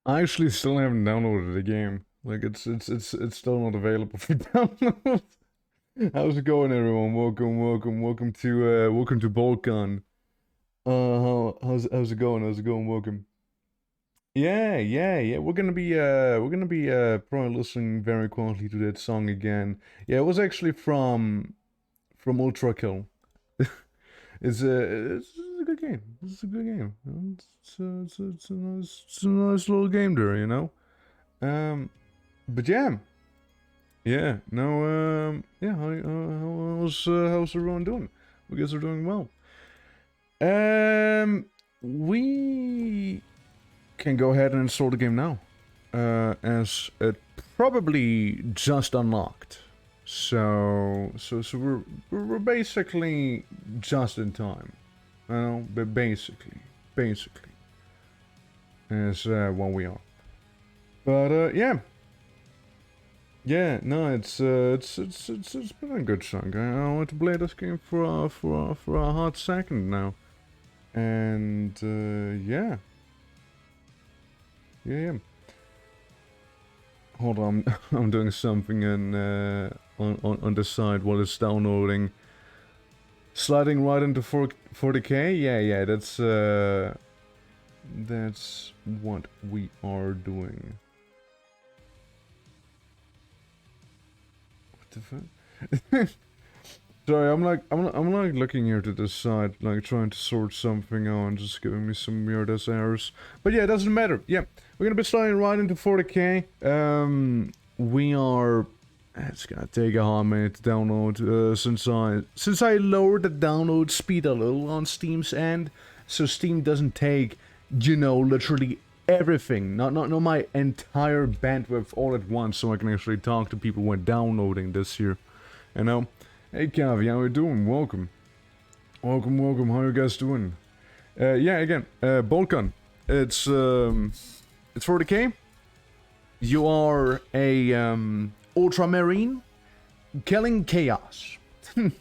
I actually still haven't downloaded the game. Like it's still not available for download. How's it going, everyone? Welcome to BOLTGUN. How's it going? How's it going? Welcome. Yeah. We're gonna be probably listening very quietly to that song again. Yeah, it was actually from Ultra Kill. It's a good game. It's a good game. It's a nice little game there, you know. But yeah. No, yeah. How's everyone doing? We guys are doing well. We can go ahead and install the game now, as it probably just unlocked. So we're basically just in time, you know. But basically, is what we are. But yeah, no, it's been a good chunk. I want to play this game for a hot second now, and yeah. Hold on, I'm doing something on the side while it's downloading. Sliding right into 40k. Yeah, that's what we are doing. What the fuck? Sorry, I'm like looking here to the side, like trying to sort something out, and just giving me some weird ass errors. But yeah, it doesn't matter. Yeah, we're gonna be sliding right into 40k. We are. It's gonna take a hot minute to download. Since I lowered the download speed a little on Steam's end, so Steam doesn't take, literally everything, not my entire bandwidth all at once, so I can actually talk to people when downloading this here, you know. Hey Kavi, how you doing? Welcome. How you guys doing? Yeah, again, BOLTGUN. It's 40k. You are a ultramarine killing chaos, and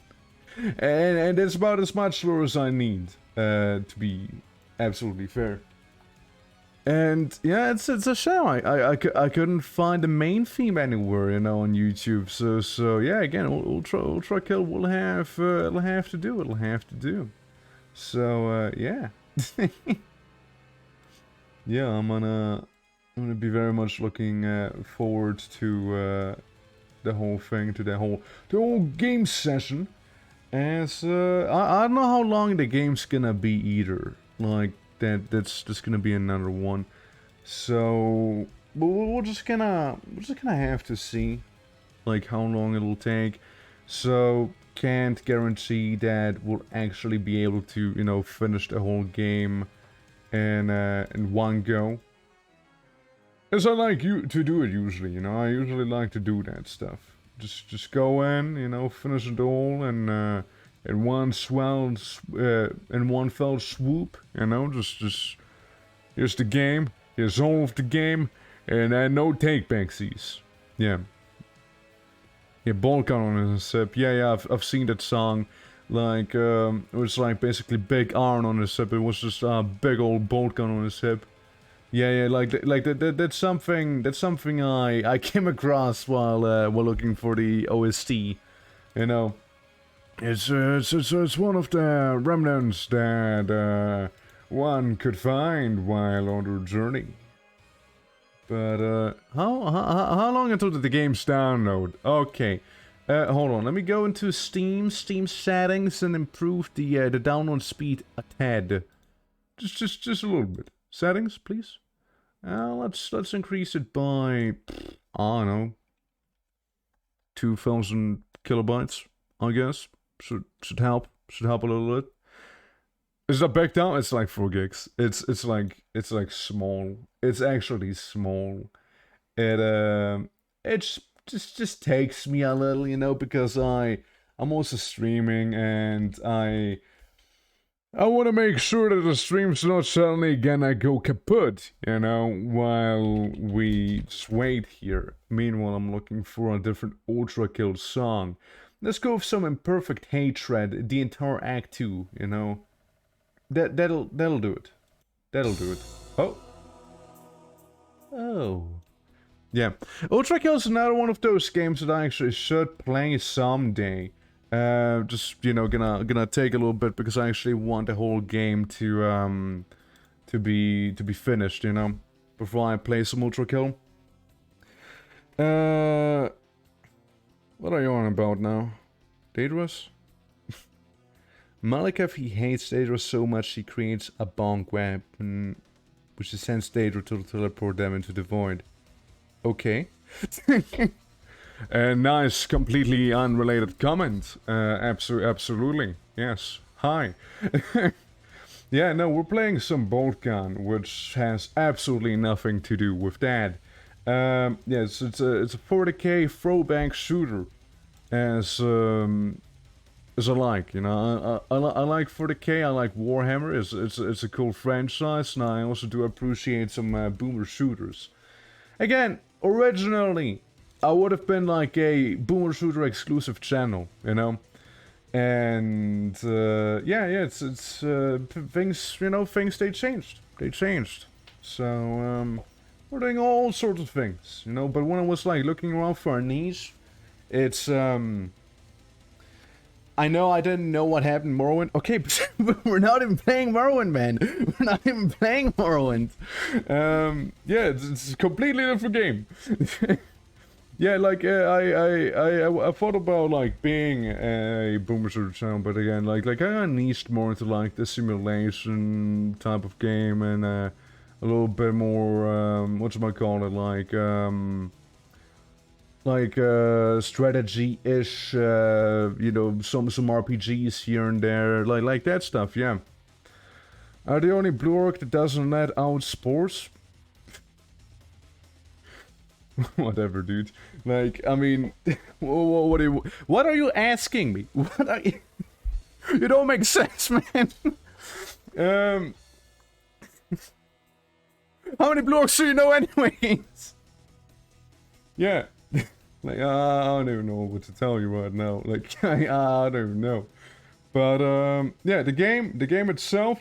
it's about as much lore as I need, to be absolutely fair. And yeah, it's a shame. I couldn't find the main theme anywhere, on YouTube. So yeah, again, Ultra Kill will have to do. It'll have to do. So yeah, yeah. I'm gonna be very much looking forward to the whole thing, to the whole game session. As I don't know how long the game's gonna be either. Like that's just gonna be another one. So we're just gonna have to see, like, how long it'll take. So can't guarantee that we'll actually be able to finish the whole game in one go. As I like to do it usually. I usually like to do that stuff. Just go in, finish it all, and in one in one fell swoop. Here's the game. Here's all of the game, and no take backsies. Yeah. Yeah, BOLTGUN on his hip. Yeah, I've seen that song. Like, it was like basically Big Iron on his hip. It was just a big old BOLTGUN on his hip. Yeah, that's something I came across while looking for the OST. It's one of the remnants that one could find while on their journey. But how long until the game's download? Okay, hold on. Let me go into Steam settings and improve the download speed a tad. Just a little bit. Settings, please. Let's increase it by, I don't know, 2,000 kilobytes. I guess should help. Should help a little bit. Is that back down? It's like 4 gigs. It's like small. It's actually small. It just takes me a little, because I'm also streaming, and I want to make sure that the stream's not suddenly gonna go kaput, while we just wait here. Meanwhile, I'm looking for a different Ultra Kill song. Let's go with some Imperfect Hatred, the entire Act 2, That'll do it. That'll do it. Oh. Oh. Yeah. Ultra Kill is another one of those games that I actually should play someday. Just, you know, gonna take a little bit because I actually want the whole game to be finished, you know, before I play some Ultra Kill. What are you on about now? Daedalus? Malekith, he hates Daedalus so much he creates a bonk weapon, which sends Daedalus to teleport them into the void. Okay. Nice, completely unrelated comment. Absolutely. Yes. Hi. Yeah, no, we're playing some BOLTGUN, which has absolutely nothing to do with that. Yes, it's a 40k throwback shooter, as I like, you know. I like 40k. I like Warhammer. It's a cool franchise, and I also do appreciate some boomer shooters. Again, originally, I would have been like a boomer shooter exclusive channel, you know. And yeah, it's things, you know, things they changed. So we're doing all sorts of things, you know. But when I was like looking around for a niche, it's I know I didn't know what happened in Morrowind. Okay, but we're not even playing Morrowind, man. We're not even playing Morrowind. Yeah, it's a completely different game. Yeah, like I thought about like being a boomer shooter channel, but again, like I niched more into like the simulation type of game and a little bit more whatchamacallit, like strategy-ish, you know, some RPGs here and there, like that stuff. Yeah. Are the only blue orc that doesn't let out spores? Whatever, dude. Like, I mean, what are you asking me? What are you? You don't make sense, man. How many blue orcs do you know, anyways? Yeah. Like, I don't even know what to tell you right now. Like, I don't even know. But yeah, the game itself,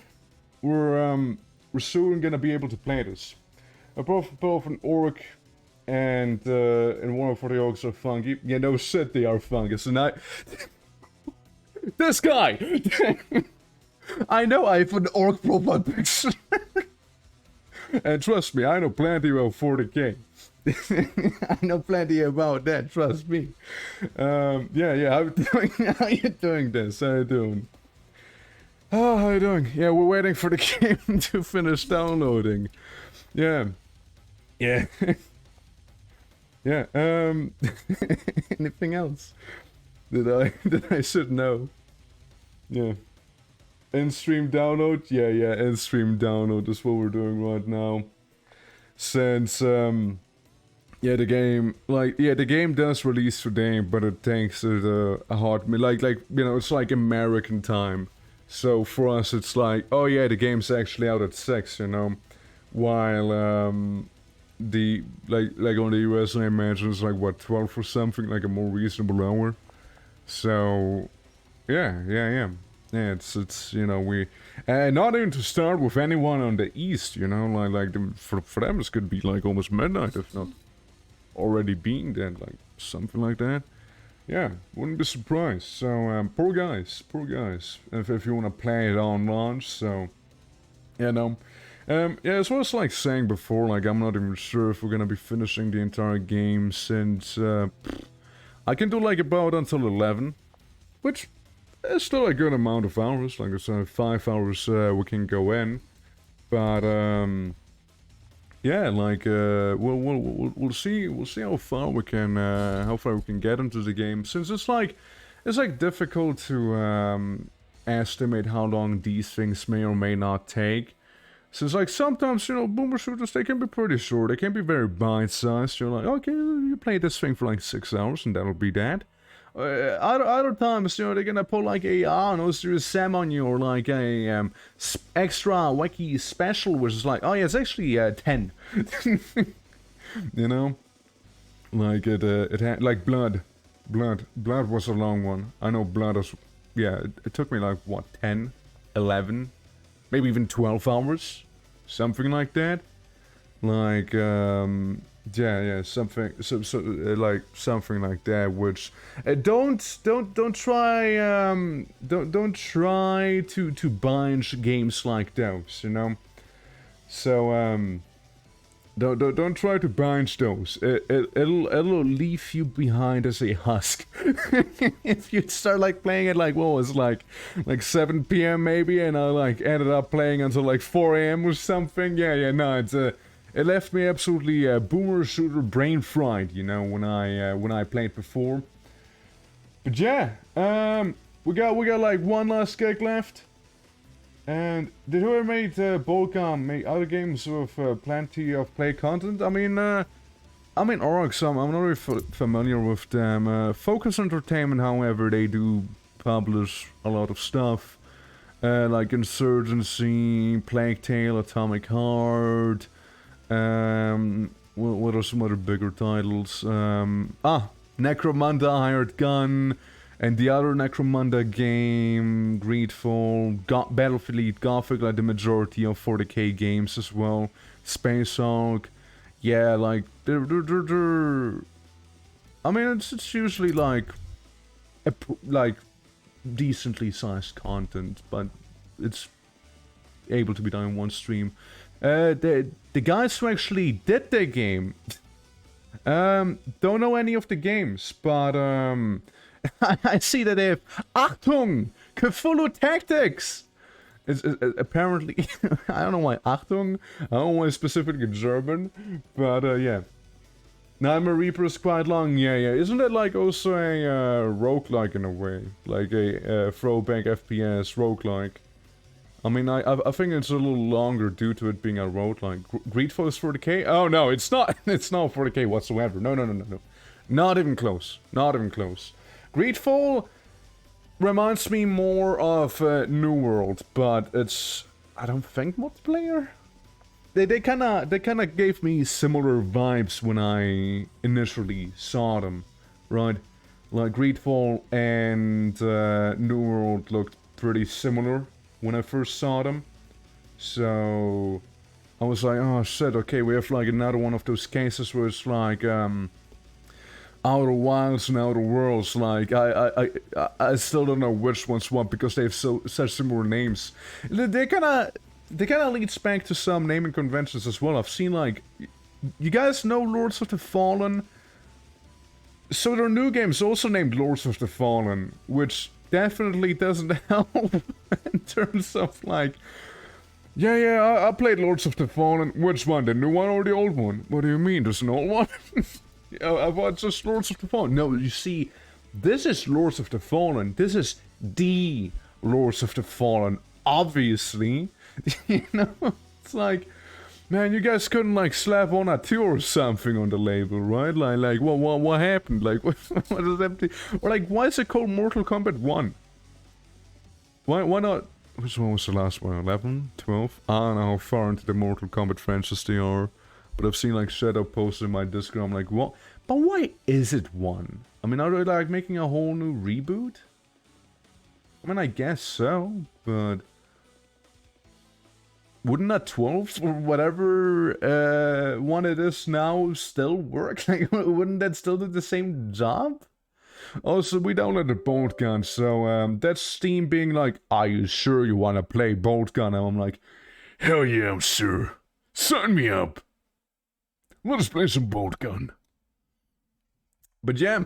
we're soon gonna be able to play this. Both an orc and one of the orcs are funky. Yeah, no shit, they are fungus. And this guy. I know I have an orc profile picture. And trust me, I know plenty about 40k. I know plenty about that, trust me. Yeah, how you doing this? How you doing? Oh, how you doing? Yeah, we're waiting for the game to finish downloading. Yeah. Yeah. Yeah, anything else that I should know? Yeah. In-stream download? Yeah, in-stream download is what we're doing right now. Since, yeah, the game does release today, but it takes it a hard, like, you know, it's like American time. So for us, it's like, oh yeah, the game's actually out at 6, you know, while, the like on the US, I imagine it's like what, 12 or something, like a more reasonable hour. So yeah, it's you know, we not even to start with anyone on the east, you know, for them it could be like almost midnight, if not already being dead, like something like that. Yeah, wouldn't be surprised. So poor guys, if you want to play it on launch. So yeah, no. Yeah, as well as like saying before, like I'm not even sure if we're gonna be finishing the entire game, since I can do like about until 11, which is still a good amount of hours. Like I said, 5 hours we can go in, but yeah, like we'll see how far we can get into the game, since it's like difficult to estimate how long these things may or may not take. Since, like, sometimes, you know, boomer shooters, they can be pretty short. They can be very bite-sized. You're like, okay, you play this thing for, like, 6 hours, and that'll be that. Other times, you know, they're gonna put, like, I don't know, Serious Sam on you, or, like, a extra wacky special, which is like, oh, yeah, it's actually 10. You know? Like, it had, like, Blood was a long one. I know Blood was, yeah, it took me, like, what, 10, 11, maybe even 12 hours? Something like that. like yeah, something like something like that. Which don't try don't try to binge games like those, you know. So don't try to binge those. It'll leave you behind as a husk. If you start like playing it like, what was like 7 p.m. maybe, and I like ended up playing until like 4 a.m. or something. Yeah, no, it left me absolutely boomer shooter brain fried, you know, when I played before. But yeah, we got like one last gig left. And did whoever made BOLTGUN make other games with plenty of play content? I mean Orcs, I'm not really familiar with them. Focus Entertainment, however, they do publish a lot of stuff. Like Insurgency, Plague Tale, Atomic Heart. What are some other bigger titles? Necromunda, Hired Gun. And the other Necromunda game, Greedfall, Battlefield Gothic, like the majority of 40k games as well. Space Hulk, yeah, like they're I mean, it's usually like decently sized content, but it's able to be done in one stream. The guys who actually did the game, don't know any of the games, but I see that they have Achtung! Cthulhu Tactics! It's apparently, I don't know why Achtung, I don't know why specifically German, but yeah. Nightmare Reaper is quite long, yeah. Isn't it like also a roguelike in a way? Like a throwback FPS roguelike? I mean, I think it's a little longer due to it being a roguelike. Greedfall is 40k? Oh no, it's not, it's not 40k whatsoever. No. Not even close. Not even close. Greedfall reminds me more of New World, but it's, I don't think, multiplayer. They kind of gave me similar vibes when I initially saw them, right? Like Greedfall and New World looked pretty similar when I first saw them, so I was like, oh shit, okay, we have like another one of those cases where it's like Outer Wilds and Outer Worlds. Like I still don't know which one's what because they have such similar names. They kind of leads back to some naming conventions as well. I've seen like, you guys know Lords of the Fallen? So their new game's also named Lords of the Fallen, which definitely doesn't help in terms of like, yeah, I played Lords of the Fallen. Which one, the new one or the old one? What do you mean, there's an old one? I thought just Lords of the Fallen. No, you see, this is Lords of the Fallen. This is the Lords of the Fallen, obviously. You know, it's like, man, you guys couldn't like slap on a 2 or something on the label, right? Like what happened? Like, what is empty? Or like, why is it called Mortal Kombat 1? Why not? Which one was the last one? 11? 12? I don't know how far into the Mortal Kombat franchise they are. But I've seen like Shadow posts in my Discord. I'm like, what? But why is it 1? I mean, are they like making a whole new reboot? I mean, I guess so, but wouldn't that 12 or whatever one it is now still work? Like, wouldn't that still do the same job? Also, we downloaded BOLTGUN, so that's Steam being like, are you sure you want to play BOLTGUN? And I'm like, hell yeah, sir. Sign me up. Let us play some BOLTGUN. But yeah,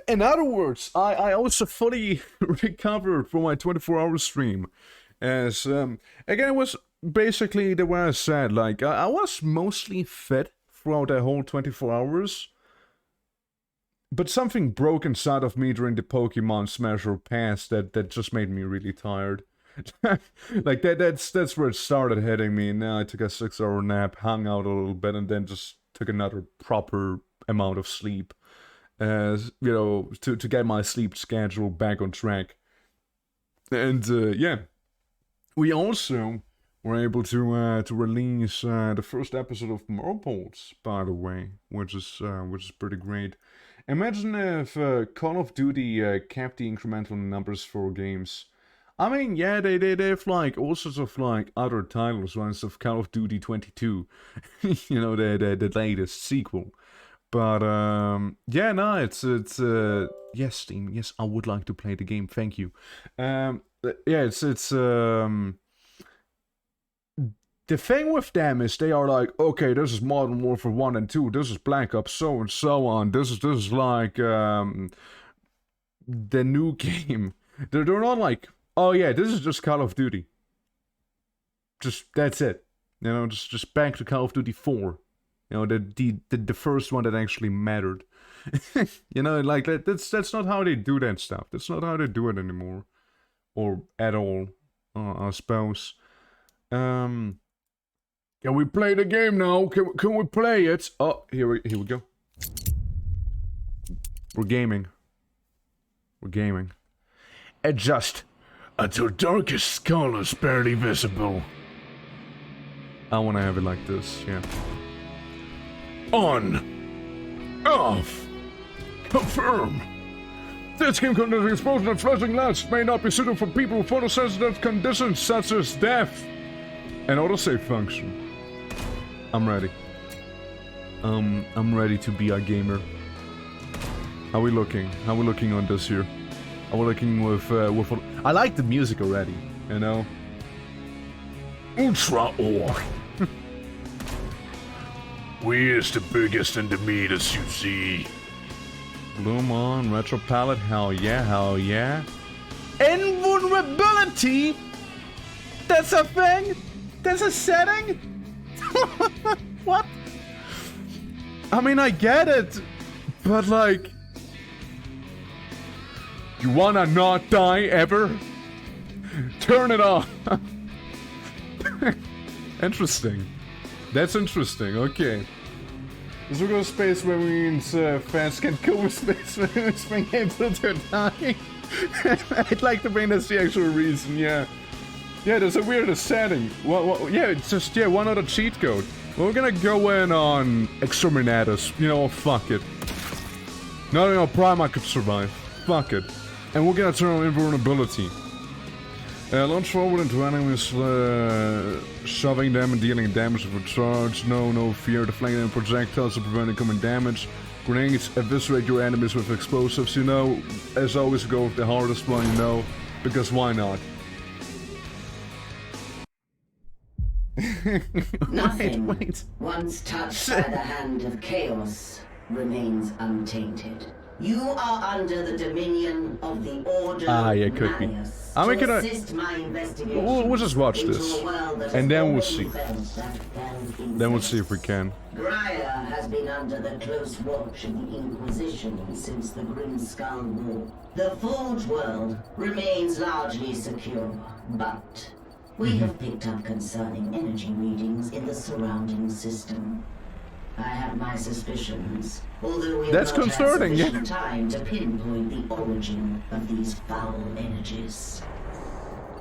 in other words, I also fully recovered from my 24-hour stream. As, again, it was basically the way I said, like, I was mostly fit throughout the whole 24 hours. But something broke inside of me during the Pokemon Smasher Pass that just made me really tired. Like that's where it started hitting me. And now I took a 6-hour nap, hung out a little bit, and then just took another proper amount of sleep, you know, to get my sleep schedule back on track. And yeah, we also were able to release the first episode of Merbolts, by the way, which is pretty great. Imagine if Call of Duty kept the incremental numbers for games. I mean, yeah, they've like all sorts of like other titles, ones of Call of Duty 22, you know, the latest sequel. But yeah, no, it's yes, Steam, yes, I would like to play the game. Thank you. Yeah, it's the thing with them is they are like, okay, this is Modern Warfare 1 and 2, this is Black Ops, so and so on. This is like the new game. They're not like, oh yeah, this is just Call of Duty. Just that's it. You know, just back to Call of Duty 4. You know, the first one that actually mattered. You know, like that's not how they do that stuff. That's not how they do it anymore. Or at all, I suppose. Can we play the game now? Can we play it? Oh, here we go. We're gaming. We're gaming. Adjust until darkest skull is barely visible. I want to have it like this, yeah. On. Off. Confirm. This game contains explosion of flashing lights may not be suitable for people with photosensitive conditions such as death. And autosave function. I'm ready. I'm ready to be a gamer. How we looking? How we looking on this here? Are we looking with I like the music already, you know? Ultra Orc. We is the biggest and the meatest you see. Bloom on, retro palette, hell yeah, hell yeah. Invulnerability? That's a thing? That's a setting? What? I mean, I get it, but like... You wanna not die ever? Turn it off. Interesting. That's interesting, okay. This will go space where means fans can go with space when being able to die. I'd like to bring that's the actual reason, yeah. Yeah, there's a weird setting. Well, yeah, it's just, yeah, one other cheat code. We're gonna go in on Exterminatus. You know, fuck it. No, Prima could survive. Fuck it. And we're gonna turn on invulnerability. Launch forward into enemies, shoving them and dealing damage with a charge. No fear. Deflecting them projectiles to prevent incoming damage. Grenades eviscerate your enemies with explosives. You know, as always, go with the hardest one, you know, because why not? Nothing, wait. once touched by the hand of chaos, remains untainted. You are under the dominion of the Order yeah, could be. I'm gonna... We'll just watch this, and then we'll see. Then we'll see if we can. Briar has been under the close watch of the Inquisition since the Grim Skull War. The Forge world remains largely secure, but we have picked up concerning energy readings in the surrounding system. I have my suspicions, although we have not had sufficient time to pinpoint the origin of these foul energies.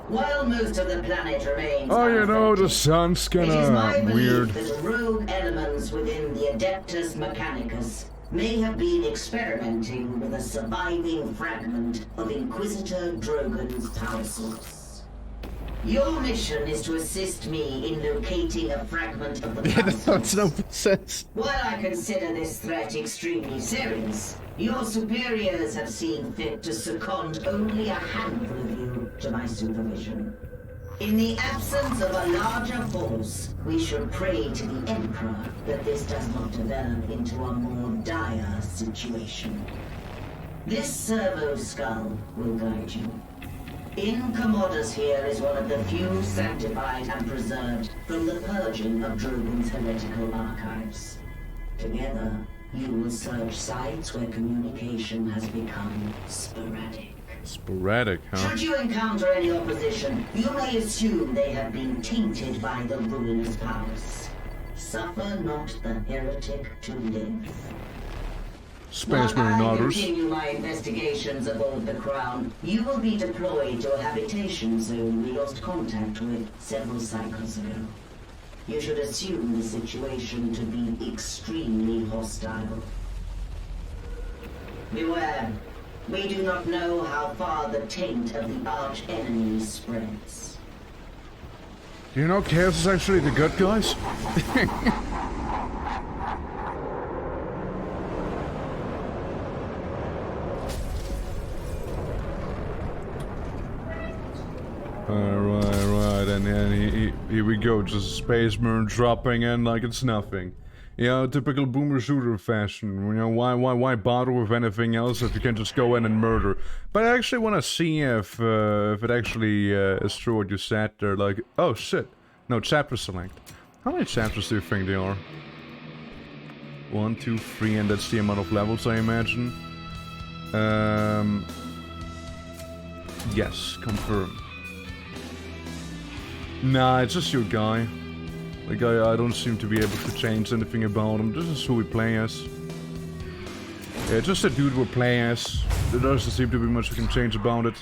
While most of the planet remains you know, the sun's kinda weird. That rogue elements within the Adeptus Mechanicus may have been experimenting with a surviving fragment of Inquisitor Drogon's power source. Your mission is to assist me in locating a fragment of the power source. That makes no sense. While I consider this threat extremely serious, your superiors have seen fit to second only a handful of you to my supervision. In the absence of a larger force, we should pray to the Emperor that this does not develop into a more dire situation. This servo skull will guide you. In Commodus here is one of the few sanctified and preserved from the purging of Drogon's heretical archives. Together, you will search sites where communication has become sporadic. Sporadic, huh? Should you encounter any opposition, you may assume they have been tainted by the ruinous powers. Suffer not the heretic to live. Space Marine While I orders. continue my investigations aboard the Crown, you will be deployed to a habitation zone we lost contact with several cycles ago. You should assume the situation to be extremely hostile. Beware. We do not know how far the taint of the arch-enemy spreads. You know, Chaos is actually the good guys? Right, and then here we go, just a space marine dropping in like it's nothing. You know, typical boomer shooter fashion. You know, why bother with anything else if you can just go in and murder? But I actually want to see if it actually is true what you said there. Like, oh shit, no, chapter select. How many chapters do you think there are? 1, 2, 3, and that's the amount of levels, I imagine. Yes, confirm. Nah, it's just your guy. The guy I don't seem to be able to change anything about him. This is who we play as. Yeah, just a dude we play as. There doesn't seem to be much we can change about it.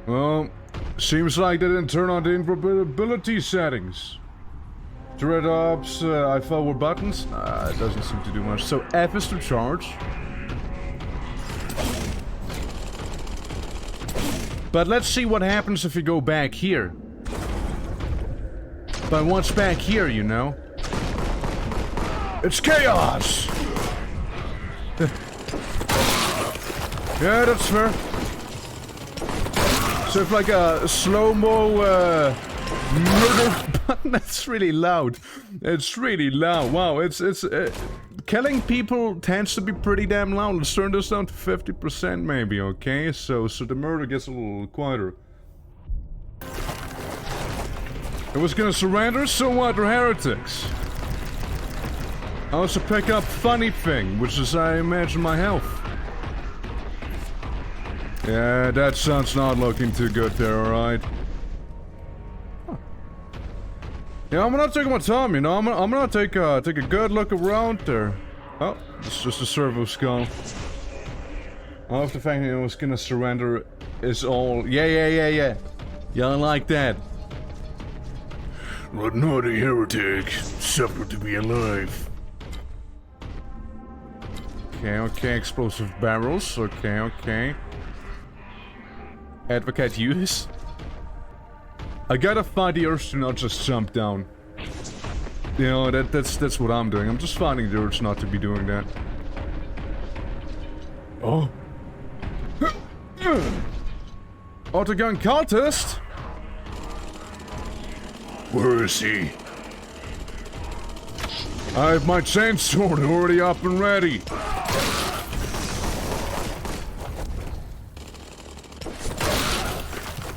Well, seems like they didn't turn on the invulnerability settings. Thread ups, I forward buttons. It doesn't seem to do much. So F is to charge. But let's see what happens if you go back here. But what's back here, you know? It's chaos! Yeah, that's fair. So if like a slow-mo murder button, that's really loud. It's really loud. Wow, it's killing people tends to be pretty damn loud. Let's turn this down to 50% maybe, okay? So the murder gets a little quieter. It was gonna surrender, so what? They're heretics. I also pick up funny thing, which is I imagine my health. Yeah, that sun's not looking too good there, alright? Huh. Yeah, I'm gonna take my time, you know, I'm gonna take a good look around there. Oh, it's just a servo skull. Well, if the fact that it was gonna surrender is all... Yeah. Yeah, I like that. What naughty heretic, suffer to be alive. Okay, explosive barrels, okay. Advocate use. I gotta find the urge to not just jump down. You know, that's what I'm doing. I'm just finding the urge not to be doing that. Oh. BOLTGUN cultist? Where is he? I have my chainsword already up and ready.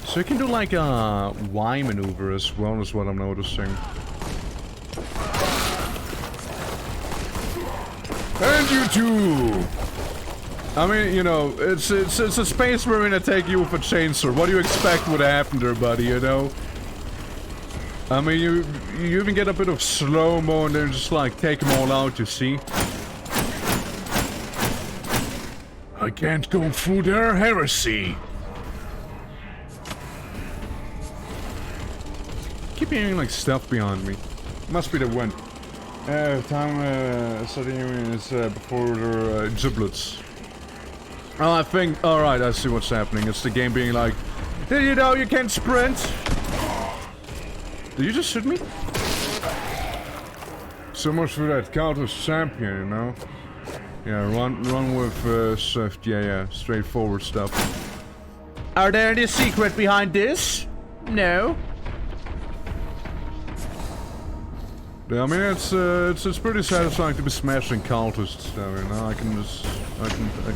So you can do like a Y maneuver as well, is what I'm noticing. And you too! I mean, you know, it's a space marine to take you with a chainsaw. What do you expect would happen there, buddy, you know? I mean, you even get a bit of slow-mo and then just like take them all out, you see? I can't go through their heresy. Keep hearing like stuff behind me. Must be the wind. Time studying is before their giblets. Oh, I think. Alright, I see what's happening. It's the game being like, did you know you can sprint? Did you just shoot me? So much for that countless champion, you know? Yeah, run with swift, yeah, straightforward stuff. Are there any secret behind this? No. Yeah, I mean, it's pretty satisfying to be smashing cultists, though, you know? I can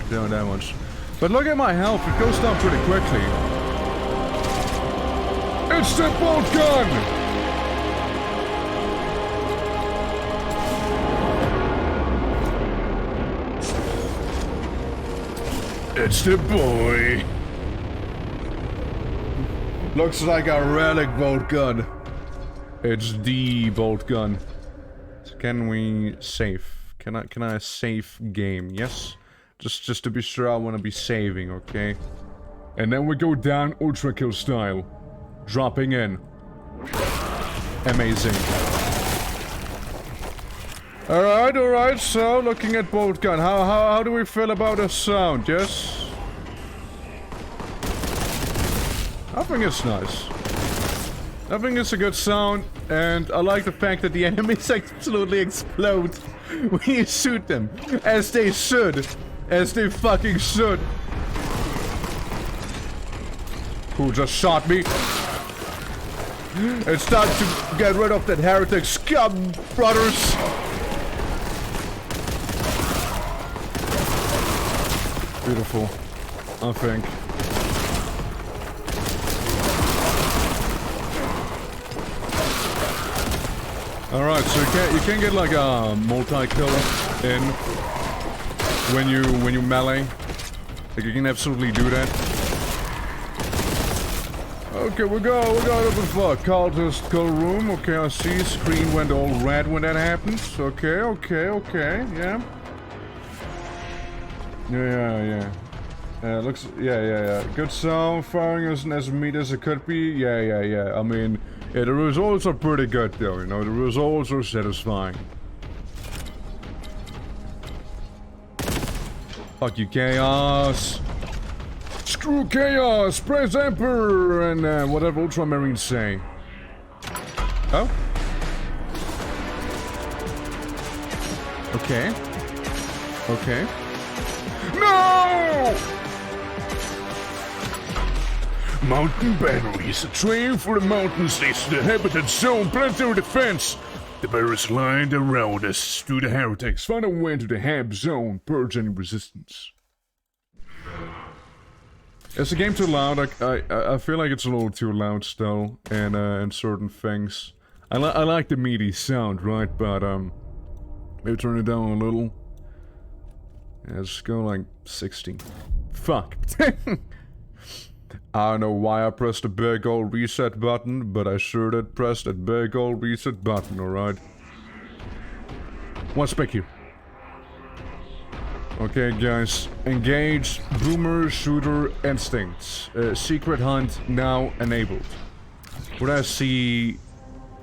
tell that much. But look at my health, it goes down pretty quickly. It's the BOLTGUN! It's the boy. Looks like a relic BOLTGUN. It's the BOLTGUN. So can we save? Can I save game? Yes. Just to be sure, I want to be saving, okay? And then we go down ultra kill style, dropping in. amazing. Alright, so looking at BOLTGUN, how do we feel about the sound, yes? I think it's nice. I think it's a good sound, and I like the fact that the enemies absolutely explode when you shoot them. As they should. As they fucking should. Who just shot me? It's time to get rid of that heretic scum, brothers! Beautiful, I think. Alright, so you can get like a multi-kill in when you melee. Like you can absolutely do that. Okay, we got up in cultist kill room. Okay, I see. Screen went all red when that happens. Okay, yeah. Yeah. Looks, yeah. Good sound, firing isn't as meat as it could be. Yeah. I mean, yeah, the results are pretty good though, you know, the results are satisfying. Fuck you, Chaos. Screw Chaos, press Emperor, and whatever Ultramarines say. Oh? Okay. No! Mountain batteries, a train for the mountains next to the habitat zone, planetary defense. The barracks lined around us. To the heretics, find a way to the hab zone, purge any resistance. Is the game too loud? I feel like it's a little too loud still, and certain things. I like the meaty sound, right? But maybe turn it down a little. Yeah, let's go like 16. Fuck. I don't know why I pressed the big old reset button, but I sure did press that big old reset button, alright? One spec here. Okay, guys. Engage Boomer Shooter Instincts. Secret Hunt now enabled. Where I see...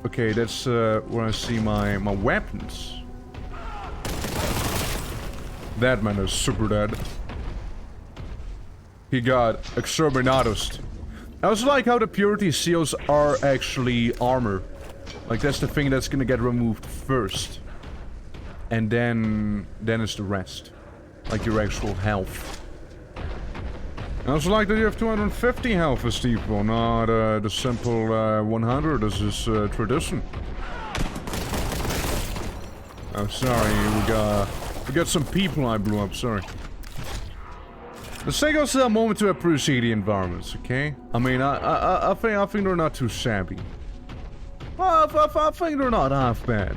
Okay, that's where I see my weapons. That man is super dead. He got exterminatus. I also like how the purity seals are actually armor. Like that's the thing that's gonna get removed first. And then it's the rest. Like your actual health. I also like that you have 250 health as people, not the simple 100 as is tradition. Oh, sorry, we got some people I blew up, sorry. Let's take us a moment to appreciate the environments, okay? I mean, I think they're not too shabby. I think they're not half bad.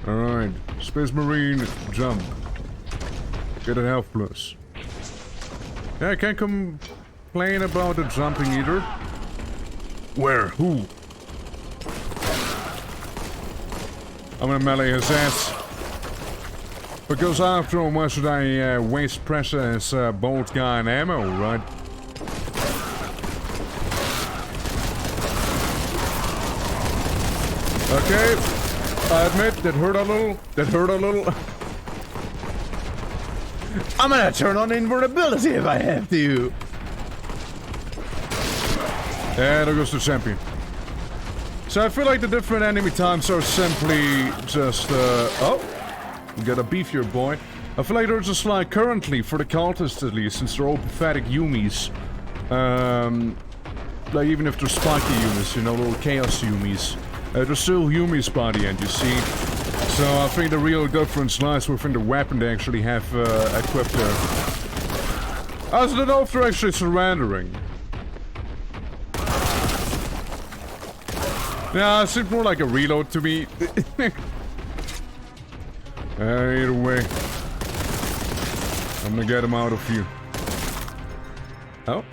Alright, Space Marine, jump. Get a health plus. Yeah, I can't complain about the jumping either. Where? Who? I'm gonna melee his ass. Because after all, why should I waste precious BOLTGUN ammo, right? Okay, I admit that hurt a little. I'm gonna turn on invulnerability if I have to. And there goes the champion. So I feel like the different enemy types are simply just, oh. You got a beefier boy. I feel like they're just like currently, for the cultists at least, since they're all pathetic Yumis. Like even if they're spiky Yumis, you know, little chaos Yumis. They're still Yumis by the end, you see. So I think the real difference lies within the weapon they actually have equipped there. I don't know if they're actually surrendering. Yeah, it seems more like a reload to me. Either way, I'm gonna get him out of here. Oh?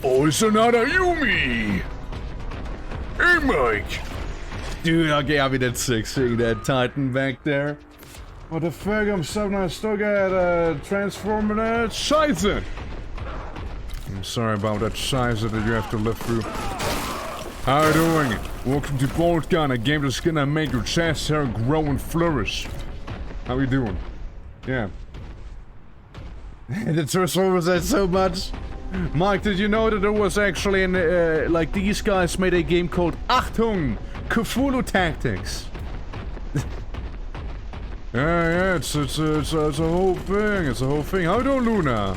Oh, it's another Yumi! Hey, Mike! Dude, okay, I mean, that's sick seeing that Titan back there. What the fuck, I'm still got transforming that Scheiße! I'm sorry about that size that you have to live through. How you doing? Welcome to BOLTGUN, a game that's gonna make your chest hair grow and flourish. How you doing? Yeah. The Transformers had so much. Mike, did you know that there was actually an, like, these guys made a game called Achtung! Cthulhu Tactics. Yeah, it's a whole thing, it's a whole thing. How you doing, Luna?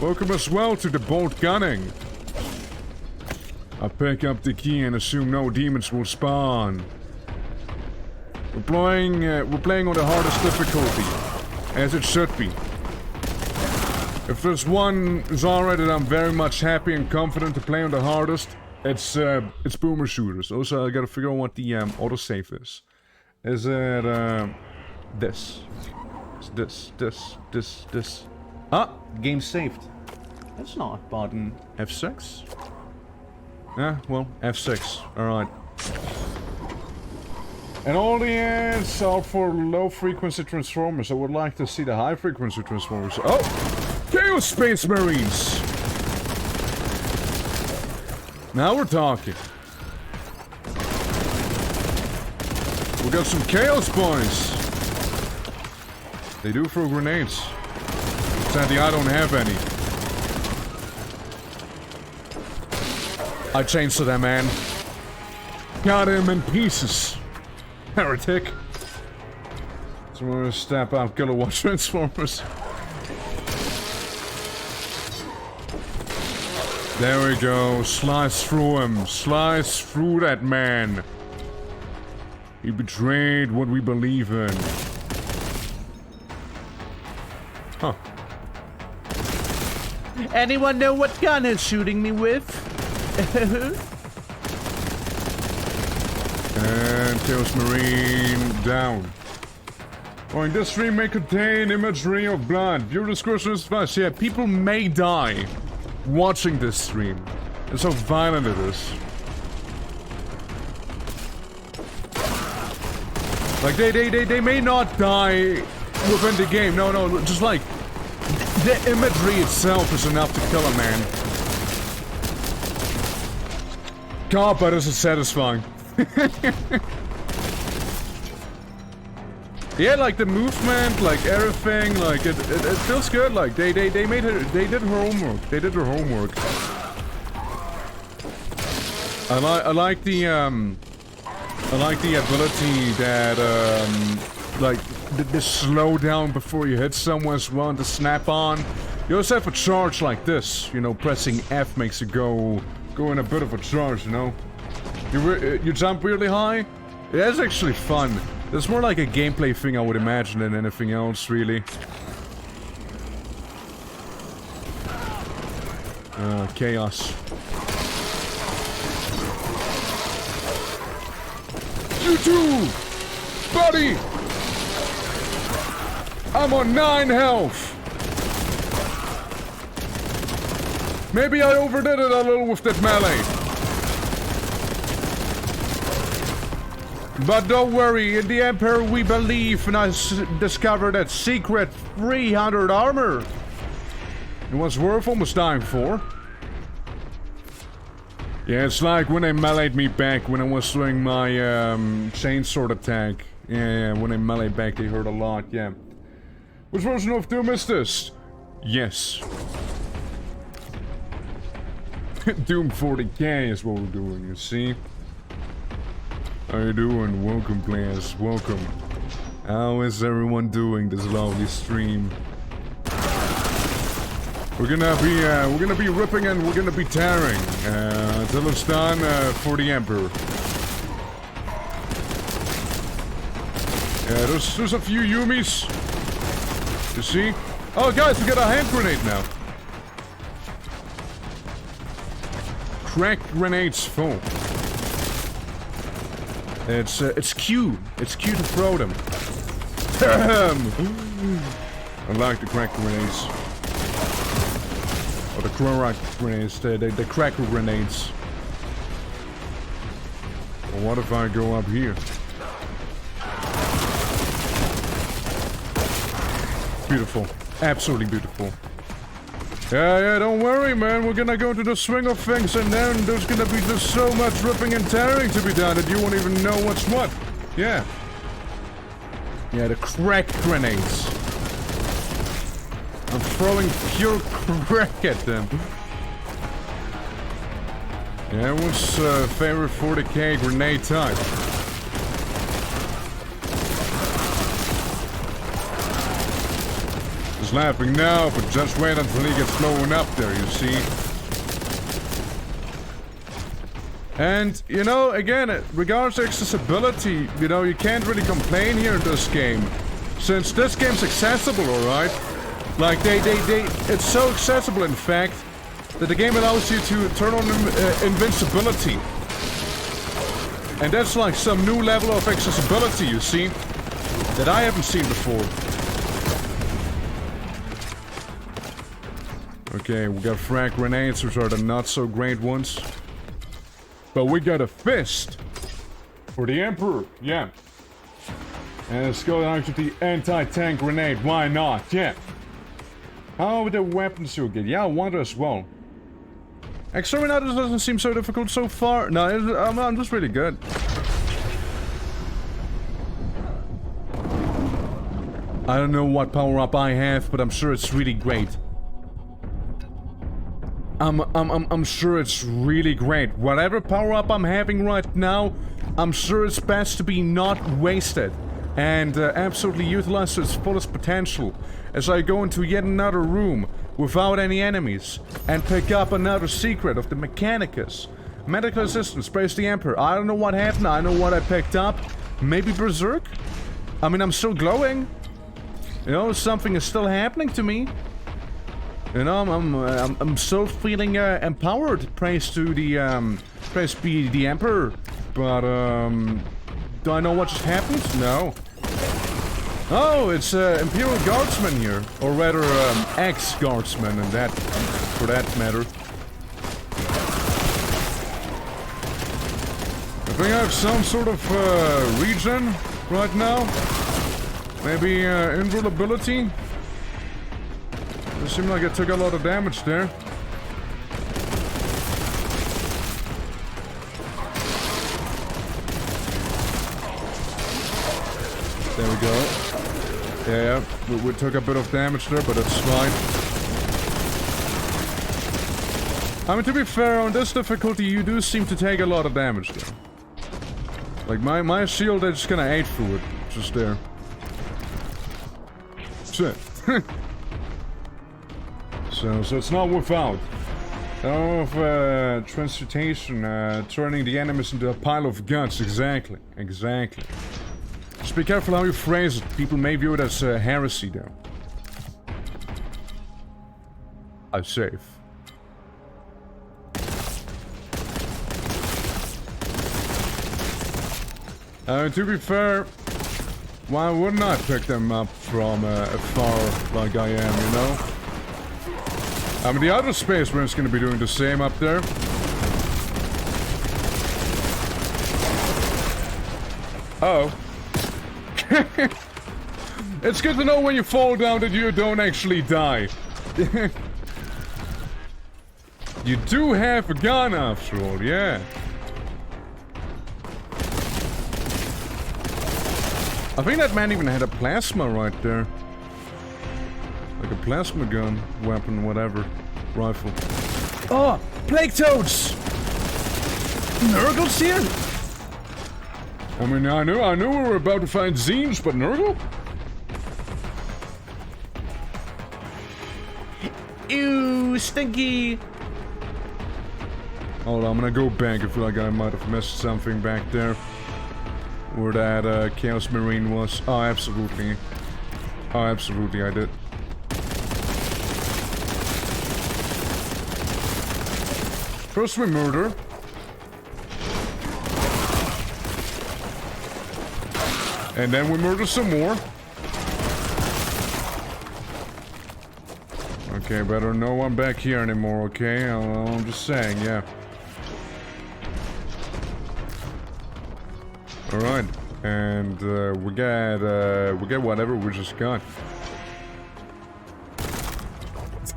Welcome as well to the bolt gunning. I pick up the key and assume no demons will spawn. We're playing on the hardest difficulty, as it should be. If there's one genre that I'm very much happy and confident to play on the hardest, it's boomer shooters. Also, I gotta figure out what the autosave is. Is it this? It's this? Ah, game saved. That's not button F6. Yeah, well, F6. Alright. And all the ads are for low frequency transformers. I would like to see the high frequency transformers. Oh! Chaos Space Marines! Now we're talking. We got some Chaos Boys. They do throw grenades. Sadly, I don't have any. I changed to that man. Got him in pieces. Heretic. So we're gonna step out kilowatt transformers. There we go. Slice through him. Slice through that man. He betrayed what we believe in. Huh. Anyone know what gun is shooting me with? And Chaos Marine down. Oh, this stream may contain imagery of blood. Viewer discretion is advised. Yeah, people may die watching this stream. That's how violent it is. Like, they may not die within the game. No, just like, the imagery itself is enough to kill a man. God, but this is satisfying. Yeah, like the movement, like everything, like it feels good. Like they did homework. They did their homework. I like the ability that like the slow down before you hit someone as well, and the snap on. You also have a charge like this. You know, pressing F makes you go in a bit of a charge. You know, you jump really high. Yeah, it's actually fun. It's more like a gameplay thing, I would imagine, than anything else, really. Chaos. You too! Buddy! I'm on 9 health! Maybe I overdid it a little with that melee. But don't worry, in the Emperor we believe, and I discovered that secret 300 armor. It was worth almost dying for. Yeah, it's like when they meleeed me back when I was doing my chainsword attack. Yeah, when they meleeed back they hurt a lot, yeah. Which version of Doom is this? Yes. Doom 40k is what we're doing, you see? How you doing? Welcome, players. Welcome. How is everyone doing this lovely stream? We're gonna be ripping and we're gonna be tearing until it's done for the Emperor. Yeah, there's a few Yumis. You see? Oh, guys, we got a hand grenade now. Crack grenades full. It's Q. It's Q to throw them. I like the crack grenades. Or the crack grenades. The cracker grenades. Well, what if I go up here? Beautiful. Absolutely beautiful. Yeah, don't worry, man. We're gonna go to the swing of things, and then there's gonna be just so much ripping and tearing to be done that you won't even know what's what. Yeah. Yeah, the crack grenades. I'm throwing pure crack at them. Yeah, everyone's favorite 40k grenade type. He's laughing now, but just wait until he gets blown up there, you see. And, you know, again, regards to accessibility, you know, you can't really complain here in this game. Since this game's accessible, alright? Like, it's so accessible, in fact, that the game allows you to turn on invincibility. And that's like some new level of accessibility, you see, that I haven't seen before. Okay, we got frag grenades, which are the not-so-great ones. But we got a fist for the Emperor, yeah. And let's go down to the anti-tank grenade, why not, yeah. How about the weapons you get? Yeah, I wonder as well. Exterminator doesn't seem so difficult so far. No, I'm just really good. I don't know what power-up I have, but I'm sure it's really great. I'm sure it's really great. Whatever power-up I'm having right now, I'm sure it's best to be not wasted. And absolutely utilized to its fullest potential. As I go into yet another room without any enemies. And pick up another secret of the Mechanicus. Medical assistance, praise the Emperor. I don't know what happened, I know what I picked up. Maybe Berserk? I mean, I'm still glowing. You know, something is still happening to me. You know, I'm still feeling empowered. Praise to the praise be the Emperor. But do I know what just happened? No. Oh, it's Imperial Guardsman here, or rather ex-Guardsman, and that, for that matter. I think I have some sort of regen right now. Maybe invulnerability. It seemed like it took a lot of damage there. There we go. Yeah, we took a bit of damage there, but it's fine. I mean, to be fair, on this difficulty, you do seem to take a lot of damage there. Like, my shield, I just kinda ate through it. Just there. Shit. So it's not without. Of transmutation, turning the enemies into a pile of guts. Exactly. Exactly. Just be careful how you phrase it. People may view it as heresy, though. I'm safe. To be fair, why wouldn't I pick them up from afar like I am, you know? I mean, the other Space Marine's gonna be doing the same up there. Uh-oh. It's good to know when you fall down that you don't actually die. You do have a gun after all, yeah. I think that man even had a plasma right there. Like a plasma gun, weapon, whatever. Rifle. Oh! Plague Toads! Nurgle's here? I mean, I knew we were about to find Zines, but Nurgle? Ew, stinky! Hold on, I'm gonna go back. I feel like I might have missed something back there. Where that Chaos Marine was. Oh, absolutely. Oh, absolutely, I did. First we murder. And then we murder some more. Okay, better no one back here anymore, okay? I'm just saying, yeah. Alright, and we get whatever we just got.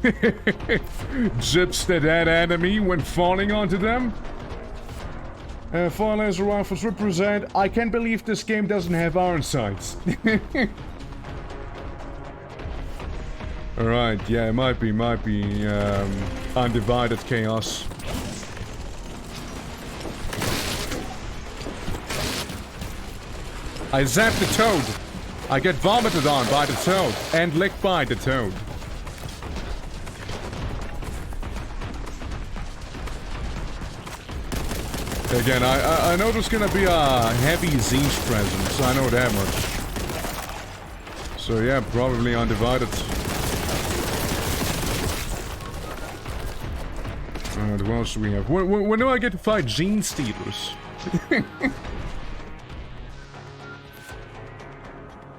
Zips the dead enemy when falling onto them. Fire laser rifles represent. I can't believe this game doesn't have iron sights. Alright, yeah, it might be, undivided chaos. I zapped the toad. I get vomited on by the toad and licked by the toad. Again, I know there's gonna be a heavy Zinch presence, I know that much. So yeah, probably undivided. What else do we have? When do I get to fight Gene Stealers?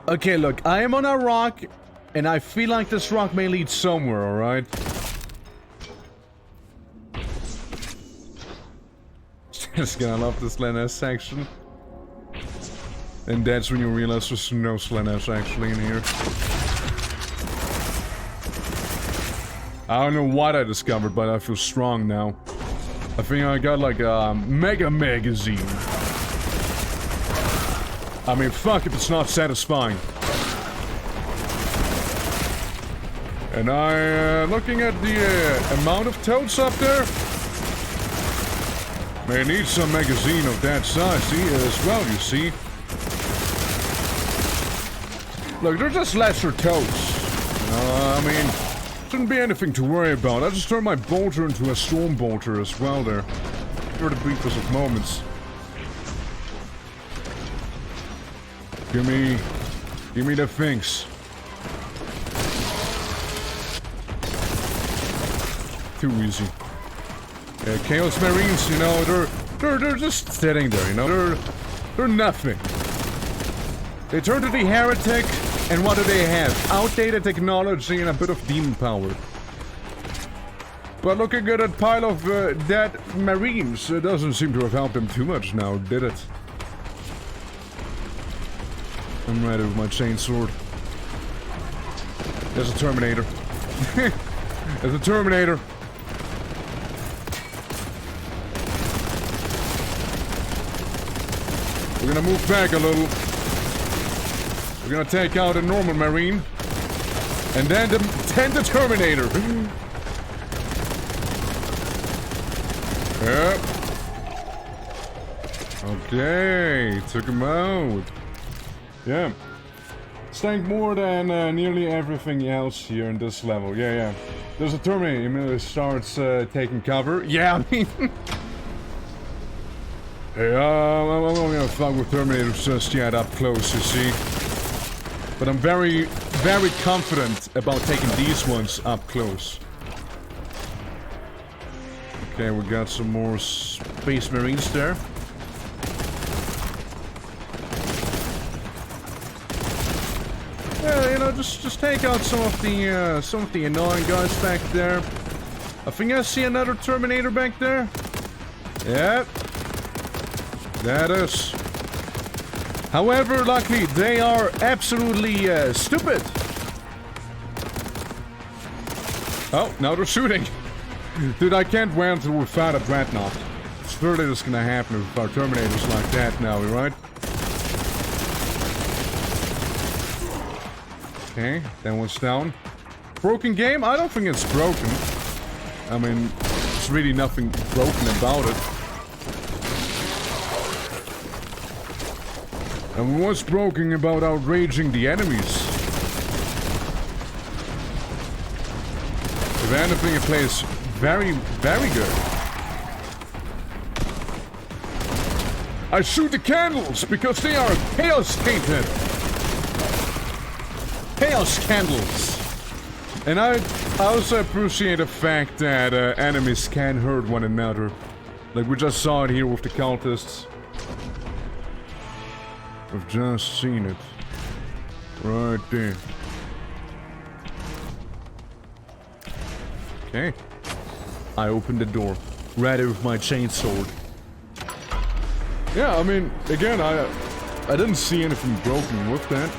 Okay, look, I am on a rock, and I feel like this rock may lead somewhere, alright? Just gonna love the Slender section. And that's when you realize there's no Slenders actually in here. I don't know what I discovered, but I feel strong now. I think I got like a mega magazine. I mean, fuck if it's not satisfying. And looking at the amount of toads up there, may need some magazine of that size, see, as well, you see. Look, they're just lesser toads. I mean, shouldn't be anything to worry about. I just turned my bolter into a storm bolter as well there. For the briefest of moments. Give me the things. Too easy. Yeah, Chaos Marines, you know, they're just sitting there, you know, they're nothing. They turn to the heretic, and what do they have? Outdated technology and a bit of demon power. But looking at that pile of dead Marines, it doesn't seem to have helped them too much now, did it? I'm ready with my chainsword. There's a Terminator. There's a Terminator. We're gonna move back a little. We're gonna take out a normal Marine. And then the Terminator. Yep. Okay, took him out. Yeah. Stank more than nearly everything else here in this level. Yeah. There's a Terminator, he immediately starts taking cover. Yeah, I mean... Hey, I'm not gonna fuck with Terminators just yet up close, you see. But I'm very, very confident about taking these ones up close. Okay, we got some more Space Marines there. Yeah, you know, just take out some of the annoying guys back there. I think I see another Terminator back there. Yep. That is. However, luckily, they are absolutely stupid. Oh, now they're shooting. Dude, I can't win without a dreadnought. It's surely just gonna happen with our Terminators like that now, right? Okay, that one's down. Broken game? I don't think it's broken. I mean, there's really nothing broken about it. And what's broken about outraging the enemies? If anything, it plays very, very good. I shoot the candles because they are chaos-tainted. Chaos candles. And I also appreciate the fact that enemies can hurt one another. Like we just saw it here with the cultists. We've just seen it. Right there. Okay. I opened the door. Ready with my chainsword. Yeah, I mean, again, I didn't see anything broken with that.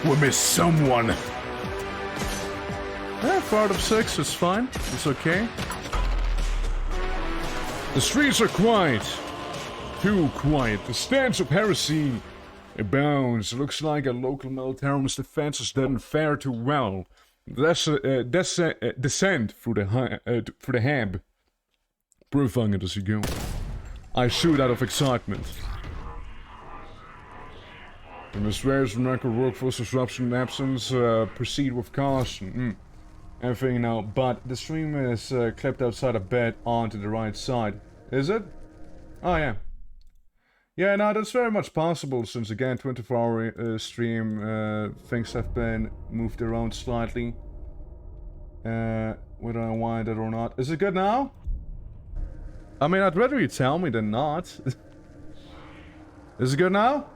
We missed someone. 4 out of 6. It's fine. It's okay. The streets are quiet. Too quiet. The stench of heresy abounds. Looks like a local militarist defenses didn't fare too well. Descend through the hab. Profang it as you go. I shoot out of excitement. In this various remarkable workforce disruption and absence, proceed with caution. Everything now, but the stream is clipped outside a bed onto the right side. Is it? Oh yeah. Yeah, no, that's very much possible since again 24-hour stream, things have been moved around slightly. Whether I want it or not. Is it good now? I mean, I'd rather you tell me than not. Is it good now?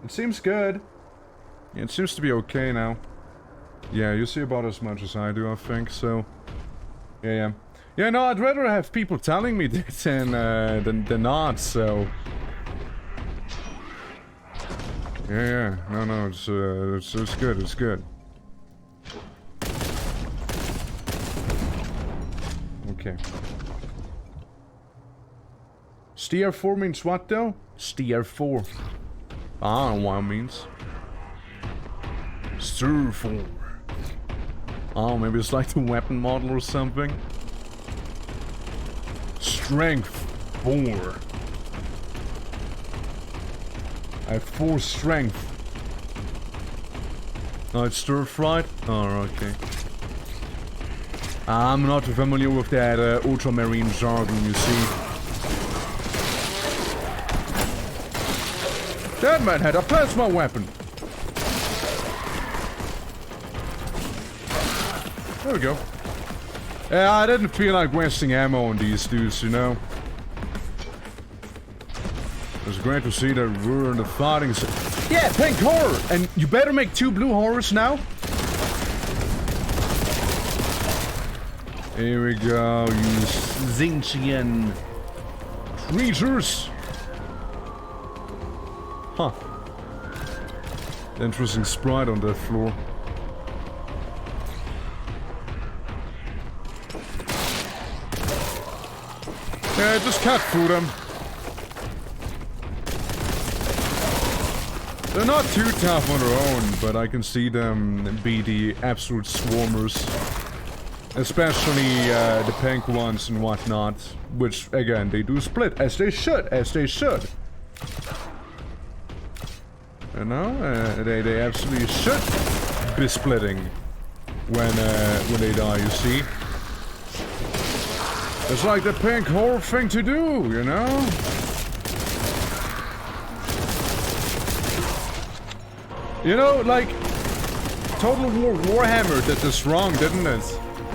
It seems good. Yeah, it seems to be okay now. Yeah, you see about as much as I do, I think, so... Yeah. Yeah, no, I'd rather have people telling me this than not, so... Yeah. No, it's good, it's good. Okay. Steer 4 means what, though? Steer 4. I don't know what it means. Stir 4. Oh, maybe it's like the weapon model or something. Strength 4. I have 4 strength. Oh, it's stir-fried? Oh, okay. I'm not familiar with that ultramarine jargon, you see. That man had a plasma weapon! There we go. Yeah, I didn't feel like wasting ammo on these dudes, you know. It was great to see that we're in the fighting. Yeah, pink horror! And you better make 2 blue horrors now. Here we go, you Zinchian creatures. Huh. Interesting sprite on that floor. Yeah, just cut through them. They're not too tough on their own, but I can see them be the absolute swarmers. Especially the pink ones and whatnot. Which, again, they do split, as they should, You know, they absolutely should be splitting when they die, you see. It's like the pink horror thing to do, you know? You know, like, Total War Warhammer did this wrong, didn't it?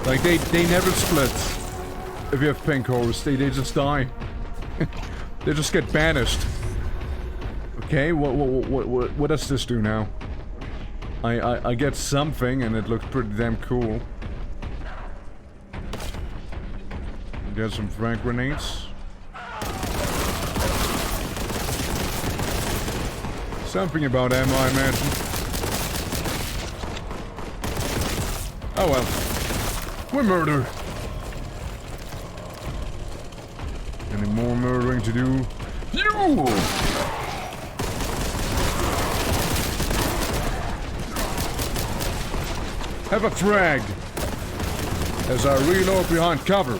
Like, they never split. If you have pink horrors, they just die. They just get banished. Okay, what does this do now? I get something, and it looks pretty damn cool. Get some frag grenades. Something about ammo, I imagine. Oh well. We're murder. Any more murdering to do? You! Have a frag as I reload behind cover.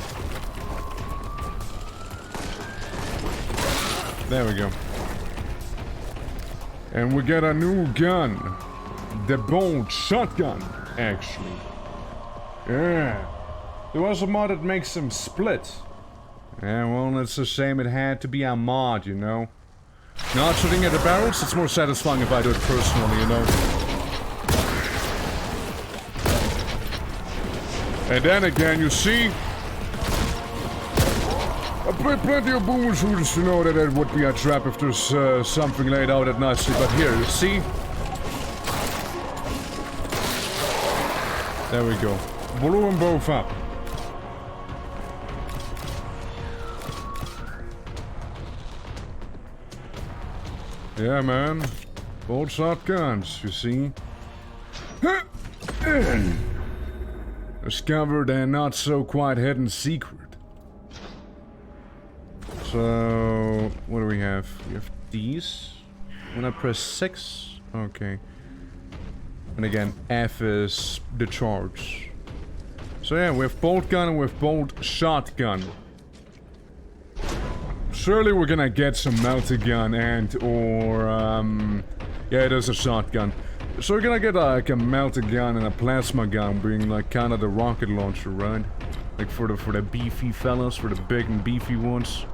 There we go. And we get a new gun. The Bolt shotgun, actually. Yeah. There was a mod that makes them split. Yeah, well, it's a shame it had to be a mod, you know. Not shooting at the barrels, it's more satisfying if I do it personally, you know. And then again, you see, I played plenty of boomer shooters to know that it would be a trap if there's something laid out that nicely, but here, you see? There we go. Blew them both up. Yeah, man. Bolt shotguns, you see? Discovered a not so quite hidden secret. So, what do we have? We have these. When I press 6, okay. And again, F is the charge. So yeah, we have bolt gun and we have bolt shotgun. Surely we're gonna get some melter gun and or yeah, it is a shotgun. So we're gonna get like a melter gun and a plasma gun, being like kind of the rocket launcher, right? Like for the beefy fellas, for the big and beefy ones.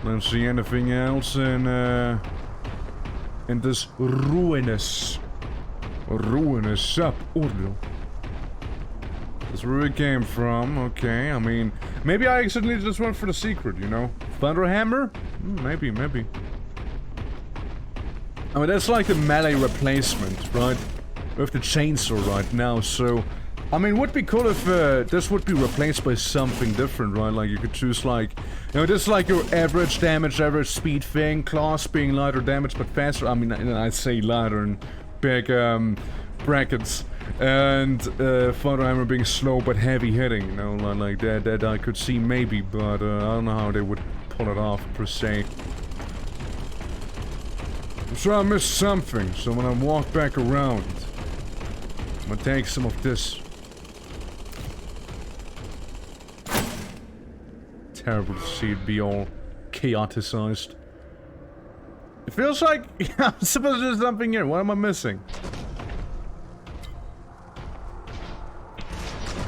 Don't see anything else in this ruinous suborder. That's where we came from, okay, I mean, maybe I accidentally just went for the secret, you know? Thunder hammer? Maybe. I mean, that's like the melee replacement, right? With the chainsaw right now, so... I mean, would be cool if this would be replaced by something different, right? Like, you could choose, like... You know, this is like your average damage, average speed thing. Claws being lighter damage, but faster. I mean, I'd say lighter in big, brackets. And, Thunder Hammer being slow but heavy hitting, you know? Like, that I could see maybe, but, I don't know how they would pull it off, per se. I'm sure I missed something, so when I walk back around... I'm gonna take some of this. Terrible to see it be all chaoticized. It feels like I'm supposed to do something here. What am I missing?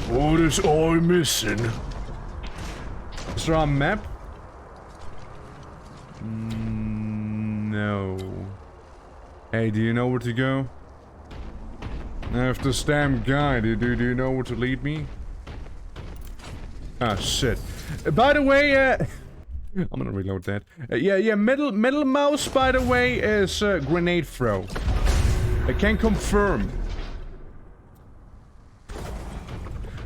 What is I missing? Is there a map? No. Hey, do you know where to go? I have this damn guy. Do you know where to lead me? Ah, shit. By the way, I'm gonna reload that. Yeah, middle mouse, by the way, is grenade throw. I can confirm.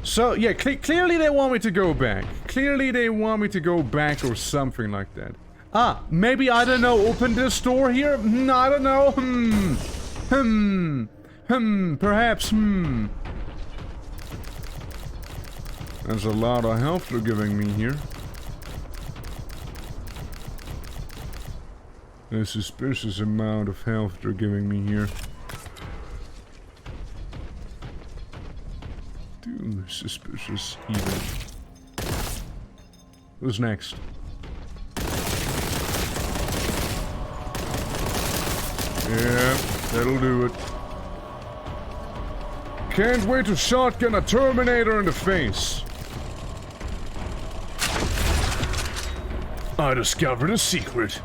So, yeah, clearly they want me to go back. Clearly they want me to go back or something like that. Ah, maybe, I don't know, open this door here? I don't know. Perhaps, There's a lot of health they're giving me here. A suspicious amount of health they're giving me here. Too suspicious, even. Who's next? Yeah, that'll do it. Can't wait to shotgun a Terminator in the face. I discovered a secret.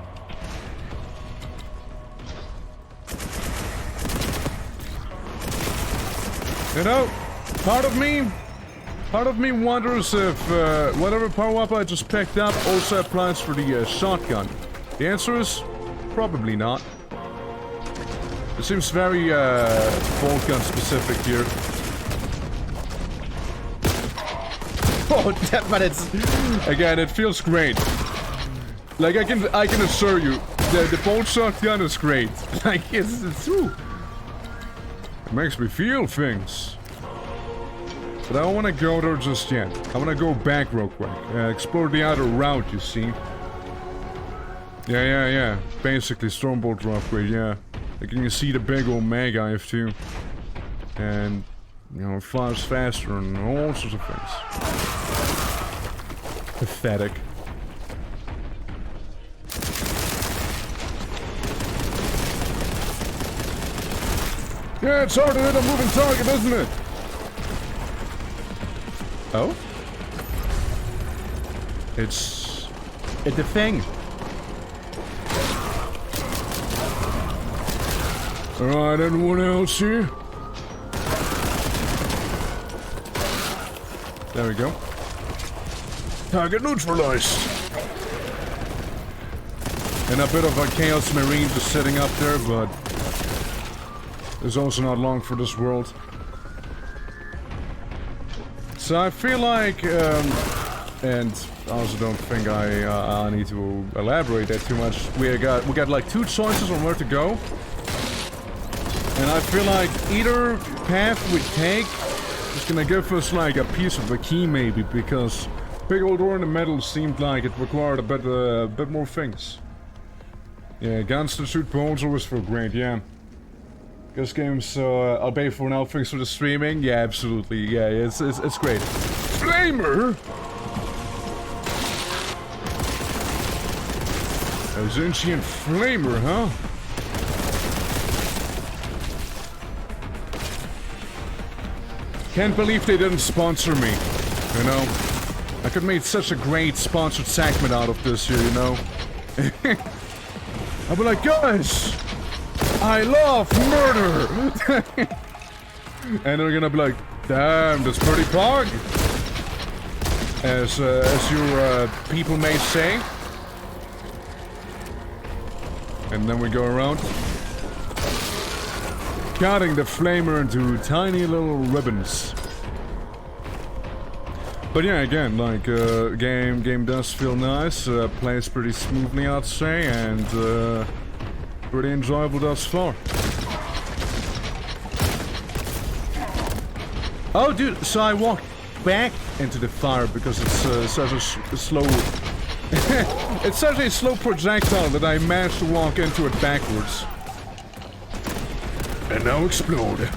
You know, part of me wonders if whatever power-up I just picked up also applies for the shotgun. The answer is probably not. It seems very bolt gun specific here. Oh, but it's again, it feels great. Like I can assure you, the bolt shotgun is great. Like it's true. It makes me feel things. But I don't want to go there just yet. I want to go back real quick. Explore the other route, you see. Yeah. Basically, Stormbolt upgrade, yeah. Like you can see the big old mag I have too. And, you know, it flies faster and all sorts of things. Pathetic. Yeah, it's hard to hit a moving target, isn't it? Oh? It's the thing. Alright, anyone else here? There we go. Target neutralized. And a bit of a Chaos Marine just sitting up there, but it's also not long for this world. So I feel like, and I also don't think I need to elaborate that too much. We got like two choices on where to go. And I feel like either path we take is gonna give us like a piece of the key maybe, because big old door in the middle seemed like it required a bit more things. Yeah, guns to shoot bones always feel great, yeah. This game's, I'll pay for now, thanks for the streaming. Yeah, absolutely, yeah, it's great. Flamer! A Zinchian Flamer, huh? Can't believe they didn't sponsor me, you know? I could make such a great sponsored segment out of this here, you know? I'll be like, guys! I love murder! And they're gonna be like, damn, that's pretty pog! As your people may say. And then we go around, cutting the flamer into tiny little ribbons. But yeah, again, like, game does feel nice, plays pretty smoothly, I'd say, and, pretty enjoyable thus far. Oh, dude, so I walked back into the fire because it's such a slow... it's such a slow projectile that I managed to walk into it backwards. And now explode.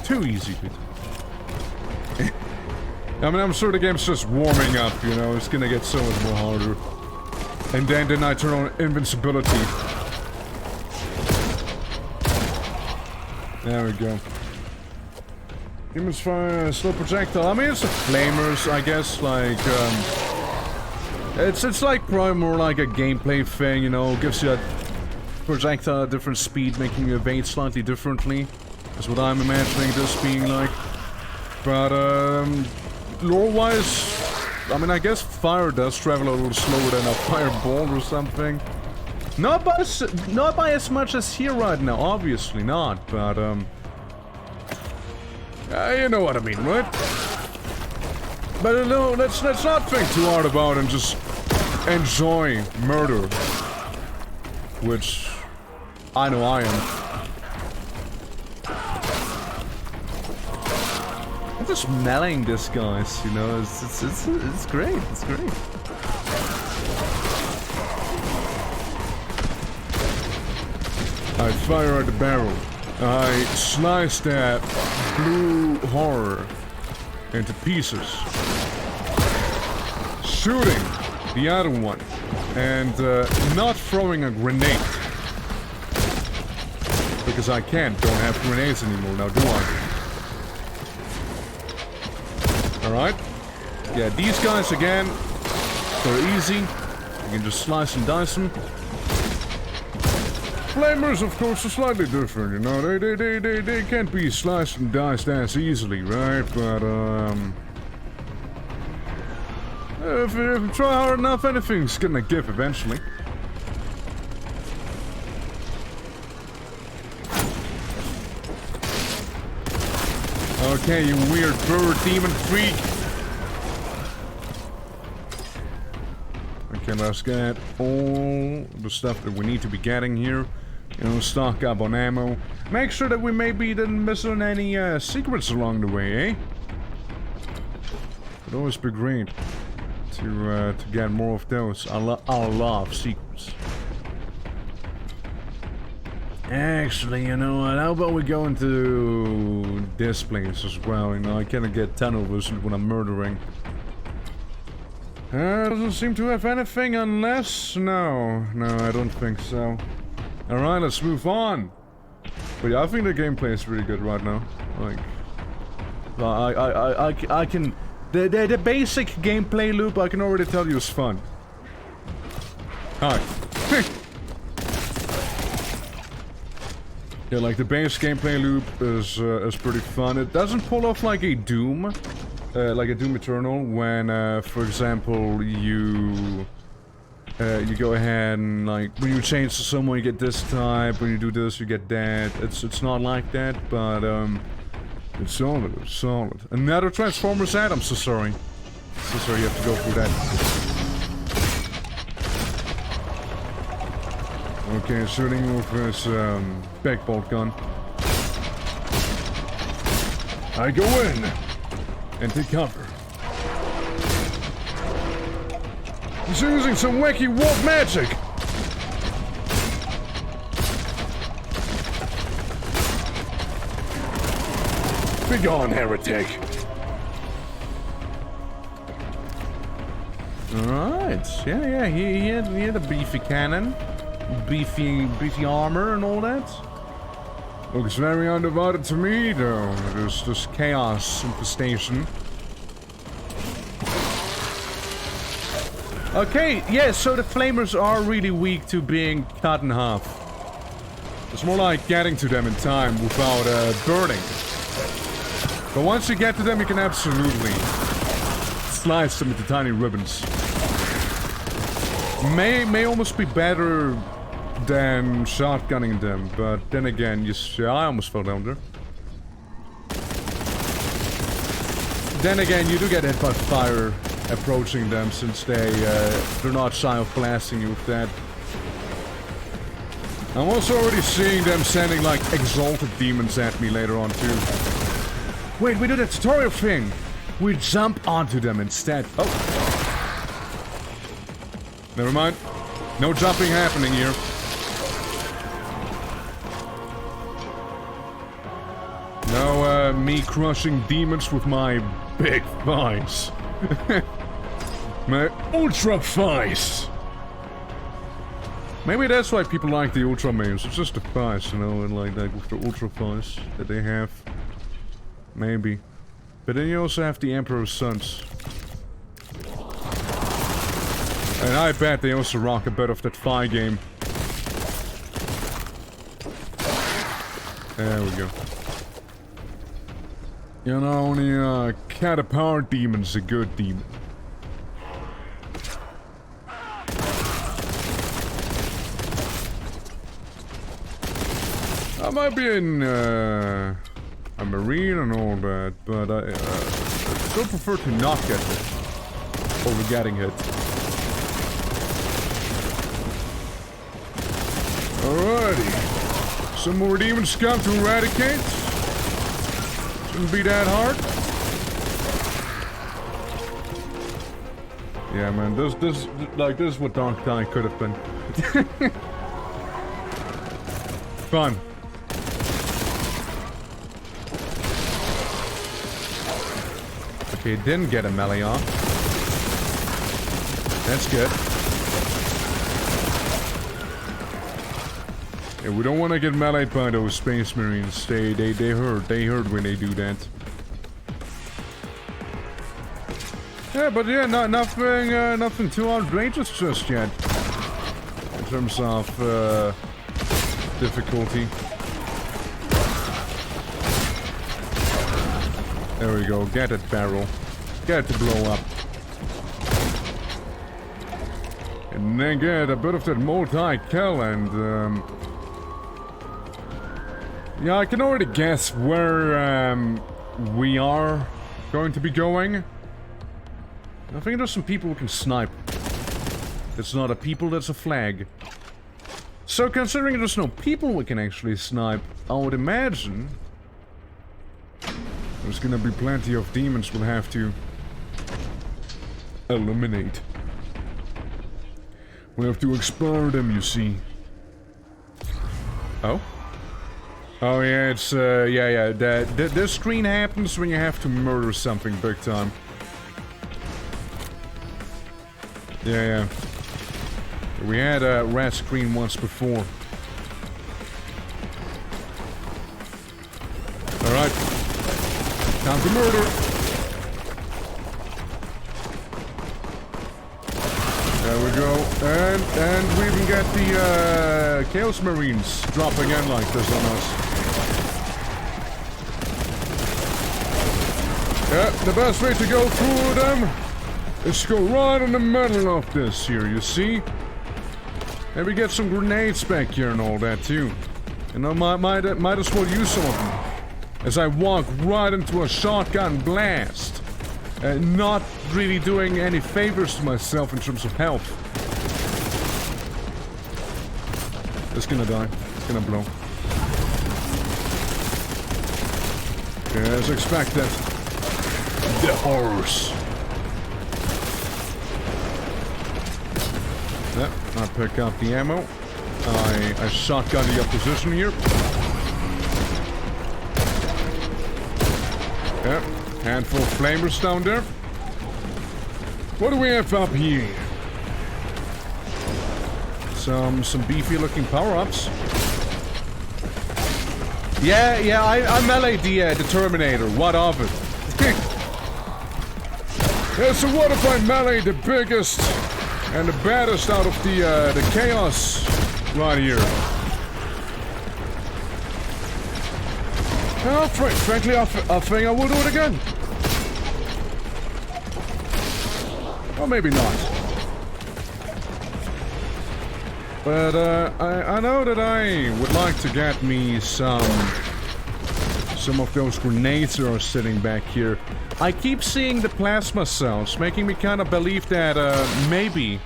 Too easy, Pete. I mean, I'm sure the game's just warming up, you know, it's gonna get so much more harder. And then I turn on invincibility. There we go. Demons fire, slow projectile. I mean, it's the flamers, I guess, like, it's like probably more like a gameplay thing, you know, gives you a projectile at a different speed, making you evade slightly differently. That's what I'm imagining this being like. But, lore-wise, I mean, I guess fire does travel a little slower than a fireball or something. Not by as much as here right now, obviously not, but, you know what I mean, right? But, no, let's not think too hard about it and just enjoy murder. Which, I know I am. I'm just smelling this, guys, you know, it's great, it's great. I fire at the barrel. I slice that blue horror into pieces. Shooting the other one. And not throwing a grenade. Because I don't have grenades anymore now, do I? Alright. Yeah, these guys again, they're easy. You can just slice and dice them. Flamers, of course, are slightly different, you know. They can't be sliced and diced as easily, right? But, if you try hard enough, anything's gonna give eventually. Okay, you weird bird demon freak. Okay, let's get all the stuff that we need to be getting here. You know, stock up on ammo. Make sure that we maybe didn't miss on any secrets along the way, eh? It'd always be great to get more of those. I love secrets. Actually, you know what? How about we go into this place as well? You know, I cannot get tunnel vision when I'm murdering. Doesn't seem to have anything unless... No, I don't think so. Alright, let's move on. But yeah, I think the gameplay is really good right now. Like... I can... The basic gameplay loop, I can already tell you, is fun. Hi. Yeah, like the base gameplay loop is pretty fun. It doesn't pull off like a Doom Eternal, when for example you go ahead and like when you change to someone you get this type, when you do this you get that. It's not like that, but it's solid. It's solid. Another Transformers ad. I'm so sorry. So sorry you have to go through that. Okay, shooting with his big bolt gun. I go in and take cover. He's using some wacky wolf magic. Begone, heretic. Alright, yeah, he had a beefy cannon. Beefy armor and all that. Looks very undivided to me, though. There's this chaos infestation. Okay, yeah, so the flamers are really weak to being cut in half. It's more like getting to them in time without burning. But once you get to them, you can absolutely slice them into tiny ribbons. May almost be better than shotgunning them, but then again, yeah, I almost fell down there. Then again, you do get hit by fire approaching them, since they're not shy of blasting you with that. I'm also already seeing them sending like exalted demons at me later on too. Wait, we do the tutorial thing. We jump onto them instead. Oh, never mind. No jumping happening here. No, me crushing demons with my big thighs. My ultra thighs. Maybe that's why people like the ultra memes. It's just the thighs, you know, and like that with the ultra thighs that they have. Maybe. But then you also have the Emperor's Sons. And I bet they also rock a bit of that thigh game. There we go. You know, only cat of power demon's a good demon. I might be in a marine and all that, but I still prefer to not get hit over getting hit. Alrighty. Some more demons come to eradicate. Shouldn't be that hard. Yeah, man, this is what Dark Tide could have been. Fun. Okay, didn't get a melee off. That's good. Yeah, we don't want to get meleeed by those space marines. They hurt. They hurt when they do that. Yeah, but yeah, nothing too outrageous just yet. In terms of difficulty. There we go. Get it, barrel. Get it to blow up. And then get a bit of that multi-kill and yeah, I can already guess where we are going to be going. I think there's some people who can snipe. It's not a people, that's a flag. So considering there's no people we can actually snipe, I would imagine there's gonna be plenty of demons we'll have to eliminate. We'll have to explore them, you see. Oh? Oh yeah, it's, yeah, this screen happens when you have to murder something big time. Yeah. We had a red screen once before. Alright. Time to murder. There we go. And we even get the Chaos Marines dropping in like this on us. Yeah, the best way to go through them is to go right in the middle of this here, you see? Maybe get some grenades back here and all that too. And I might as well use some of them. As I walk right into a shotgun blast. Not really doing any favors to myself in terms of health. It's gonna die. It's gonna blow. As expected. The horse. Yep, I pick up the ammo. I shotgun the opposition here. Yep, handful of flamers down there. What do we have up here? Some beefy looking power-ups. Yeah, I melee'd the Terminator. What of it? Yeah, so what if I melee the biggest and the baddest out of the chaos right here? Well, frankly, I think I will do it again. Or maybe not. But I know that I would like to get me some of those grenades that are sitting back here. I keep seeing the plasma cells, making me kind of believe that maybe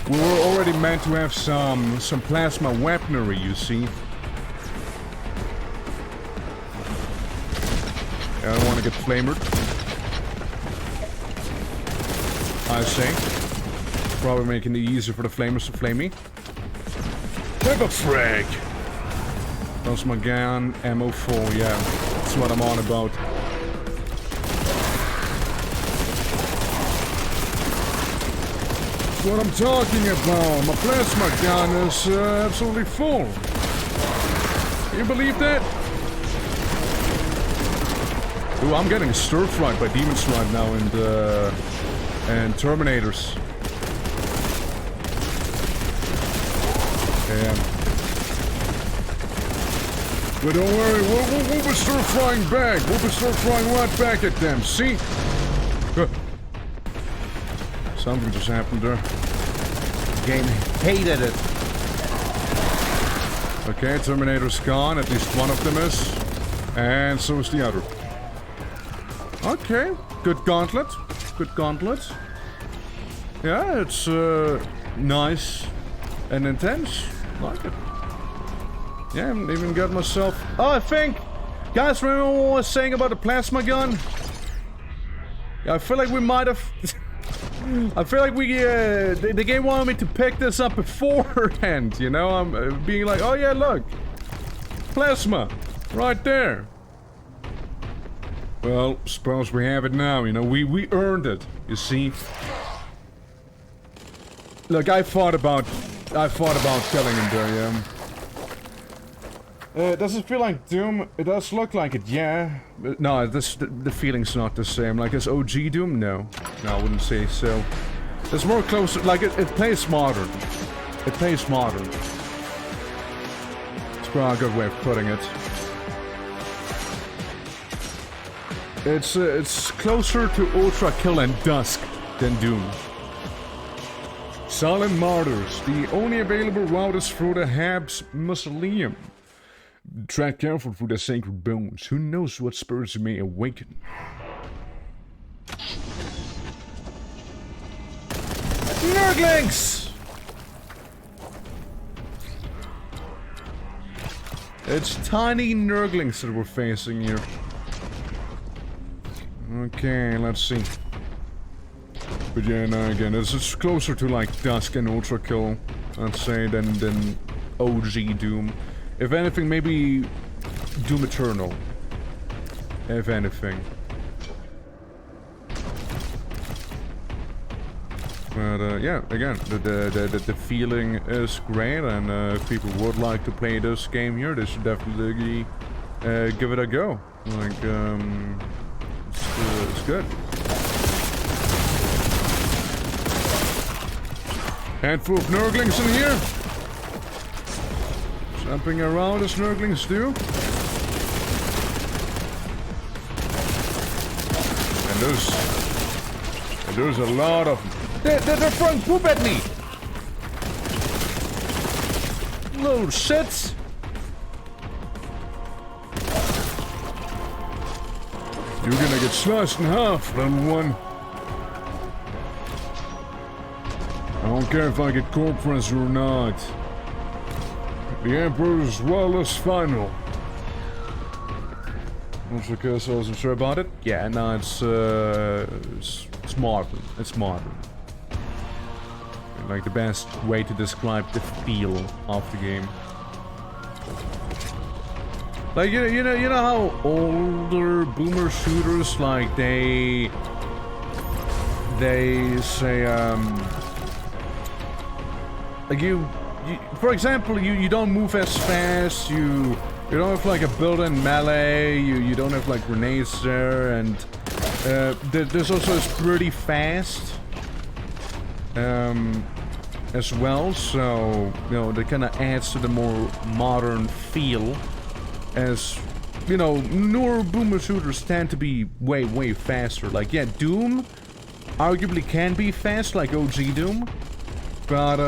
we were already meant to have some plasma weaponry, you see. I don't want to get flamered. I say. Probably making it easier for the flamers to flame me. Have a frag. That's my gun, ammo full, yeah. That's what I'm on about. That's what I'm talking about. My plasma gun is absolutely full. Can you believe that? Ooh, I'm getting stir-fried by demons right now and Terminators. Yeah. But don't worry, we'll be stir-frying back. We'll be stir-frying right back at them, see? Something just happened there. Game hated it. Okay, Terminator's gone. At least one of them is. And so is the other. Okay, good gauntlet. Good gauntlet. Yeah, it's nice and intense. Like it. Yeah, I haven't even got myself... Oh, I think... Guys, remember what I was saying about the plasma gun? Yeah, I feel like we might have... I feel like we... the game wanted me to pick this up beforehand, you know? I'm being like, oh yeah, look. Plasma. Right there. Well, suppose we have it now, you know? We earned it, you see? Look, I thought about killing him there, yeah. Does it feel like Doom? It does look like it, yeah. But no, the feeling's not the same. Like, is OG Doom? No. No, I wouldn't say so. It's more closer, like, it plays modern. It plays modern. It's probably a good way of putting it. It's closer to Ultra Kill and Dusk than Doom. Silent Martyrs. The only available route is through the Habs Mausoleum. Tread careful through the sacred bones. Who knows what spirits you may awaken? Nerdlings! It's tiny Nurglings that we're facing here. Okay, let's see. But yeah, no, again, it's closer to like Dusk and Ultra Kill, I'd say, than OG Doom. If anything, maybe Doom Eternal. If anything. But yeah, again, the feeling is great, and if people would like to play this game here, they should definitely give it a go. Like, it's good. Handful of Nurglings in here. Jumping around as Nurglings do. And there's a lot of them. They're throwing poop at me! Little shits! You're gonna get sliced in half, little one. I don't care if I get corpses or not. The Emperor's well is final. Also because I wasn't sure about it. Yeah, no, it's modern. It's modern. Like the best way to describe the feel of the game. Like you know how older boomer shooters like they say like you for example you don't move as fast, you don't have like a built-in melee, you don't have like grenades there, and there's also it's pretty fast as well, so you know that kind of adds to the more modern feel. As you know, newer boomer shooters tend to be way faster. Like yeah, Doom arguably can be fast, like OG Doom, but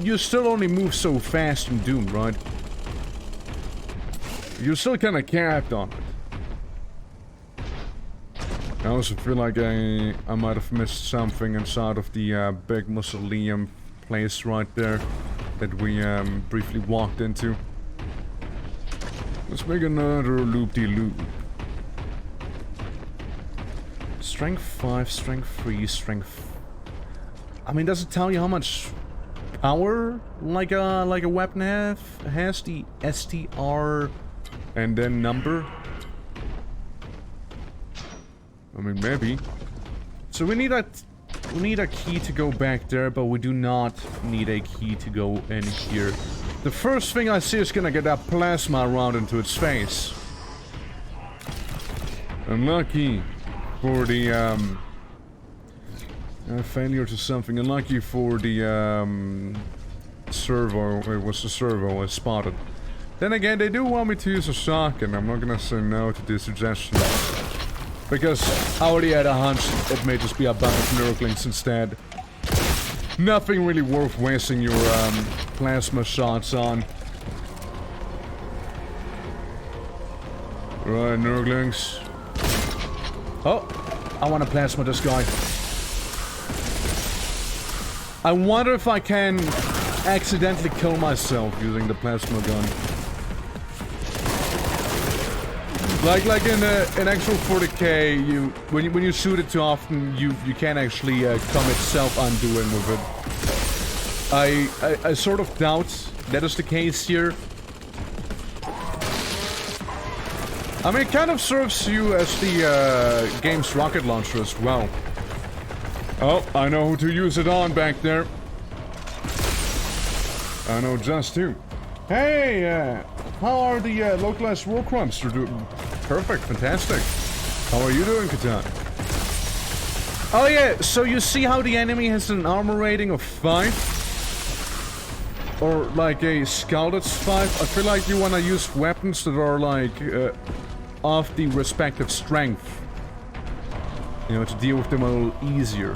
you still only move so fast in Doom, right? You're still kind of capped on it. I also feel like I might have missed something inside of the big mausoleum place right there that we briefly walked into. Let's make another loop-de-loop. Strength 5, strength 3, strength... I mean, does it tell you how much power like a weapon has? The STR and then number? I mean, maybe. So we need a key to go back there, but we do not need a key to go in here. The first thing I see is gonna get that plasma round into its face. Unlucky for the failure to something. Unlucky for the servo. It was the servo I spotted. Then again, they do want me to use a shotgun. I'm not gonna say no to this suggestion. Because I already had a hunch it may just be a bunch of Nurglings instead. Nothing really worth wasting your plasma shots on. Right, Nurglings. Oh, I want to plasma this guy. I wonder if I can accidentally kill myself using the plasma gun. Like in actual 40k, when you shoot it too often, you can't actually commit self-undoing with it. I sort of doubt that is the case here. I mean, it kind of serves you as the game's rocket launcher as well. Oh, I know who to use it on back there. I know just who. Hey, how are the localized war crimes doing? Perfect, fantastic. How are you doing, Catan? Oh yeah, so you see how the enemy has an armor rating of 5? Or like a skull that's 5? I feel like you want to use weapons that are like of the respective strength. You know, to deal with them a little easier.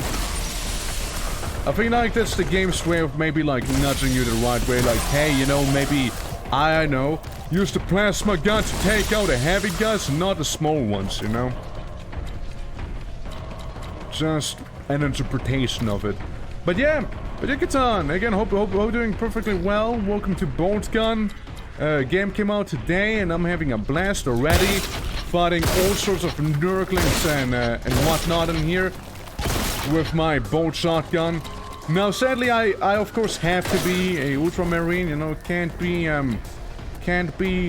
I feel like that's the game's way of maybe like nudging you the right way, like, hey, you know, maybe, I know, use the plasma gun to take out the heavy guns, not the small ones, you know? Just an interpretation of it. But yeah, Catan, again, hope you're doing perfectly well. Welcome to BOLTGUN. Game came out today, and I'm having a blast already. Fighting all sorts of Nurglings and whatnot in here. With my bolt shotgun. Now, sadly, I of course have to be a ultramarine, you know, can't be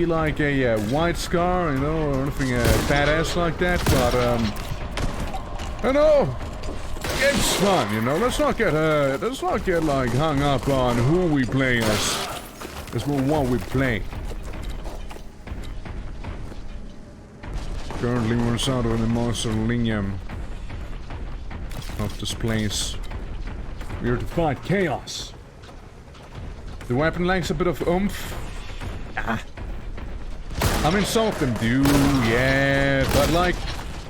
like a white scar, you know, or anything badass like that, but you know, it's fun, you know. Let's not get like hung up on who we play as. It's more what we play. Currently, we're inside of the mausoleum of this place. We're here to fight chaos. The weapon lacks a bit of oomph. Ah. I mean, some of them do, yeah, but like,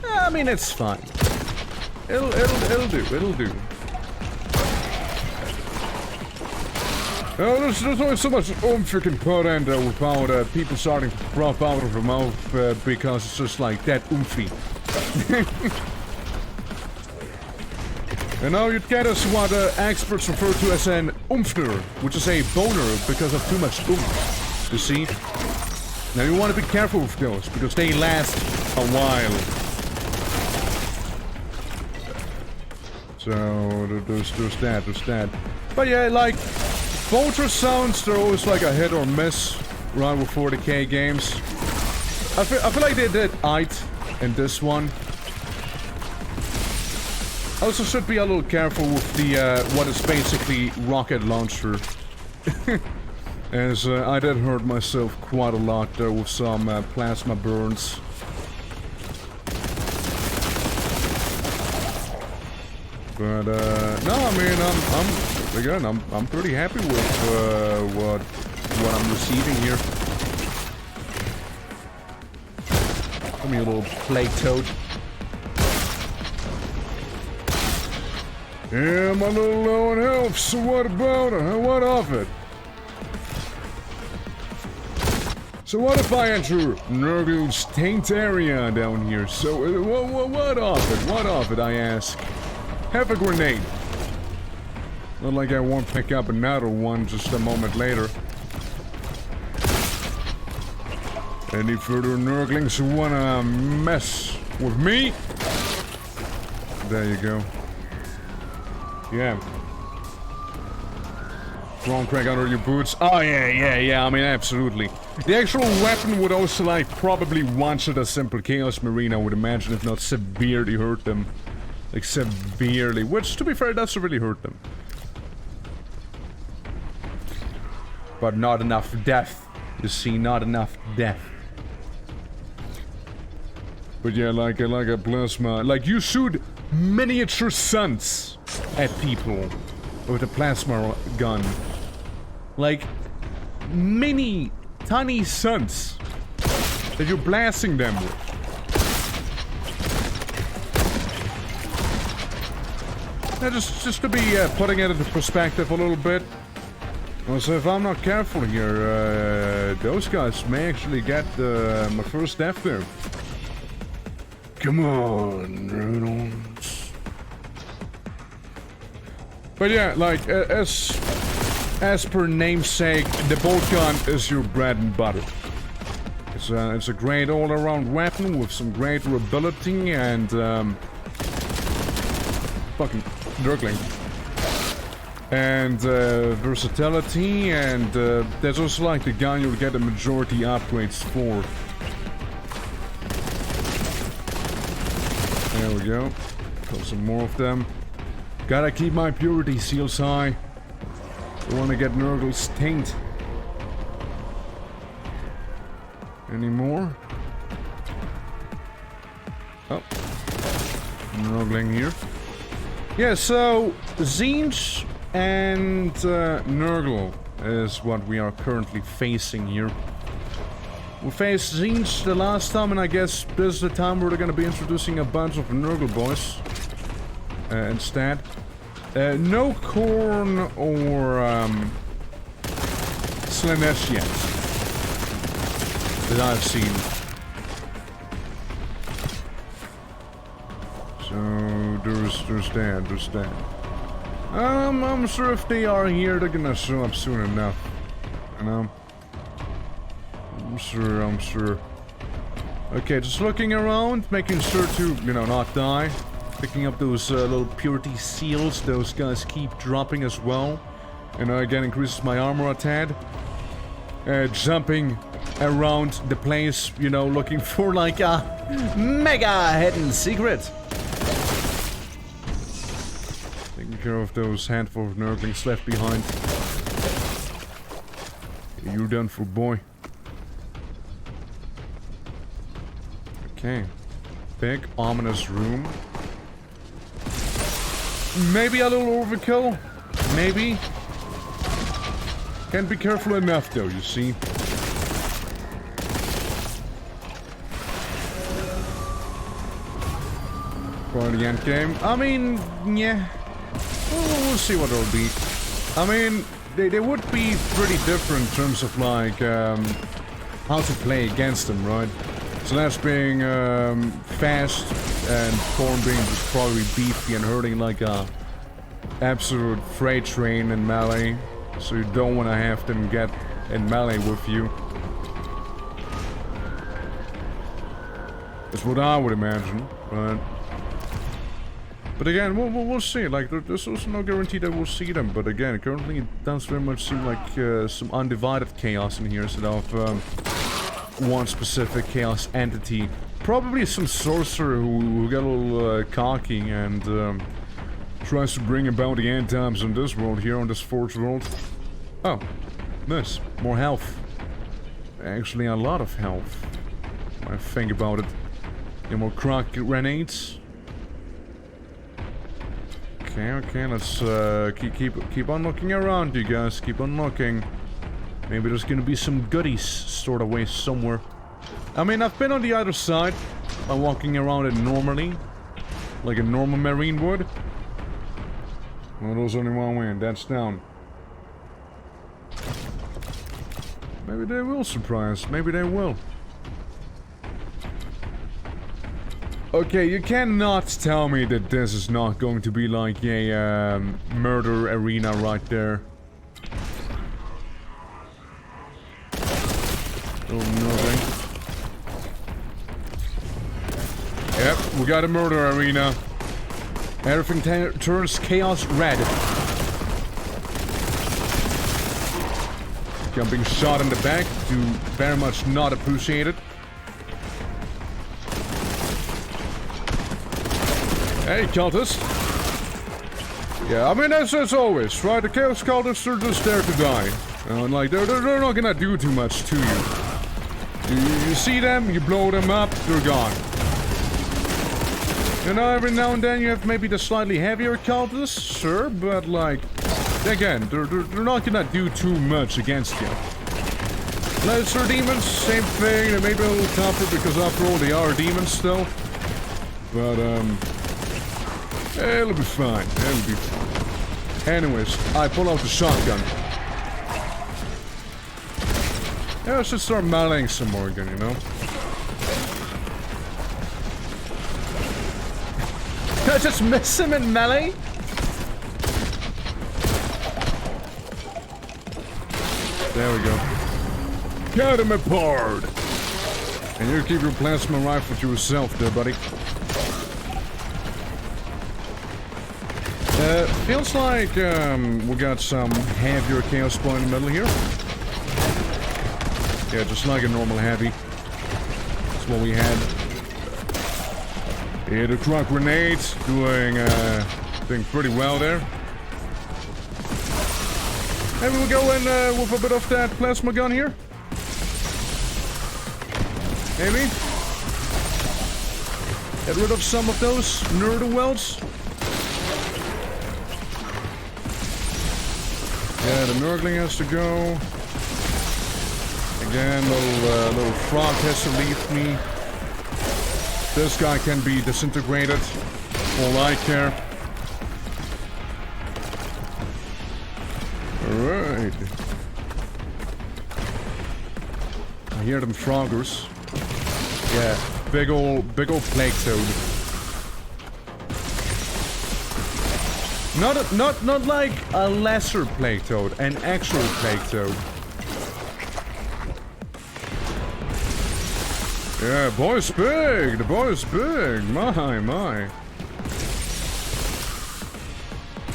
I mean, it's fine. It'll do. Oh, there's only so much oomph you can put in there without people starting to drop out of their mouth because it's just like that oomphy. And now you'd get us what experts refer to as an oompher, which is a boner because of too much oomph. You see? Now you want to be careful with those, because they last a while. So, there's that. But yeah, like, ultrasounds, they're always like a hit or miss around with 40k games. I feel like they did aight in this one. Also should be a little careful with the, what is basically rocket launcher. As I did hurt myself quite a lot there with some plasma burns. But, no, I mean, I'm pretty happy with, what I'm receiving here. Give me a little plague toad. Yeah, I'm a little low on health, so what about it? What of it? So what if I enter Nurgle's taint area down here? So, what of it? What of it, I ask? Have a grenade. Not like I won't pick up another one just a moment later. Any further Nurglings who wanna mess with me? There you go. Yeah. Wrong crack under your boots. Oh, yeah. I mean, absolutely. The actual weapon would also, like, probably one-shot a simple Chaos Marine, I would imagine, if not severely hurt them. Like, severely. Which, to be fair, does really hurt them. But not enough death. You see, not enough death. But yeah, like a plasma... Like, you shoot miniature suns at people with a plasma gun. Like, mini, tiny suns that you're blasting them with. Now, just to be putting it into perspective a little bit. So if I'm not careful here, those guys may actually get my first death there. Come on, Reynolds. But yeah, like, as per namesake, the BOLTGUN is your bread and butter. It's a great all-around weapon with some great durability and, fucking Nurgling. And, versatility, and, there's also like the gun you'll get the majority upgrades for. There we go. Got some more of them. Gotta keep my purity seals high. Don't wanna get Nurgle's taint. Any more? Oh. Nurgling here. Yeah, so Zinj and Nurgle is what we are currently facing here. We faced Zinj the last time, and I guess this is the time where they're gonna be introducing a bunch of Nurgle boys instead. No Corn or Slanesh yet that I've seen. So there's that. I'm sure if they are here, they're gonna show up soon enough. You know? I'm sure. Okay, just looking around, making sure to, you know, not die. Picking up those little purity seals, those guys keep dropping as well. And again, increases my armor a tad. Jumping around the place, you know, looking for like a mega hidden secret. Taking care of those handful of Nurglings left behind. You're done for, boy. Okay. Big, ominous room. Maybe a little overkill. Maybe. Can't be careful enough, though, you see. For the end game. I mean, yeah. We'll see what it'll be. I mean, they would be pretty different in terms of, like, how to play against them, right? Slash being fast and Corn being just probably beefy and hurting like a absolute freight train in melee, so you don't want to have them get in melee with you. That's what I would imagine, but again, we'll see. Like, there's also no guarantee that we'll see them. But again, currently it does very much seem like some undivided chaos in here instead of one specific chaos entity. Probably some sorcerer who got a little cocky and tries to bring about the end times on this world here, on this fourth world. Oh, nice. More health. Actually, a lot of health. When I think about it. And more crock grenades. Okay, let's keep on looking around, you guys. Keep on looking. Maybe there's gonna be some goodies stored away somewhere. I mean, I've been on the other side by walking around it normally, like a normal marine would. Well, there's only one way, and that's down. Maybe they will surprise. Maybe they will. Okay, you cannot tell me that this is not going to be like a murder arena right there. Oh, nothing. Yep, we got a murder arena. Everything turns chaos red. Jumping shot in the back. Do very much not appreciate it. Hey, cultist. Yeah, I mean, as always, right? The Chaos cultists are just there to die. And like, they're not gonna do too much to you. You see them, you blow them up, they're gone. You know, every now and then you have maybe the slightly heavier cultists, sure, but like, again, they're not gonna do too much against you. Lesser demons, same thing, they may be a little tougher because after all they are demons still. But, it'll be fine. It'll be fine. Anyways, I pull out the shotgun. Yeah, I should start meleeing some more again, you know? Can I just miss him in melee? There we go. Cut him apart! And you keep your plasma rifle to yourself there, buddy. Feels like we got some heavier chaos point in the middle here. Yeah, just like a normal heavy. That's what we had. Yeah, the truck grenades doing pretty well there. Maybe we'll go in with a bit of that plasma gun here. Maybe. Get rid of some of those nerder welds. Yeah, the Nurgling has to go. Again, little frog has to leave me. This guy can be disintegrated. All I care. Alright. I hear them froggers. Yeah, big old plague toad. Not like a lesser plague toad, an actual plague toad. Yeah, boy's big. The boy's big. My.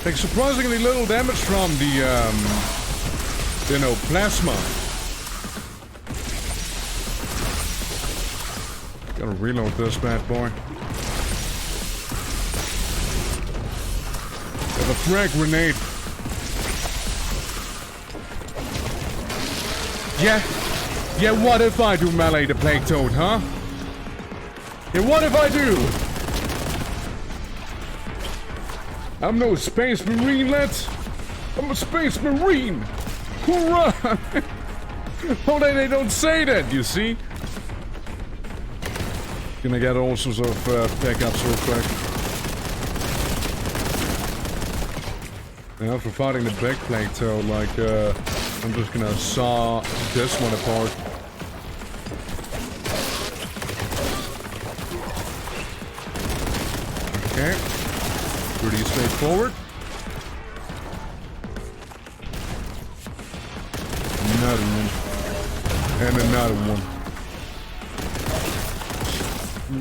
Takes surprisingly little damage from the plasma. Gotta reload this bad boy. Got a frag grenade. Yeah, what if I do melee the plague toad, huh? Yeah, what if I do? I'm no space marine, lads. I'm a space marine. Hoorah! Oh, they don't say that, you see? Gonna get all sorts of backups real quick. And after fighting the big plague toad, like, I'm just gonna saw this one apart. Okay. Pretty straightforward. another one. And another one.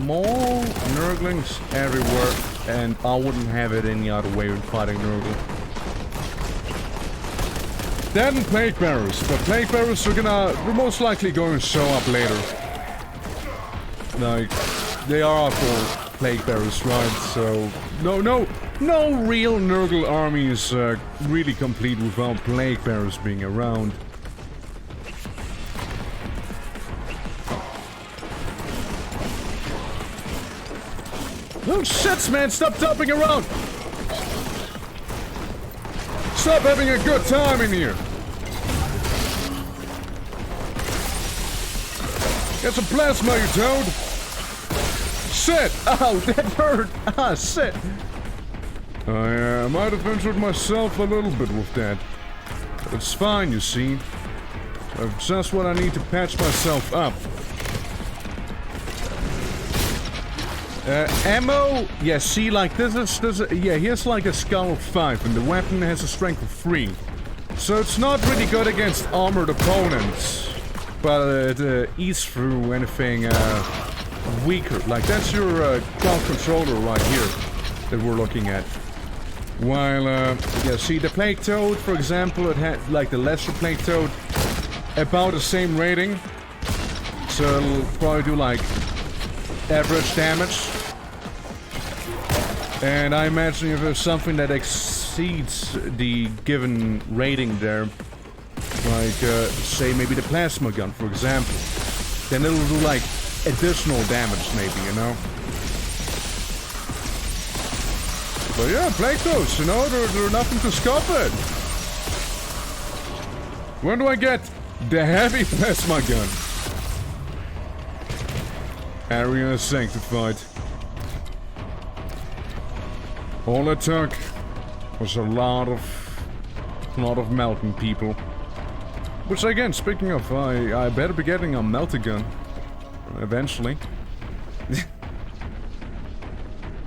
More Nurglings everywhere, and I wouldn't have it any other way in fighting Nurgle. Then Plague Bearers, but Plague Bearers are most likely going to show up later. Like, they are for Plague Bearers, right? So, no real Nurgle army is really complete without Plague Bearers being around. No shits, man! Stop jumping around! Stop having a good time in here! Get some plasma, you toad! Shit! Ow, that hurt! Ah, shit! I might have injured myself a little bit with that. But it's fine, you see. I've just what I need to patch myself up. Ammo, yeah, see, like, this is, yeah, here's like a skull of 5, and the weapon has a strength of 3. So it's not really good against armored opponents, but it eats through anything, weaker. Like, that's your, cloud controller right here, that we're looking at. While, yeah, see, the Plague Toad, for example, it had, like, the lesser Plague Toad, about the same rating. So it'll probably do, like, average damage. And I imagine if there's something that exceeds the given rating there, like, say maybe the plasma gun, for example, then it'll do, like, additional damage, maybe, you know? But yeah, Plague Toads, you know, they're nothing to scoff at. When do I get the heavy plasma gun? Area sanctified. All it took was a lot of melting people. Which again, speaking of, I better be getting a melter gun eventually.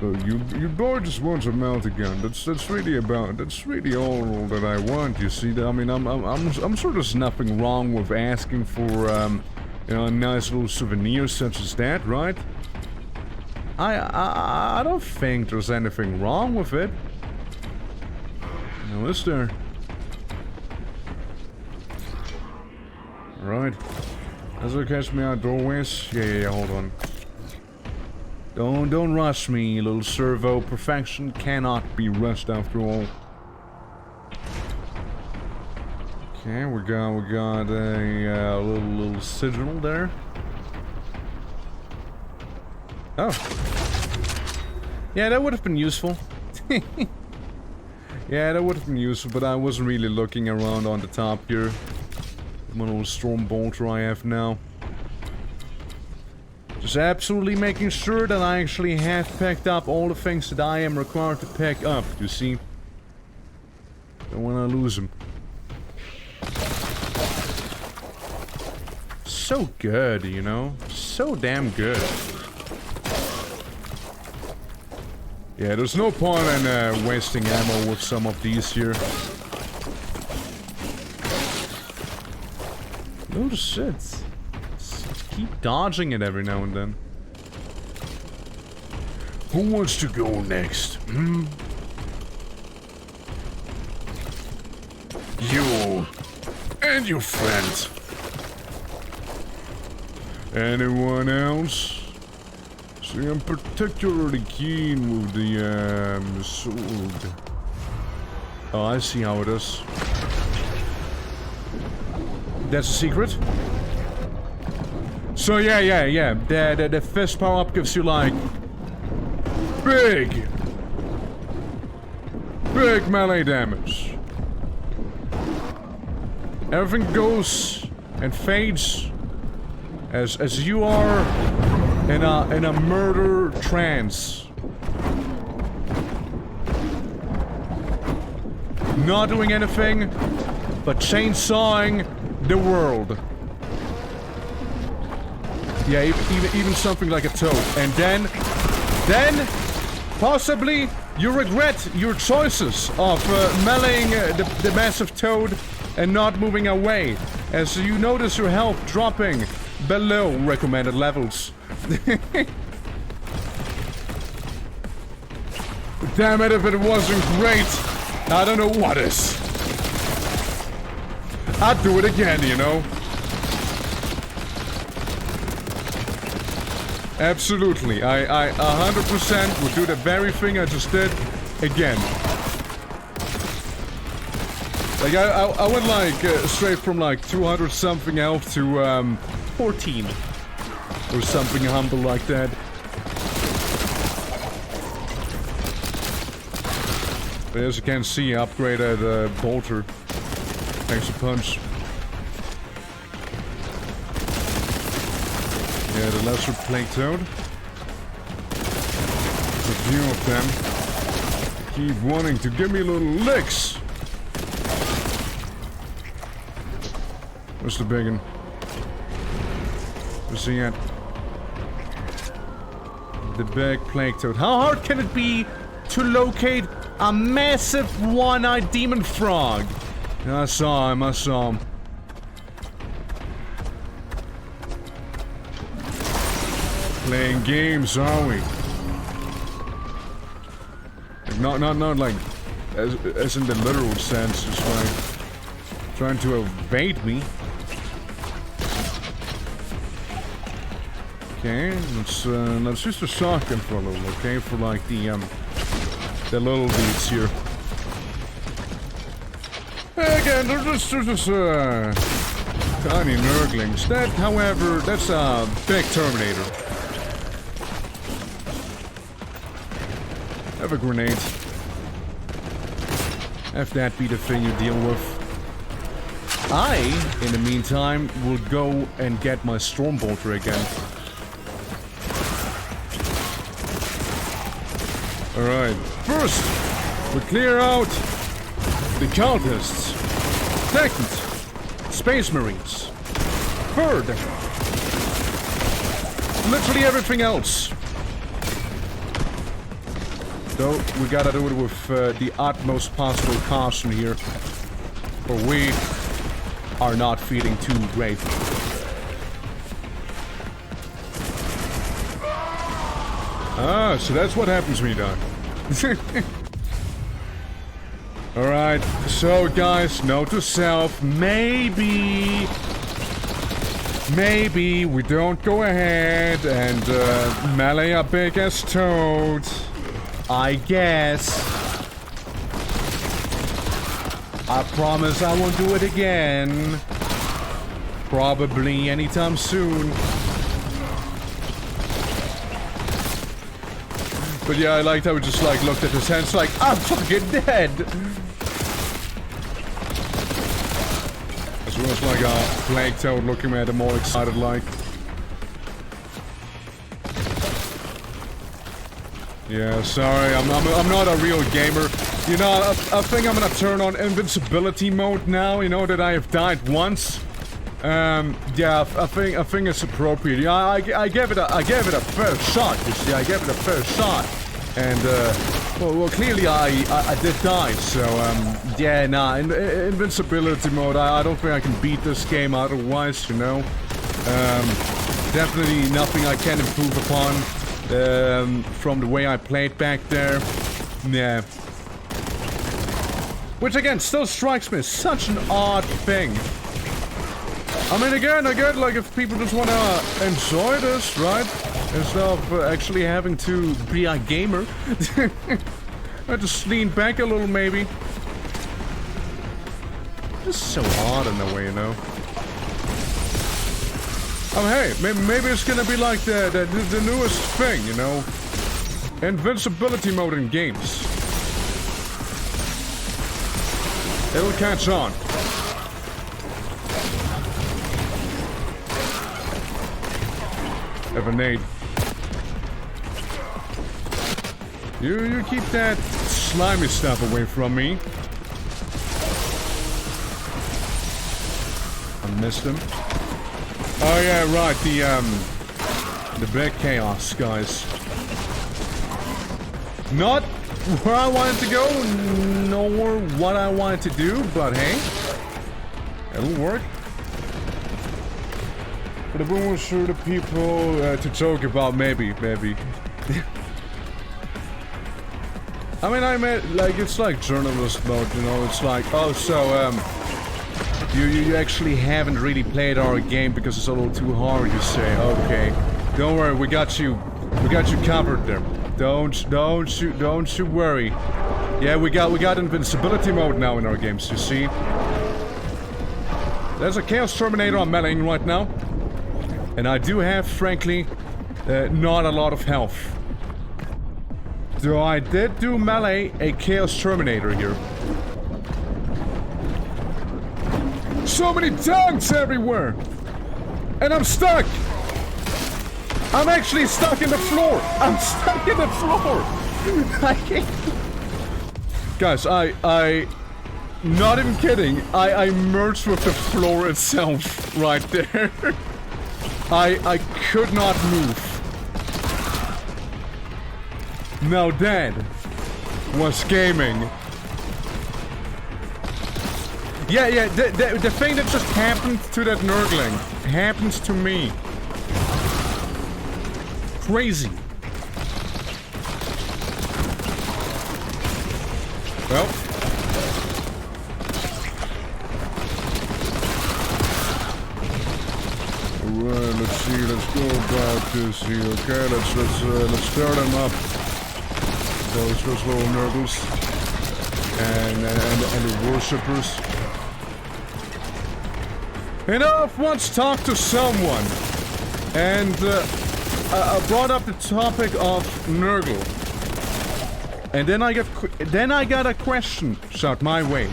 You boy just wants a melter gun. That's really all that I want. You see, I mean, I'm sure there's nothing wrong with asking for you know, a nice little souvenir such as that, right? I don't think there's anything wrong with it. No, is there? Right. Does it catch me out doorways? Yeah, hold on. Don't rush me, little servo. Perfection cannot be rushed after all. Okay, we got a little sigil there. Oh. Yeah, that would have been useful. Yeah, that would have been useful, but I wasn't really looking around on the top here. My little storm bolter I have now. Just absolutely making sure that I actually have picked up all the things that I am required to pick up, you see. Don't want to lose them. So good, you know? So damn good. Yeah, there's no point in wasting ammo with some of these here. No shit. Just keep dodging it every now and then. Who wants to go next? Hmm? You and your friends. Anyone else? See, I'm particularly keen with the sword. Oh, I see how it is. That's a secret? So yeah. The fist power up gives you like big melee damage. Everything goes and fades as you are in a murder trance. Not doing anything but chainsawing the world. Yeah, even something like a toad. And then possibly you regret your choices of meleeing the massive toad and not moving away. as you notice your health dropping below recommended levels. Damn it, if it wasn't great, I don't know what is. I'd do it again, you know? Absolutely. I 100% would do the very thing I just did again. Like, I went like straight from like 200 something health to 14 or something humble like that. But as you can see, I upgraded Bolter. Thanks a punch. Yeah, the lesser plague toad. A few of them keep wanting to give me little licks. Where's the big one? Where's he at? The big plague toad. How hard can it be to locate a massive one-eyed demon frog? I saw him, I saw him. Playing games, are we? Like, not like as in the literal sense, just like trying to evade me. Okay, let's use the shotgun for a little, okay? For like the little dudes here. Again, they're just tiny nurglings. That, however, that's a big Terminator. Have a grenade. Have that be the thing you deal with. I, in the meantime, will go and get my Stormbolter again. Alright, first, we clear out the cultists. Second, Space Marines. Third, literally everything else. Though, we gotta do it with the utmost possible caution here. For we are not feeling too great. Ah, so that's what happens when you die. Alright, so guys, note to self, maybe we don't go ahead and melee a big ass toad. I guess. I promise I won't do it again. Probably anytime soon. But yeah, I liked how he just like looked at his hands like, I'm fucking dead! As well as like a plague toad looking at him all excited like. Yeah, sorry, I'm not a real gamer. You know, I think I'm gonna turn on invincibility mode now, you know, that I have died once. Yeah, I think it's appropriate. Yeah, I gave it a fair shot, you see, I gave it a fair shot. And, well, clearly I did die, so, yeah, nah, invincibility mode, I don't think I can beat this game otherwise, you know. Definitely nothing I can improve upon, from the way I played back there. Yeah. Which, again, still strikes me as such an odd thing. I mean, again, I get, like, if people just want to enjoy this, right? Instead of actually having to be a gamer. I just lean back a little, maybe. Just so odd in a way, you know? Oh, hey, maybe it's gonna be like the newest thing, you know? Invincibility mode in games. It'll catch on. Have a nade. You keep that slimy stuff away from me. I missed him. Oh yeah, right, the big chaos guys. Not where I wanted to go, nor what I wanted to do, but hey, it'll work. the boomers are the people to talk about, maybe. I mean, I meant, like, it's like journalist mode, you know, it's like, oh, so, you actually haven't really played our game because it's a little too hard, you say. Okay, don't worry, we got you covered there. Don't you worry. Yeah, we got invincibility mode now in our games, you see. There's a Chaos Terminator I'm meleeing right now. And I do have, frankly, not a lot of health. So I did do melee a Chaos Terminator here. So many tanks everywhere! And I'm stuck! I'm actually stuck in the floor! I'm stuck in the floor! I can't... Guys, I... Not even kidding, I merged with the floor itself right there. I could not move. Now that was gaming. Yeah, the thing that just happened to that nurgling happens to me. Crazy. Well. Alright, let's see, let's go about this here, okay? Let's stir them up. Those little nurgles. And the worshippers. Enough once talked to someone. And I brought up the topic of nurgle. And then I got a question shot my way.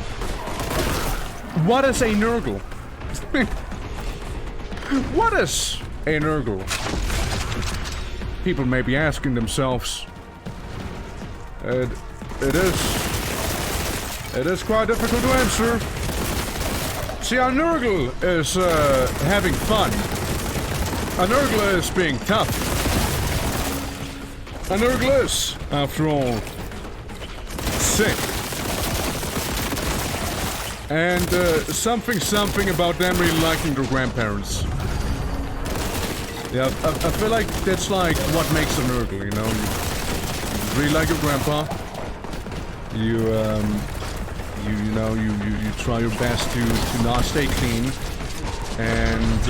What is a nurgle? What is a nurgle? People may be asking themselves. It is quite difficult to answer. See, a nurgle is having fun. A nurgle is being tough. A nurgle is, after all, sick. And something about them really liking their grandparents. Yeah, I feel like that's like what makes a nurgle, you know? You really like your grandpa. You try your best to not stay clean. And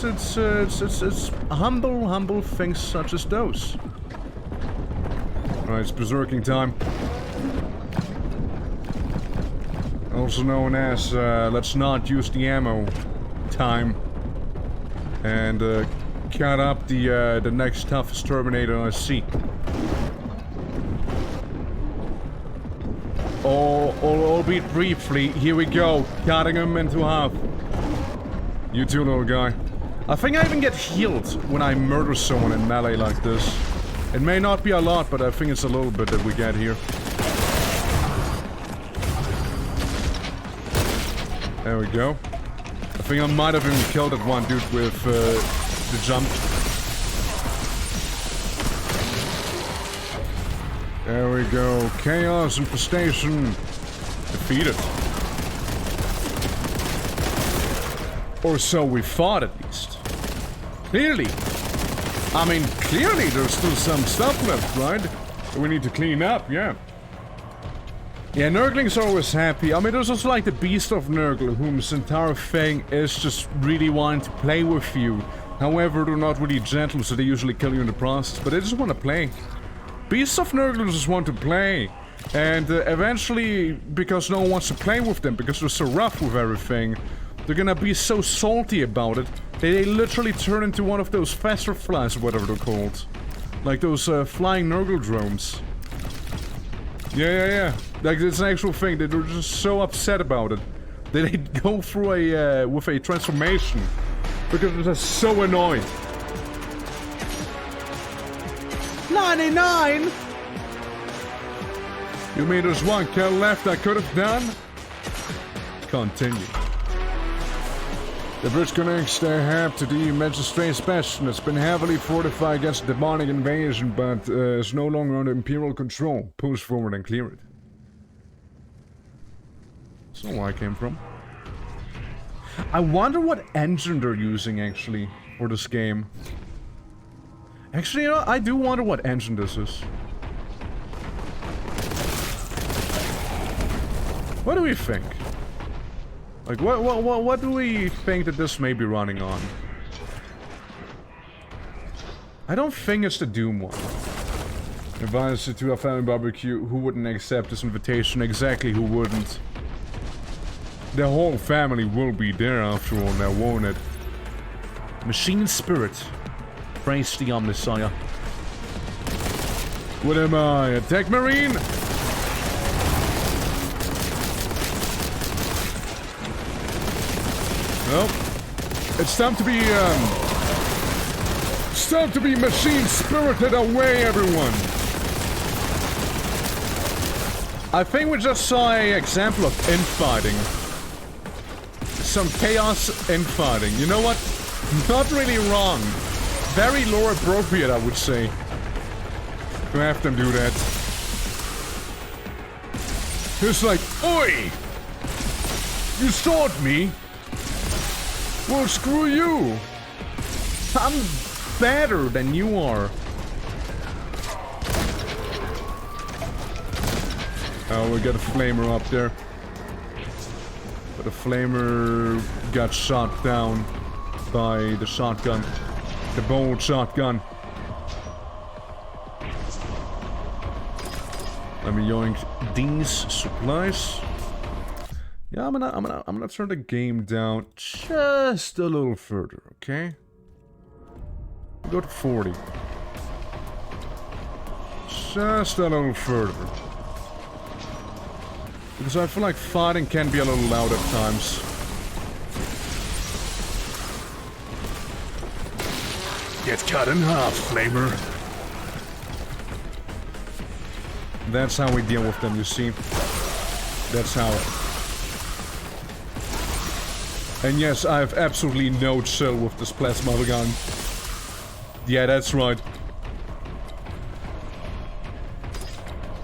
it's humble things such as those. Alright, it's berserking time. Also known as let's not use the ammo time. And cut up the next toughest Terminator I see. Albeit briefly, here we go, cutting him into half. You too, little guy. I think I even get healed when I murder someone in melee like this. It may not be a lot, but I think it's a little bit that we get here. There we go. I think I might have even killed that one dude with the jump. There we go. Chaos infestation defeated. Or so we thought, at least. Clearly. I mean, clearly there's still some stuff left, right? We need to clean up, yeah. Yeah, Nurgling's always happy. I mean, there's also like the Beast of Nurgle, whose entire thing is just really wanting to play with you. However, they're not really gentle, so they usually kill you in the process, but they just want to play. Beasts of Nurgle just want to play. And eventually, because no one wants to play with them, because they're so rough with everything, they're gonna be so salty about it, they literally turn into one of those faster flies, or whatever they're called. Like those flying Nurgle drones. Yeah. Like, it's an actual thing. They're just so upset about it. They go through with a transformation. Because they're just so annoyed. 99? You mean there's one kill left I could have done? Continue. The bridge connects their hab to the Magistrate Bastion. It's been heavily fortified against demonic invasion, but is no longer under Imperial control. Push forward and clear it. That's not where I came from. I wonder what engine they're using, actually, for this game. Actually, you know, I do wonder what engine this is. What do we think? Like, what do we think that this may be running on? I don't think it's the Doom one. Invites to a family barbecue. Who wouldn't accept this invitation? Exactly, who wouldn't? The whole family will be there after all now, won't it? Machine spirit. Praise the Omnisire. What am I? Attack Marine? Well, it's time to be, it's time to be machine spirited away, everyone. I think we just saw an example of infighting. Some chaos infighting. You know what? Not really wrong. Very lore appropriate, I would say. To have them do that. It's like, oi! You sought me? Well, screw you! I'm better than you are. Oh, we got a flamer up there. But the flamer got shot down by the shotgun. The bolt shotgun. Let me yoink these supplies. Yeah, I'm gonna turn the game down just a little further, okay? Go to 40. Just a little further. Because I feel like fighting can be a little loud at times. Get cut in half, Flamer. That's how we deal with them, you see. That's how. And yes, I have absolutely no chill with this plasma gun. Yeah, that's right.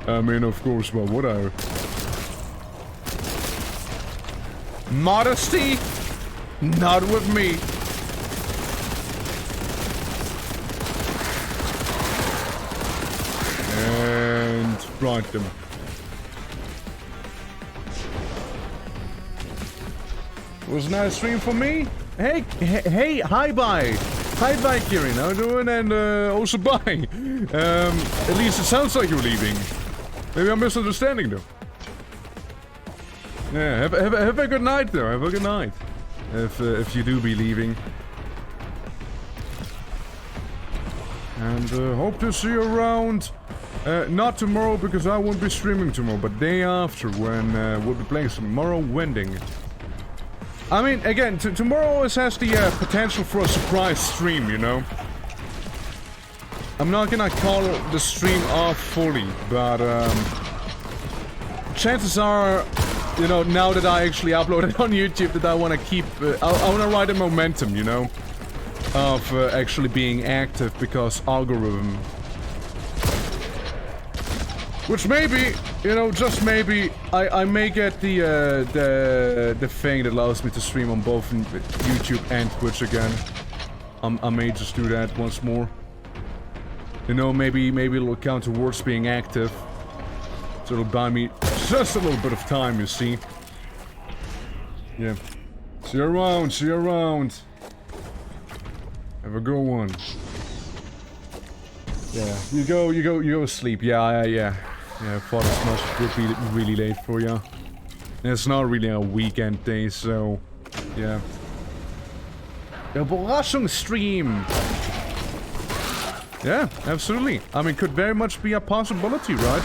I mean, of course, but would I? Modesty? Not with me. And right them. Was a nice stream for me. Hey, hi bye. Hi bye, Kieran. How you doing? And also bye. At least it sounds like you're leaving. Maybe I'm misunderstanding though. Yeah, have a good night though. Have a good night. If you do be leaving. And hope to see you around. Not tomorrow because I won't be streaming tomorrow, but day after when we'll be playing some Morrowinding. I mean, again, tomorrow always has the potential for a surprise stream, you know? I'm not gonna call the stream off fully, but chances are, you know, now that I actually upload it on YouTube, that I want to keep, I want to ride a momentum, you know? Of actually being active because algorithm. Which maybe, you know, just maybe, I may get the thing that allows me to stream on both YouTube and Twitch again. I may just do that once more. You know, maybe it'll count towards being active. So it'll buy me just a little bit of time, you see. Yeah. See you around, see you around. Have a good one. Yeah, you go sleep. Yeah, I thought as much. It would be really late for you. It's not really a weekend day, so yeah. Überraschungsstream. Yeah, absolutely. I mean, could very much be a possibility, right?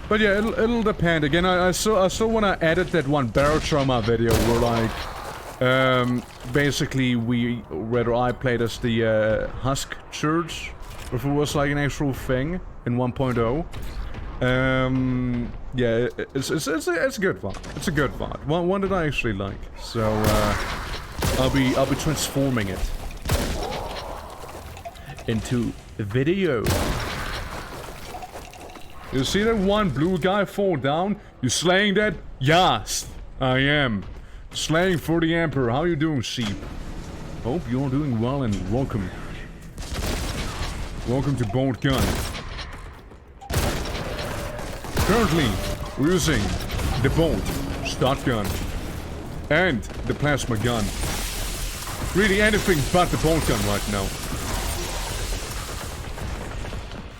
But yeah, it'll depend. Again, I still want to edit that one Barotrauma video where like, basically I played as the Husk Church, if it was like an actual thing in 1.0. Yeah, it's a good one. It's a good one. One that I actually like. So I'll be transforming it into a video. You see that one blue guy fall down? You slaying that? Yes, I am. Slaying for the Emperor. How you doing, sheep? Hope you're doing well and welcome. Welcome to BOLTGUN. Currently, we're using the bolt, shotgun, and the plasma gun. Really anything but the bolt gun right now.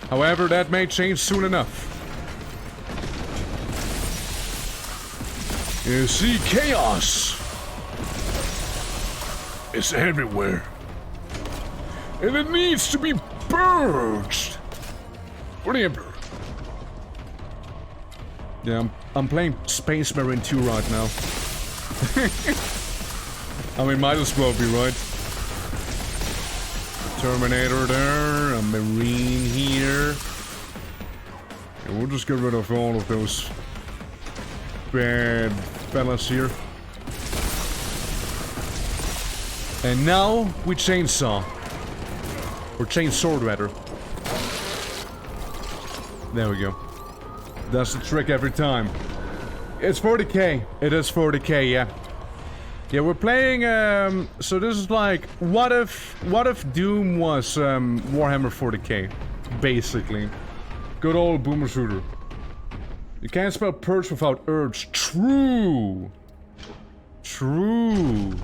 However, that may change soon enough. You see, chaos is everywhere. And it needs to be purged for the Emperor. Yeah, I'm playing Space Marine 2 right now. I mean, might as well be, right? Terminator there, a Marine here. Yeah, we'll just get rid of all of those bad fellas here. And now we chainsaw. Or chainsword, rather. There we go. That's the trick every time. It's 40k. It is 40k, yeah. Yeah, we're playing, so this is like, what if Doom was, Warhammer 40k, basically. Good old boomer shooter. You can't spell purge without urge. True! True!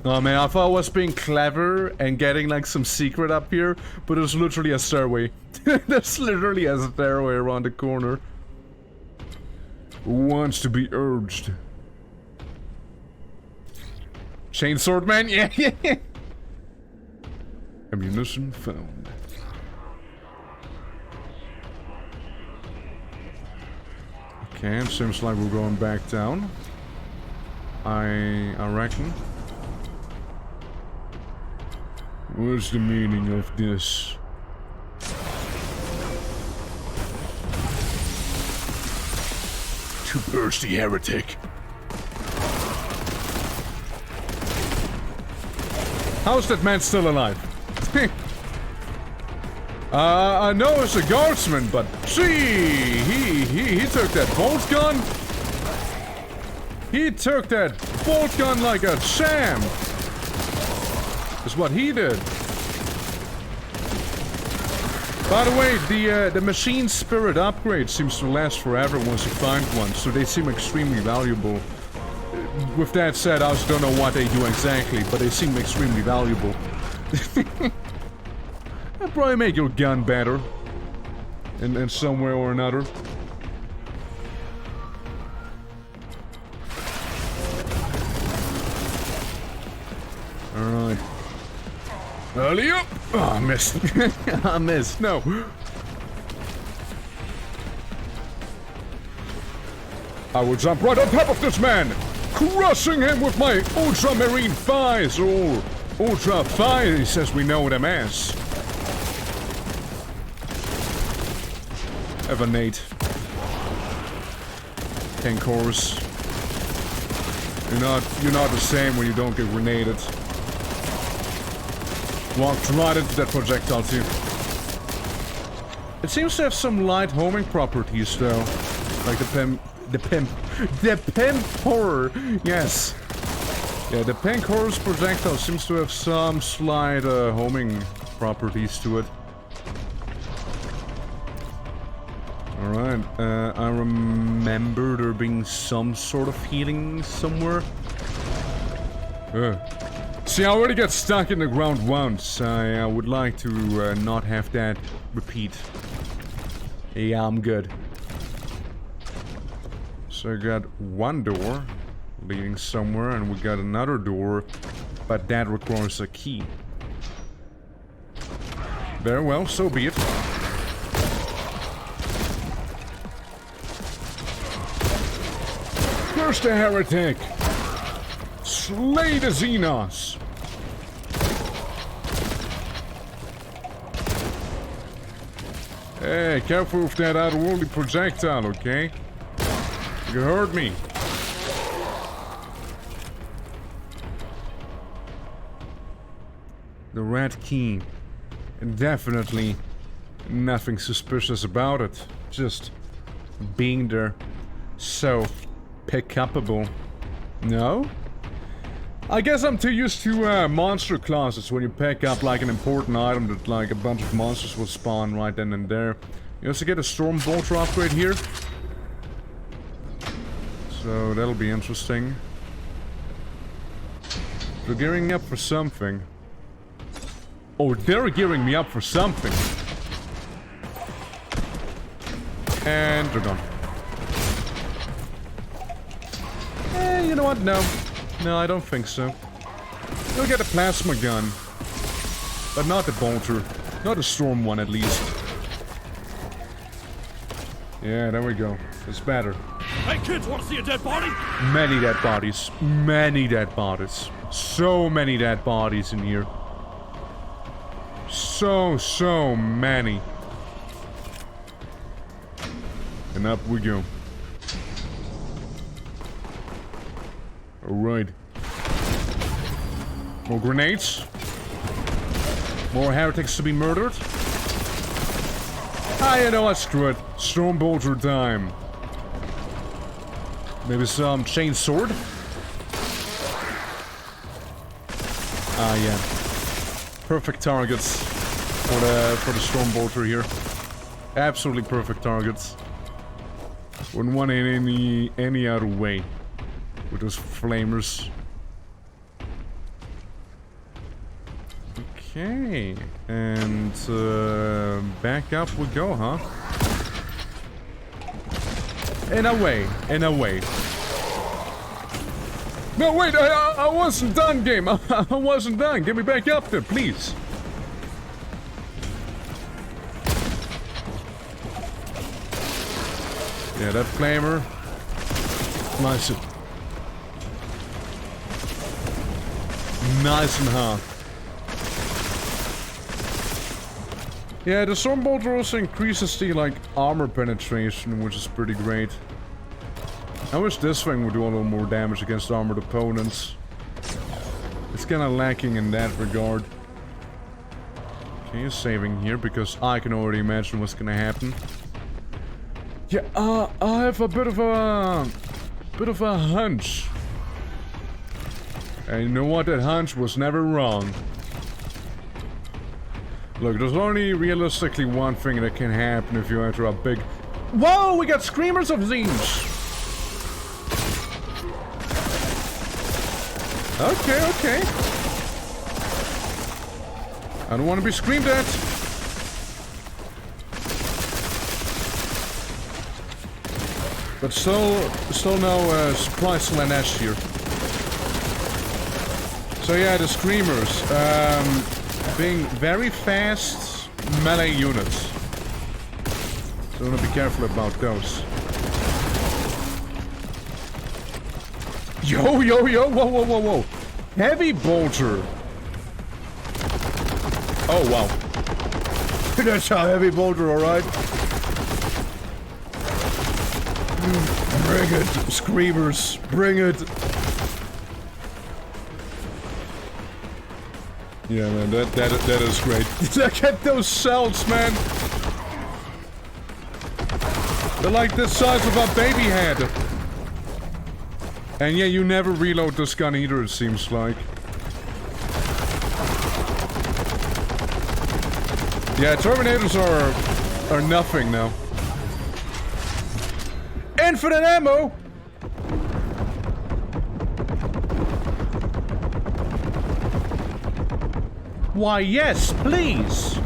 Oh man, I thought I was being clever and getting like some secret up here, but there's literally a stairway. There's literally a stairway around the corner. Who wants to be urged? Chainsword man, yeah. Ammunition found. Okay, it seems like we're going back down. I reckon. What's the meaning of this? To burst the heretic. How's that man still alive? I know it's a guardsman, but gee, he took that bolt gun. He took that bolt gun like a champ. Is what he did. By the way, the machine spirit upgrade seems to last forever once you find one, so they seem extremely valuable. With that said, I also don't know what they do exactly, but they seem extremely valuable. That'll probably make your gun better. In some way or another. Alright. Early up! Oh, I missed. I missed. No. I will jump right on top of this man, crushing him with my ultramarine thighs, or ultra thighs as we know them as. Have a nade. 10 cores. You're not the same when you don't get grenaded. Walked right into that projectile too. It seems to have some light homing properties though. Like the pimp horror. Yes. Yeah, the pink horror's projectile seems to have some slight homing properties to it. Alright, I remember there being some sort of healing somewhere. See, I already got stuck in the ground once. I would like to not have that repeat. Yeah, I'm good. So I got one door leading somewhere, and we got another door, but that requires a key. Very well, so be it. Curse the heretic! Slay the Xenos! Hey, careful with that otherworldly projectile, okay? You heard me. The red key. Definitely Nothing suspicious about it. Just being there. So pick-upable. No? I guess I'm too used to monster classes when you pick up like an important item that like a bunch of monsters will spawn right then and there. You also get a storm bolter upgrade here. So that'll be interesting. They're gearing me up for something. Oh, they're gearing me up for something. And they're gone. You know what? No. No, I don't think so. You'll get a plasma gun. But not the bolter. Not a storm one, at least. Yeah, there we go. It's better. Hey kids, wanna see a dead body? Many dead bodies. Many dead bodies. So many dead bodies in here. So many. And up we go. Alright. More grenades. More heretics to be murdered. Ah, you know what? Screw it. Storm bolter time. Maybe some chain sword? Ah, yeah. Perfect targets for the storm bolter here. Absolutely perfect targets. Wouldn't want it any other way. With those flamers. Okay. And back up we go, huh? In a way. In a way. No, wait, I wasn't done, game. I wasn't done. Get me back up there, please. Yeah, that flamer. Nice. Nice and hard. Yeah, the storm bolter also increases the, like, armor penetration, which is pretty great. I wish this thing would do a little more damage against armored opponents. It's kinda lacking in that regard. Okay, saving here, because I can already imagine what's gonna happen. Yeah, I have a bit of a hunch. And you know what? That hunch was never wrong. Look, there's only realistically one thing that can happen if you enter a big... Whoa! We got Screamers of Zinj! Okay, okay. I don't want to be screamed at. But still no supply slash here. So yeah, the Screamers. Being very fast melee units. So I'm gonna be careful about those. Yo, yo, yo, whoa, whoa, whoa, whoa. Heavy bolter. Oh, wow. That's a heavy bolter, alright. Bring it, Screamers. Bring it. Yeah, man, that is great. Look at those cells, man. They're like the size of a baby head. And yeah, you never reload this gun either, it seems like. Yeah, Terminators are nothing now. Infinite ammo! Why, yes, please!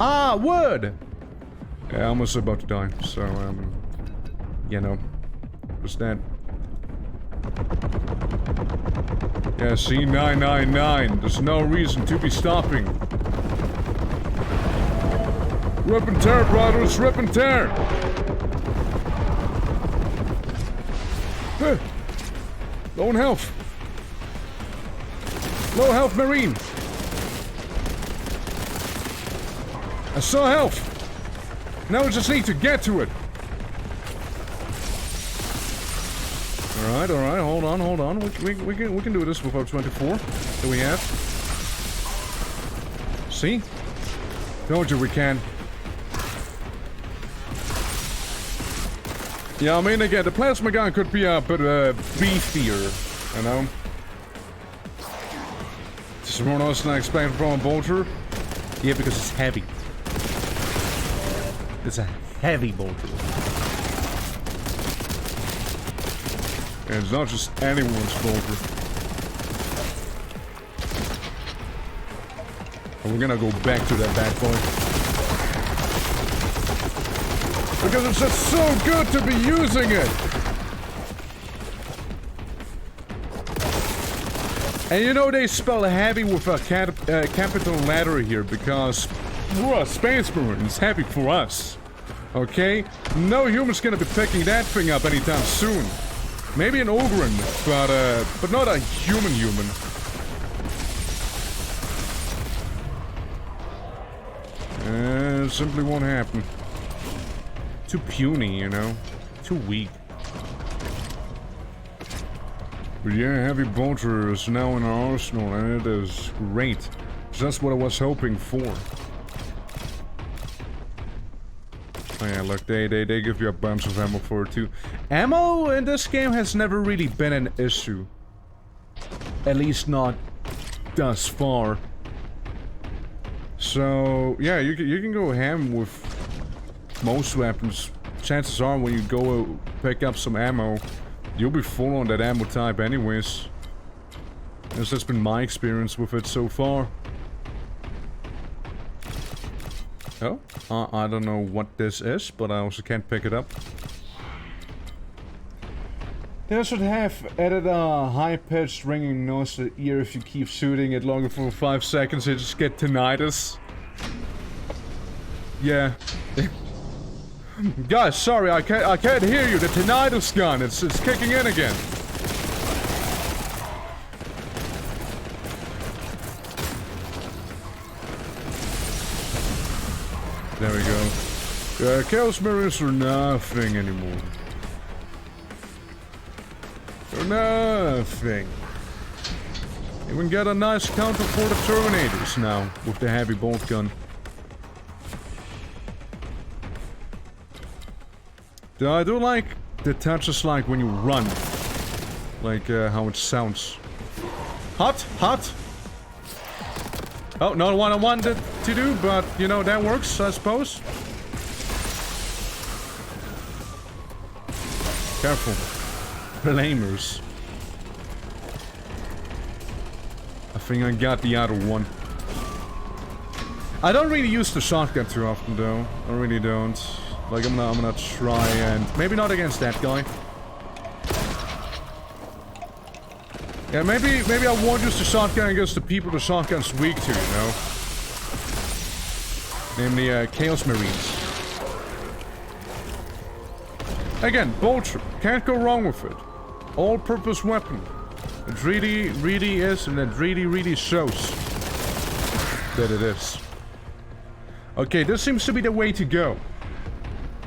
Ah, would! Yeah, I'm almost about to die, so, you know. What's that? Yeah, C999. There's no reason to be stopping. Rip and tear, brothers, rip and tear! Low in health. Low health, Marine. I saw health. Now we just need to get to it. Alright, alright, hold on. We can do this without 24. Do we have? See? Told you we can. Yeah, I mean, again, the plasma gun could be a bit beefier, you know? Someone else not explain from a bolter? Yeah, because it's heavy. It's a heavy bolter. And it's not just anyone's bolter. And we're gonna go back to that bad boy. Because it's just so good to be using it! And you know they spell heavy with a capital letter here because we're a Space Marine, it's heavy for us. Okay? No human's gonna be picking that thing up anytime soon. Maybe an Ogren, but not a human. Simply won't happen. Too puny, you know? Too weak. But yeah, heavy bolter is now in our arsenal, and it is great. Just what I was hoping for. Oh yeah, look, they give you a bunch of ammo for it too. Ammo in this game has never really been an issue. At least not thus far. So, yeah, you can go ham with most weapons. Chances are when you go pick up some ammo, you'll be full on that ammo type anyways. This has been my experience with it so far. Oh, I don't know what this is, but I also can't pick it up. They should have added a high-pitched ringing noise to the ear if you keep shooting it longer for 5 seconds, you just get tinnitus. Yeah. Guys, sorry, I can't hear you. The tinnitus gun, it's kicking in again. There we go. Chaos Marines are nothing anymore. They're nothing. Even got a nice counter for the Terminators now with the heavy bolt gun. I do like the touches like when you run. Like how it sounds. Hot? Hot? Oh, not what I wanted to do, but you know, that works, I suppose. Careful. Flamers. I think I got the other one. I don't really use the shotgun too often though. I really don't. Like I'm gonna try and maybe not against that guy. Yeah, maybe I won't use the shotgun against the people the shotgun's weak to, you know? Namely, Chaos Marines. Again, bolter. Can't go wrong with it. All-purpose weapon. It really is, and it really shows that it is. Okay, this seems to be the way to go.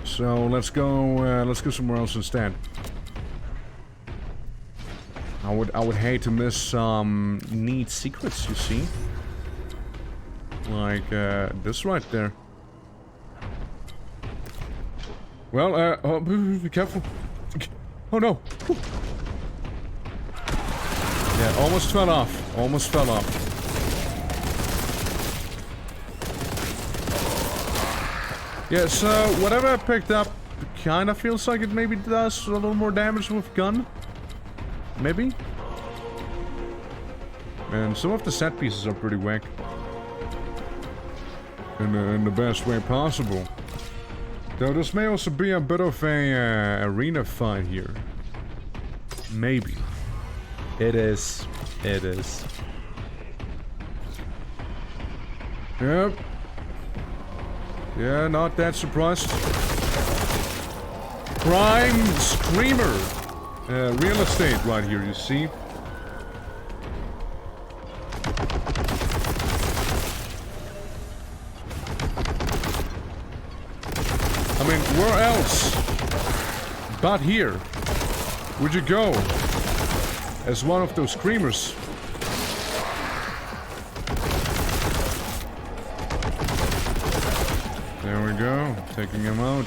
So let's go somewhere else instead. I would hate to miss some neat secrets, you see. Like this right there. Well, oh, be careful. Oh no. Yeah, almost fell off. Almost fell off. Yeah, so whatever I picked up kind of feels like it maybe does a little more damage with gun. Maybe? And some of the set pieces are pretty whack. In the best way possible. Though this may also be a bit of a arena fight here. Maybe. It is. It is. Yep. Yeah, not that surprised. Prime Screamer. Real estate right here, you see. I mean, where else but here would you go as one of those screamers? There we go, taking him out.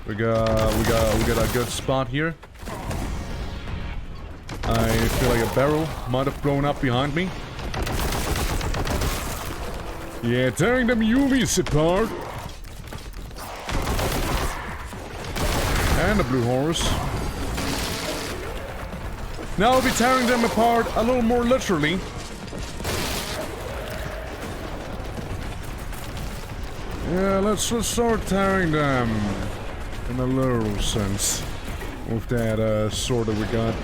We got a good spot here. I feel like a barrel might have blown up behind me. Yeah, tearing them UVs apart. And a blue horse. Now I'll be tearing them apart a little more literally. Yeah, let's start tearing them in a literal sense with that sword that we got.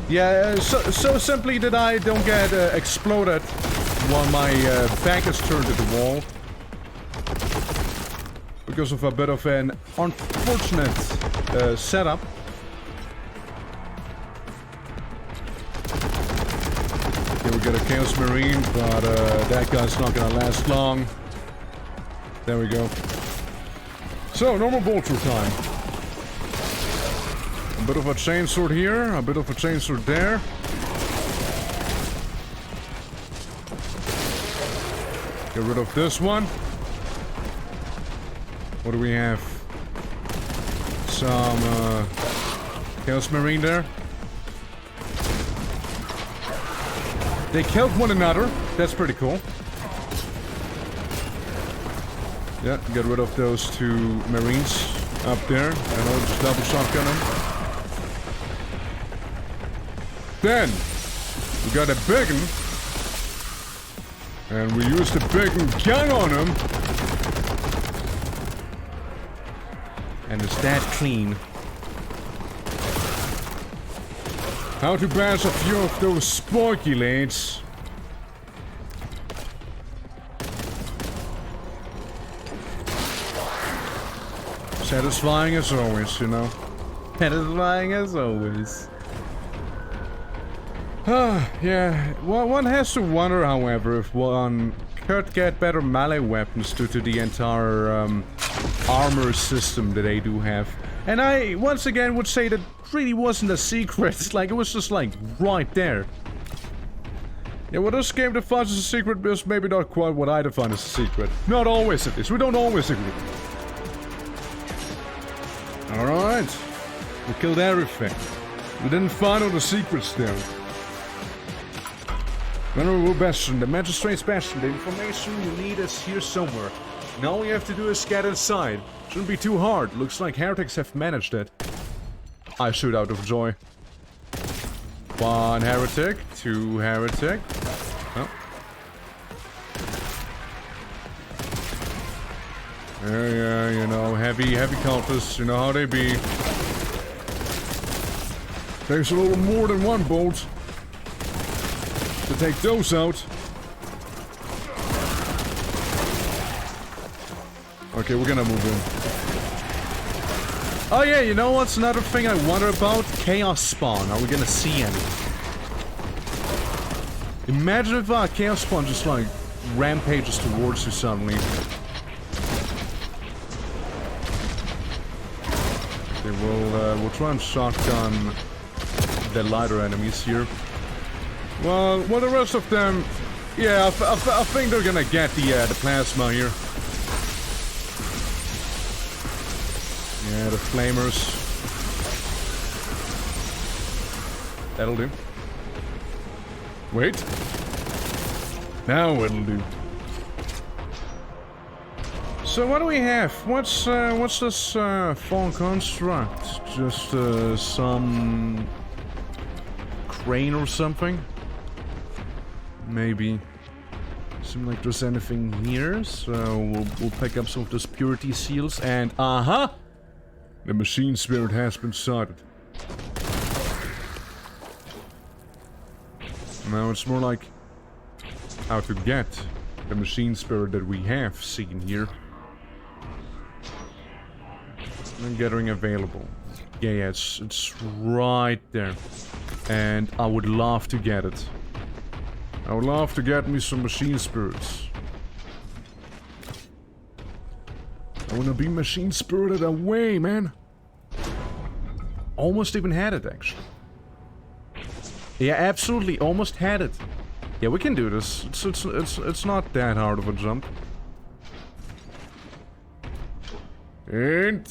Yeah, so simply that I don't get exploded while my back is turned to the wall. Because of a bit of an unfortunate setup. Okay, we got a Chaos Marine, but that guy's not gonna last long. There we go. So, normal bolter time. A bit of a chainsword here, a bit of a chainsword there. Get rid of this one. What do we have? Some Chaos Marine there. They killed one another. That's pretty cool. Yeah, get rid of those two Marines up there. And I'll just double shotgun them. Then, we got a big one. And we used the big gun on him. And it's that clean. How to bash a few of those spiky lanes. Satisfying as always, you know. Satisfying as always. Yeah, well, one has to wonder, however, if one could get better melee weapons due to the entire armor system that they do have. And I, once again, would say that really wasn't a secret. Like, it was just, like, right there. Yeah, well, this game defines as a secret, but maybe not quite what I define as a secret. Not always, at least. We don't always agree. Alright. We killed everything. We didn't find all the secrets, though. Venerable Bastion, the Magistrate's Bastion. The information you need is here somewhere. And all we have to do is get inside. Shouldn't be too hard. Looks like heretics have managed it. I shoot out of joy. One heretic, two heretic. Oh. Yeah, you know, heavy cultists, you know how they be. Takes a little more than one bolt to take those out. Okay, we're gonna move in. Oh yeah, you know what's another thing I wonder about? Chaos Spawn. Are we gonna see any? Imagine if Chaos Spawn just like rampages towards you suddenly. Okay, we'll try and shotgun the lighter enemies here. Well, the rest of them, yeah, I think they're gonna get the plasma here. Yeah, the flamers. That'll do. Wait. Now it'll do. So what do we have? What's this fallen construct? Just some crane or something? Maybe. Seems like there's anything here, so we'll pick up some of those purity seals and the machine spirit has been sighted. Now it's more like how to get the machine spirit that we have seen here. And gathering available. Yeah, it's right there. And I would love to get it. I would love to get me some machine spirits. I wanna be machine spirited away, man. Almost even had it, actually. Yeah, absolutely, almost had it. Yeah, we can do this. It's not that hard of a jump. And...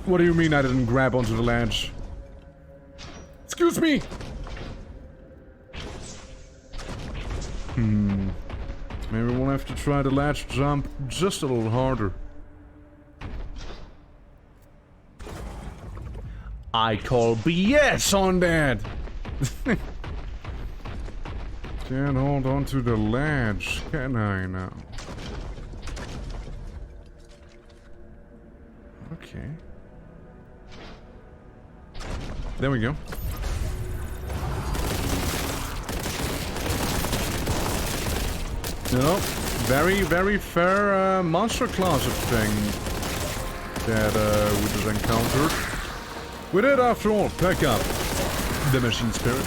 What do you mean I didn't grab onto the ledge? Excuse me! Maybe we'll have to try the ledge jump just a little harder. I call BS on that! Can't hold on to the ledge, can I now? Okay. There we go. No, very, very fair monster closet thing that we just encountered. We did, after all, pick up the machine spirit.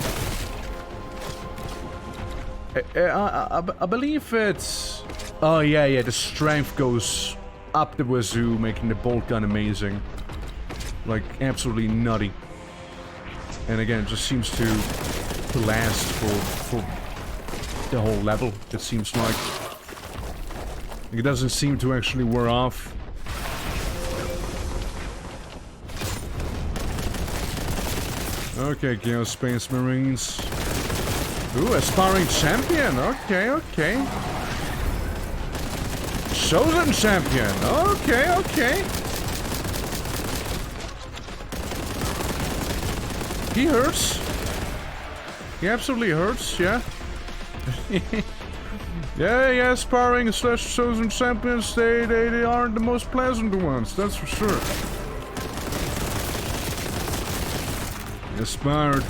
I believe it's... Oh yeah, the strength goes up the wazoo, making the bolt gun amazing. Like, absolutely nutty. And again, it just seems to last for the whole level, it seems like. It doesn't seem to actually wear off. Okay, Chaos Space Marines. Ooh, aspiring champion. Okay, okay. Chosen champion. Okay, okay. He hurts. He absolutely hurts, yeah. yeah, aspiring / chosen champions, they aren't the most pleasant ones, that's for sure. Aspired.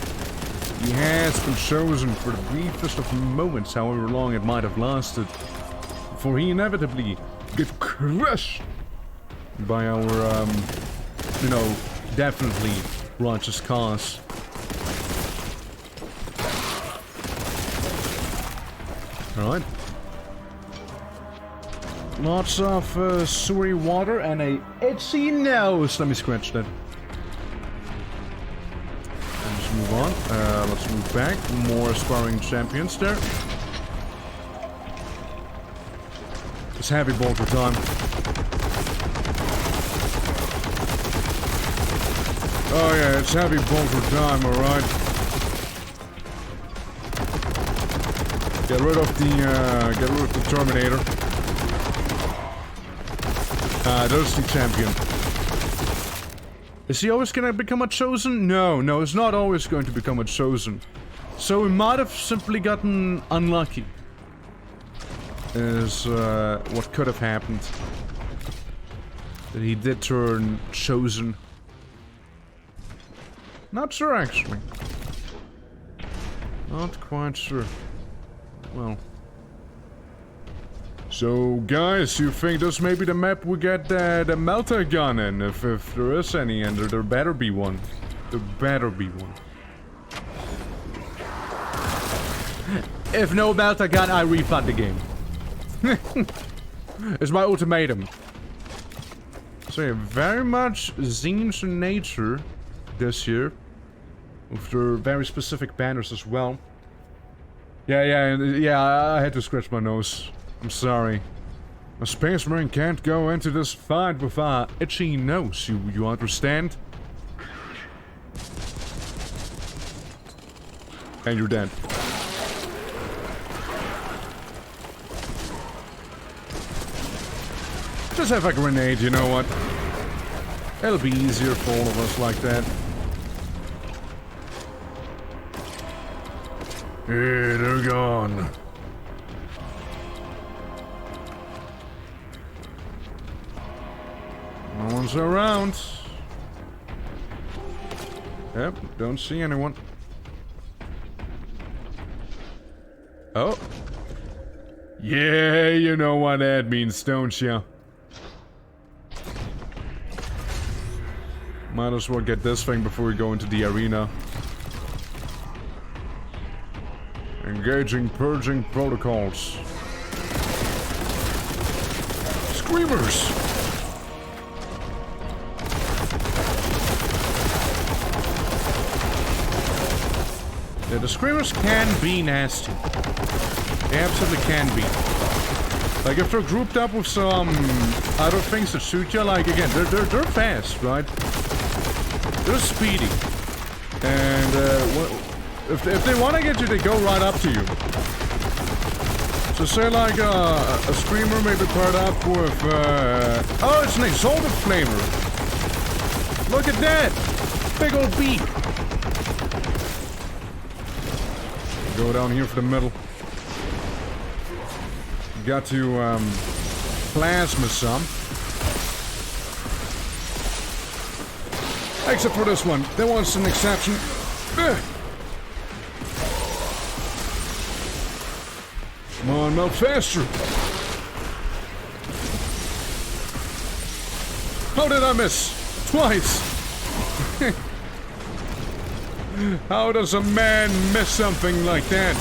He has been chosen for the briefest of moments, however long it might have lasted, before he inevitably get crushed by our, you know, definitely righteous cause. Alright. Lots of sewery water and a itchy nose. Let me scratch that. Let's move on. Let's move back. More aspiring champions there. It's heavy bolter time. Oh yeah, it's heavy bolter time, alright. Get rid of the Terminator. There's the champion. Is he always gonna become a chosen? No, it's not always going to become a chosen. So we might have simply gotten unlucky. Is what could have happened. That he did turn chosen. Not sure, actually. Not quite sure. Well. So, guys, you think this may be the map we get the melter gun in? If there is any, and there better be one. There better be one. If no melter gun, I refund the game. It's my ultimatum. So yeah, very much zines in nature this year. With their very specific banners as well. Yeah, I had to scratch my nose. I'm sorry. A Space Marine can't go into this fight with a itchy nose, you understand? And you're dead. Just have a grenade, you know what? It'll be easier for all of us like that. Yeah, they're gone. No one's around. Yep, don't see anyone. Oh. Yeah, you know what that means, don't you? Might as well get this thing before we go into the arena. Engaging purging protocols. Screamers! Yeah, the screamers can be nasty. They absolutely can be. Like, if they're grouped up with some other things that shoot you, like, again, they're fast, right? They're speedy. And, if they want to get you, they go right up to you. So say, like, a screamer may be paired up with, oh, it's an exalted flamer. Look at that! Big old beak! Go down here for the middle. Got to, plasma some. Except for this one. That one's an exception. Come on, melt faster. How did I miss? Twice. How does a man miss something like that?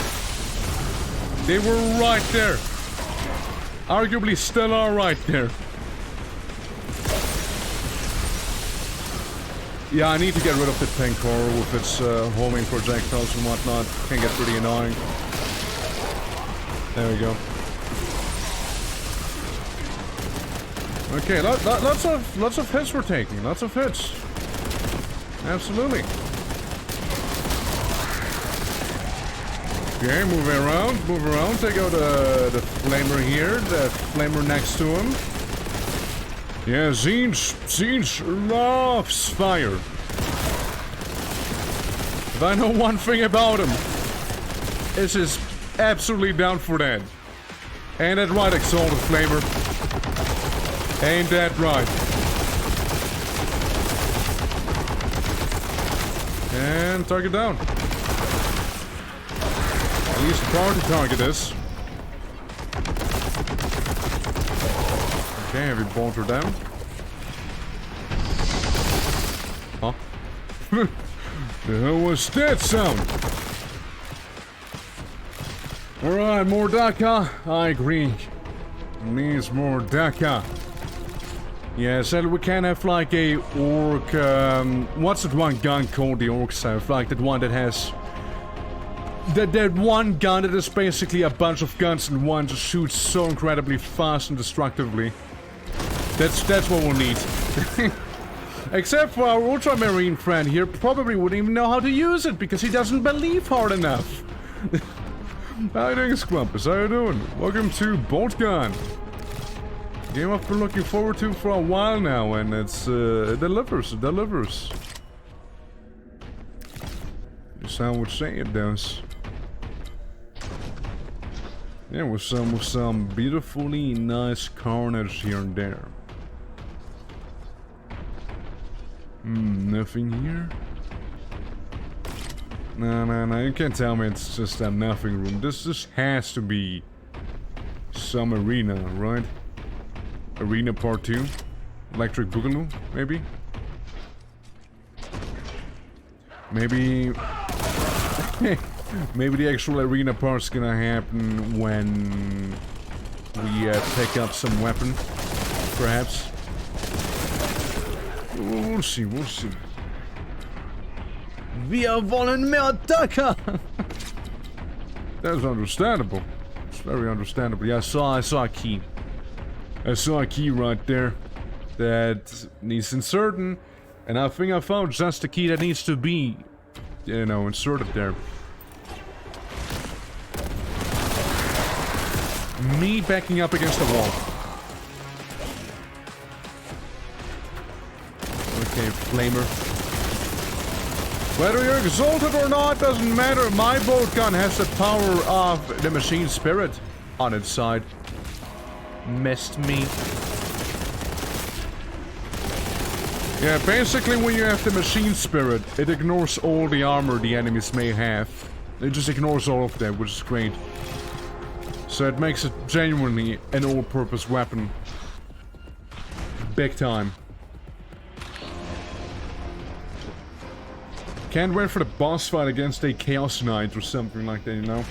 They were right there. Arguably still are right there. Yeah, I need to get rid of the tank core with its homing projectiles and whatnot. Can get pretty annoying. There we go. Okay, lots of hits we're taking. Lots of hits. Absolutely. Okay, move around. Take out the flamer here, the flamer next to him. Yeah, Zinj loves fire. If I know one thing about him, it's just absolutely down for that. Ain't that right, exalted flamer? Ain't that right? And target down. At least the party target is. Okay, have you bolted her down? Huh? The hell was that sound? Alright, more Daka. I agree. Needs more Daka. Yeah, so we can have like a orc, what's that one gun called the orcs have? Like that one that has... That one gun that is basically a bunch of guns in one, just shoots so incredibly fast and destructively. That's what we'll need. Except for our ultramarine friend here, probably wouldn't even know how to use it because he doesn't believe hard enough. How you doing, Scrumpus? How you doing? Welcome to BOLTGUN. Game I've been looking forward to for a while now, and it's it delivers. The sound would say it does. Yeah, with some beautifully nice carnage here and there. Nothing here. No, you can't tell me it's just a nothing room. This just has to be some arena, right? Arena part 2? Electric Boogaloo, maybe? Maybe... maybe the actual arena part's gonna happen when we pick up some weapon, perhaps. We'll see. Wir wollen mehr Daka! That's understandable. It's very understandable. Yeah, I saw a key. I saw a key right there that needs inserting, and I think I found just the key that needs to be, you know, inserted there. Me backing up against the wall. Okay, flamer. Whether you're exalted or not doesn't matter. My BOLTGUN has the power of the machine spirit on its side. Missed me. Yeah, basically when you have the machine spirit, it ignores all the armor the enemies may have. It just ignores all of them, which is great. So it makes it genuinely an all-purpose weapon. Big time. Can't wait for the boss fight against a Chaos Knight or something like that, you know?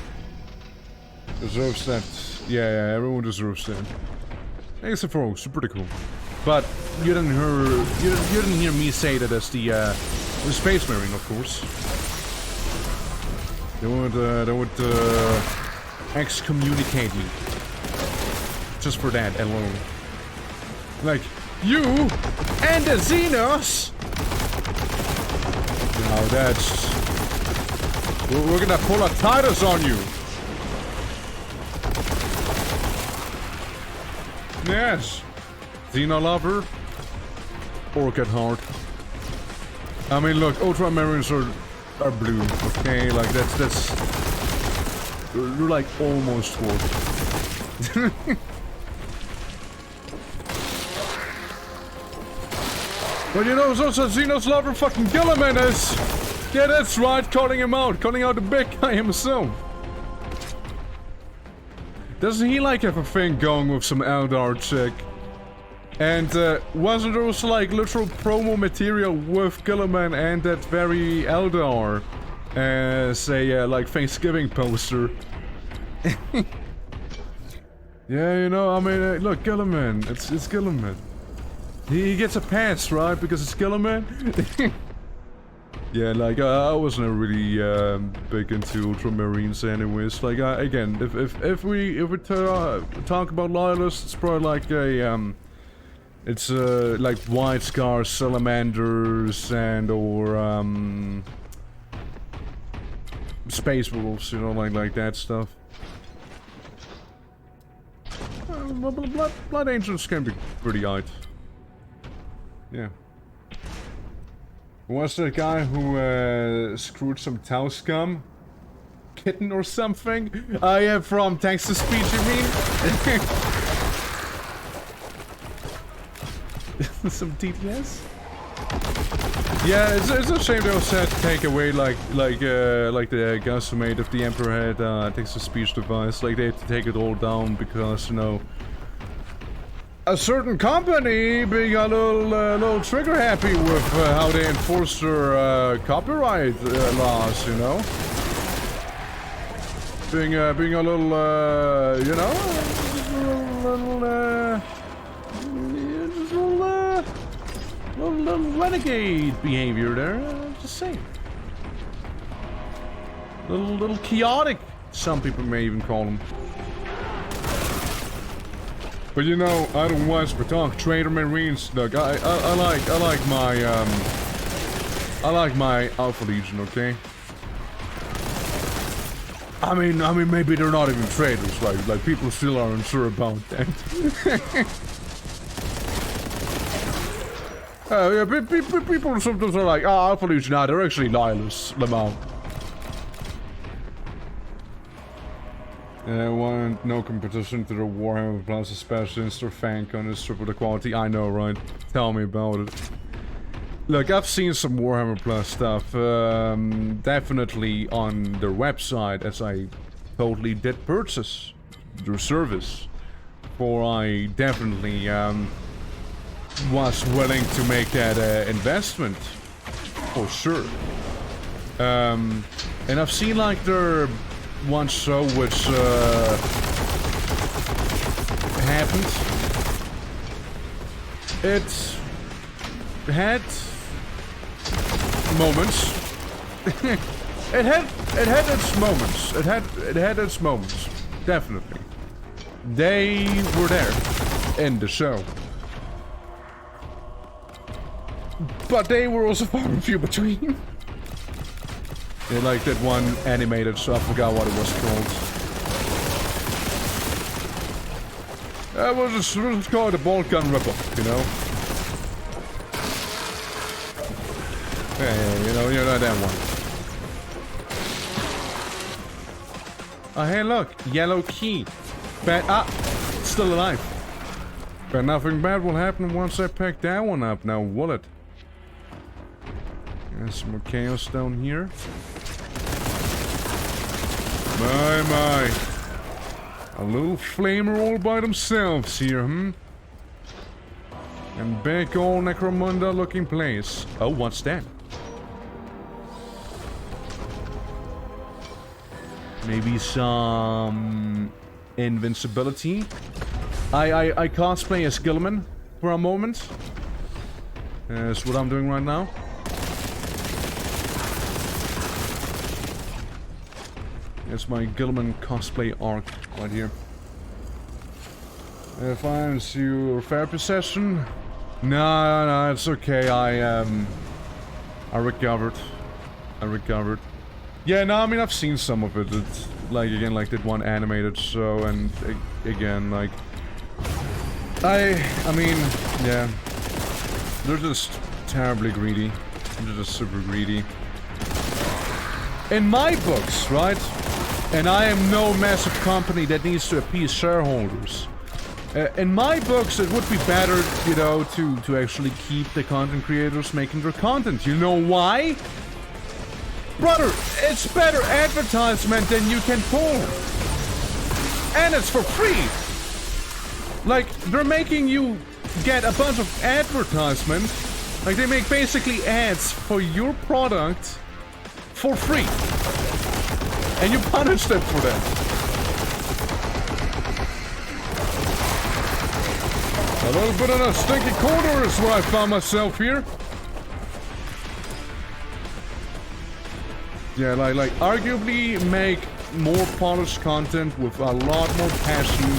Deserves that. Yeah, everyone deserves that. Except for Oaks, pretty cool. But you didn't hear me say that as the Space Marine, of course. They would excommunicate me. just for that alone. Like, you and the Xenos! Now that's... We're gonna pull a Titus on you! Yes! Xeno lover? Orchid heart. I mean, look, Ultramarines are blue, okay? Like, that's... You're like almost squad. But you know, there's also Xenos lover fucking Gilliman is. Yeah, that's right, calling him out. Calling out the big guy himself. Doesn't he like have a thing going with some Eldar chick? And wasn't there also like literal promo material with Gilliman and that very Eldar? Say, like Thanksgiving poster. Yeah, you know, I mean, look, Gilliman. It's Gilliman. He gets a pass, right? Because it's Gilliman? Yeah, like, I wasn't really big into Ultramarines anyways. Like, again, if we talk about loyalists, it's probably like a, it's, like White Scars, Salamanders, and, or, Space Wolves, you know, like that stuff. Blood Angels can be pretty odd. Yeah. Was that guy who screwed some Tau scum? Kitten or something? Yeah, from Text to Speech, you mean? Some TTS? Yeah, it's a shame they also had to take away like the guys who made if the Emperor had Text to Speech device. Like they had to take it all down because, you know, a certain company being a little trigger happy with how they enforce their copyright laws, you know. Being a little, you know, little renegade behavior there. Just saying. Little chaotic. Some people may even call them. But you know, otherwise we talk Trader Marines. Look, I like my Alpha Legion, okay? I mean maybe they're not even traders, like people still aren't sure about that. Yeah, people sometimes are like, oh, Alpha Legion, nah, they're actually loyalists, Lamau. Want no competition to the Warhammer Plus, especially in Starfank on this triple the quality. I know, right? Tell me about it. Look, I've seen some Warhammer Plus stuff, definitely on their website, as I totally did purchase their service. For I definitely was willing to make that investment, for sure. And I've seen like their one show which happened. It had moments. it had its moments. It had its moments. Definitely. They were there in the show. But they were also far and few between. Yeah, like that one animated, so I forgot what it was called. We'll just call it a BOLTGUN ripoff, you know? Yeah, you know that one. Oh, hey, look, yellow key. Still alive. But nothing bad will happen once I pick that one up, now will it? There's some more chaos down here. My. A little flamer all by themselves here, And big old Necromunda looking place. Oh, what's that? Maybe some invincibility. I cosplay as Gilliman for a moment. That's what I'm doing right now. It's my Gilliman cosplay arc right here. Finds your therapy session? No, it's okay. I recovered. Yeah, no, I mean, I've seen some of it. It's like, again, like that one animated show, and again, like, I mean, yeah, they're just terribly greedy. They're just super greedy. In my books, right? And I am no massive company that needs to appease shareholders. In my books, it would be better, you know, to actually keep the content creators making their content. You know why? Brother, it's better advertisement than you can pull. And it's for free. Like, they're making you get a bunch of advertisement. Like, they make basically ads for your product for free. And you punish them for that. A little bit of a stinky corridor is where I found myself here. Yeah, like arguably make more polished content with a lot more passion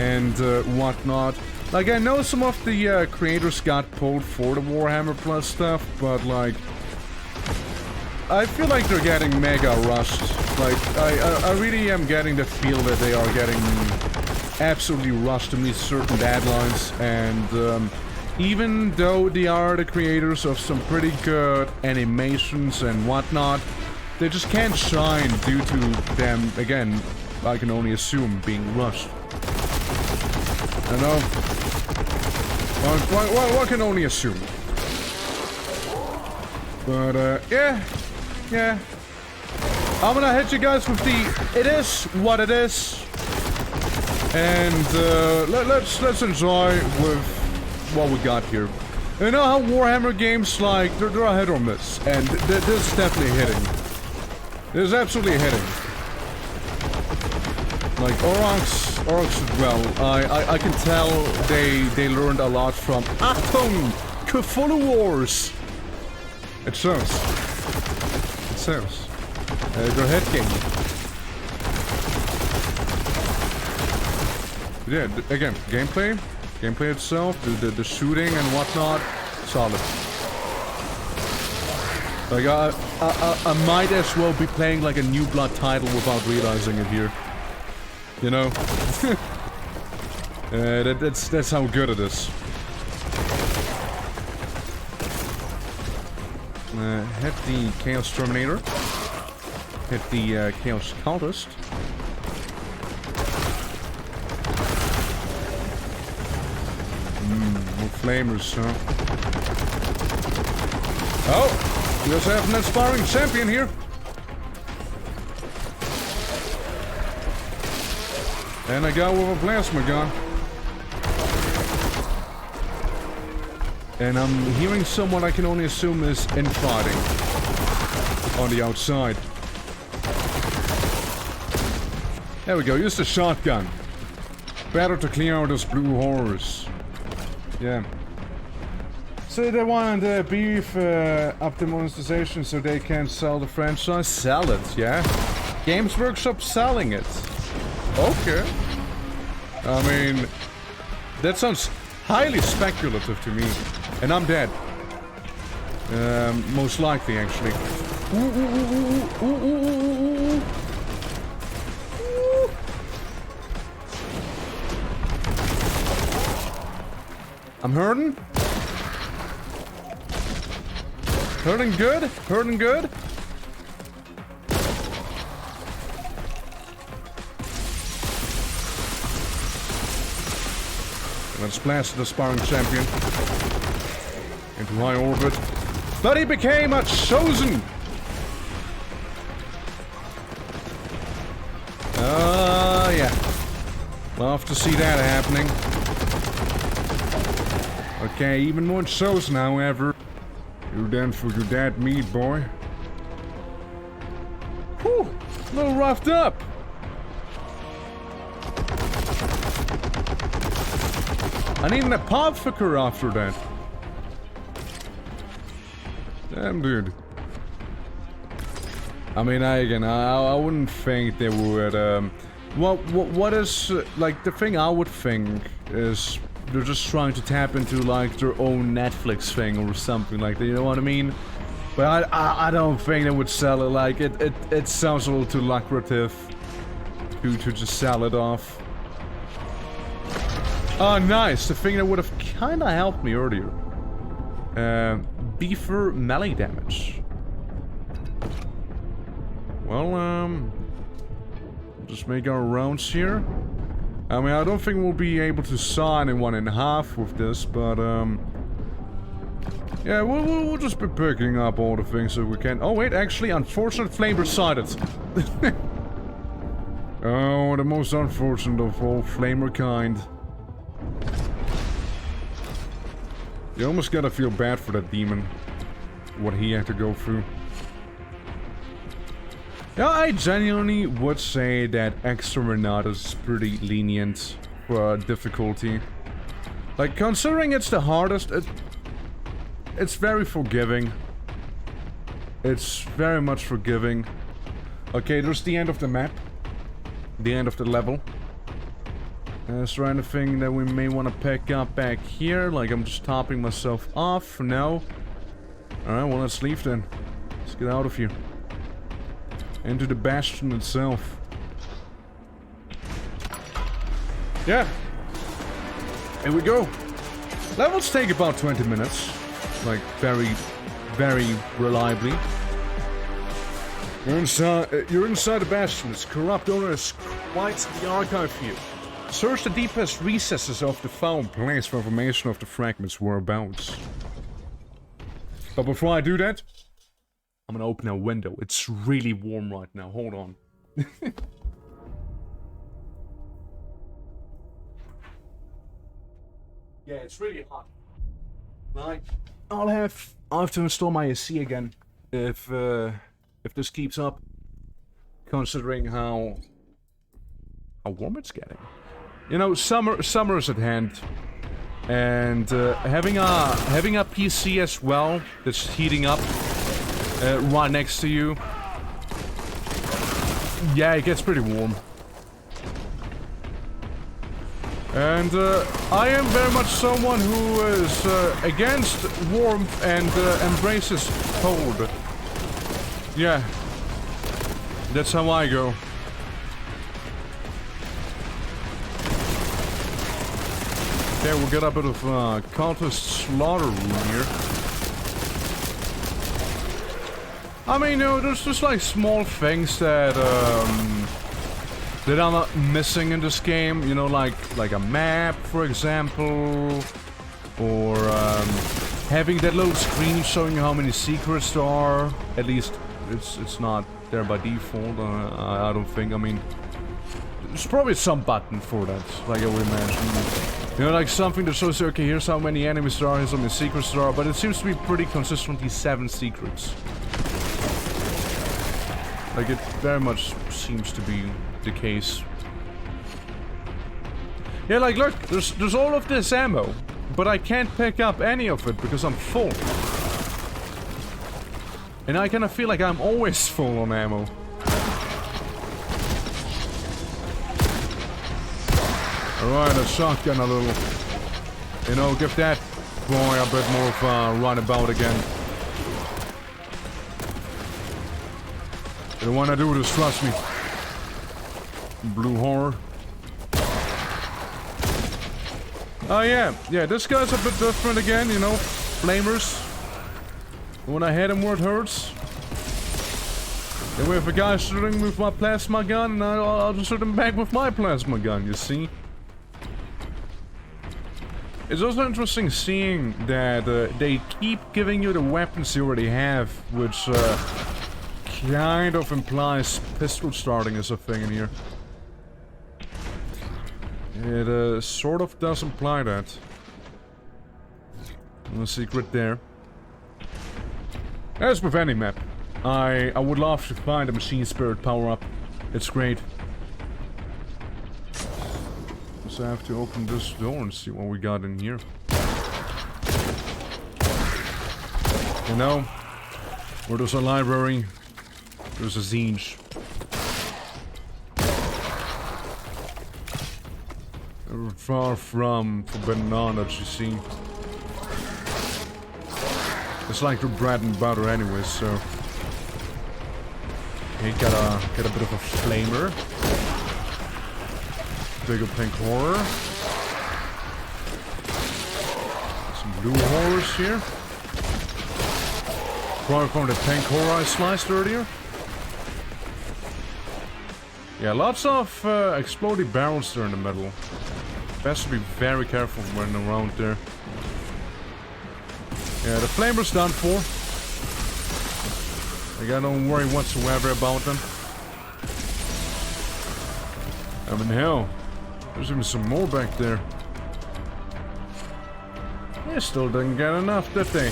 and whatnot. Like, I know some of the creators got pulled for the Warhammer Plus stuff, but like, I feel like they're getting mega rushed. Like, I really am getting the feel that they are getting absolutely rushed to meet certain deadlines, and even though they are the creators of some pretty good animations and whatnot, they just can't shine due to them, again, I can only assume, being rushed. I know. Well, I can only assume. But, yeah. I'm gonna hit you guys with the it is what it is. And let's enjoy with what we got here. You know how Warhammer games, like, they're a hit or miss, and this is definitely hitting. This is absolutely hitting. Like, Orcs well, I can tell they learned a lot from Achtung! Cthulhu Wars! It shows. It shows. Their head game. Yeah, again, gameplay itself, the shooting and whatnot, solid. Like, I might as well be playing like a New Blood title without realizing it here. You know? That's how good it is. Hit the Chaos Terminator. Hit the Chaos Cultist. More flamers, huh? Oh! We also have an aspiring champion here. And a guy with a plasma gun. And I'm hearing someone I can only assume is infighting on the outside. There we go, use the shotgun. Better to clear out those blue horrors. Yeah. So they want beef up the monetization so they can sell the franchise? Sell it, yeah? Games Workshop selling it. Okay. I mean, that sounds highly speculative to me. And I'm dead. Most likely, actually. I'm hurting. Hurting good? Hurting good? Let's blast the sparring champion into high orbit. But he became a chosen! Yeah. Love to see that happening. Okay, even more chosen, however. You're done for your dead meat, boy. Whew! A little roughed up. I need an apothecary after that. Damn, dude. I mean, I wouldn't think they would Well, what is, like, the thing I would think is they're just trying to tap into, like, their own Netflix thing or something like that, you know what I mean? But I don't think they would sell it, like, it sounds a little too lucrative to just sell it off. Oh, nice, the thing that would have kinda helped me earlier. Beefer melee damage. Well, just make our rounds here. I mean, I don't think we'll be able to saw anyone in half with this, but, yeah, we'll just be picking up all the things that we can. Oh, wait, actually, unfortunate flamer sighted. Oh, the most unfortunate of all flamer kind. You almost gotta feel bad for that demon. What he had to go through. Yeah, I genuinely would say that Exterminatus is pretty lenient for difficulty. Like, considering it's the hardest, it's very forgiving. It's very much forgiving. Okay, there's the end of the map. The end of the level. Is there anything that we may want to pick up back here? Like, I'm just topping myself off for now. Alright, well, let's leave then. Let's get out of here. Into the bastion itself. Yeah. Here we go. Levels take about 20 minutes. Like, very, very reliably. You're inside the bastion. Its corrupt owner is quite the archive here. Search the deepest recesses of the foul place for information of the fragments' whereabouts. But before I do that, I'm gonna open a window. It's really warm right now. Hold on. Yeah, it's really hot. Like, I'll have to install my AC again if this keeps up. Considering how warm it's getting. You know, summer is at hand. And having a PC as well that's heating up right next to you. Yeah, it gets pretty warm. And I am very much someone who is against warmth and embraces cold. Yeah. That's how I go. Okay, we'll get a bit of cultist slaughter room here. I mean, you know, there's just like small things that that I'm not missing in this game. You know, like a map, for example, or having that little screen showing you how many secrets there are. At least it's not there by default. I don't think. I mean, there's probably some button for that, like I would imagine. You know, like something that shows you, okay, here's how many enemies there are, here's how many secrets there are, but it seems to be pretty consistently 7 secrets. Like, it very much seems to be the case. Yeah, like, look, there's all of this ammo, but I can't pick up any of it because I'm full. And I kind of feel like I'm always full on ammo. Alright, a shotgun a little. You know, give that boy a bit more of a runabout again. You don't wanna do this, trust me. Blue horror. Oh yeah, this guy's a bit different again, you know. Flamers. When I hit him where it hurts. Then if a guy shooting with my plasma gun, I'll just shoot him back with my plasma gun, you see. It's also interesting seeing that they keep giving you the weapons you already have, which kind of implies pistol starting as a thing in here. It sort of does imply that. No secret there. As with any map, I would love to find a machine spirit power-up. It's great. So I have to open this door and see what we got in here. You know, where there's a library, there's a zine. far from forbidden knowledge, you see. It's like the bread and butter anyway, so... Okay, get a bit of a flamer. Bigger pink horror. Some blue horrors here. Probably from the pink horror I sliced earlier. Yeah, lots of exploding barrels there in the middle. Best to be very careful when around there. Yeah, the flamer's done for. I got no worry whatsoever about them. I mean, hell, there's even some more back there. They still didn't get enough, did they?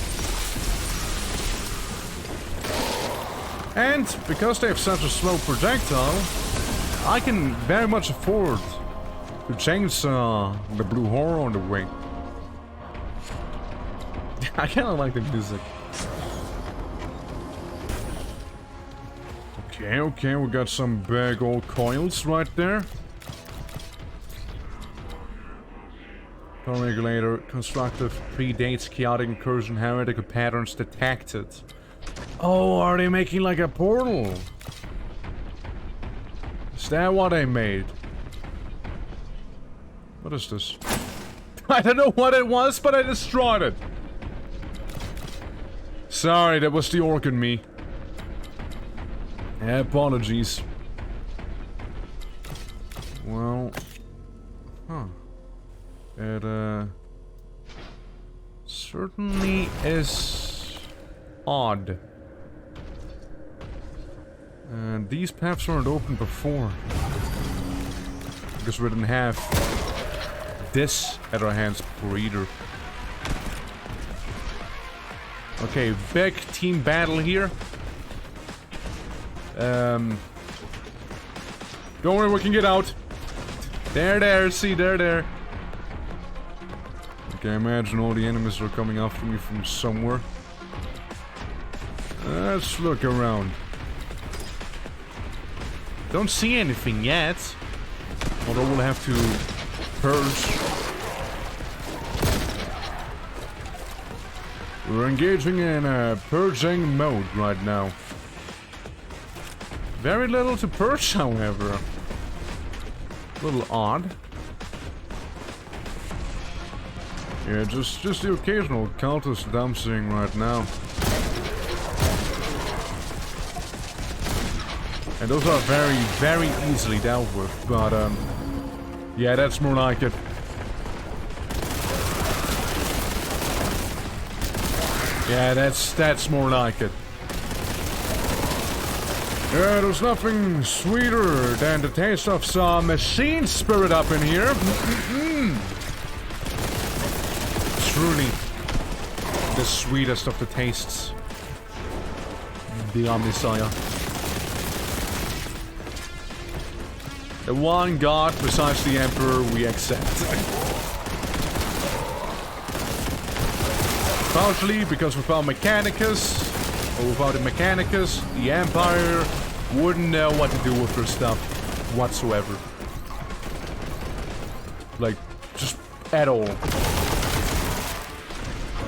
And because they have such a slow projectile, I can very much afford to change the blue horror on the wing. I kinda like the music. Okay, we got some big old coils right there. Power regulator constructive predates chaotic incursion heretical patterns detected. Oh, are they making like a portal? Is that what I made? What is this? I don't know what it was, but I destroyed it. Sorry, that was the orc in me. Apologies. Well... Huh. It, certainly is... odd. And these paths weren't open before. Because we didn't have this at our hands before either. Okay, big team battle here. Don't worry, we can get out. There, see, there. Okay, imagine all the enemies are coming after me from somewhere. Let's look around. Don't see anything yet. Although we'll have to purge. We're engaging in a purging mode right now. Very little to purge, however. A little odd. Yeah, just the occasional cultist dancing right now. And those are very, very easily dealt with, but yeah, that's more like it. Yeah, that's more like it. Yeah, there's nothing sweeter than the taste of some machine spirit up in here. Truly the sweetest of the tastes. The Omnisire. The one god besides the Emperor we accept. Partially because without Mechanicus, or without the Mechanicus, the Empire wouldn't know what to do with their stuff whatsoever. Like, just at all.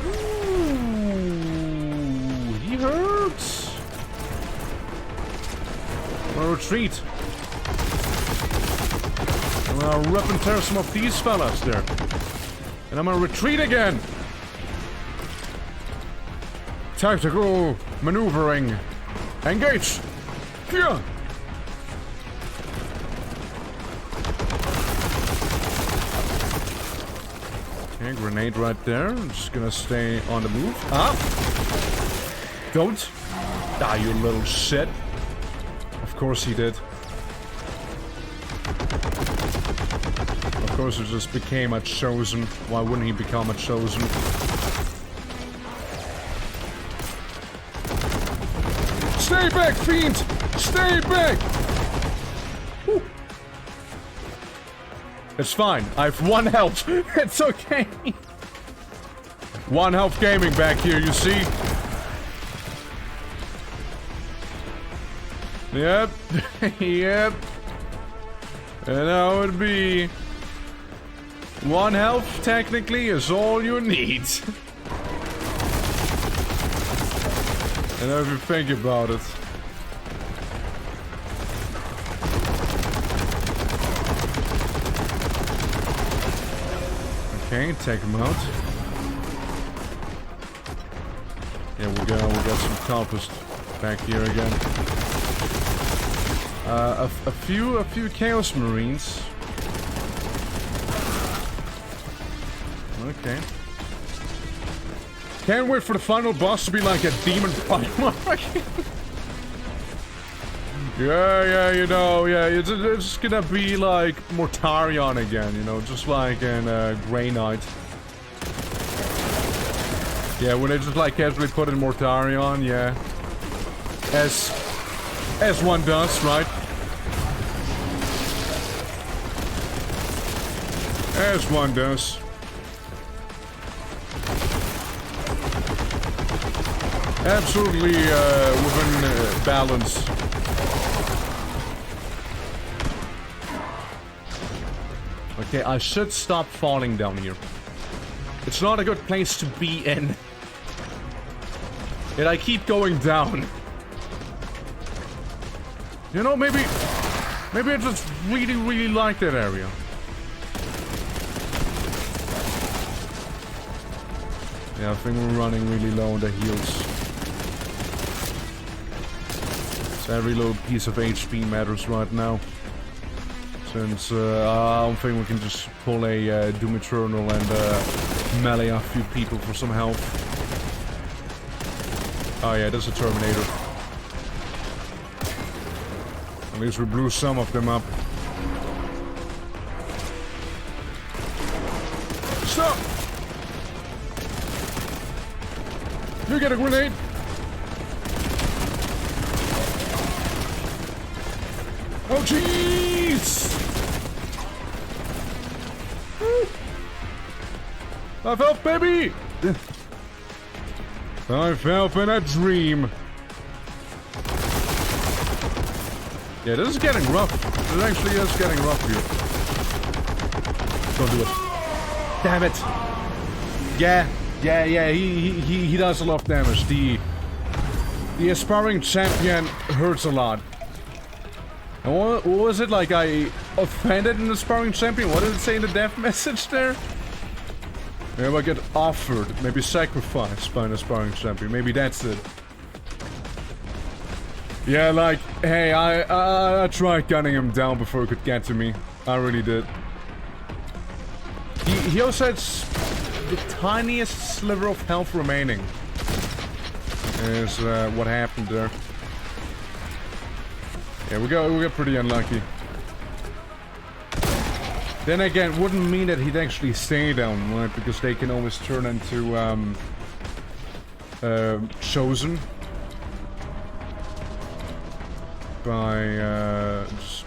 Ooh, he hurts. I'm gonna retreat. I'm gonna rip and tear some of these fellas there. And I'm gonna retreat again. Tactical maneuvering. Engage! Yeah. Okay, grenade right there. I'm just gonna stay on the move. Ah! Don't! Die, you little shit. Of course he did. Of course it just became a chosen. Why wouldn't he become a chosen? Stay back, fiend! Stay back! Whew. It's fine. I have 1 health. It's okay. 1 health gaming back here, you see? Yep. Yep. And that would be 1 health, technically, is all you need. And if you think about it. Okay, take him out. Yeah, we got some compass back here again. A few Chaos Marines. Okay. Can't wait for the final boss to be like a demon Primarch. yeah, you know, yeah, it's gonna be like Mortarion again, you know, just like in Grey Knight. Yeah, when they just like casually put in Mortarion, yeah. As one does, right? As one does. Absolutely within balance. Okay, I should stop falling down here. It's not a good place to be in. And I keep going down. You know, maybe I just really like that area. Yeah, I think we're running really low on the heals. So every little piece of HP matters right now. Since I don't think we can just pull a Doom Eternal and melee a few people for some health. Oh yeah, there's a Terminator. At least we blew some of them up. Stop! You get a grenade! Oh jeez! 5 health, baby! 5 health in a dream. Yeah, this is getting rough. This actually is getting rough here. Don't do it. Damn it! Yeah, he does a lot of damage. The aspiring champion hurts a lot. And what was it, like I offended an aspiring champion? What did it say in the death message there? Maybe I get offered, maybe sacrificed by an aspiring champion. Maybe that's it. Yeah, like, hey, I tried gunning him down before he could get to me. I really did. He also had the tiniest sliver of health remaining. Is what happened there. Yeah, we got pretty unlucky. Then again, wouldn't mean that he'd actually stay down, right? Because they can always turn into Chosen by just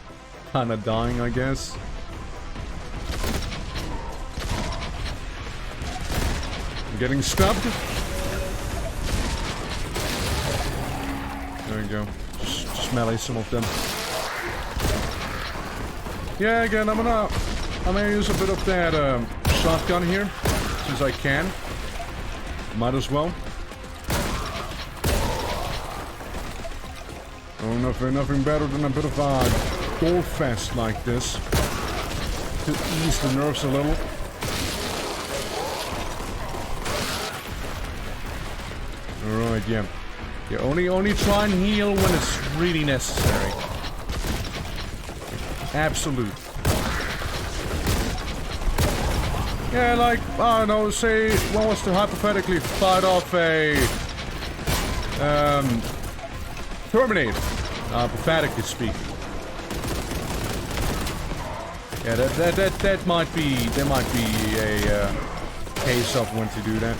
kind of dying, I guess. I'm getting stubbed. There we go. Just melee some of them. Yeah, again, I'm gonna use a bit of that shotgun here, since I can. Might as well. Oh, nothing better than a bit of a gore fest like this to ease the nerves a little. All right, yeah. Yeah, only try and heal when it's really necessary. Absolute. Yeah, like, I don't know, say one was to hypothetically fight off a Terminator, hypothetically speaking. Yeah, that might be a case of when to do that.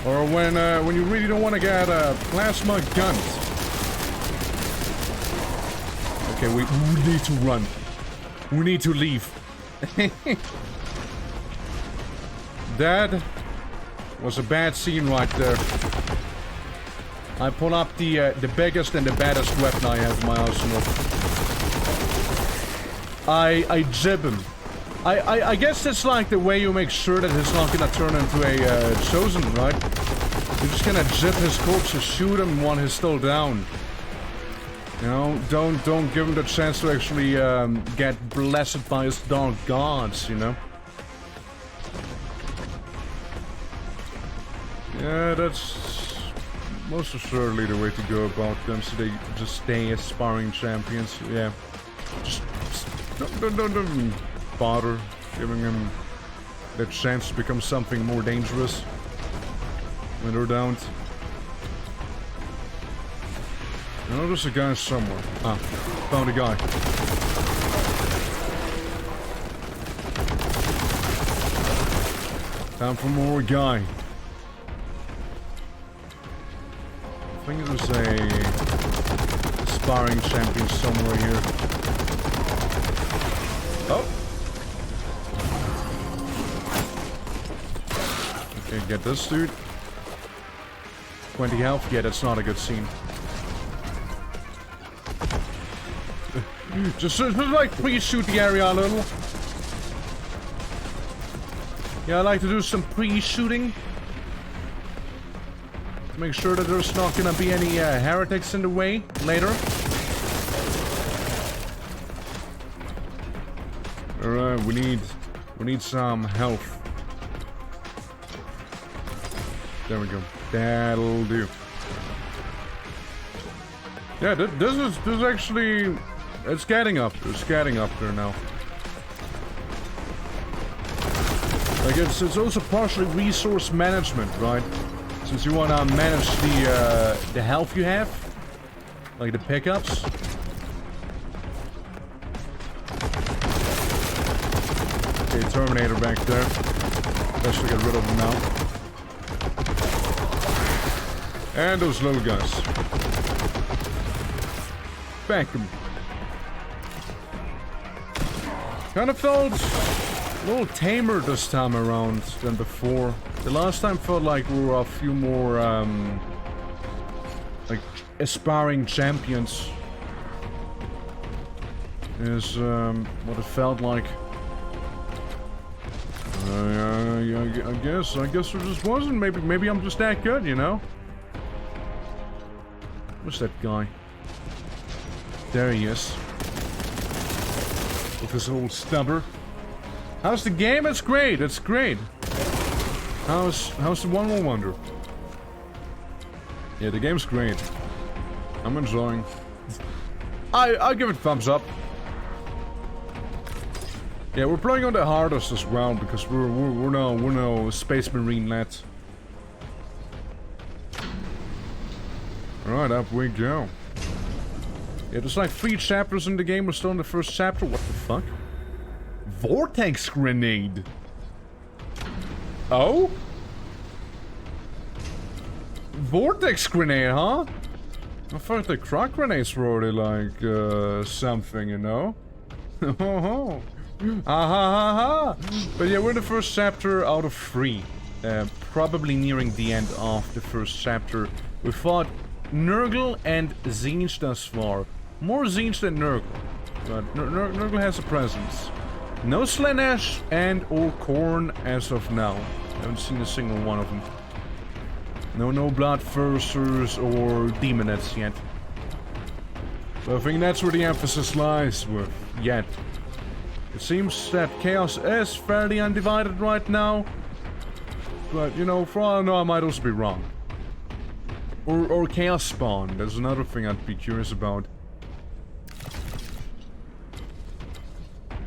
Or when you really don't want to get plasma guns. Okay, we need to run. We need to leave. That was a bad scene right there. I pull up the biggest and the baddest weapon I have in my arsenal. I jib him I guess that's like the way you make sure that he's not gonna turn into a chosen, right? You're just gonna zip his corpse and shoot him while he's still down. You know, don't give him the chance to actually get blessed by his dark gods, you know? Yeah, that's most assuredly the way to go about them, so they just stay as sparring champions. Yeah, just don't bother giving him the chance to become something more dangerous when they're down. I know there's a guy somewhere. Ah, found a guy. Time for more guy. I think there's a sparring champion somewhere here. Oh! Okay, get this dude. 20 health. Yeah, that's not a good scene. Just like pre-shoot the area a little. Yeah, I like to do some pre-shooting. To make sure that there's not gonna be any heretics in the way later. Alright, we need some health. There we go. That'll do. Yeah, this is actually, it's getting up. It's getting up there now. Like it's also partially resource management, right? Since you wanna manage the health you have, like the pickups. Okay, Terminator back there. Best to get rid of him now. And those little guys. Back them. Kind of felt a little tamer this time around than before. The last time felt like we were a few more, like, aspiring champions. Is, what it felt like. I guess there just wasn't. Maybe I'm just that good, you know? Where's that guy? There he is. With his old stubber. How's the game? It's great. It's great. How's the One More Wonder? Yeah, the game's great. I'm enjoying. I'll give it thumbs up. Yeah, we're playing on the hardest as well because we're no Space Marine lads. Alright, up we go. Yeah, there's like 3 chapters in the game. We're still in the first chapter. What the fuck? Vortex grenade. Oh? Vortex grenade, huh? I thought the croc grenades were already like something, you know? Oh, ha ha ha. But yeah, we're in the first chapter out of 3. Probably nearing the end of the first chapter. We fought Nurgle and Zinj thus far. More Zinj than Nurgle. But Nurgle has a presence. No Slanesh and or Korn as of now. Haven't seen a single one of them. No Bloodthirsters or Demonettes yet. So I think that's where the emphasis lies with yet. It seems that Chaos is fairly undivided right now. But, you know, for all I know, I might also be wrong. Or Chaos Spawn. There's another thing I'd be curious about.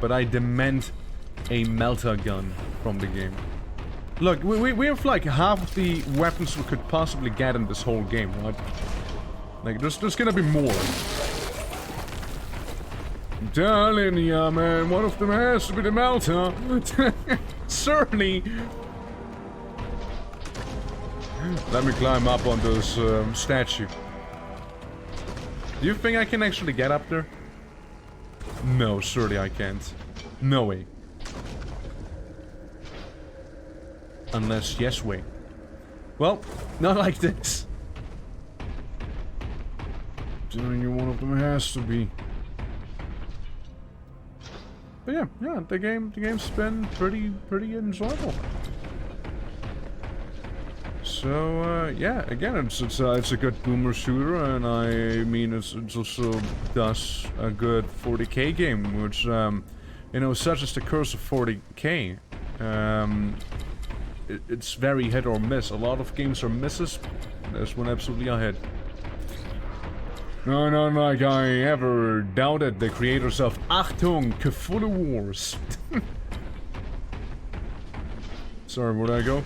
But I demand a melter gun from the game. Look, we have like half of the weapons we could possibly get in this whole game, right? Like, there's gonna be more. I'm telling ya, man, one of them has to be the melter. Certainly. Let me climb up on this statue. Do you think I can actually get up there? No, surely I can't. No way. Unless, yes way. Well, not like this. Telling you one of them has to be. But yeah, the game's been pretty enjoyable. So yeah, again, it's a good boomer shooter, and I mean it's also does a good 40k game, which you know, such as the curse of 40k. It's very hit or miss. A lot of games are misses. This one absolutely a hit. No, not like I ever doubted the creators of Achtung, Cthulhu Wars. Sorry, where'd I go?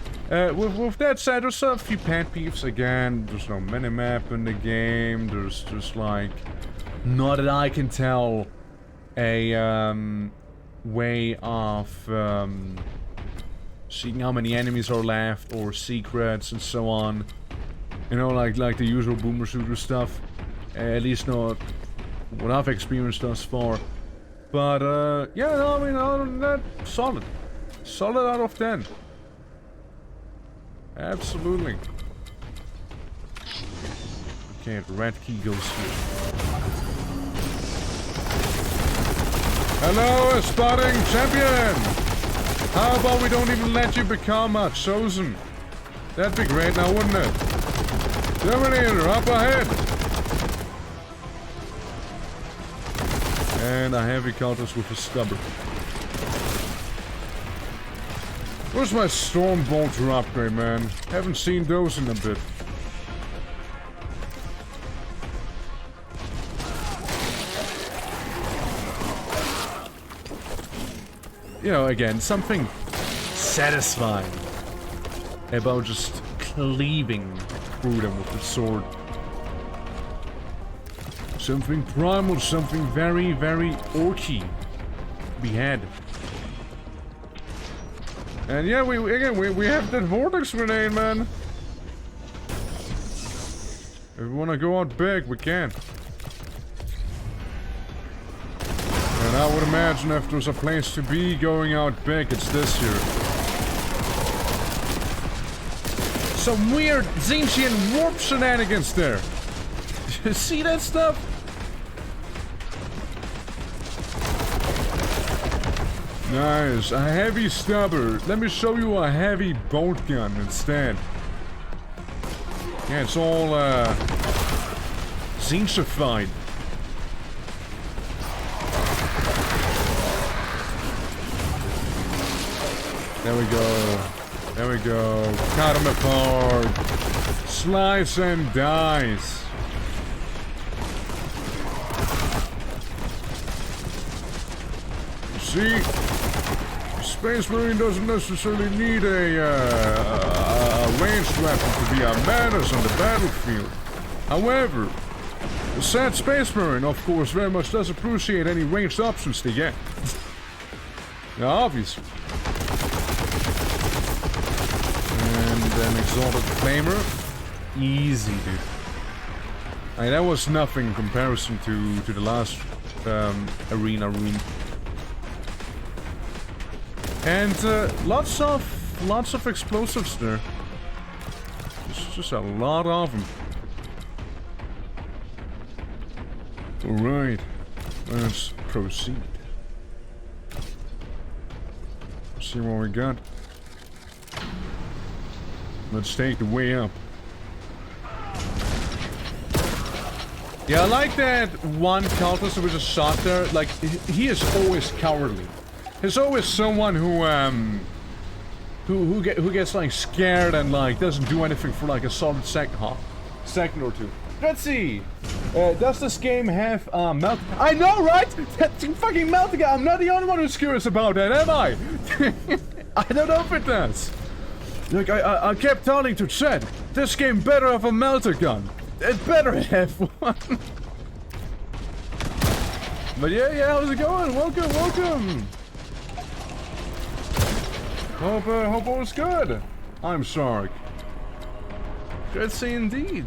With that said, there's a few pet peeves. Again, there's no minimap in the game. There's just like, not that I can tell, a way of seeing how many enemies are left or secrets and so on. You know, like the usual boomer shooter stuff. At least not what I've experienced thus far. But yeah, no, I mean, other than that, solid. Solid out of 10. Absolutely. Okay, the red key goes here. Hello, aspiring champion! How about we don't even let you become a chosen? That'd be great now, wouldn't it? Terminator, up ahead! And a heavy counters with a stubber. Where's my storm bolter upgrade, man? Haven't seen those in a bit. You know, again, something satisfying about just cleaving through them with the sword. Something primal, something very, very orky. We had. And yeah, we have that vortex grenade, man. If we wanna go out big, we can. And I would imagine if there's a place to be going out big, it's this here. Some weird Zinchian warp shenanigans there. You see that stuff? Nice, a heavy stubber. Let me show you a heavy bolt gun instead. Yeah, it's all Zinchified. There we go. There we go. Cut them apart. Slice and dice. See? Space Marine doesn't necessarily need a ranged weapon to be a menace on the battlefield. However, the sad Space Marine, of course, very much does appreciate any ranged options they get. Now, obviously. And an Exalted Flamer. Easy, dude. I mean, that was nothing in comparison to the last arena room. And lots of explosives there. Just a lot of them. Alright, let's proceed. See what we got. Let's take the way up. Yeah, I like that one cultist who was just shot there. Like, he is always cowardly. There's always someone who gets like scared and like doesn't do anything for like a solid second or two. Let's see. Does this game have melt? I know, right? That's fucking melting. I'm not the only one who's curious about that, am I? I don't know if it does. Look, I kept telling to Chad, this game better have a melter gun. It better have one. But yeah, how's it going? Welcome. Hope all is good. I'm Shark. Good see indeed.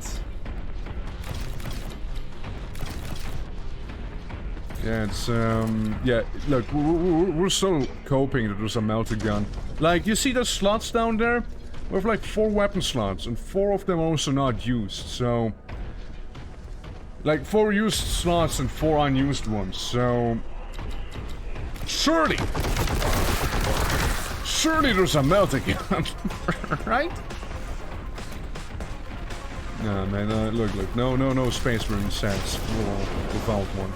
Yeah, it's yeah. Look, we're still coping that there's a melter gun. Like, you see those slots down there? We have like 4 weapon slots, and 4 of them are also not used. So, like 4 used slots and 4 unused ones. So, Surely there's a melting gun, right? No, man, look, no Space Marine sets without one.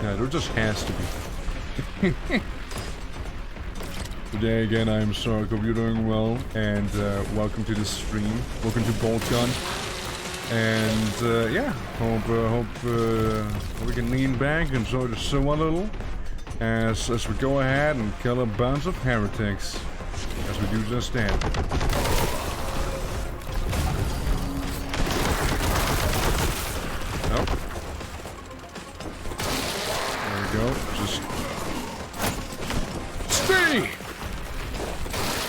Yeah, there just has to be. Today again, I am Sark, hope you're doing well, and welcome to the stream. Welcome to BOLTGUN. And yeah, hope we can lean back and enjoy the show a little as we go ahead and kill a bunch of heretics, as we do just that. Oh, there we go. Just stay.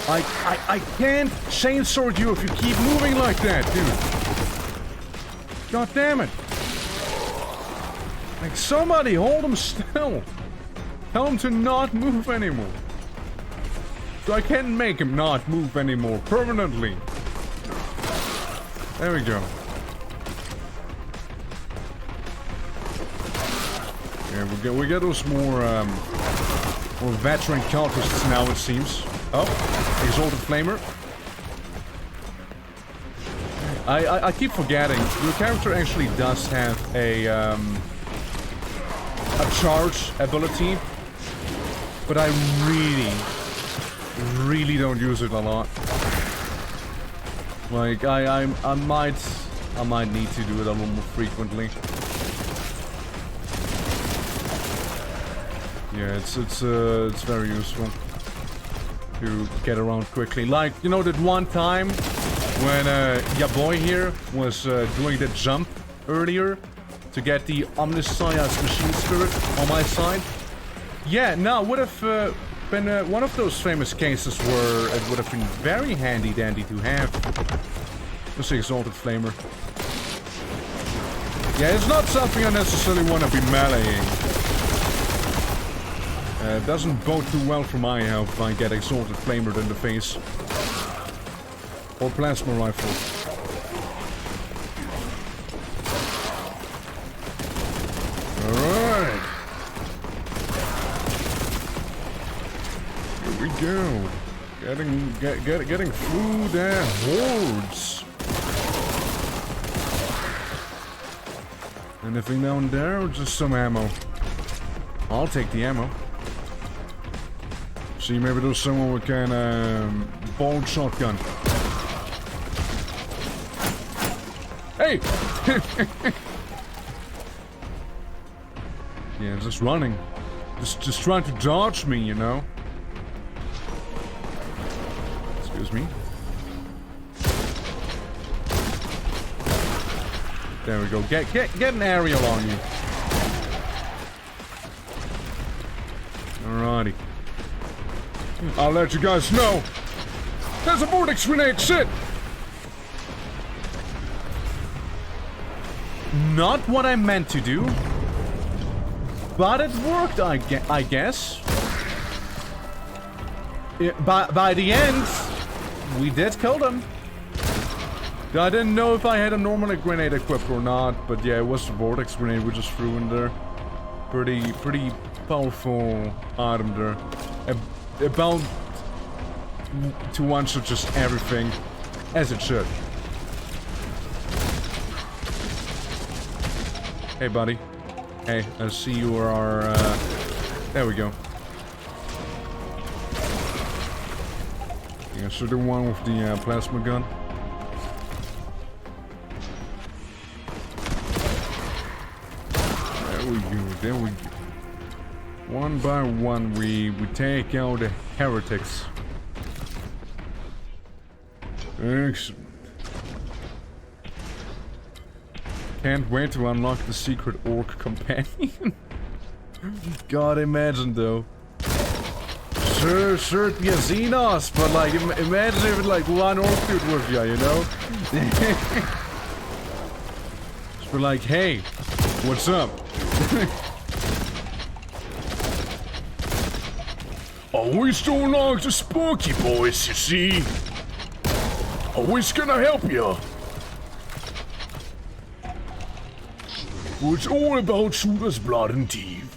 I can't chainsaw you if you keep moving like that, dude. God damn it. Like, somebody hold him still. Tell him to not move anymore. So I can't make him not move anymore permanently. There we go. Yeah, we get those more veteran cultists now, it seems. Oh, Exalted Flamer. I keep forgetting, your character actually does have a charge ability, but I really don't use it a lot. Like, I might need to do it a little more frequently. Yeah, it's very useful to get around quickly. Like, you know that one time when your boy here was doing the jump earlier to get the Omniscience Machine Spirit on my side? Yeah, no, would have been one of those famous cases where it would have been very handy dandy to have. Just the Exalted Flamer. Yeah, it's not something I necessarily want to be meleeing. It doesn't bode too well for my health if I get Exalted Flamered in the face. Or Plasma Rifle. Alright. Here we go. Getting through their hordes. Anything down there or just some ammo? I'll take the ammo. See, maybe there's someone with kind of bolt shotgun. Hey! Yeah, just running. Just trying to dodge me, you know? Excuse me. There we go. Get an aerial on you. Alrighty. I'll let you guys know. There's a vortex grenade, shit! Not what I meant to do. But it worked, I guess. By the end, we did kill them. I didn't know if I had a normal grenade equipped or not, but yeah, it was the vortex grenade we just threw in there. Pretty powerful item there. About to one-shot just everything, as it should. Hey, buddy. Hey, I see you are, there we go. Yeah, so the one with the plasma gun. There we go. One by one, we take out the heretics. Excellent. Can't wait to unlock the secret orc companion. God, imagine though. Sure, yeah, Xenos, but like, imagine if like one orc dude with you, you know? Just be like, hey, what's up? Always don't like the spooky boys, you see. Always gonna help you. It's all about shooter's blood and teeth.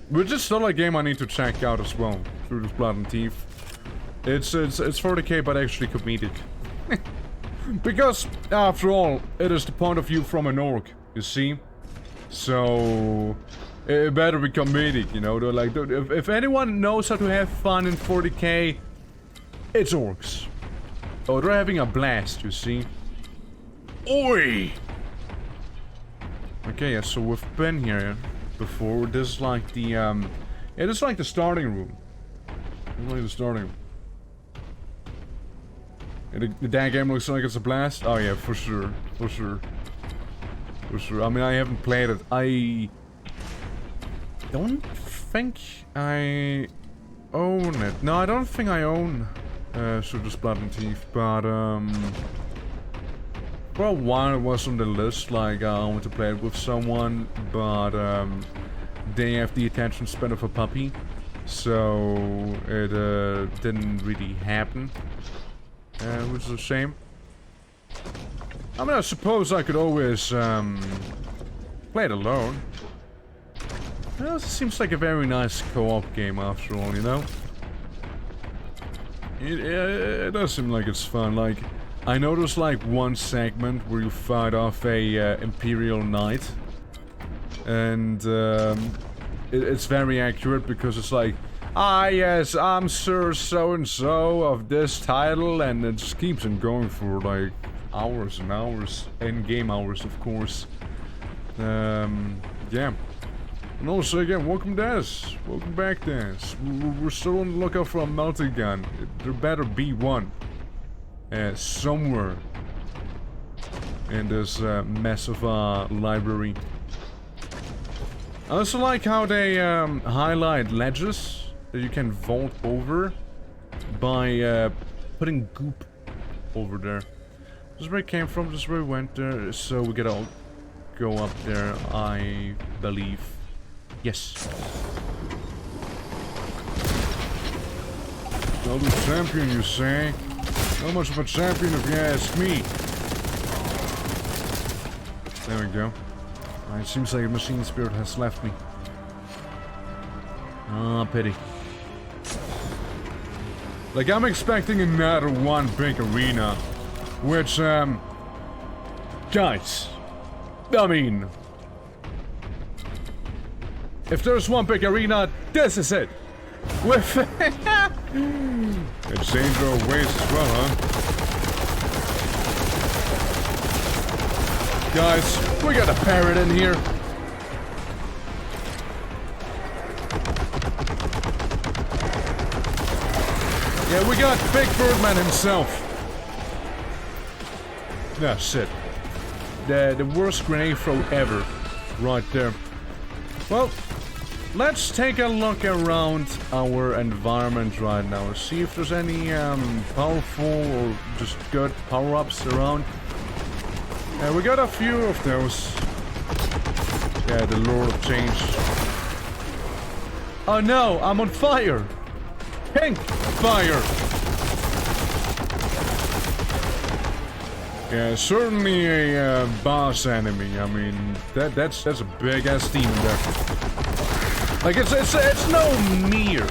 Which is still a game I need to check out as well. Through the Blood and Teeth. It's 40k, but actually comedic. Because, after all, it is the point of view from an orc, you see? So, it better be comedic, you know? They're like, if anyone knows how to have fun in 40k, it's orcs. Oh, they're having a blast, you see? Oi! Okay, yeah, so we've been here before. This is like the, yeah, this is like the starting room. This is like the starting room. The damn game looks like it's a blast. Oh yeah, for sure. For sure. For sure. I mean, I haven't played it. I don't think I own it. No, I don't think I own Sugar's Blood and Teeth, but for a while it was on the list, like I want to play it with someone, but they have the attention span of a puppy, so it didn't really happen. Which is a shame. I mean, I suppose I could always play it alone. Well, it seems like a very nice co-op game after all, you know? It does seem like it's fun. Like, I know there's like one segment where you fight off a Imperial Knight. And it's very accurate because it's like, ah, yes, I'm Sir So-and-so of this title, and it just keeps on going for, like, hours and hours. In-game hours, of course. Yeah. And also, again, welcome, Des. Welcome back, Des. We're still on the lookout for a multi-gun. There better be one. Somewhere. In this massive library. I also like how they highlight ledges that you can vault over by putting goop over there. This is where it came from, this is where we went there, so we gotta go up there, I believe. Yes. Another champion, you say? Not much of a champion if you ask me. There we go. It seems like a machine spirit has left me. Ah, pity. Like, I'm expecting another one big arena. Which, guys. I mean... if there's one big arena, this is it! With... it's Angel ways as well, huh? Guys, we got a parrot in here. Yeah, we got Big Birdman himself. That's it. The worst grenade throw ever. Right there. Well, let's take a look around our environment right now. See if there's any powerful or just good power-ups around. Yeah, we got a few of those. Yeah, the Lord of Change. Oh no, I'm on fire! Pink fire! Yeah, certainly a boss enemy. I mean, that's a big ass demon there. Like it's no mere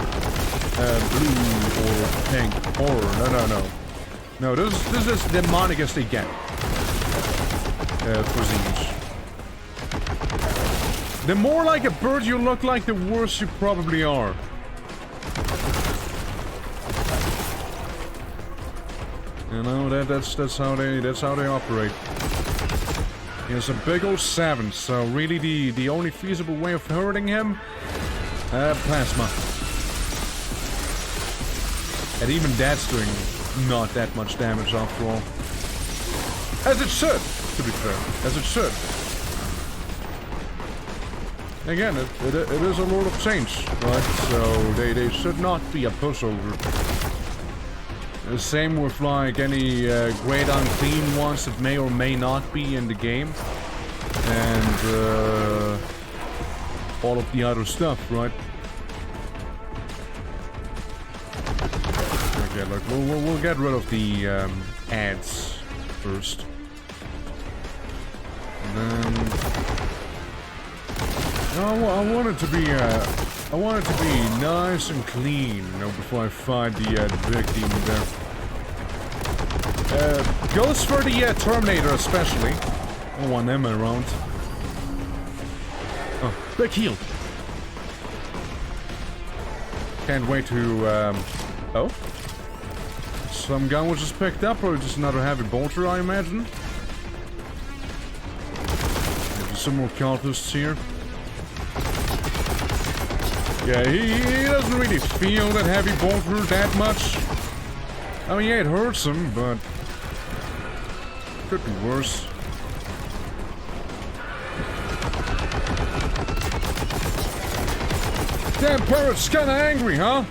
blue or pink horror. No. No, this is demonic as they get. Cuisines. The more like a bird you look like, the worse you probably are. You know, that's how they operate. He's a big old savage, so really the only feasible way of hurting him, plasma. And even that's doing not that much damage after all. As it should, to be fair, as it should. Again, it is a Lord of Change, right? So they should not be a pushover. The same with like any great unclean ones that may or may not be in the game. And all of the other stuff, right? Okay, look, we'll get rid of the ads first. And then... I want it to be I want it to be nice and clean, you know, before I fight the big demon there. Goes for the Terminator especially. I don't want them around. Oh, big heal. Can't wait to, oh? Some gun was just picked up, or just another heavy bolter, I imagine. Maybe some more cultists here. Yeah, he doesn't really feel that heavy bolter that much. I mean, yeah, it hurts him, but could be worse. Damn parrot's kinda angry, huh?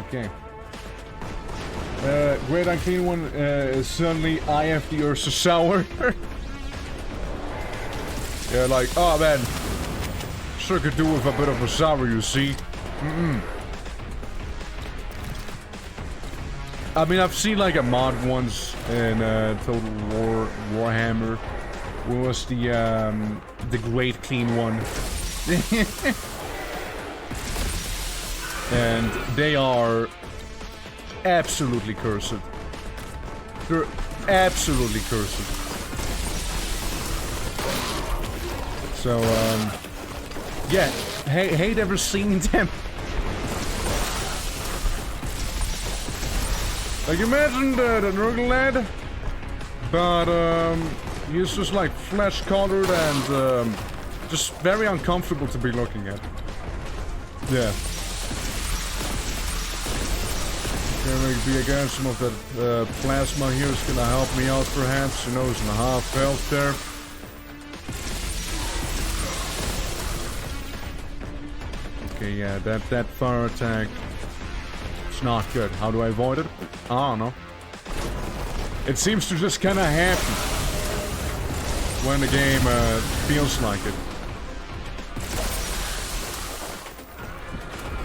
Okay. Great unclean one is suddenly IFD or sour. Yeah, like, oh man. Sure could do with a bit of a sour, you see. I mean, I've seen like a mod once in Total War Warhammer. What was the Great Clean one? And they are absolutely cursed. They're absolutely cursed. So, yeah, hate ever seen them. Like, imagine the Nurgle lad, but he's just like flesh-colored and just very uncomfortable to be looking at. Yeah. Maybe again some of that plasma here is gonna help me out perhaps. You know, it's in a half health there. Okay, yeah, that fire attack. It's not good. How do I avoid it? I don't know. It seems to just kinda happen when the game feels like it.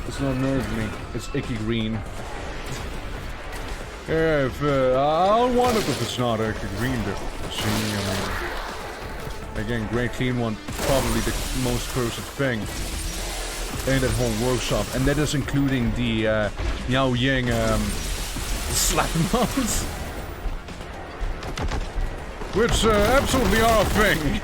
It's not nerve me, it's icky green. Yeah, if, I'll want it if it's not icky green to see, I mean. Again, Great Clean one, probably the most cursed thing in that whole workshop. And that is including the Miao Ying slap mods. Which absolutely are a thing.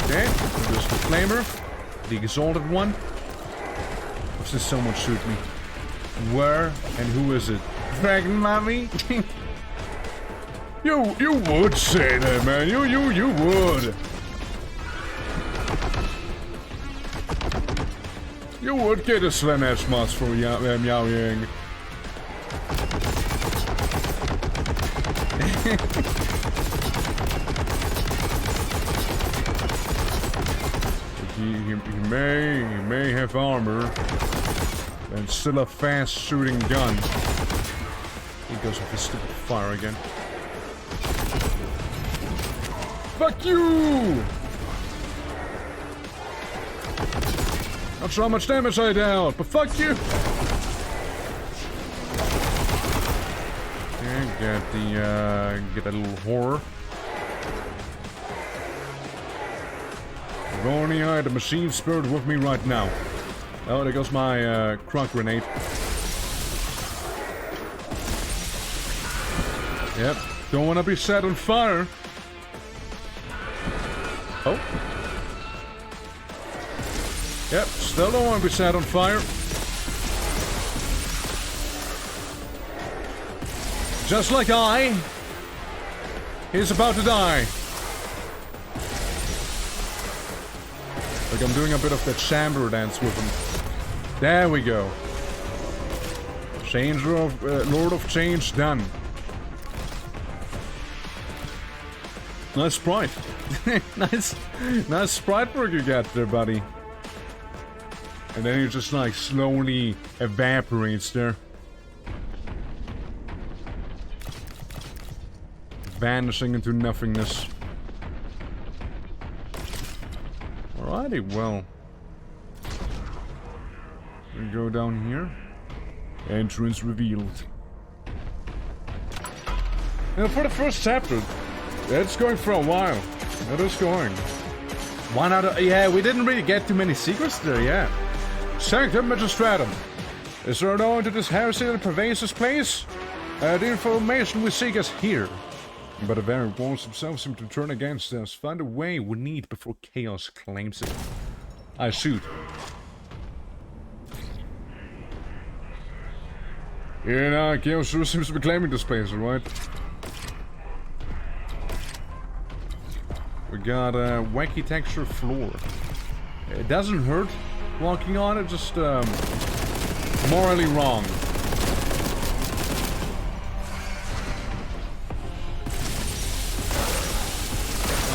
Okay, there's the flamer, the exalted one. What's this someone shoot me? Where and who is it? Dragon Mommy? you would say that, man. You would. You would get a slam ass mods for Miao Ying. He may have armor and still a fast shooting gun. He goes with his stupid fire again. Fuck you! Not sure how much damage I dealt, but fuck you! Okay, get a little horror. If only I had a machine spirit with me right now. Oh, there goes my croc grenade. Yep, don't want to be set on fire. Oh. Yep, still don't want to be set on fire. Just like he's about to die. Like I'm doing a bit of that chamber dance with him. There we go. Changer of Lord of Change done. Nice sprite. nice sprite work you got there, buddy. And then he just like slowly evaporates there. Vanishing into nothingness. Alrighty, well. We go down here. Entrance revealed. Now for the first chapter, It's going for a while. It is going. One out of... Yeah, we didn't really get too many secrets there, yeah. Sanctum Magistratum. Is there no into this heresy that pervades this place? The information we seek is here. But the very walls themselves seem to turn against us. Find a way we need before chaos claims it. I shoot. Yeah, nah, chaos sure seems to be claiming this place, alright? We got a wacky texture floor. It doesn't hurt walking on it, just morally wrong.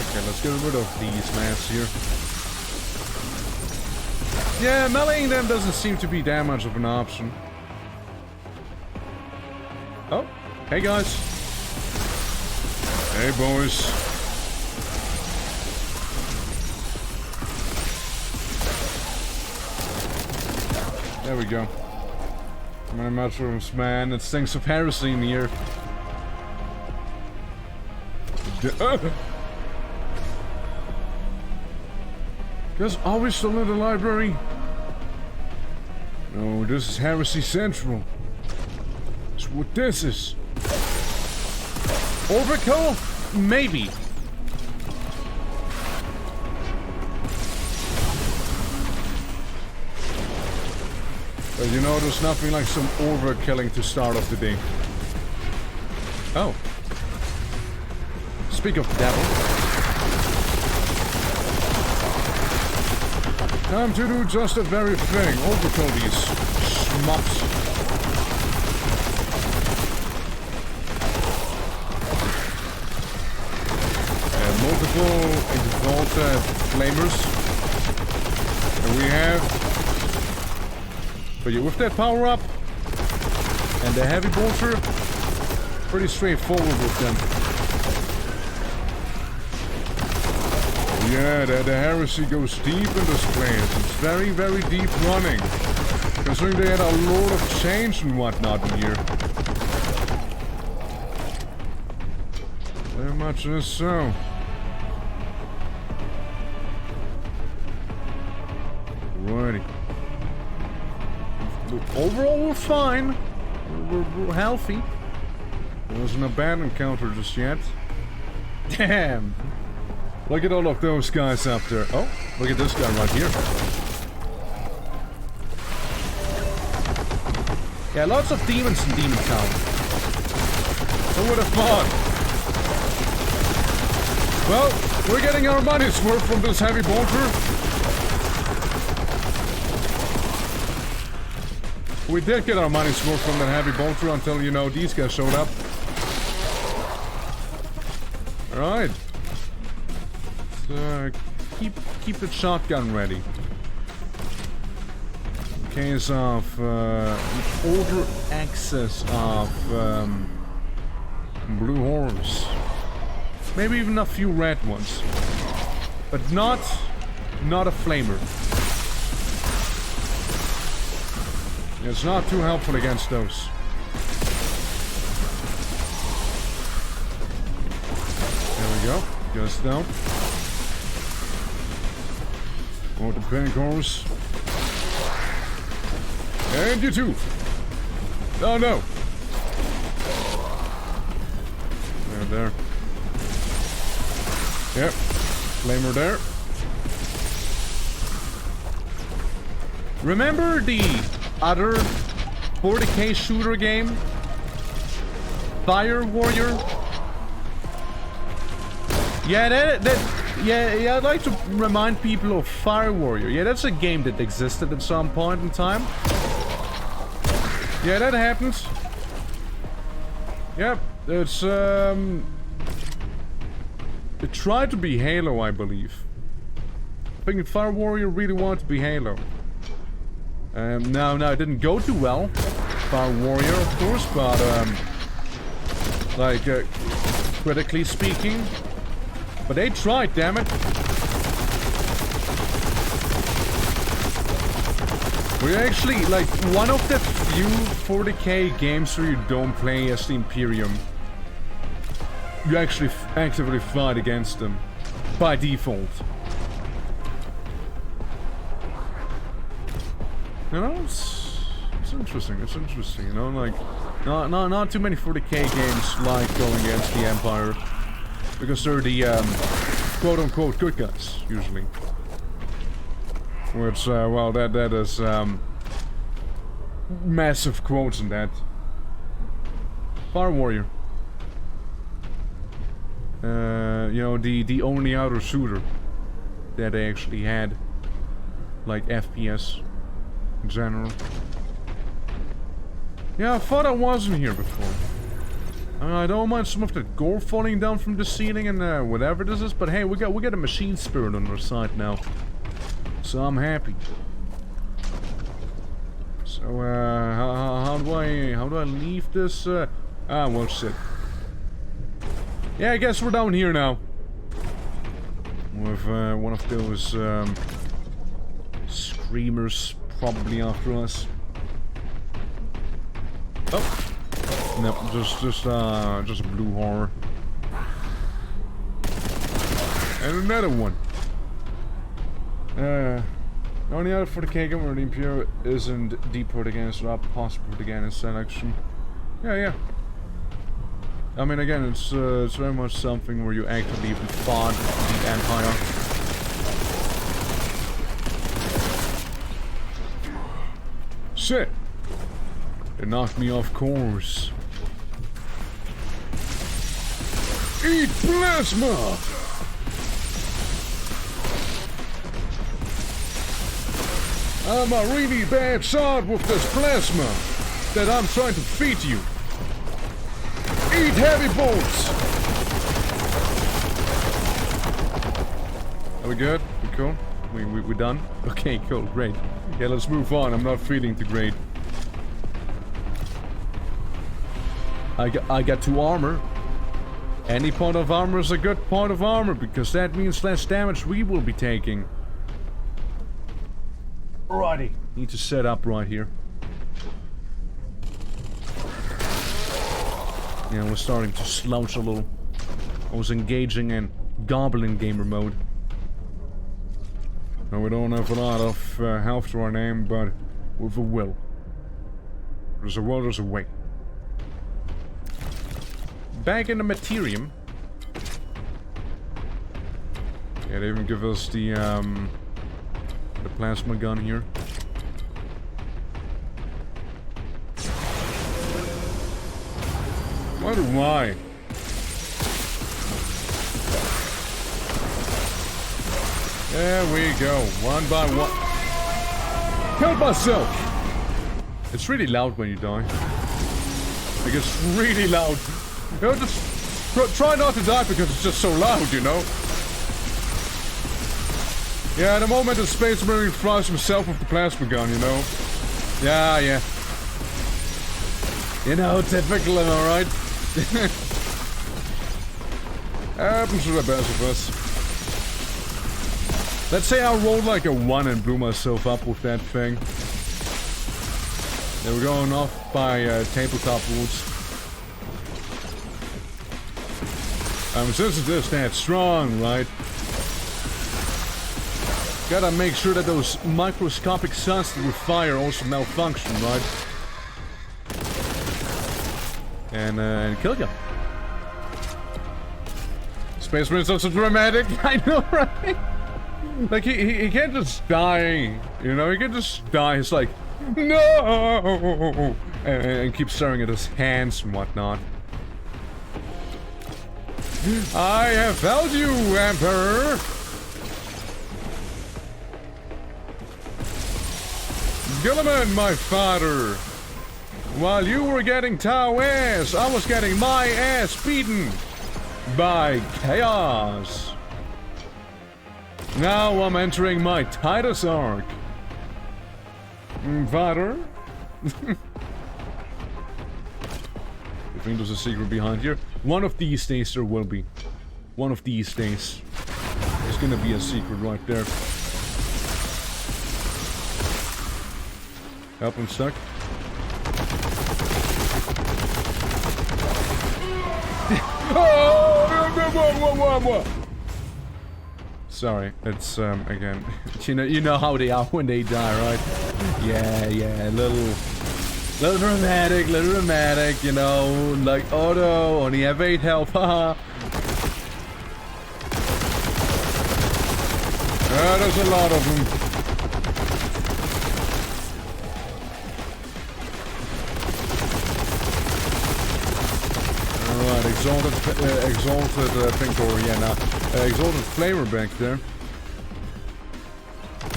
Okay, let's get rid of these mats here. Yeah, meleeing them doesn't seem to be that much of an option. Oh, hey guys. Hey boys. There we go. My mushrooms, man. It stinks of heresy in here. Guys, are we still in the library? No, this is Heresy Central. That's what this is. Overkill? Maybe. But you know, there's nothing like some overkilling to start off the day. Oh. Speak of the devil. Time to do just that very thing. Overkill these schmucks. Multiple exalted flamers. And we have... But yeah, with that power up and the heavy bolter, pretty straightforward with them. Yeah, the heresy goes deep in this place. It's very, very deep running. Considering they had a lot of change and whatnot in here. Very much is so. Alrighty. Overall, we're fine. We're healthy. There wasn't a bad encounter just yet. Damn. Look at all of those guys up there. Oh, look at this guy right here. Yeah, lots of demons in Demon Town. Who would have thought? Well, we're getting our money's worth from this heavy bolter. We did get our money's worth from that heavy bolter until, you know, these guys showed up. Alright. Keep the shotgun ready. In case of over excess of blue horns. Maybe even a few red ones. But not a flamer. It's not too helpful against those. There we go. Goes down. Oh, the bank horse. And you too. Oh no. There. Yep. Flamer there. Remember the other 40k shooter game? Fire Warrior? Yeah, yeah, I'd like to remind people of Fire Warrior. Yeah, that's a game that existed at some point in time. Yeah, that happened. Yep, it's it tried to be Halo, I believe. I think Fire Warrior really wanted to be Halo. No, it didn't go too well. Fire Warrior, of course, but like critically speaking. But they tried, damn it. We're actually like one of the few 40k games where you don't play as the Imperium. you actually actively fight against them by default. You know, it's interesting. It's interesting. You know, like not too many 40k games like going against the Empire because they're the quote unquote good guys usually. Which well, that is massive quotes in that. Fire Warrior. You know, the only outer shooter that they actually had, like FPS in general. Yeah, I thought I wasn't here before. I don't mind some of the gore falling down from the ceiling and whatever this is, but hey, we got a machine spirit on our side now, so I'm happy. So how do I leave this? Well, shit. Yeah, I guess we're down here now. With one of those screamers probably after us. Oh, nope, just a blue horror. And another one. Only other for the Kagan where the Imperial isn't deported against or possible again in selection. Yeah. I mean, again, it's very much something where you actively fought the Empire. Shit! It knocked me off course. Eat plasma! I'm a really bad shot with this plasma that I'm trying to feed you. Eat heavy bolts! Are we good? We cool? We done? Okay, cool, great. Yeah, let's move on. I'm not feeling too great. I got 2 armor. Any point of armor is a good point of armor because that means less damage we will be taking. Alrighty. Need to set up right here. Yeah, we're starting to slouch a little. I was engaging in Goblin Gamer mode. Now we don't have a lot of health to our name, but with a will. There's a will, there's a way. Back in the Materium. Yeah, they even give us the plasma gun here. What do I? There we go, one by one. Help myself! It's really loud when you die. Like, it's really loud. You know, just try not to die because it's just so loud, you know? Yeah, at the moment the Space Marine flies himself with the plasma gun, you know? Yeah. You know, typical, am I right? Happens to the best of us. Let's say I rolled like a 1 and blew myself up with that thing. They were going off by tabletop rules. Since it is that strong, right? Gotta make sure that those microscopic suns that we fire also malfunction, right? And kill you. Space Marine's not so dramatic. I know, right? Like, he can't just die, you know? He can't just die. He's like, no! And keep staring at his hands and whatnot. I have found you, Emperor! Gilliman, my father! While you were getting Tau ass, I was getting my ass beaten by chaos. Now I'm entering my Titus arc. Father? You think there's a secret behind here? One of these days there will be. One of these days. There's gonna be a secret right there. Help, I'm stuck. Oh! Sorry, it's again, you know how they are when they die, right? Yeah, little dramatic, you know, like Otto, only have 8 health, haha. There's a lot of them. Alright, exalted pink or yeah, now exalted flamer back there.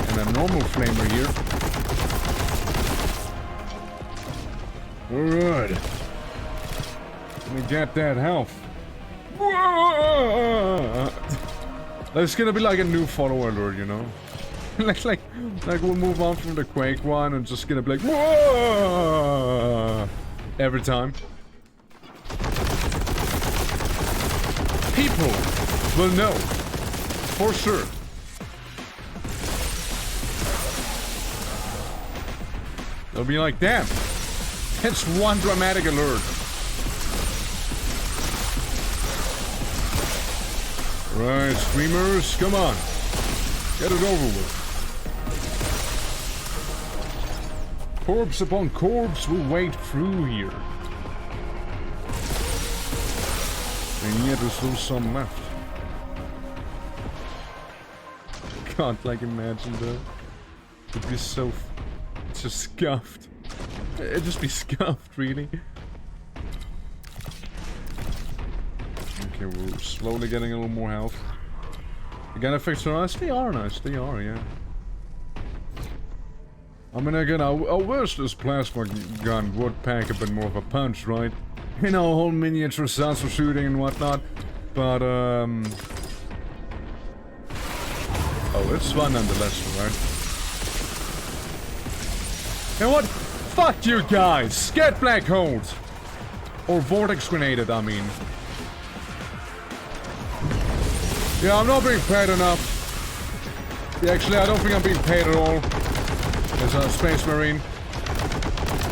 And a normal flamer here. Alright. Let me get that health. It's gonna be like a new follower alert, you know? like we'll move on from the Quake one and just gonna be like, whoa! Every time. People will know. For sure. They'll be like, damn. That's one dramatic alert. Right, screamers, come on. Get it over with. Corpse upon corpse will wade through here. And yet there's still some left. Can't like imagine that. It'd be so just scuffed. It'd just be scuffed, really. Okay, we're slowly getting a little more health. Again, effects are nice. They are nice. They are, yeah. I mean, again, I wish this plasma gun would pack a bit more of a punch, right? You know, whole miniature sensor shooting and whatnot. But, oh, it's fun nonetheless, right? You know what? Fuck you guys! Get black holes! Or vortex grenaded, I mean. Yeah, I'm not being paid enough. Yeah, actually, I don't think I'm being paid at all. As a Space Marine.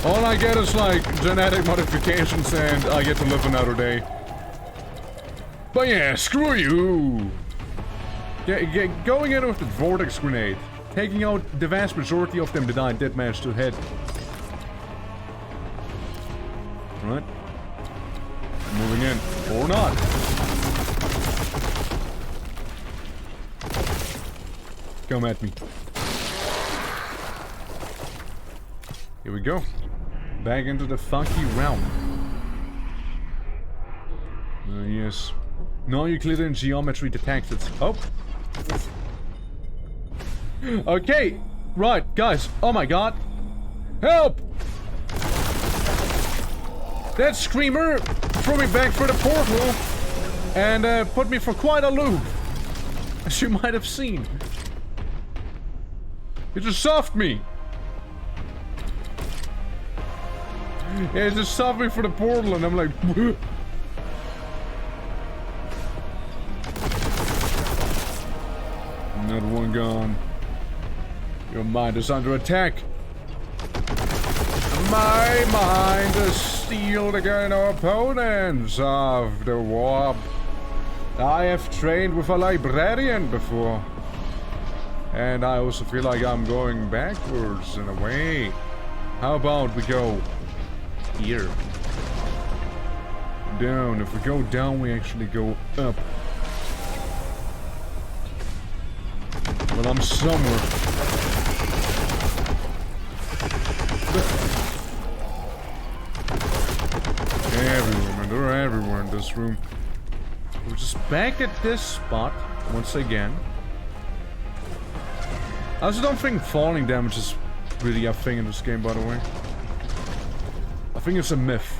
All I get is, like, genetic modifications and I get to live another day. But yeah, screw you! Going in with the vortex grenade. Taking out the vast majority of them that I did manage to hit. Right. Moving in. Or not. Come at me. Here we go. Back into the funky realm. Yes. Non-Euclidean geometry detected. Oh. Okay. Right, guys. Oh my god. Help! That screamer threw me back for the portal and put me for quite a loop. As you might have seen. It just soft me. Yeah, it just soft me for the portal and I'm like... Another one gone. Your mind is under attack. My mind is steeled against opponents of the warp. I have trained with a librarian before. And I also feel like I'm going backwards in a way. How about we go here? Down. If we go down, we actually go up. Well, I'm somewhere. Everywhere, man. They're everywhere in this room. We're just back at this spot once again. I also don't think falling damage is really a thing in this game, by the way. I think it's a myth.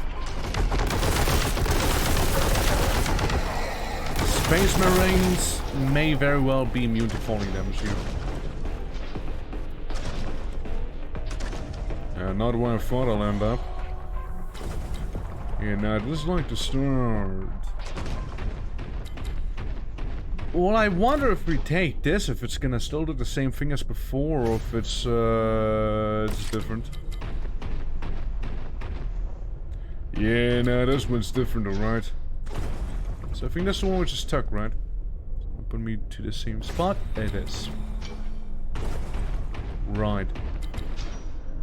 Space Marines may very well be immune to falling damage here. Not where I thought I'll end up. Yeah, now I'd just like to start. Well, I wonder if we take this, if it's gonna still do the same thing as before, or if it's different. Yeah, no, this one's different, alright. So I think that's the one which is stuck, right? So put me to the same spot. It is. Right.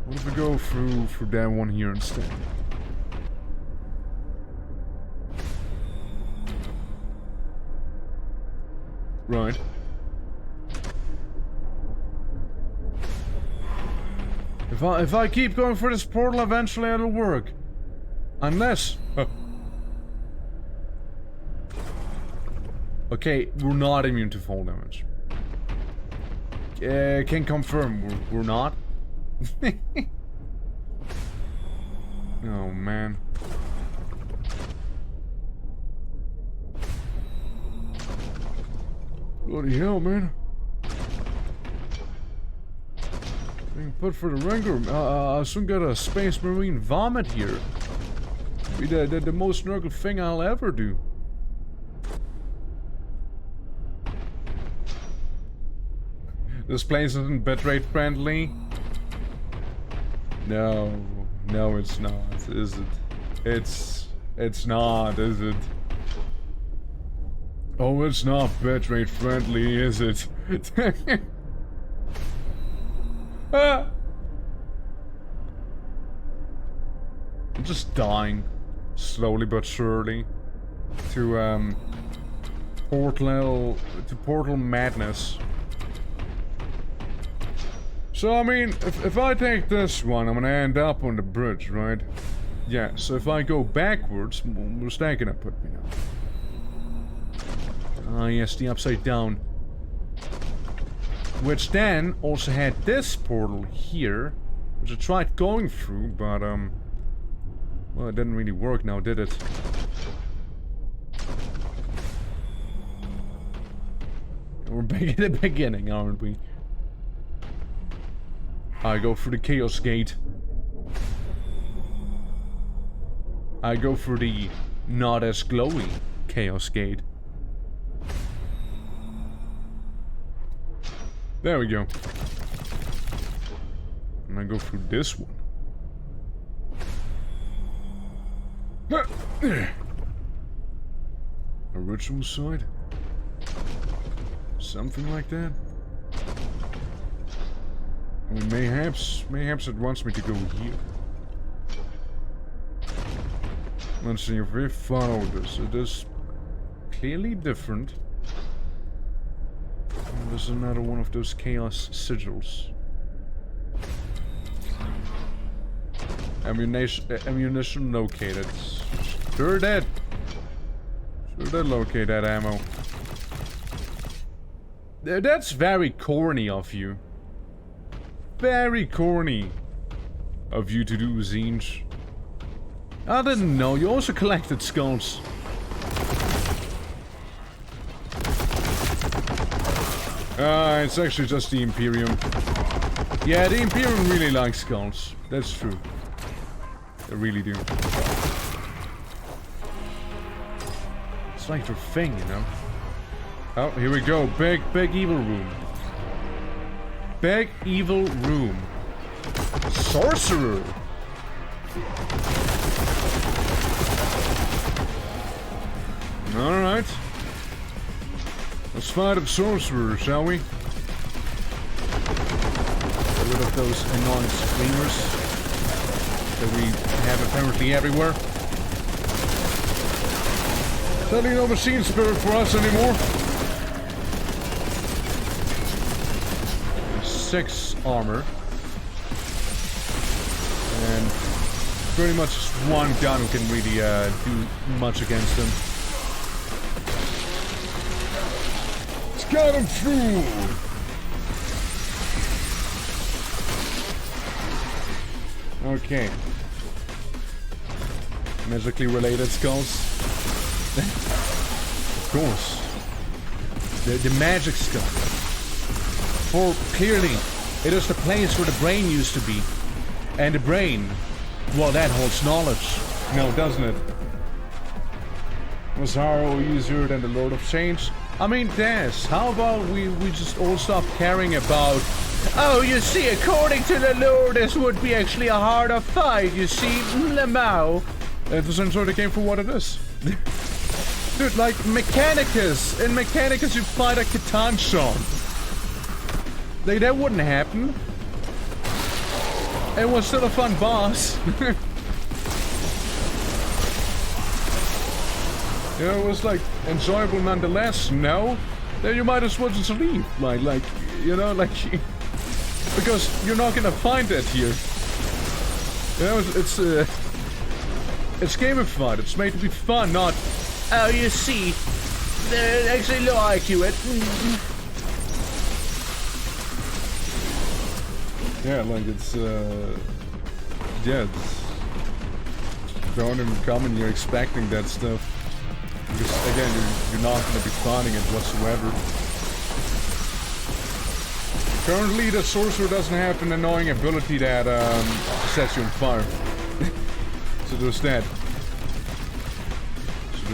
What if we go through that one here instead? Right. If I keep going for this portal, eventually it'll work. Unless... Okay, we're not immune to fall damage. Can confirm, we're not. Oh, man. Bloody hell, man. Being put for the Ranger. I soon got a Space Marine vomit here. Be the most snuggle thing I'll ever do. This place isn't bitrate friendly. No, it's not, is it? It's not, is it? Oh, it's not bitrate friendly, is it? Ah! I'm just dying, slowly but surely, to portal madness. So I mean, if I take this one, I'm gonna end up on the bridge, right? Yeah. So if I go backwards, where's that gonna put me now? Ah, yes, the upside down. Which then also had this portal here, which I tried going through, but well, it didn't really work now, did it? We're back at the beginning, aren't we? I go for the Chaos Gate. I go for the not as glowy Chaos Gate. There we go. And I go through this one. A ritual site? Something like that? I mean, mayhaps it wants me to go here. Let's see if we follow this. It is clearly different. And there's another one of those chaos sigils. Ammunition located. Sure did. Sure did locate that ammo. That's very corny of you. Very corny of you to do, Zinj. I didn't know, you also collected skulls. It's actually just the Imperium. Yeah, the Imperium really likes skulls. That's true. They really do. It's like their thing, you know? Oh, here we go. Big evil room. Big evil room. Sorcerer. Alright. Let's fight a sorcerer, shall we? Get rid of those annoying screamers that we have apparently everywhere. Certainly no machine spirit for us anymore. 6 armor. And pretty much just one gun can really do much against them. It's got him through! Okay. Magically related skulls. Of course. The magic skull. For clearly, it is the place where the brain used to be. And the brain, well, that holds knowledge. No, doesn't it? Was Haro easier than the Lord of Change? I mean, Des, how about we just all stop caring about... Oh, you see, according to the lore, this would be actually a harder fight, you see, Lemao. It was enjoy the game for what it is. Dude, like Mechanicus. In Mechanicus you fight a Catan song. Like that wouldn't happen. It was still a fun boss. Yeah, it was like enjoyable nonetheless. No? Then you might as well just leave. Like, you know, like, because you're not gonna find that here. You know, it's gamified. It's made to be fun, not. Oh, you see, they're actually low IQ. Yeah, like it's yeah, it's don't even come and you're expecting that stuff. Because again, you're not going to be finding it whatsoever. Currently, the sorcerer doesn't have an annoying ability that sets you on fire. So there's that. A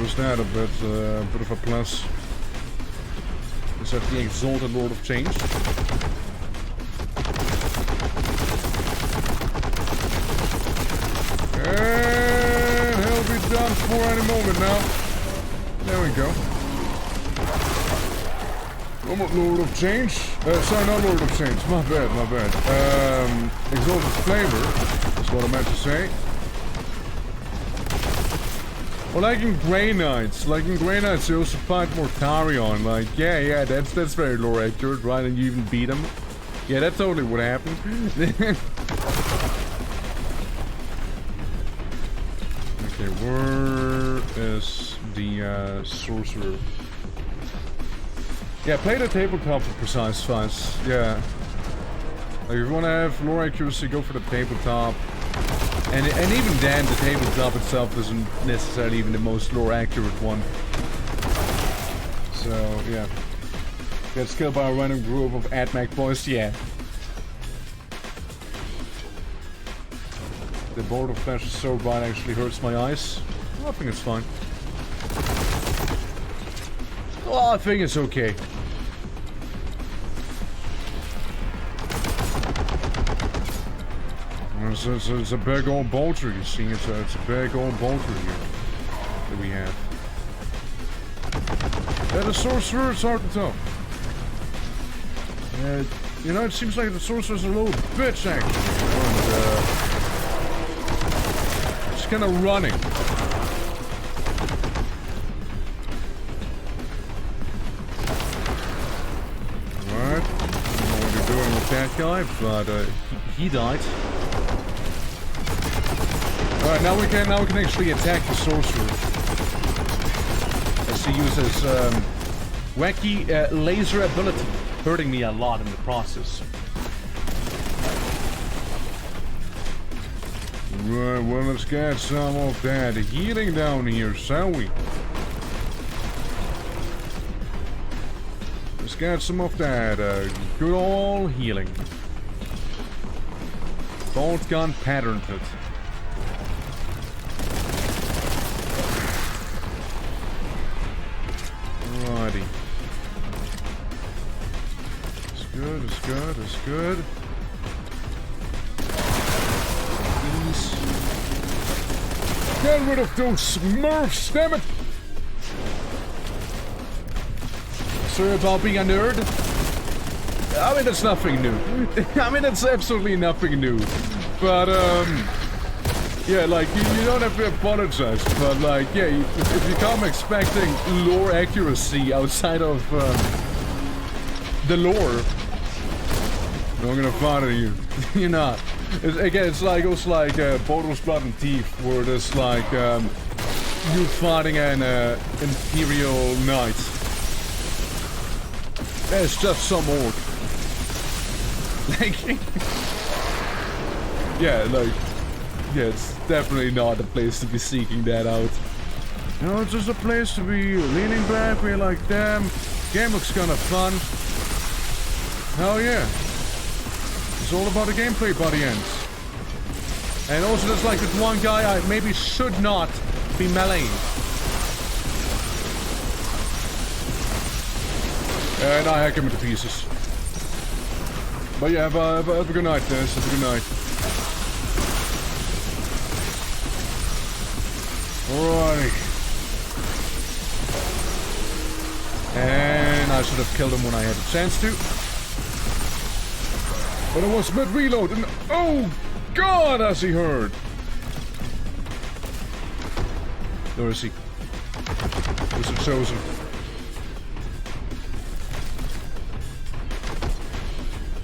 bit of a plus. Is that the Exalted Lord of Change? And he'll be done for any moment now. There we go. Lord of Change. Sorry, not Lord of Change. My bad. Exalted Flavor. That's what I meant to say. Well, like in Grey Knights. You also fight Mortarion. Like, yeah, that's very lore accurate, right? And you even beat him. Yeah, that's totally what happened. Okay, where is the sorcerer? Yeah, play the tabletop for precise fights. Yeah. Like, if you want to have lore accuracy, go for the tabletop. And even then, the tabletop itself isn't necessarily even the most lore accurate one. So, yeah. Get killed by a random group of AdMac boys, yeah. The board of flesh is so bright, actually hurts my eyes. Well, I think it's fine. Well, I think it's okay. It's a big old bolter, you see. It's a big old bolter here that we have. Yeah, the sorcerer, it's hard to tell. You know, it seems like the sorcerer's a little bitch, actually. And, it's kind of running. Alright. I don't know what you're doing with that guy, but he died. Alright, now we can actually attack the sorcerer. As he uses wacky laser ability, hurting me a lot in the process. Right, well, let's get some of that healing down here, shall we? Let's get some of that good old healing. BOLTGUN patented. Alrighty. It's good, it's good, it's good. Please. Get rid of those smurfs, damn it! Sorry about being a nerd. I mean, that's nothing new. I mean, that's absolutely nothing new. But, yeah, like, you don't have to apologize, but, like, yeah, if you come expecting lore accuracy outside of, the lore, I'm not gonna fire you. You're not. Again, it's like, Bottles, Blood, and Teeth, where there's, like, you fighting an, Imperial Knight. It's just some orc. Like, yeah, like, yeah, it's definitely not a place to be seeking that out. You know, it's just a place to be leaning back, be like, damn, game looks kind of fun. Hell yeah. It's all about the gameplay by the end. And also there's like that one guy I maybe should not be meleeing. And I hack him into pieces. But yeah, have a good night, Dennis. Have a good night. Alrighty. And I should have killed him when I had the chance to. But I was mid-reload and oh god, has he hurt! Where is he? Where's the chosen?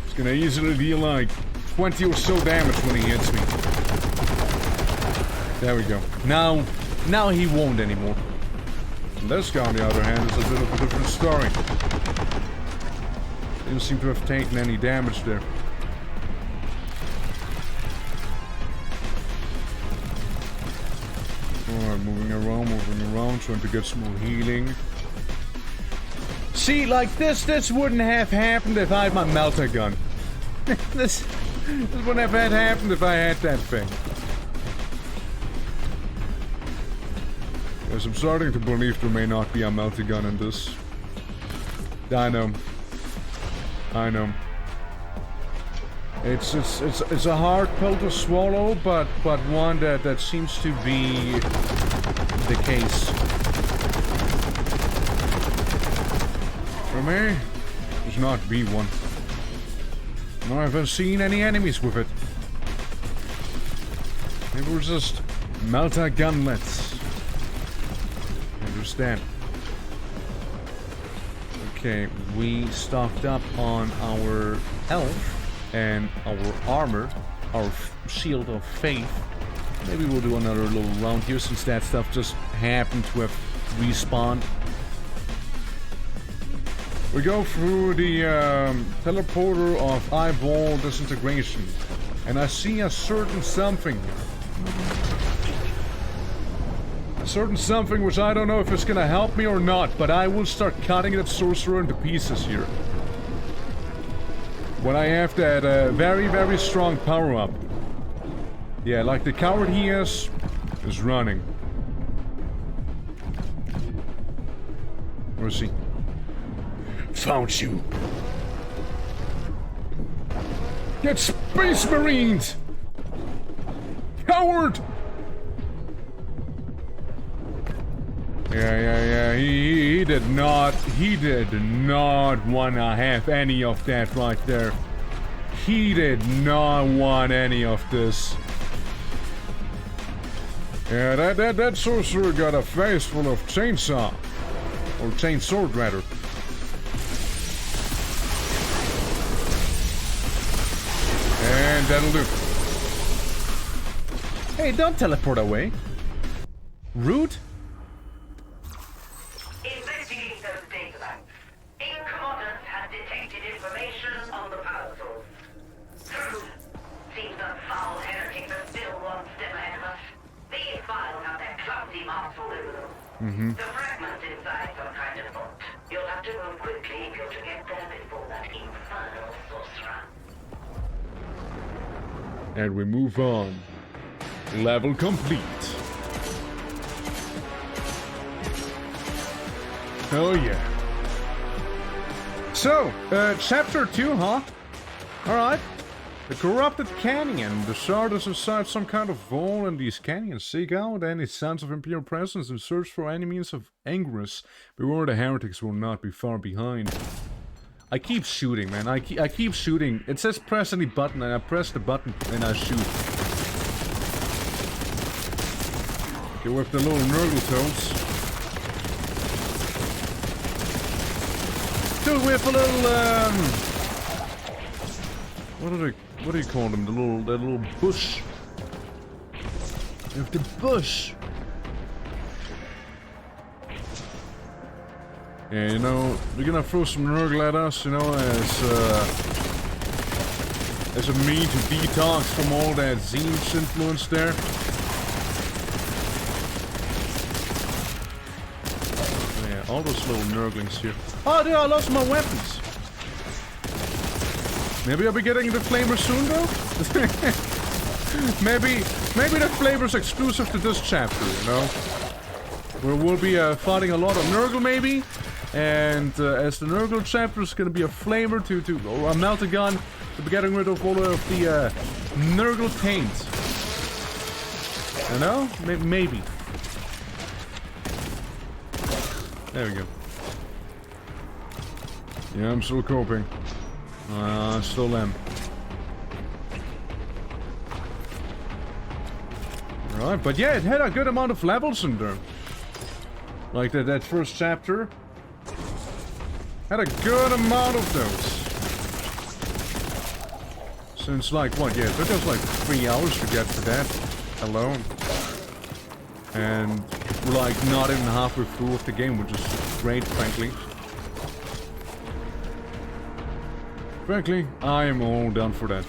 It's gonna easily deal like 20 or so damage when he hits me. There we go. Now he won't anymore. And this guy, on the other hand, is a bit of a different story. Didn't seem to have taken any damage there. Alright, moving around, trying to get some more healing. See, like this wouldn't have happened if I had my melter gun. This wouldn't have happened if I had that thing. Yes, I'm starting to believe there may not be a melter gun in this. I know. It's a hard pill to swallow, but one that seems to be the case. For me, there's not be one. I haven't seen any enemies with it. Maybe we're just melter gunlets. Understand. Okay, we stocked up on our health and our armor, our shield of faith. Maybe we'll do another little round here since that stuff just happened to have respawned. We go through the teleporter of eyeball disintegration, and I see a certain something. A certain something which I don't know if it's gonna help me or not, but I will start cutting that sorcerer into pieces here. When I have that very, very strong power-up. Yeah, like the coward he is running. Where is he? Found you. Get Space Marines! Coward! Yeah, he did not wanna have any of that right there. He did not want any of this. Yeah, that sorcerer got a face full of chainsaw. Or chainsword, rather. And that'll do. Hey, don't teleport away. Rude? Investigators databank. ENG commanders have detected information on the power source. True. Seems a foul heretic that still one step ahead of us. These files have their clumsy marks all over them. The fragments inside some kind of bot. You'll have to move quickly if you're to get there before that infernal sorcerer. And we move on. Level complete. Oh yeah. So, chapter 2, huh? Alright. The corrupted canyon. The shard is inside some kind of vault in these canyons. Seek out any signs of Imperial presence and search for any means of ingress. Beware, the heretics will not be far behind. I keep shooting, man. I keep shooting. It says press any button, and I press the button and I shoot. Okay, with the little Nurgle toads. Dude, we have a little what do you call them? The little bush. We have the bush. Yeah, you know, they're gonna throw some Nurgle at us, you know, as a means to detox from all that Tzeentch influence there. Yeah, all those little Nurglings here. Oh, dude, I lost my weapons. Maybe I'll be getting the flamer soon, though. maybe the flamer's exclusive to this chapter, you know, where we'll be fighting a lot of Nurgle, maybe. And as the Nurgle chapter is going to be a flamer or a melter gun to be getting rid of all of the Nurgle paint. You know? Maybe. There we go. Yeah, I'm still coping. Still am. Right, but yeah, it had a good amount of levels in there. Like that first chapter had a good amount of those. Since like what? Yeah, it took us like 3 hours to get to that alone, and we're like not even halfway through of the game, which is great, frankly. Frankly, I am all done for that.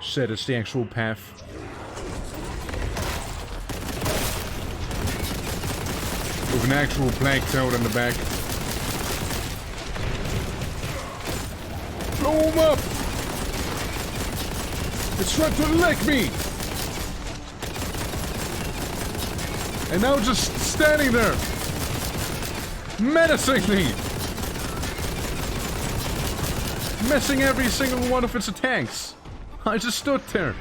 Said it's the actual path. With an actual plague toad in the back. Blow him up! It's trying to lick me! And now just standing there! Menacingly! Missing every single one of its attacks! I just stood there!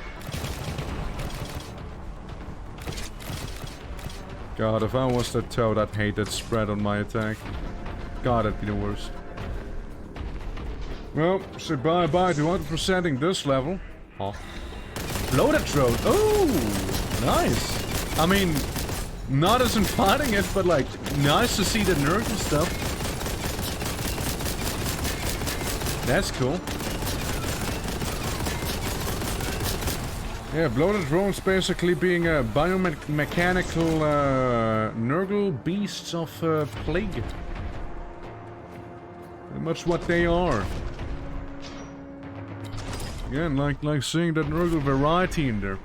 God, if I was that toad, I'd hate that spread on my attack. God, that'd be the worst. Well, say bye-bye to 100%ing this level. Oh. Bloated throat. Oh, nice. I mean, not as in fighting it, but like, nice to see the nerf and stuff. That's cool. Yeah, bloated drones basically being biomechanical Nurgle beasts of plague. Pretty much what they are. Yeah, and like seeing that Nurgle variety in there.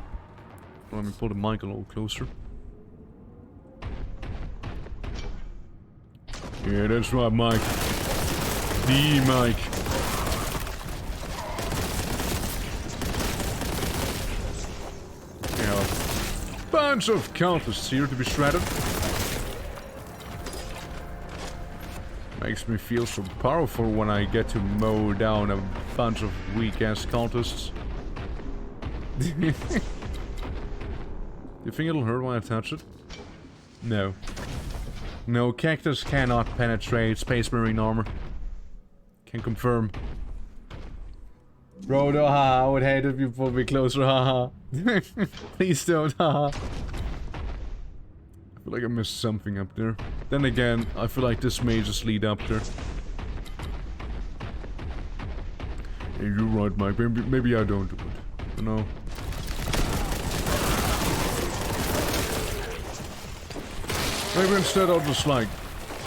Let me pull the mic a little closer. Yeah, that's right, Mike. The Mike. Bunch of cultists here to be shredded. Makes me feel so powerful when I get to mow down a bunch of weak-ass cultists. You think it'll hurt when I touch it? No. No, cactus cannot penetrate Space Marine armor. Can confirm. Bro, no, haha, I would hate if you pulled me closer, haha. Please don't, haha. I feel like I missed something up there. Then again, I feel like this may just lead up there. Yeah, you're right, Mike. Maybe I don't do it. You know? Maybe instead I'll just like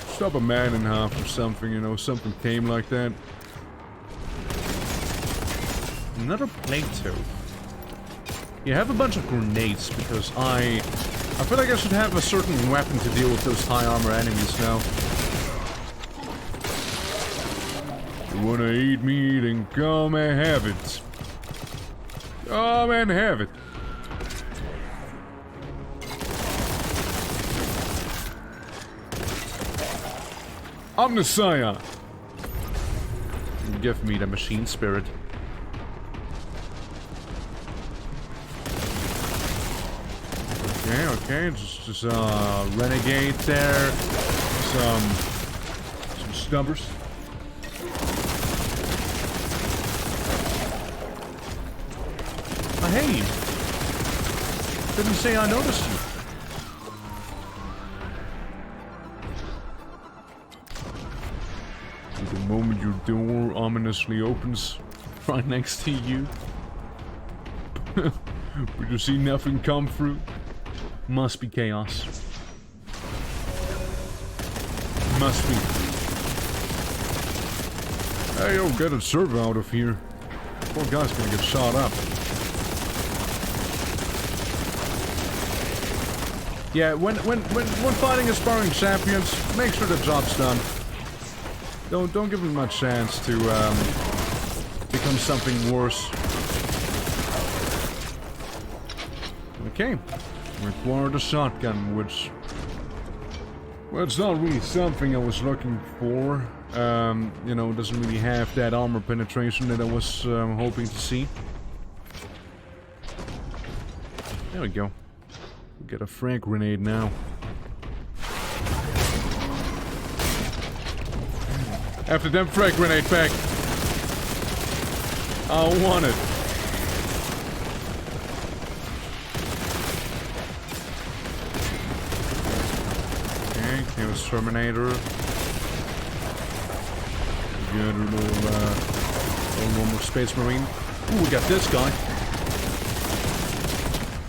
stop a man in half or something, you know, something tame like that. Another plague toad. You have a bunch of grenades because I feel like I should have a certain weapon to deal with those high armor enemies now. You wanna eat me, then come and have it. Come and have it. I'm the Scion. Give me the machine spirit. Okay, just renegade there. Some stubbers. Oh, hey! Didn't say I noticed you. The moment your door ominously opens right next to you, but you see nothing come through. Must be chaos. Must be. Hey, yo, get a server out of here. Poor guy's gonna get shot up. Yeah, when fighting aspiring champions, make sure the job's done. Don't give them much chance to become something worse. Okay. Required a shotgun, which... well, it's not really something I was looking for. You know, it doesn't really have that armor penetration that I was hoping to see. There we go. We get a frag grenade now. After them frag grenade back. I want it. Okay, Chaos Terminator. Good little normal Space Marine. Ooh, we got this guy.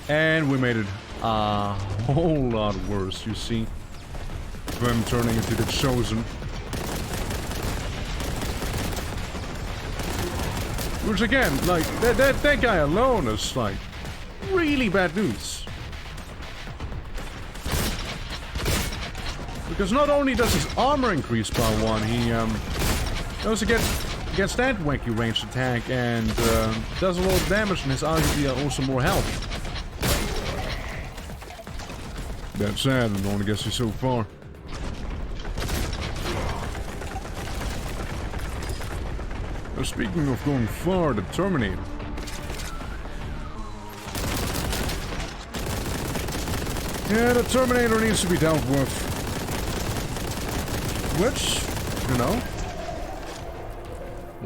And we made it a whole lot worse, you see. Them turning into the Chosen. Which again, like, that guy alone is, like, really bad news. Because not only does his armor increase by 1, he, also gets that wacky ranged attack and, does a lot of damage and has arguably also more health. That's sad, and only gets you so far. Now, speaking of going far, the Terminator. Yeah, the Terminator needs to be dealt with. Which, you know,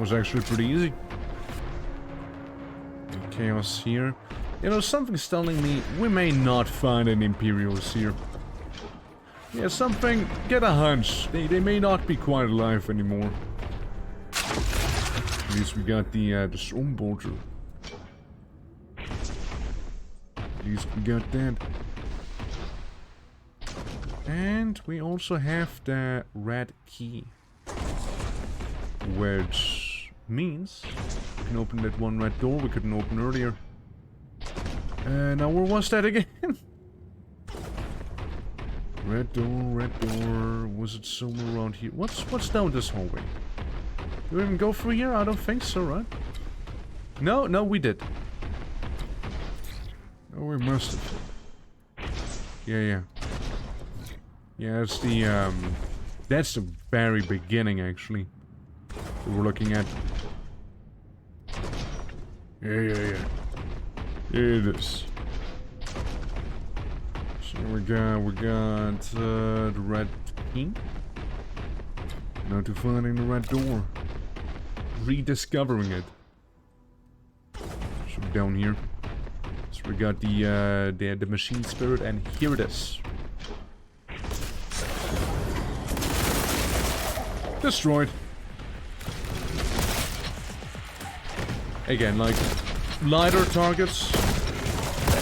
was actually pretty easy. The chaos here. You know, something's telling me we may not find any Imperials here. Yeah, something, get a hunch. They may not be quite alive anymore. At least we got the Stormbolter. At least we got that. And we also have the red key. Which means we can open that one red door we couldn't open earlier. Now where was that again? Red door, was it somewhere around here? What's down this hallway? Do we even go through here? I don't think so, right? No, we did. Oh, we must have. Yeah. Yeah, it's the, that's the very beginning, actually. That we're looking at. Yeah. It is. So we got the red key. Now to finding the red door. Rediscovering it. So down here. So we got the machine spirit, and here it is. Destroyed. Again, like lighter targets,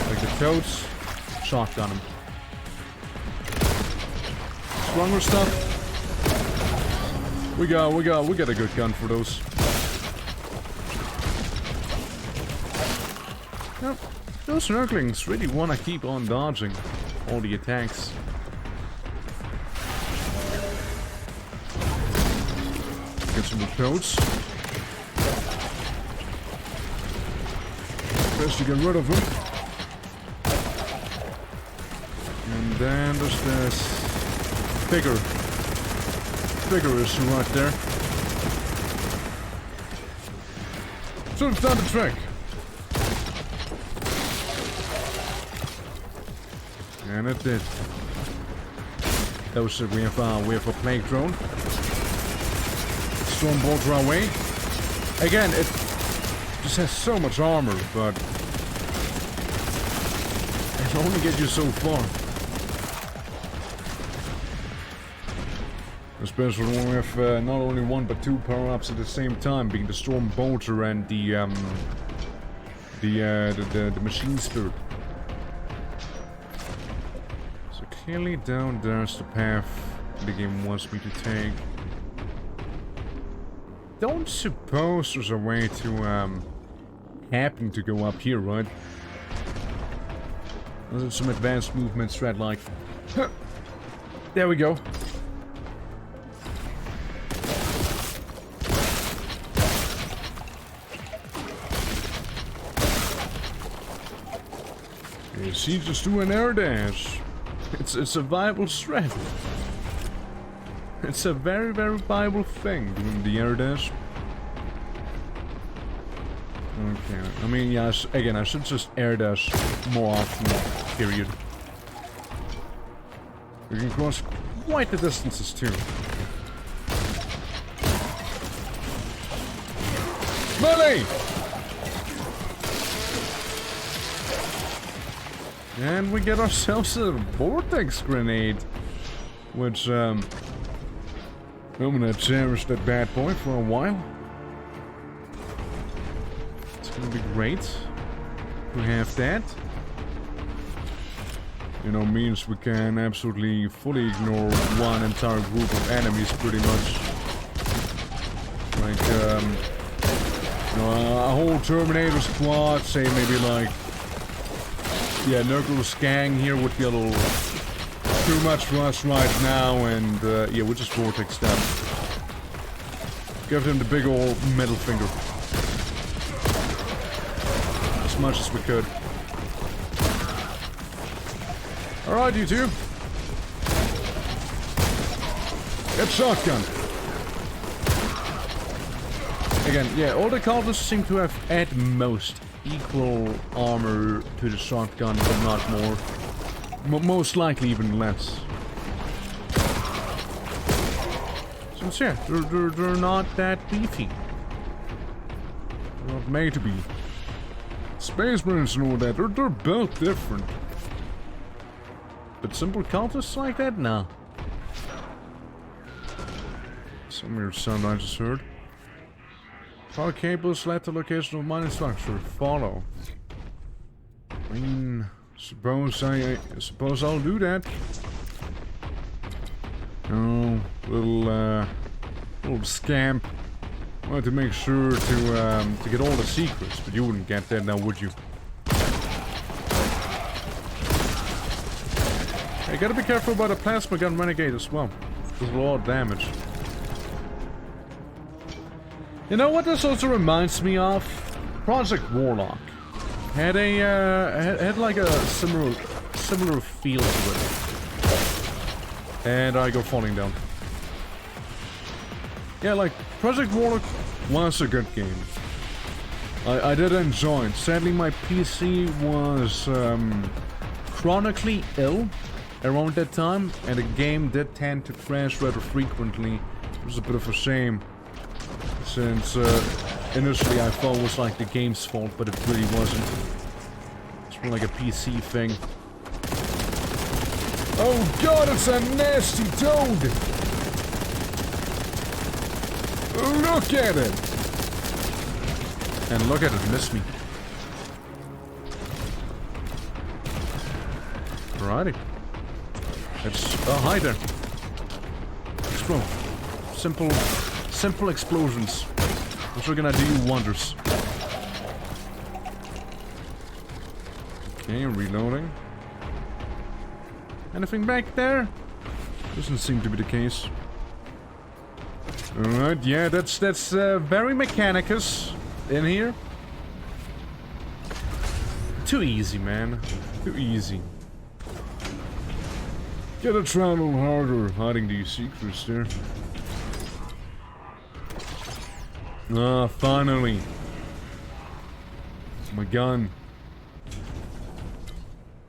like the toads, shotgun them. Stronger stuff. We got a good gun for those. Yep, those Nurglings really want to keep on dodging all the attacks. Get some more toads. Best to get rid of them. And then there's this figure is right there. So it's done the trick. And it did. Those we have a plague drone. Stormbolter our way. Again, it just has so much armor, but it'll only get you so far. Especially when we have not only one but two power-ups at the same time, being the Stormbolter and the Machine Spirit. So clearly down there's the path the game wants me to take. Don't suppose there's a way to happen to go up here, right? There's some advanced movement strat like. Huh. There we go. You see, just do an air dash. It's a viable strat. It's a very, very viable thing, doing the air dash. Okay, I mean, yeah, again, I should just air dash more often, period. You can cross quite the distances, too. Melee! And we get ourselves a vortex grenade. Which, I'm gonna cherish that bad boy for a while. It's gonna be great to have that. You know, means we can absolutely fully ignore one entire group of enemies pretty much. Like, you know, a whole Terminator squad, say maybe like, yeah, Knuckles gang here would be a little too much for us right now, and yeah, we'll just vortex them. Give them the big old middle finger. As much as we could. Alright, you two. Get shotgun. Again, yeah, all the cultists seem to have at most equal armor to the shotgun, but not more. Most likely even less. Since yeah, they're not that beefy. They're not made to be. Space Marines and all that, they're built different. But simple cultists like that? Nah. Some weird sound I just heard. Power cables led to location of mining structure. Follow. I mean, suppose I'll do that. Oh, little scamp. Wanted to make sure to get all the secrets, but you wouldn't get that now, would you? You gotta be careful about the plasma gun renegade as well. Does a lot of damage. You know what this also reminds me of? Project Warlock. Had a had like a similar feel to it. And I go falling down. Yeah, like Project Warlock was a good game. I did enjoy it. Sadly, my PC was chronically ill around that time, and the game did tend to crash rather frequently. It was a bit of a shame, since initially I thought it was like the game's fault, but it really wasn't. It's more like a PC thing. Oh god, it's a nasty toad! Look at it! And look at it, miss me. Alrighty. It's... oh, hi there. Explode. Simple explosions. Which are gonna do wonders. Okay, reloading. Anything back there? Doesn't seem to be the case. Alright, yeah, that's very Mechanicus in here. Too easy, man. Too easy. Gotta try a little harder hiding these secrets there. Ah, finally. My gun.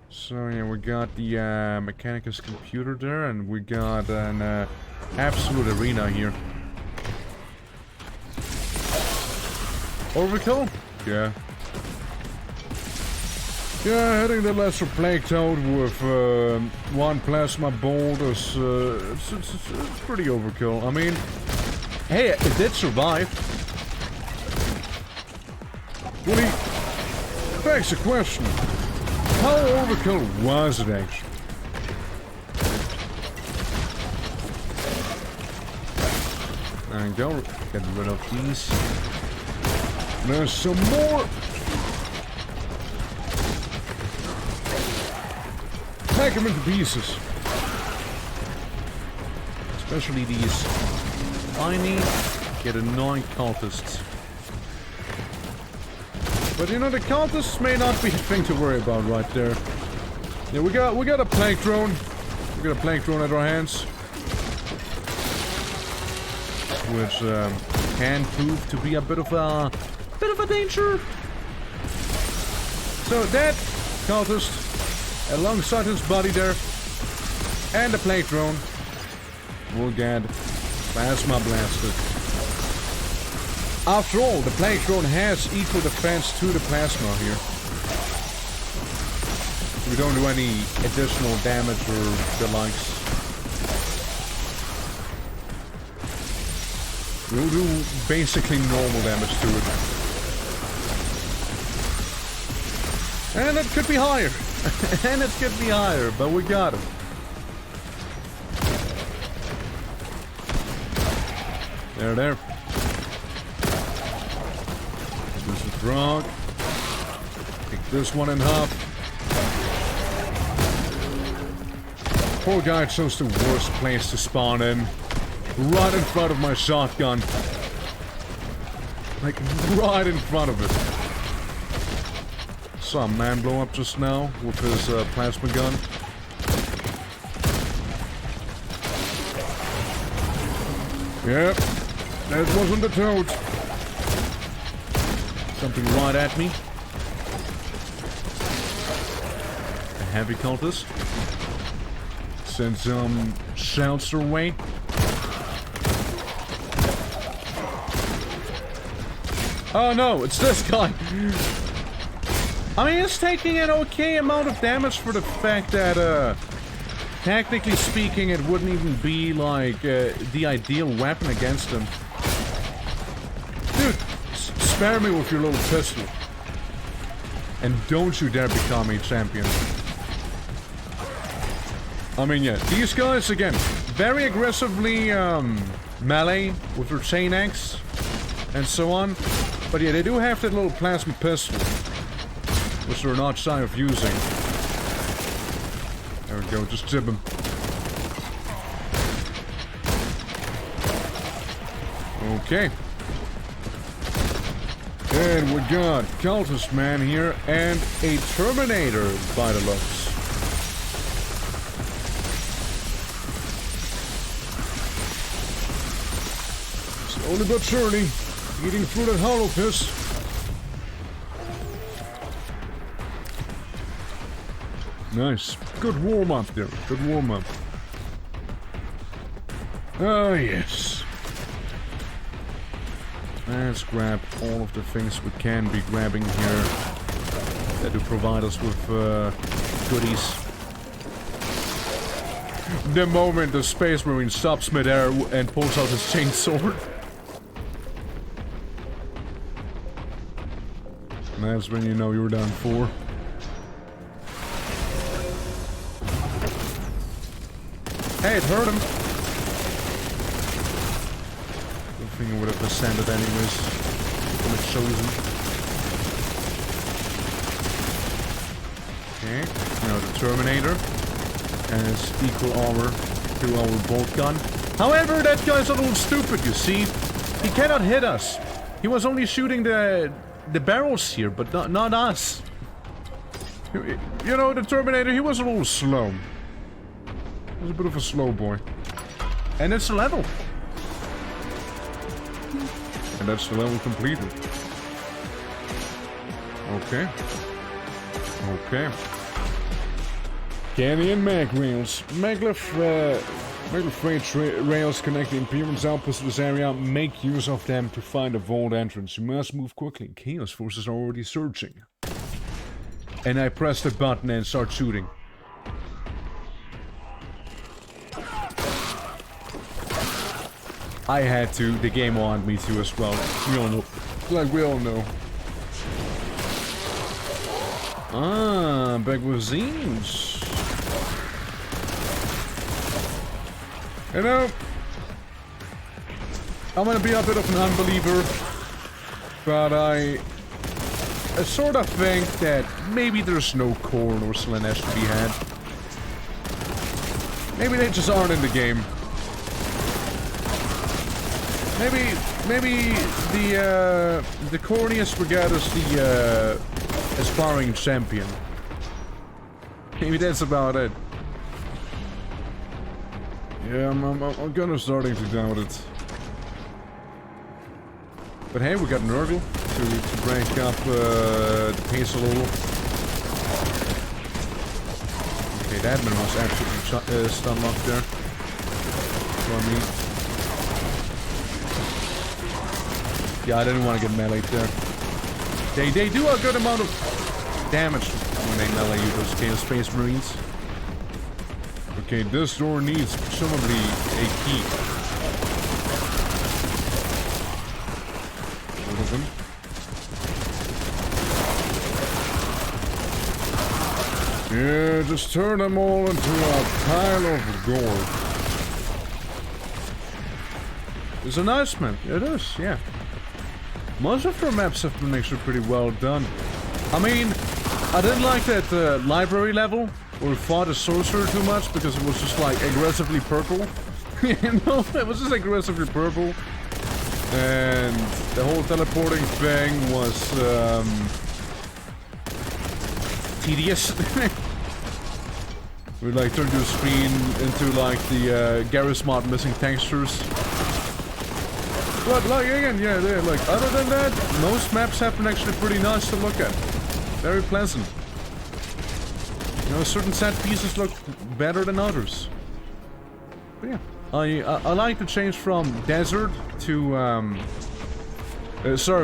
So yeah, we got the Mechanicus computer there, and we got an absolute arena here. Overkill? Yeah. Yeah, hitting the lesser plague toad with one plasma bolt is it's pretty overkill. I mean, Hey, it did survive. really begs the question: how overkill was it actually? There we go. Get rid of these. There's some more. Hack them into pieces. Especially these tiny, yet annoying cultists. But you know, the cultists may not be the thing to worry about right there. Yeah, we got a plague drone. We got a plague drone at our hands, Which can prove to be a bit of a danger. so that cultist, alongside his body there, and the plague drone, will get plasma blasted. After all, the plague drone has equal defense to the plasma here. We don't do any additional damage or the likes. We'll do basically normal damage to it. And it could be higher. And it could be higher, but we got him. There. This is wrong. Take this one in half. Poor guy chose the worst place to spawn in. Right in front of my shotgun. Like, right in front of it. Saw a man blow up just now with his plasma gun. Yep, that wasn't the toad. Something right at me. A heavy cultist. Send some shouts their way. Oh no, it's this guy. I mean, it's taking an okay amount of damage for the fact that, technically speaking, it wouldn't even be, like, the ideal weapon against him. Dude, spare me with your little pistol. And don't you dare become a champion. I mean, yeah, these guys, again, very aggressively, melee with their chain axe and so on. But yeah, they do have that little plasma pistol, which they're not shy of using. There we go, just jib him. Okay. And we got Cultist Man here and a Terminator by the looks. Slowly but surely, eating through that hollow piss. Nice. Good warm-up there. Good warm-up. Oh, yes. Let's grab all of the things we can be grabbing here that do provide us with goodies. The moment the Space Marine stops mid-air and pulls out his chainsword. And that's when you know you're done for. Hey, it hurt him. I think it would have descended anyways. When it chosen. Okay, now the Terminator has equal armor to our bolt gun. However, that guy's a little stupid, you see. He cannot hit us. He was only shooting the barrels here, but not us. You know, the Terminator, he was a little slow. He was a bit of a slow boy. And it's a level. And that's the level completed. Okay. Okay. Canyon mag rails. Maglev freight rails connect the Imperium's outpost to this area. Make use of them to find a vault entrance. You must move quickly. Chaos forces are already searching. And I press the button and start shooting. I had to. The game wanted me to as well. We all know. Like we all know. Ah, back with Zines. You know, I'm gonna be a bit of an unbeliever, but I sort of think that maybe there's no corn or Slanesh to be had. Maybe they just aren't in the game. Maybe the corniest we get is the aspiring champion. Maybe that's about it. Yeah, I'm kind of starting to doubt it. But hey, we got Nurgle to break up the pace a little. Okay, that man was absolutely stun locked there. For me. Yeah, I didn't want to get meleeed there. They do a good amount of damage when they melee you, those Chaos Space Marines. Okay, this door needs presumably a key. One of them. Yeah, just turn them all into a pile of gold. It's a nice map. It is, yeah. Most of their maps have been actually pretty well done. I mean, I didn't like that library level where we fought a sorcerer too much because it was just like aggressively purple. You know, it was just aggressively purple. And the whole teleporting thing was tedious. we like turned your screen into like the Garry's Mod missing textures. But like again, yeah, like other than that, most maps have been actually pretty nice to look at. Very pleasant. You know, certain set pieces look better than others. But yeah, I like the change from desert to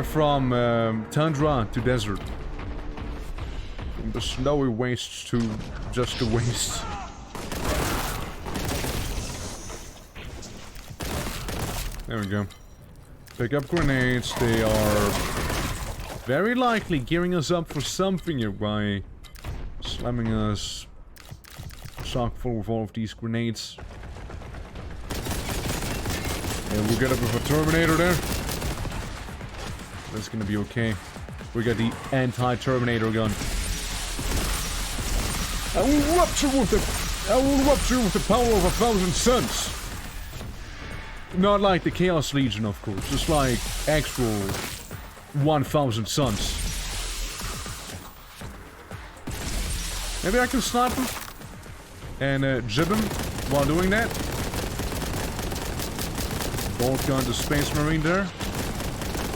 from tundra to desert. From the snowy wastes to just the wastes. There we go. Pick up grenades. They are very likely gearing us up for something here by slamming us chock full of all of these grenades. Yeah, we'll get up with a Terminator there. That's gonna be okay. We got the anti-Terminator gun. I will rupture with the power of 1,000 suns. Not like the Chaos Legion, of course. Just like actual 1,000 suns. Maybe I can snipe him and jib him while doing that. BOLTGUN the Space Marine there.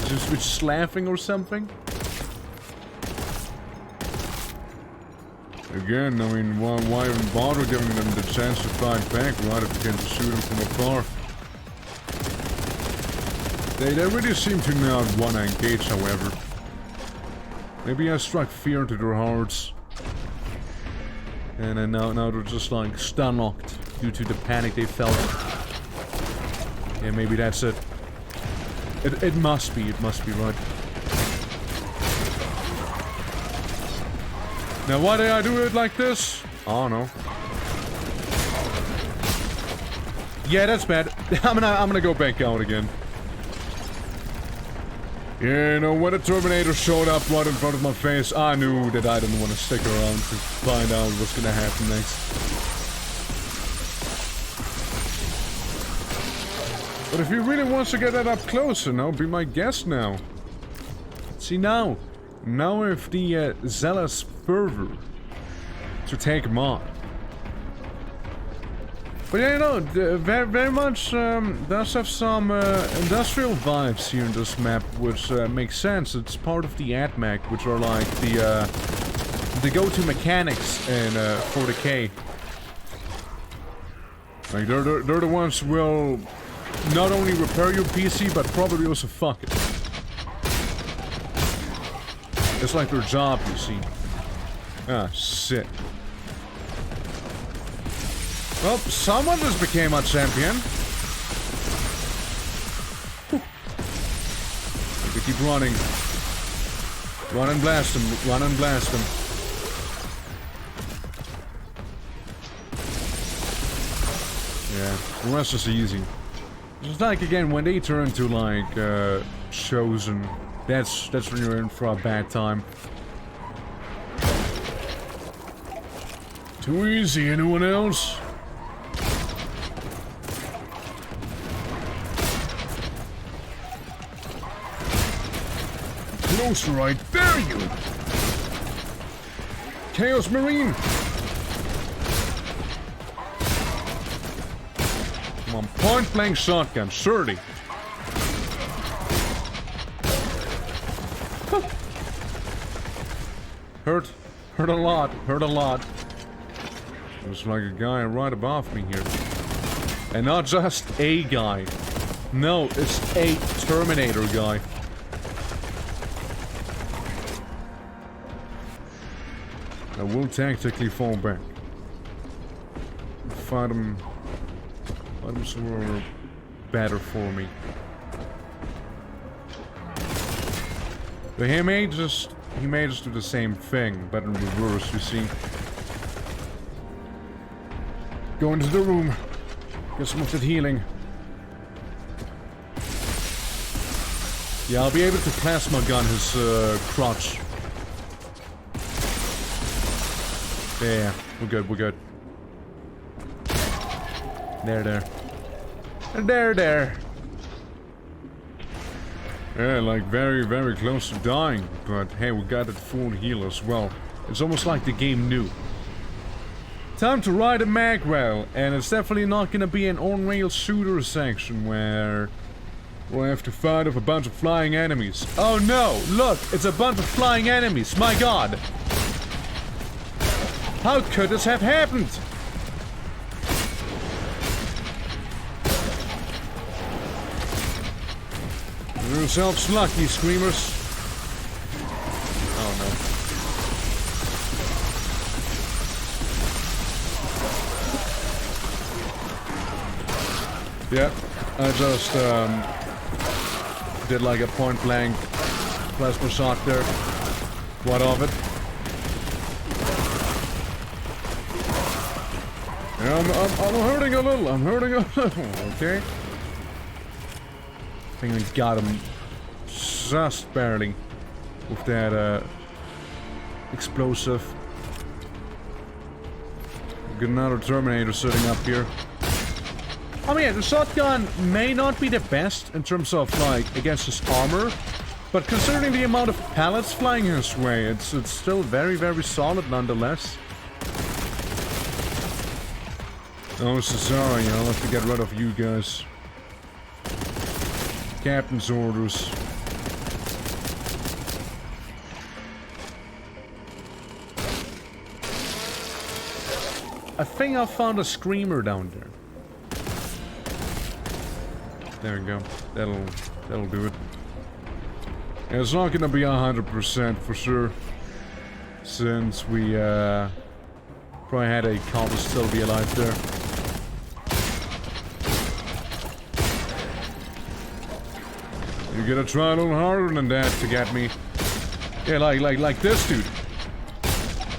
Is he switch slaving or something? Again, I mean, why even bother giving them the chance to fight back, right, if you can just shoot them from afar? They really seem to not want to engage, however. Maybe I struck fear into their hearts. And then now they're just like stun-locked due to the panic they felt. Yeah, maybe that's it. It must be right. Now why did I do it like this? I don't know. Yeah, that's bad. I'm gonna go back out again. Yeah, you know, when the Terminator showed up right in front of my face, I knew that I didn't want to stick around to find out what's gonna happen next. But if he really wants to get that up close, you know, be my guest now. See now if the zealous fervor to take him on. But yeah, you know, very much does have some industrial vibes here in this map, which makes sense. It's part of the AdMech, which are like the go-to mechanics in 40K. Like they're the ones who will not only repair your PC, but probably also fuck it. It's like their job, you see. Ah, shit. Well, someone just became our champion. We keep running. Run and blast him. Run and blast him. Yeah, the rest is easy. It's like, again, when they turn to, like, Chosen, that's when you're in for a bad time. Too easy, anyone else? Closer, I dare you! Chaos Marine! Come on, point blank shotgun, surely. Hurt a lot, hurt a lot. There's like a guy right above me here. And not just a guy. No, it's a Terminator guy. I will tactically fall back. Fight him somewhere better for me. But he may just do the same thing, but in reverse, you see. Go into the room. Get some of that healing. Yeah, I'll be able to plasma gun his crotch. Yeah, we're good, we're good. There. Yeah, like very, very close to dying, but hey, we got it full heal as well. It's almost like the game knew. Time to ride a mag rail, and it's definitely not gonna be an on-rail shooter section where we'll have to fight off a bunch of flying enemies. Oh no, look, it's a bunch of flying enemies, my god! How could this have happened? Yourselves lucky, screamers. Oh no. Yeah, I just did like a point blank plasma shot there. What of it? Yeah, I'm hurting a little. Okay. I think I got him just barely with that explosive. Got another Terminator sitting up here. I mean, the shotgun may not be the best in terms of like against his armor, but considering the amount of pellets flying his way, it's still very, very solid nonetheless. Oh, so sorry, I'll have to get rid of you guys. Captain's orders. I think I found a screamer down there. There we go. That'll do it. Yeah, it's not gonna be 100% for sure, since we probably had a counter still be alive there. You gotta try a little harder than that to get me. Yeah, like this dude.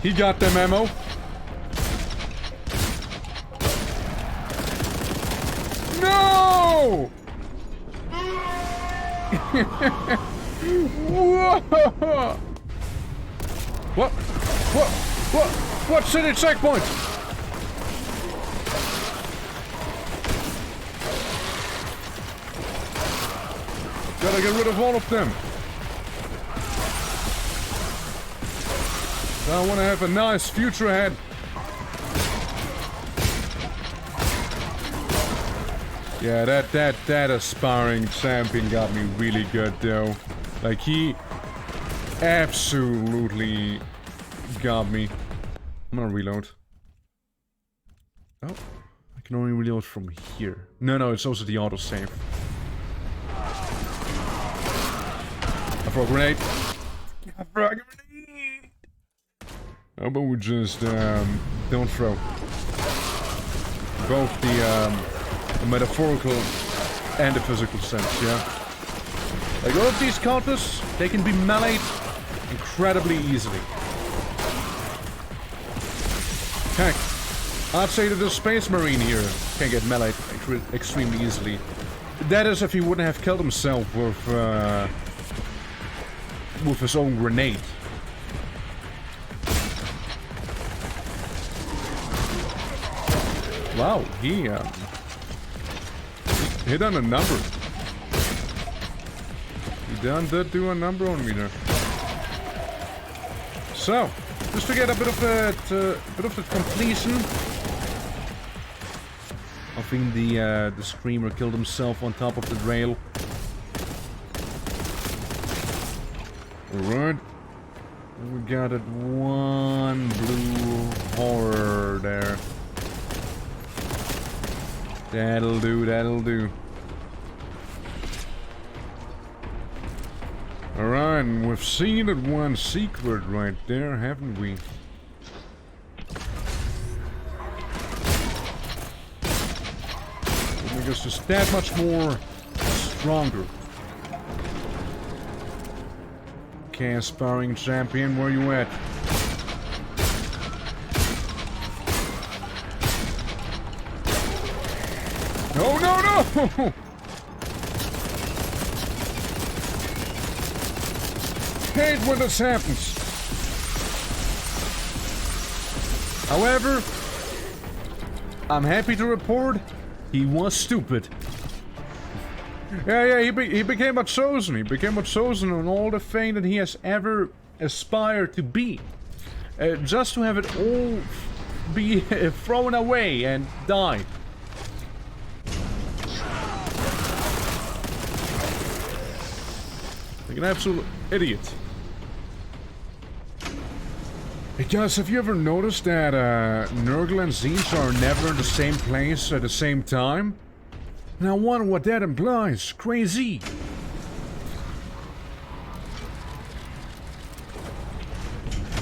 He got the memo. No! Whoa! What's in the checkpoint? Gotta get rid of all of them. I want to have a nice future ahead. Yeah, that aspiring champion got me really good though. Like he absolutely got me. I'm gonna reload. Oh, I can only reload from here. No, it's also the autosave. I throw a grenade. How about we just don't throw both the metaphorical and the physical sense, yeah? Like all of these counters, they can be meleeed incredibly easily. Heck, I'd say that the Space Marine here can get meleeed extremely easily. That is if he wouldn't have killed himself with his own grenade. Wow, he hit on a number. He did do a number on me there. So, just to get a bit of the completion. I think the screamer killed himself on top of the rail. Alright. We got it, one blue horror there. That'll do. Alright, and we've seen that one secret right there, haven't we? Because just that much more stronger. Okay, sparring champion, where you at? No, no, no! Hate when this happens. However, I'm happy to report he was stupid. Yeah, he became a chosen. He became a chosen on all the thing that he has ever aspired to be. Just to have it all be thrown away and die. Like an absolute idiot. Hey guys, have you ever noticed that Nurgle and Tzeentch are never in the same place at the same time? And I wonder what that implies. Crazy.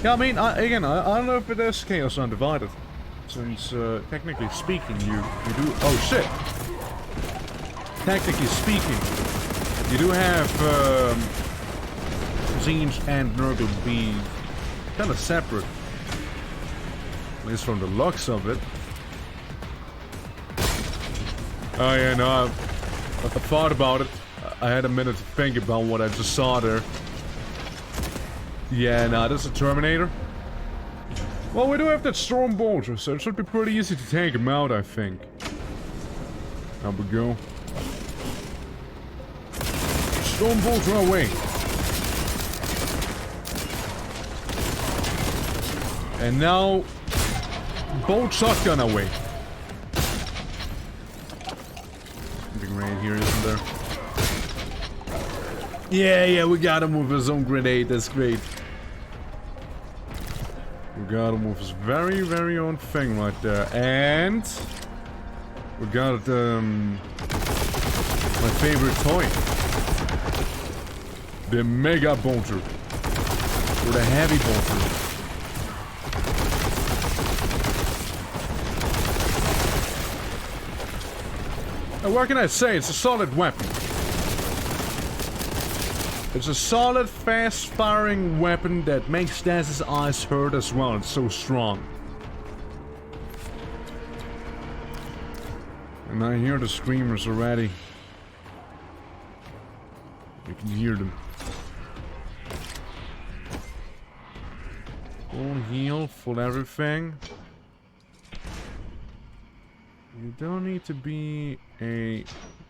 Yeah, I mean, I don't know if it is Chaos Undivided. Since, technically speaking, you do... Oh, shit! Technically speaking, you do have, Tzeentch and Nurgle be kind of separate. At least from the looks of it. Oh yeah, no, I thought about it. I had a minute to think about what I just saw there. Yeah, nah, this is a Terminator. Well, we do have that Storm Bolter, so it should be pretty easy to take him out, I think. There we go. Storm Bolter away. And now, Bolt Shotgun away. Something right here, isn't there? Yeah, we got him with his own grenade. That's great. We got him with his very, very own thing right there. And we got my favorite toy. The Mega Bolter. Or the Heavy Bolter. What can I say? It's a solid weapon. It's a solid, fast-firing weapon that makes Daz's eyes hurt as well. It's so strong. And I hear the screamers already. You can hear them. Full heal, full everything. You don't need to be a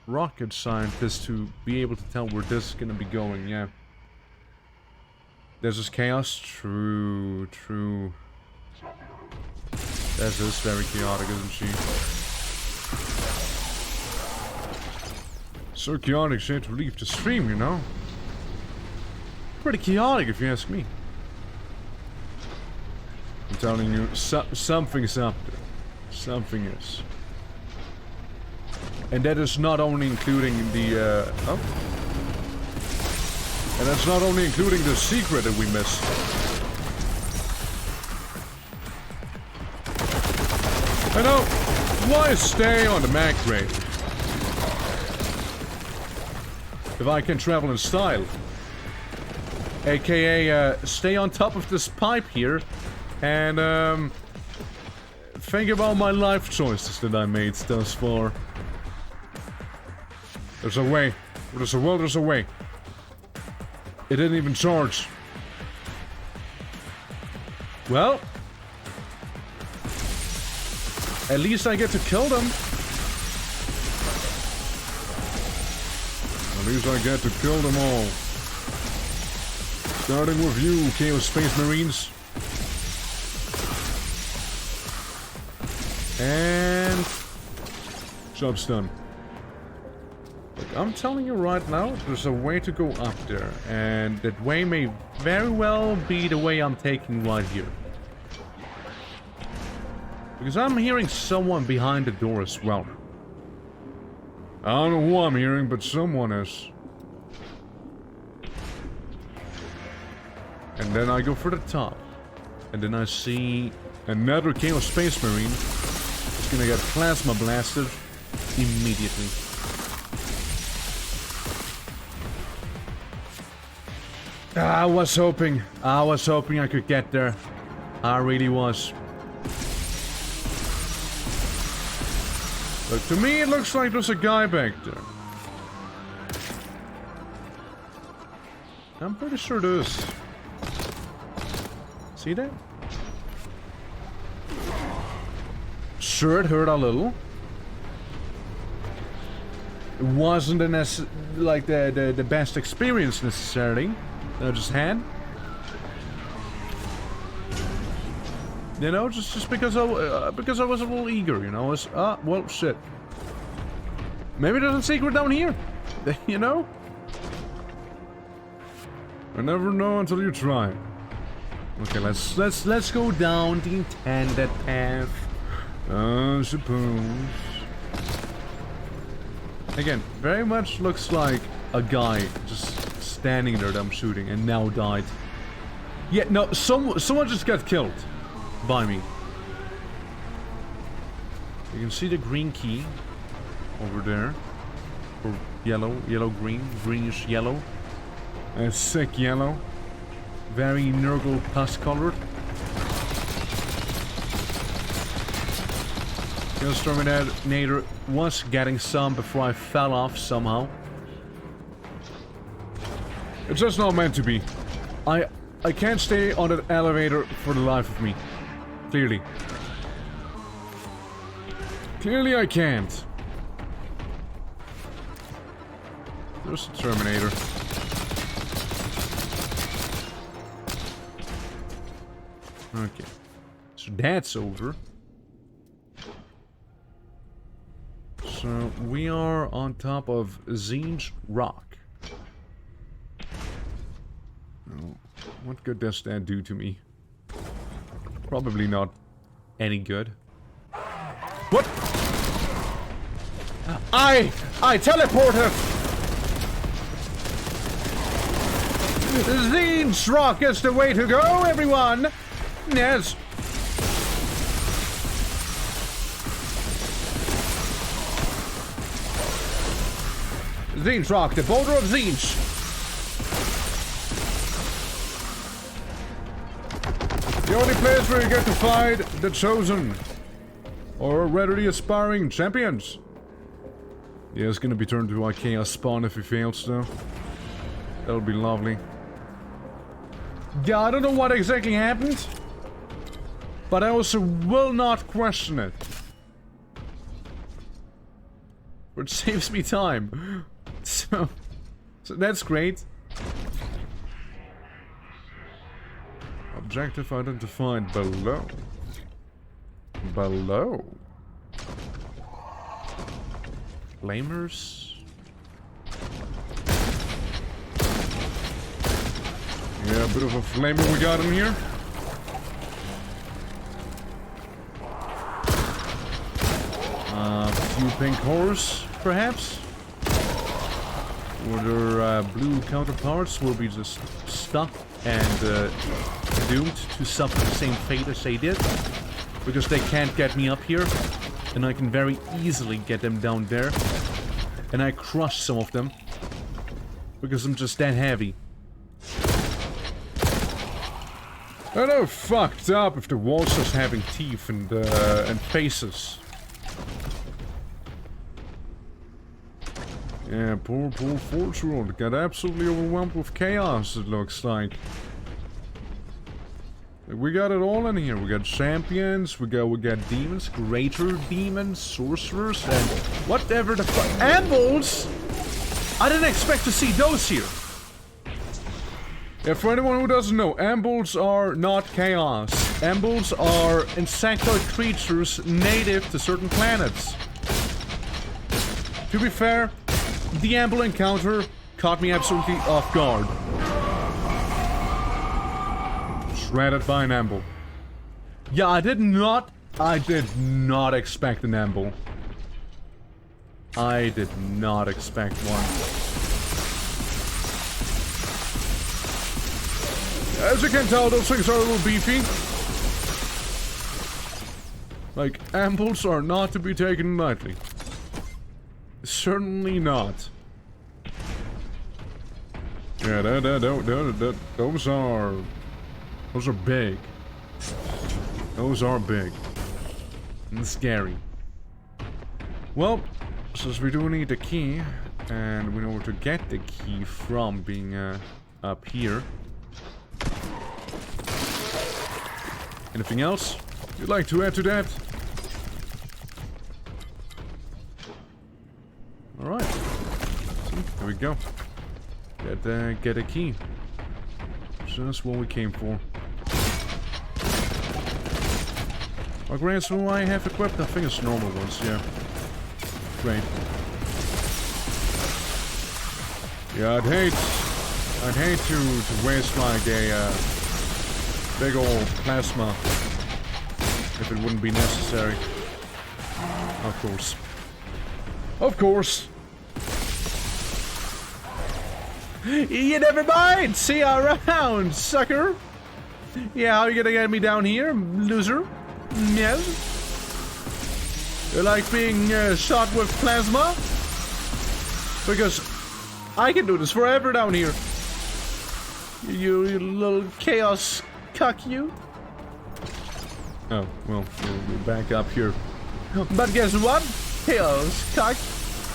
rocket scientist to be able to tell where this is gonna be going, yeah. There's this chaos. True. This is very chaotic, isn't she? So chaotic she had to leave the stream, you know? Pretty chaotic if you ask me. I'm telling you, something's up there. Something is. And that is not only including the, And that's not only including the secret that we missed. I know. Why stay on the mag crate? If I can travel in style. AKA, stay on top of this pipe here. And, think about my life choices that I made thus far. There's a way. There's a will, there's a way. It didn't even charge. Well. At least I get to kill them. At least I get to kill them all. Starting with you, Chaos Space Marines. And... job's done. Look, I'm telling you right now, there's a way to go up there. And that way may very well be the way I'm taking right here. Because I'm hearing someone behind the door as well. I don't know who I'm hearing, but someone is. And then I go for the top. And then I see another Chaos Space Marine. He's gonna get plasma blasted. immediately. I was hoping I could get there. I really was. But to me, it looks like there's a guy back there. I'm pretty sure there is. See that? Sure, it hurt a little. It wasn't like the best experience necessarily that I just had. You know, just because I was a little eager, you know. Well, shit. Maybe there's a secret down here. You know? I never know until you try. Okay, let's go down the intended path. I suppose. Again, very much looks like a guy just standing there that I'm shooting and now died. Yeah, no, someone just got killed by me. You can see the green key over there. Or yellow, green, greenish yellow. A sick yellow. Very Nurgle pus colored. The Exterminator was getting some before I fell off somehow. It's just not meant to be. I can't stay on that elevator for the life of me. Clearly. Clearly I can't. There's the Terminator. Okay. So that's over. So we are on top of Zinj Rock. Oh, what good does that do to me? Probably not any good. What? I teleported! Zinj Rock is the way to go, everyone! Yes. Zinj Rock, the border of Zinj. The only place where you get to fight the chosen. Or rather the aspiring champions. Yeah, it's gonna be turned to a chaos spawn if he fails though. That'll be lovely. Yeah, I don't know what exactly happened. But I also will not question it. Which saves me time. So that's great. Objective identified below. Below. Flamers. Yeah, a bit of a flamer we got in here. Few pink horse, perhaps? Or their blue counterparts will be just stuck and doomed to suffer the same fate as they did. Because they can't get me up here. And I can very easily get them down there. And I crush some of them. Because I'm just that heavy. I know, fucked up if the walls just having teeth and faces. Yeah, poor Fortune got absolutely overwhelmed with chaos, it looks like. We got it all in here. We got champions, we got demons, greater demons, sorcerers, and whatever the fuck. Ambles! I didn't expect to see those here. Yeah, for anyone who doesn't know, ambles are not chaos. Ambles are insectoid creatures native to certain planets. To be fair, the amble encounter caught me absolutely off guard. Shredded by an amble. Yeah, I did not expect an amble. I did not expect one. As you can tell, those things are a little beefy. Like, ambles are not to be taken lightly. Certainly not. Yeah, those are big. Those are big. And scary. Well, since we do need the key, and we know where to get the key from being up here. Anything else you'd like to add to that? Alright. See, there we go. Get a key. So that's what we came for. What grants will I have equipped? I think it's normal ones, yeah. Great. Yeah, I'd hate to waste like a big old plasma if it wouldn't be necessary. Of course. Of course. You never mind. See you around, sucker. Yeah, how you gonna get me down here, loser? Yes. You like being shot with plasma? Because I can do this forever down here. You little chaos cuck, you. Oh, well, we're back up here. But guess what? Chaos cuck.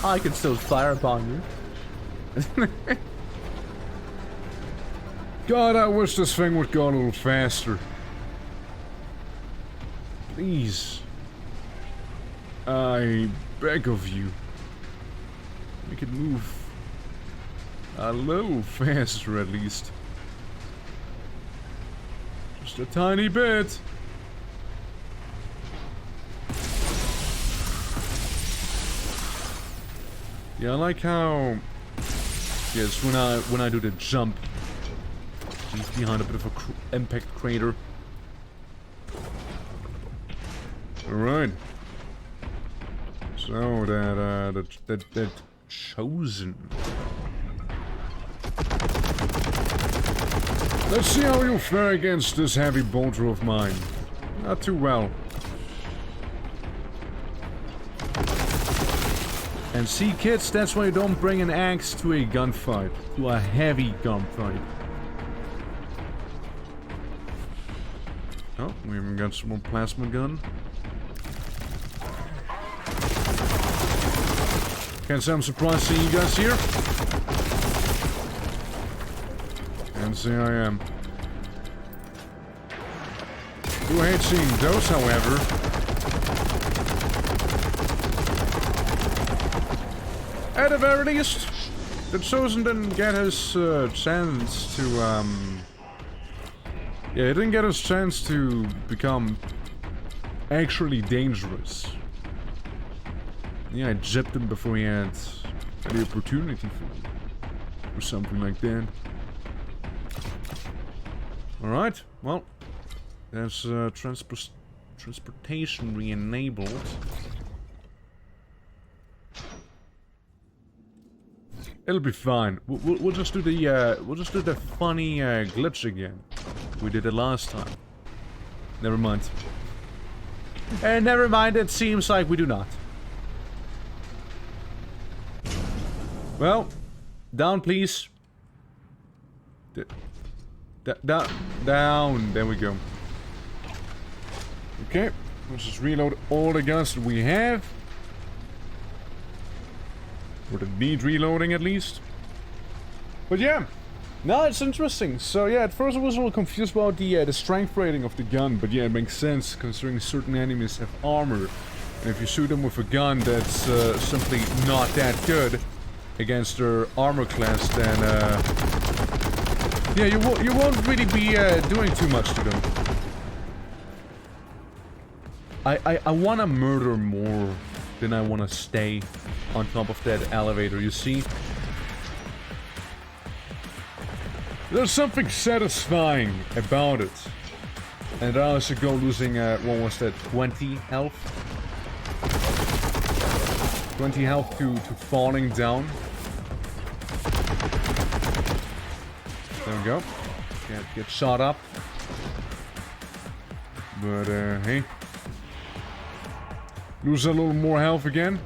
I can still fire upon you. God, I wish this thing would go a little faster. Please. I beg of you. We could move a little faster at least. Just a tiny bit. Yeah, I like how... Yes, when I do the jump, leave behind a bit of a impact crater. Alright. So that chosen. Let's see how you fare against this heavy bolter of mine. Not too well. And see, kids, that's why you don't bring an axe to a gunfight. To a heavy gunfight. Oh, we even got some more plasma gun. Can't say I'm surprised seeing you guys here. And see I am. Do hate seeing those, however. At the very least, the Chosen didn't get his chance to, yeah, he didn't get his chance to become actually dangerous. Yeah, I zipped him before he had the opportunity for something like that. Alright, well, there's transportation re-enabled. It'll be fine. We'll just do the funny glitch again. We did it last time. Never mind. And never mind. It seems like we do not. Well, down, please. Down. There we go. Okay, let's just reload all the guns that we have. Or that need reloading at least. But yeah, no, it's interesting. So yeah, at first I was a little confused about the strength rating of the gun, but yeah, it makes sense considering certain enemies have armor, and if you shoot them with a gun that's simply not that good against their armor class, then yeah, you won't really be doing too much to them. I want to murder more than I want to stay on top of that elevator, you see? There's something satisfying about it. And I also go losing, what was that, 20 health? 20 health to falling down. There we go. Can't get shot up. But, hey. Lose a little more health again.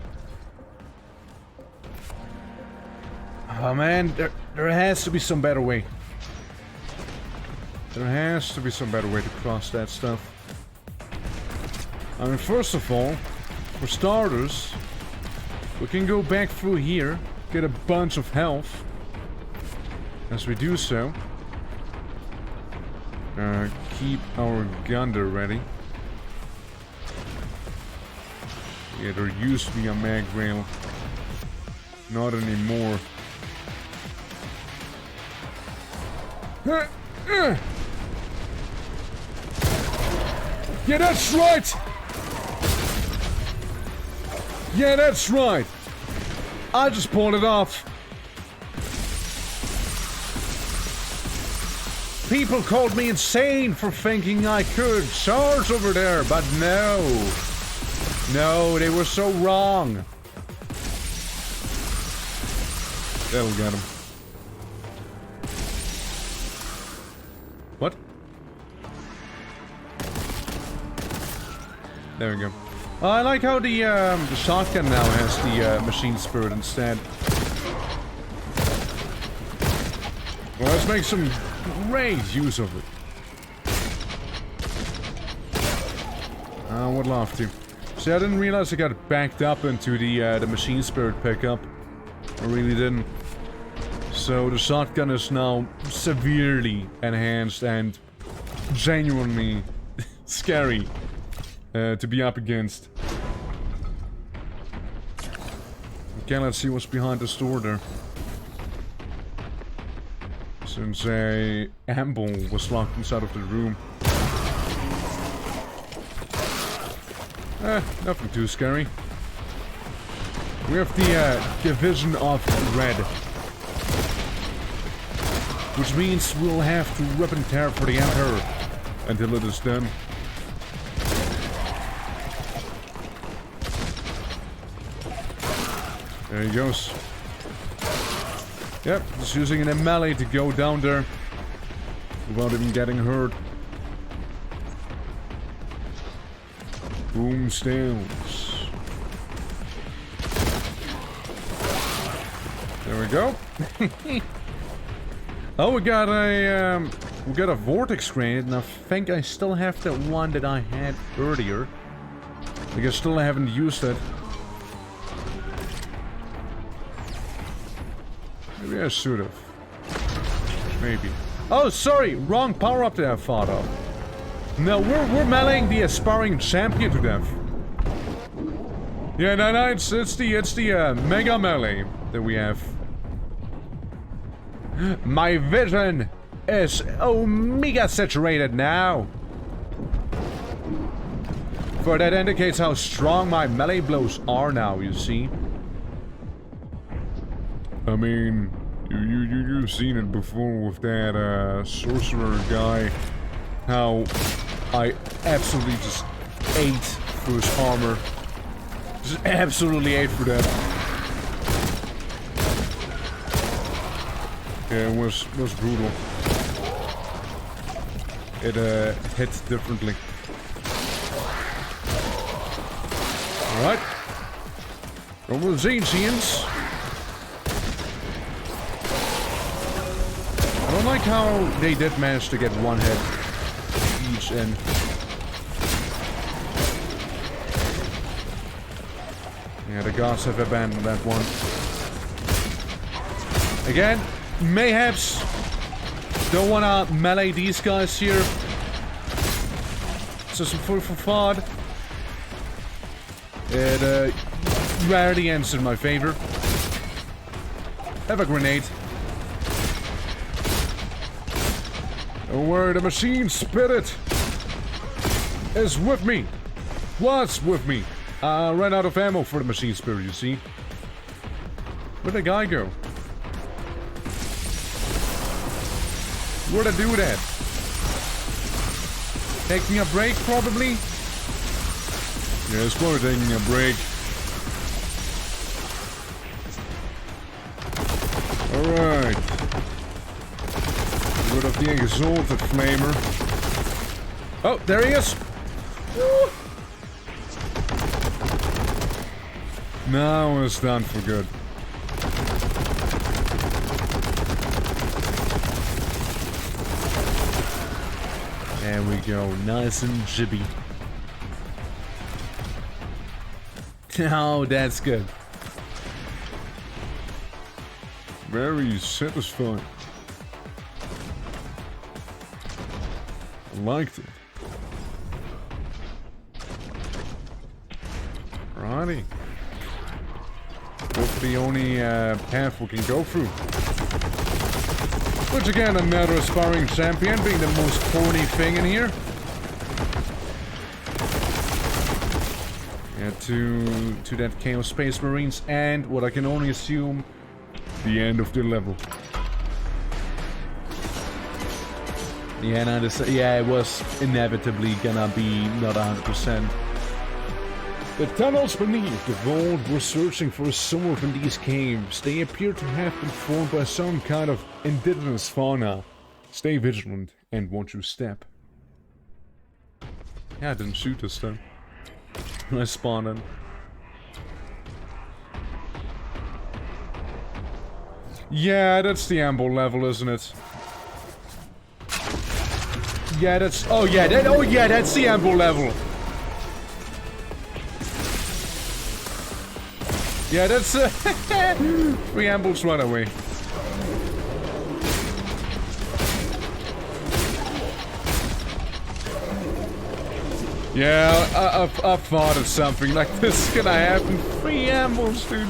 Oh man, there has to be some better way. There has to be some better way to cross that stuff. I mean, first of all, for starters, we can go back through here, get a bunch of health. As we do so, keep our gun there ready. Yeah, there used to be a mag rail. Not anymore. Yeah, that's right! Yeah, that's right! I just pulled it off. People called me insane for thinking I could charge over there, but no. No, they were so wrong. That'll get him. What? There we go. I like how the shotgun now has the machine spirit instead. Well, let's make some great use of it. I would love to. See, I didn't realize I got backed up into the machine spirit pickup. I really didn't. So the shotgun is now severely enhanced and genuinely scary to be up against. Okay, let's see what's behind the door there. Since a amble was locked inside of the room. Nothing too scary. We have the Division of Red. Which means we'll have to rip and tear for the Emperor until it is done. There he goes. Yep, just using an melee to go down there without even getting hurt. Boom stones. There we go. Oh, we got a vortex grenade, and I think I still have the one that I had earlier. Because still I haven't used it. Maybe I should have. Maybe. Oh, sorry, wrong power up that I thought of. No, we're meleeing the aspiring champion to death. Yeah, no, it's the mega melee that we have. My vision is omega saturated now. For that indicates how strong my melee blows are now, you see. I mean, you've seen it before with that sorcerer guy. How I absolutely just ate for his armor. Just absolutely ate for that. Yeah, it was brutal. It hit differently. Alright. Over the Zinzians. I don't like how they did manage to get one hit each in. Yeah, the gods have abandoned that one. Again, mayhaps don't wanna melee these guys here. So some food for thought. It rarely ends in my favor. Have a grenade. Don't worry, the machine spirit is with me. Was with me. I ran out of ammo for the machine spirit, you see. Where'd the guy go? Where'd I do that? Taking a break, probably? Yeah, it's probably taking a break. Alright. Rid of the exalted flamer. Oh, there he is! Woo. Now it's done for good. There we go. Nice and jibby. Oh, that's good. Very satisfying. I liked it. Righty. That's the only path we can go through. Which again, another aspiring champion being the most corny thing in here. Yeah, to that Chaos Space Marines and what I can only assume The end of the level. yeah, no, yeah, it was inevitably gonna be not 100%. The tunnels beneath the vault were searching for a source in these caves. They appear to have been formed by some kind of indigenous fauna. Stay vigilant and watch your step. Yeah, I didn't shoot this time. I spawned in. Yeah, that's the amble level, isn't it? Yeah, that's... Oh yeah, that's the amble level. Yeah, that's... 3 ambles right away. Yeah, I thought of something like this is gonna happen. 3 ambles, dude.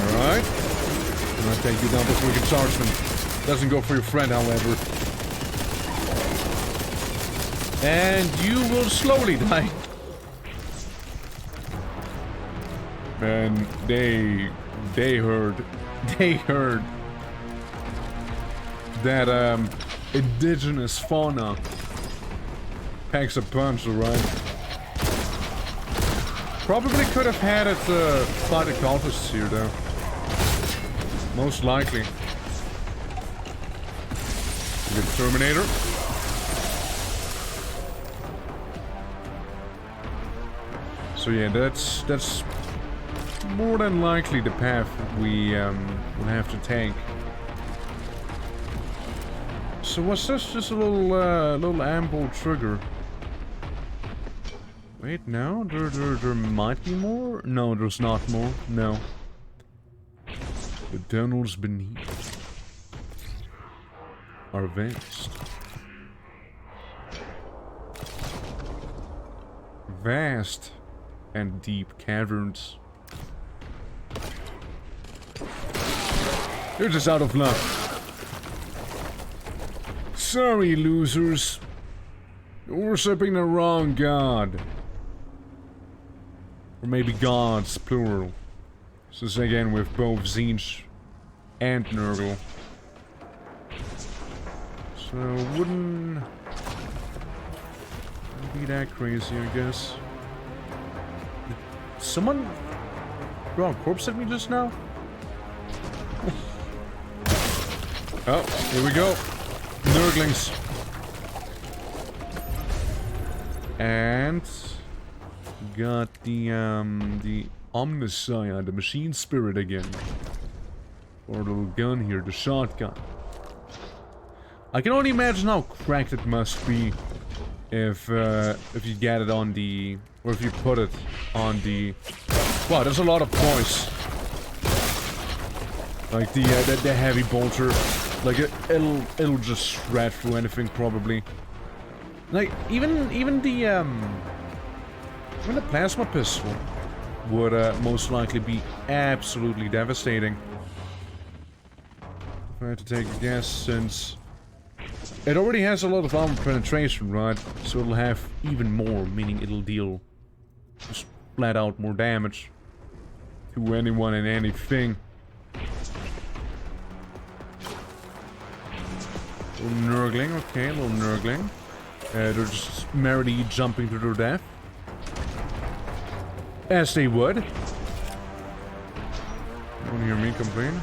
Alright. I'm gonna take you down before we can charge them. Doesn't go for your friend, however. And you will slowly die. Man, they heard that indigenous fauna packs a punch, alright? Probably could have had it fight the cultists here though. Most likely. Good Terminator. So yeah, that's more than likely the path we will have to take. So what's this? Just a little amble trigger. Wait, no, there might be more. No, there's not more. No. the tunnels beneath are vast. Vast and deep caverns. You're just out of luck. Sorry, losers. You're worshipping the wrong god. Or maybe gods, plural. So this again with both Zinch and Nurgle. So wouldn't be that crazy, I guess. Did someone throw a corpse at me just now? Oh, here we go. Nurglings. And got the Omnissiah, the machine spirit again. Or the little gun here, the shotgun. I can only imagine how cracked it must be if you get it on the, or if you put it on the. Wow, there's a lot of points. Like the heavy bolter, like it'll just shred through anything probably. Like even the plasma pistol would most likely be absolutely devastating. If I had to take a guess, since it already has a lot of armor penetration, right? So it'll have even more, meaning it'll deal just flat out more damage to anyone and anything. Little Nurgling, okay, little Nurgling. They're just merrily jumping to their death. As they would. You don't hear me complain.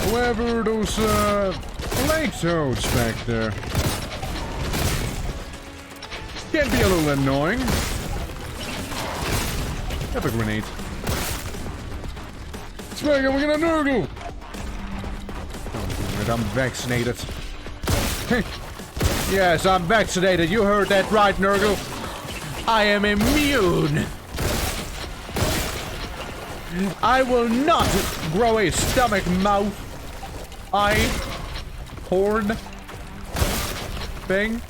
However, those lake toads back there can be a little annoying. Have a grenade. It's becoming a Nurgle! Oh, I'm vaccinated. Yes, I'm vaccinated. You heard that right, Nurgle. I am immune. I will not grow a stomach, mouth, eye, horn, thing.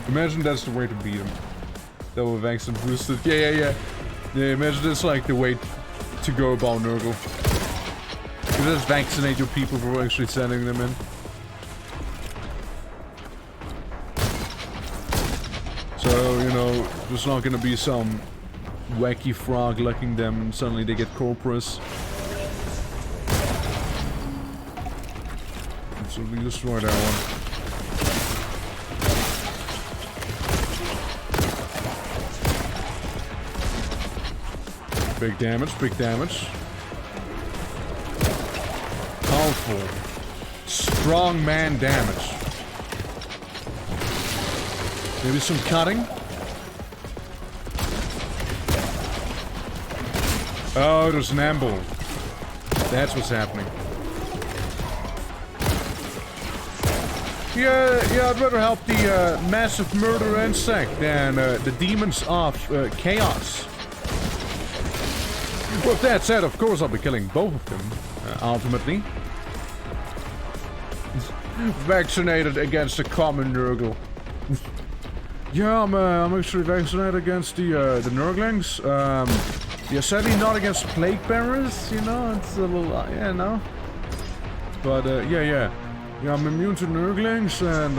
Imagine that's the way to beat him. Double vaccine boosted. Yeah, imagine that's like the way to go about Nurgle. You just vaccinate your people before actually sending them in. So, you know, there's not gonna be some wacky frog licking them and suddenly they get corporous. So we destroy that one. Big damage, big damage. Powerful. Strong man damage. Maybe some cutting? Oh, there's an amble. That's what's happening. Yeah, I'd rather help the massive murder insect than the demons of chaos. With that said, of course I'll be killing both of them, ultimately. Vaccinated against the common Nurgle. Yeah, I'm actually vaccinated against the Nurglings. Yeah, sadly not against plague bearers, you know, it's a little, yeah, no. But, yeah, I'm immune to Nurglings, and,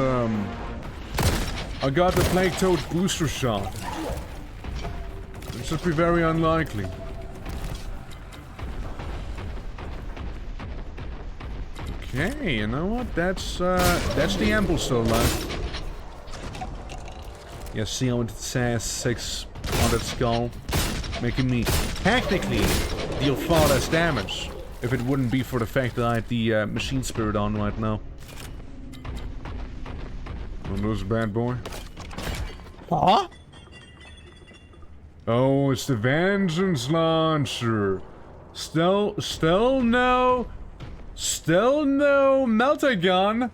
I got the Plague Toad booster shot. It should be very unlikely. Okay, you know what? That's the amble still alive. Yeah, see how it says 6 on that skull? Making me technically deal far less damage if it wouldn't be for the fact that I had the machine spirit on right now. Oh, there's a bad boy. Huh? Oh, it's the Vengeance Launcher. Still no. Still no Meltagun.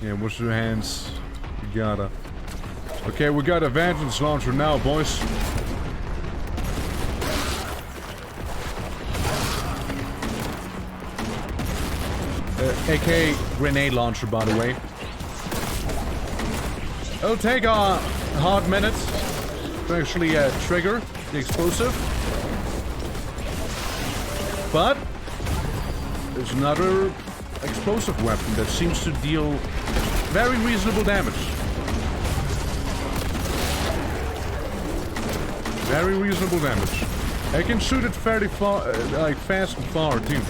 Yeah, wash your hands. You gotta. Okay, we got a Vengeance Launcher now, boys. AK grenade launcher, by the way. It'll take a hard minute to actually trigger the explosive. But there's another explosive weapon that seems to deal very reasonable damage. Very reasonable damage. I can shoot it fairly far, like fast and far too.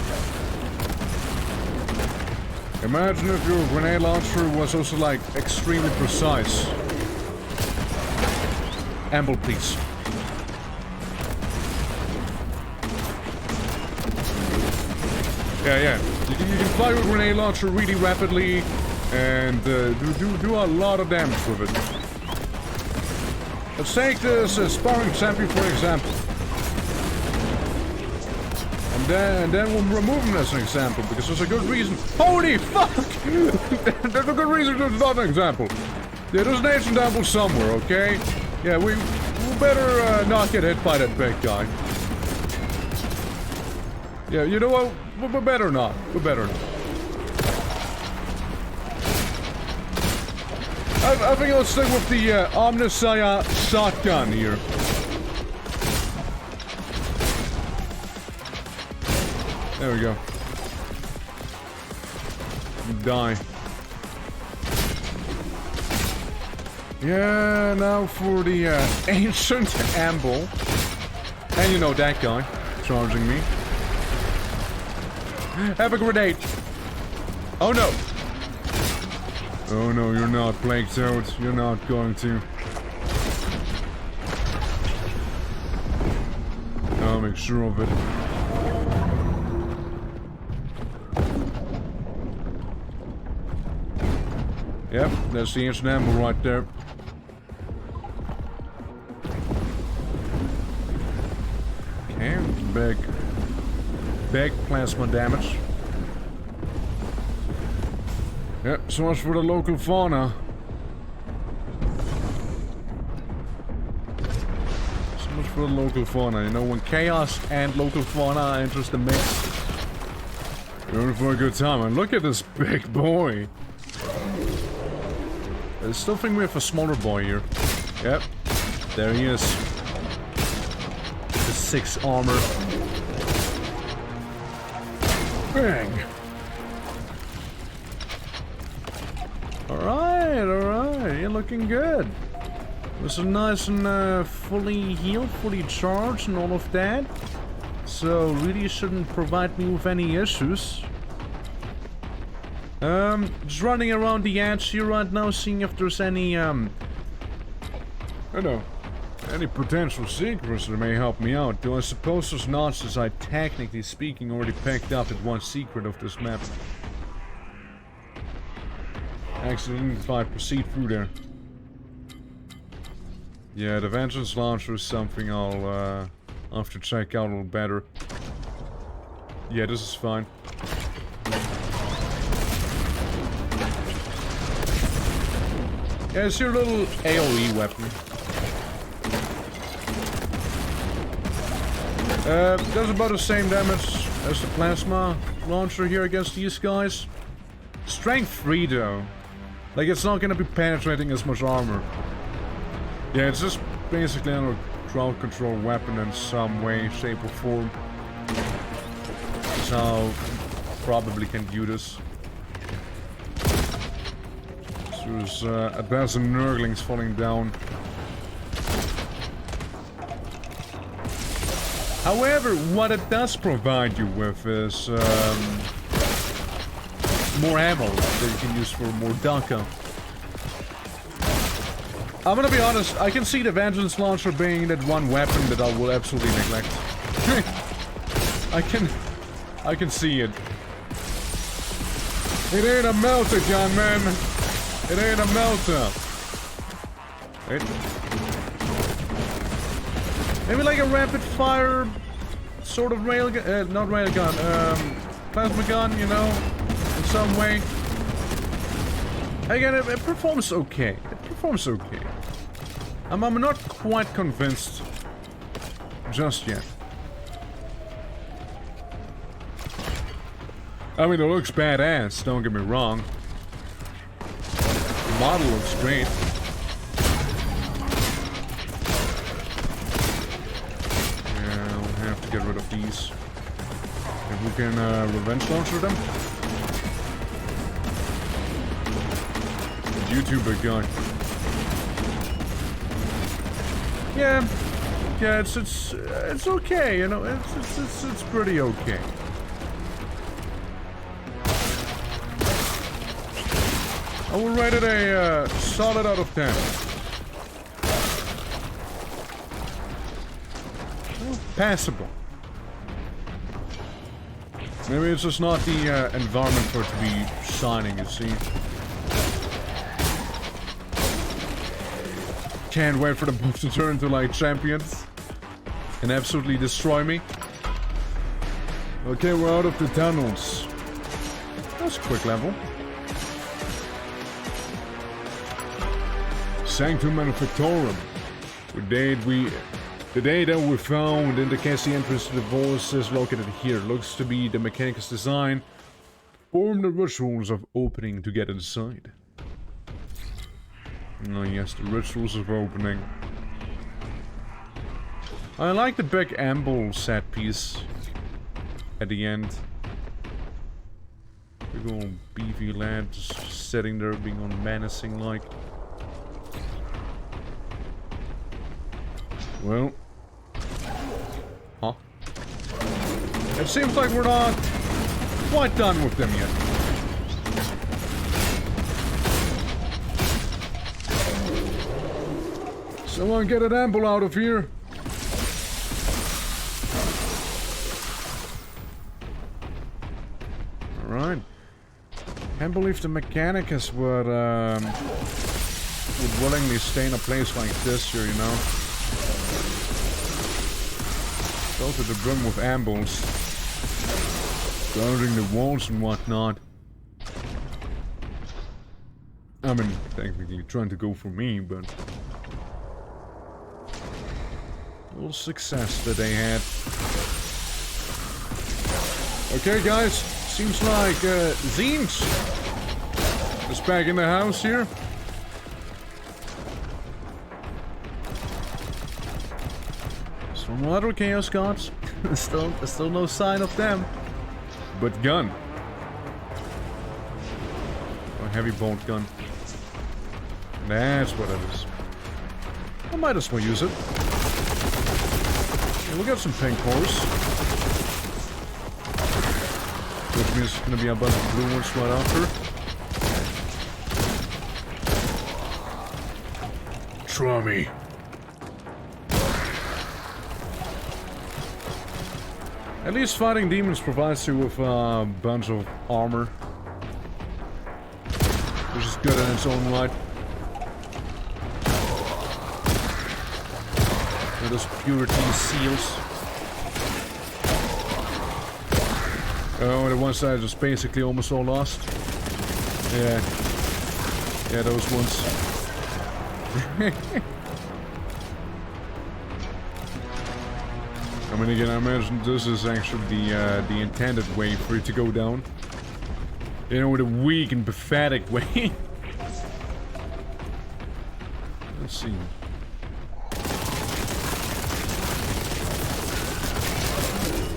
Imagine if your grenade launcher was also like extremely precise. Amble, please. Yeah. You can fly your grenade launcher really rapidly and do a lot of damage with it. Let's take this sparring champion for example. And then we'll remove him as an example, because there's a good reason. Holy fuck! There's a good reason there's not an example. Yeah, there's an ancient amble somewhere, okay? Yeah, we better not get hit by that big guy. Yeah, you know what? We better not. We better not. I think I'll stick with the Omnisaya shotgun here. There we go. Die. Yeah, now for the ancient amble. And you know that guy charging me. Have a grenade. Oh no. Oh no, you're not, Plague Toad. You're not going to. I'll make sure of it. Yep, that's the ancient amble right there. big plasma damage. Yep, so much for the local fauna. So much for the local fauna. You know, when chaos and local fauna enters the mix, you're in for a good time. And look at this big boy. I still think we have a smaller boy here. Yep, there he is. The 6 armor. Bang! Alright, you're looking good. This is nice and fully healed, fully charged and all of that. So really shouldn't provide me with any issues. Just running around the edge here right now, seeing if there's any, I don't know, any potential secrets that may help me out. Though I suppose there's not, since I technically speaking already picked up at one secret of this map. Accidentally, if I proceed through there. Yeah, the Vengeance Launcher is something I'll have to check out a little better. Yeah, this is fine. Yeah, it's your little AoE weapon. Does about the same damage as the plasma launcher here against these guys. Strength 3 though. Like, it's not gonna be penetrating as much armor. Yeah, it's just basically a crowd control weapon in some way, shape or form. That's how you probably can view this. So there's a dozen Nurglings falling down. However, what it does provide you with is more ammo that you can use for more Daka. I'm gonna be honest, I can see the Vengeance Launcher being that one weapon that I will absolutely neglect. I can see it. It ain't a melter, young man. It ain't a melter. Wait. Maybe like a rapid fire sort of railgun, not railgun, plasma gun, you know, in some way. Again, it performs okay. It performs okay. I'm not quite convinced just yet. I mean, it looks badass, don't get me wrong. The model looks great. Yeah, I'll have to get rid of these. If we can revenge launcher them. YouTuber guy. Yeah, it's okay, you know, it's pretty okay. I will rate it a solid out of 10. Well, passable. Maybe it's just not the environment for it to be shining, you see. Can't wait for the buff to turn into like champions and absolutely destroy me. Okay, we're out of the tunnels. That's a quick level. Sanctum Manufactorum. The data we found indicates the entrance to the vault is located here. Looks to be the Mechanicus design. Perform the rituals of opening to get inside. Oh yes, the rituals of opening. I like the big amble set piece at the end. Big old beefy lad just sitting there being all menacing like. Well. Huh? It seems like we're not quite done with them yet. Someone get an amble out of here. Alright. Can't believe the Mechanicus would willingly stay in a place like this here, you know. Go to the brim with ambos. Guarding the walls and whatnot. I mean, technically trying to go for me, but... a little success that they had. Okay, guys. Seems like, Zeens is back in the house here. Some other Chaos Gods. still no sign of them. But gun. A heavy bolt gun. That's what it is. I might as well use it. Yeah, we'll get some pink cores. Which means it's gonna be a bunch of blue ones right after. Try me. At least fighting demons provides you with a bunch of armor. Which is good in its own right. With those purity seals. Oh, the ones that I just basically almost all lost. Yeah. Yeah, those ones. I mean, again, I imagine this is actually the intended way for it to go down. You know, with a weak and pathetic way. Let's see.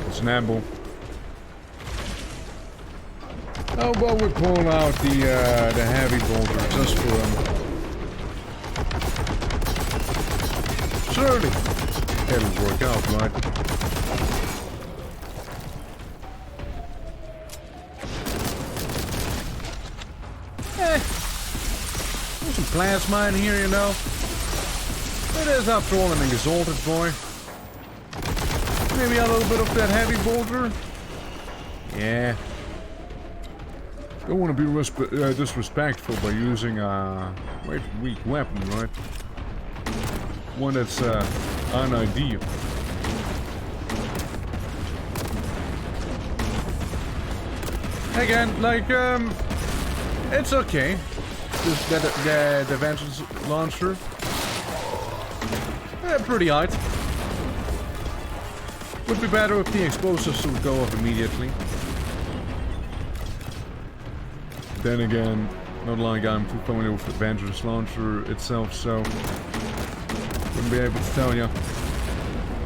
It's an amble. How about we pull out the heavy bolter just for surely it'll work out, right? There's some plasma in here, you know. It is, after all, an exalted boy. Maybe a little bit of that heavy bolter. Yeah. Don't want to be disrespectful by using a quite weak weapon, right? One that's unideal. Again, like, it's okay. The Vengeance launcher. Pretty hard. Would be better if the explosives would go up immediately. Then again, not like I'm too familiar with the Vengeance launcher itself, so wouldn't be able to tell you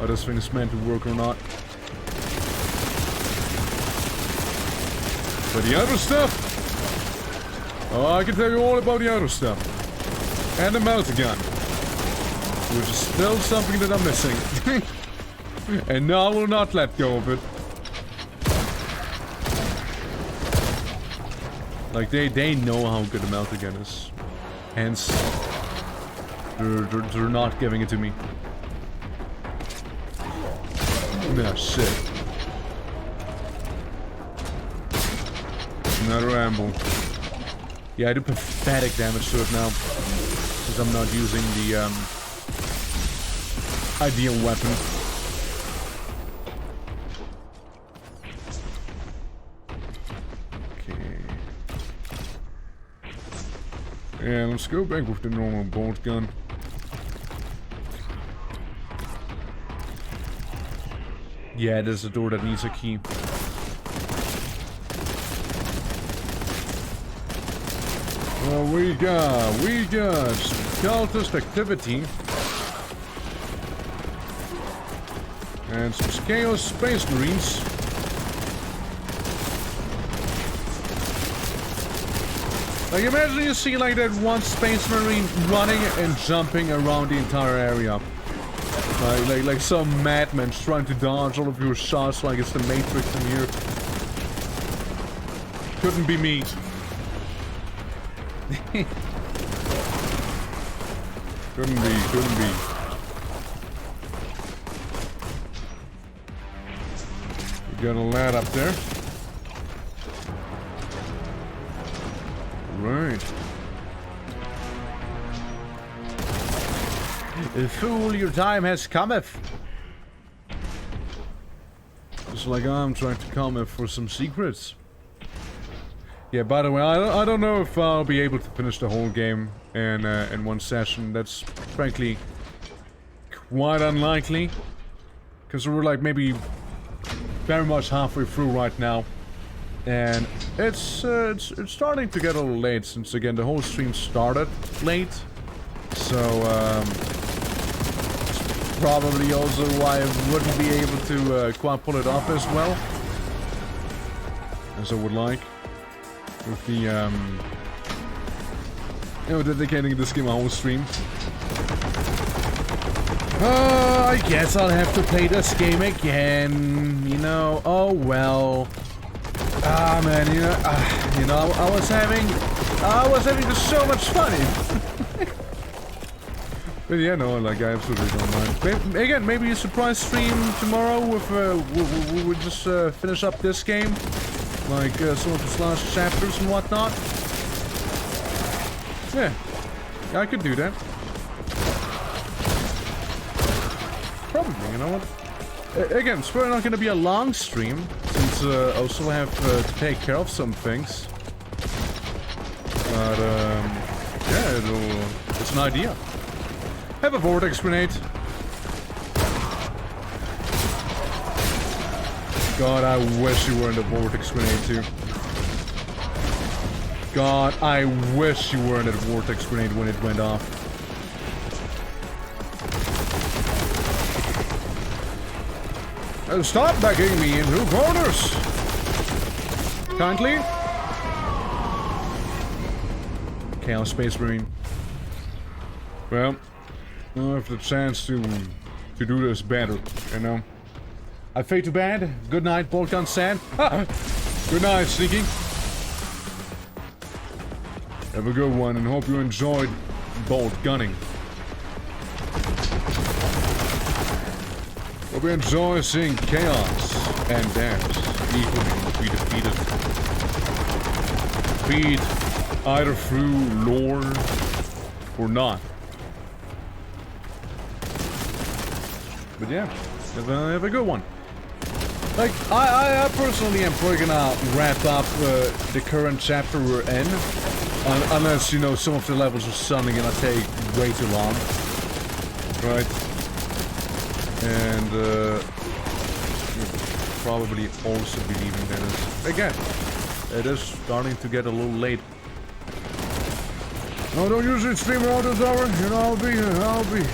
how this thing is meant to work or not. But the other stuff, oh, I can tell you all about the other stuff. And the BOLTGUN, which is still something that I'm missing. And no, I will not let go of it. Like, they know how good the BOLTGUN is. Hence, they're not giving it to me. Nah, shit. Another amble. Yeah, I do pathetic damage to it now. Because I'm not using the, ideal weapon. Yeah, let's go back with the normal BOLTGUN. Yeah, there's a door that needs a key. Well, we got some cultist activity. And some Chaos Space Marines. Like, imagine you see like that one Space Marine running and jumping around the entire area. Like some madman trying to dodge all of your shots like it's the Matrix in here. Couldn't be me. Couldn't be. We got a lad up there. Right. Fool, your time has cometh. Sounds like I'm trying to comment for some secrets. Yeah, by the way, I don't know if I'll be able to finish the whole game in one session. That's frankly quite unlikely. Because we're like maybe very much halfway through right now. And it's starting to get a little late since, again, the whole stream started late. So, it's probably also why I wouldn't be able to quite pull it off as well as I would like. With the, you know, dedicating this game a whole stream. I guess I'll have to play this game again, you know, oh well. Ah man, you know, I was having just so much fun. But yeah, no, like I absolutely don't mind. Again, maybe a surprise stream tomorrow with we'll just finish up this game. Like, some of its last chapters and whatnot. Yeah, I could do that. Probably, you know what? Again, it's probably not going to be a long stream, since I also have to take care of some things. But, yeah, it's an idea. Have a vortex grenade. God, I wish you were in the vortex grenade too. God, I wish you were in the vortex grenade when it went off. And stop backing me into corners! Kindly? Chaos Space Marine. Well, I have the chance to do this better, you know? I fade to bed. Good night, BOLTGUN said. Good night, Sneaky. Have a good one, and hope you enjoyed bolt gunning. Hope you enjoy seeing chaos and death equally be defeated. Be it either through lore or not. But yeah, have a good one. Like, I personally am probably gonna wrap up the current chapter we're in. Unless, you know, some of the levels are suddenly gonna take way too long. Right? And, probably also believing that it's, again, it is starting to get a little late. No, don't usually stream around this hour. You know, I'll be.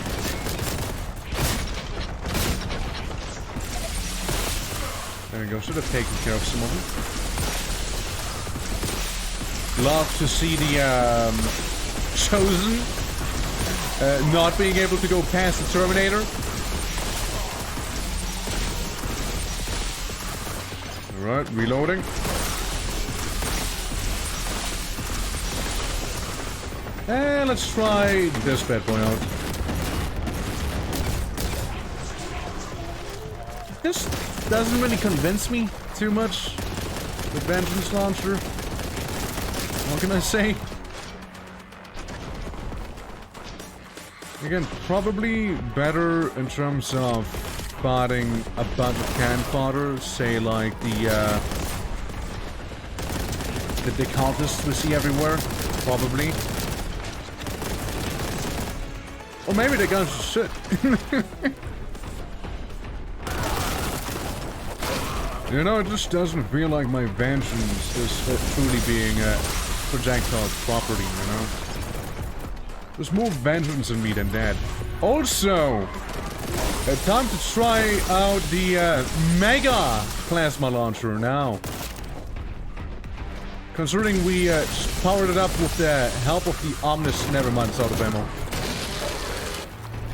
There we go, should have taken care of some of them. Love to see the Chosen not being able to go past the Terminator. Alright, reloading. And let's try this bad boy out. This doesn't really convince me too much. The Vengeance Launcher. What can I say? Again, probably better in terms of spotting a bunch of cannon fodder, say like the cultists we see everywhere, probably. Or maybe the guns are shit. You know, it just doesn't feel like my vengeance is truly being projectile property, you know? There's more vengeance in me than that. Also, time to try out the Mega Plasma Launcher now. Considering we just powered it up with the help of the Omnis, never mind, it's out of ammo.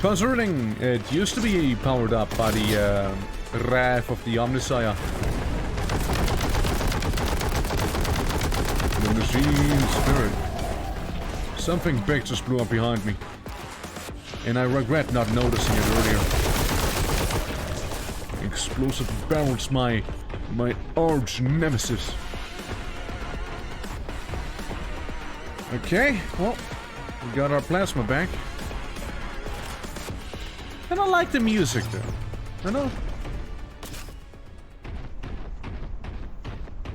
Considering it used to be powered up by the wrath of the Omnisire. The machine spirit. Something big just blew up behind me. And I regret not noticing it earlier. Explosive barrels, my arch nemesis. Okay, well, we got our plasma back. And I like the music though. I know.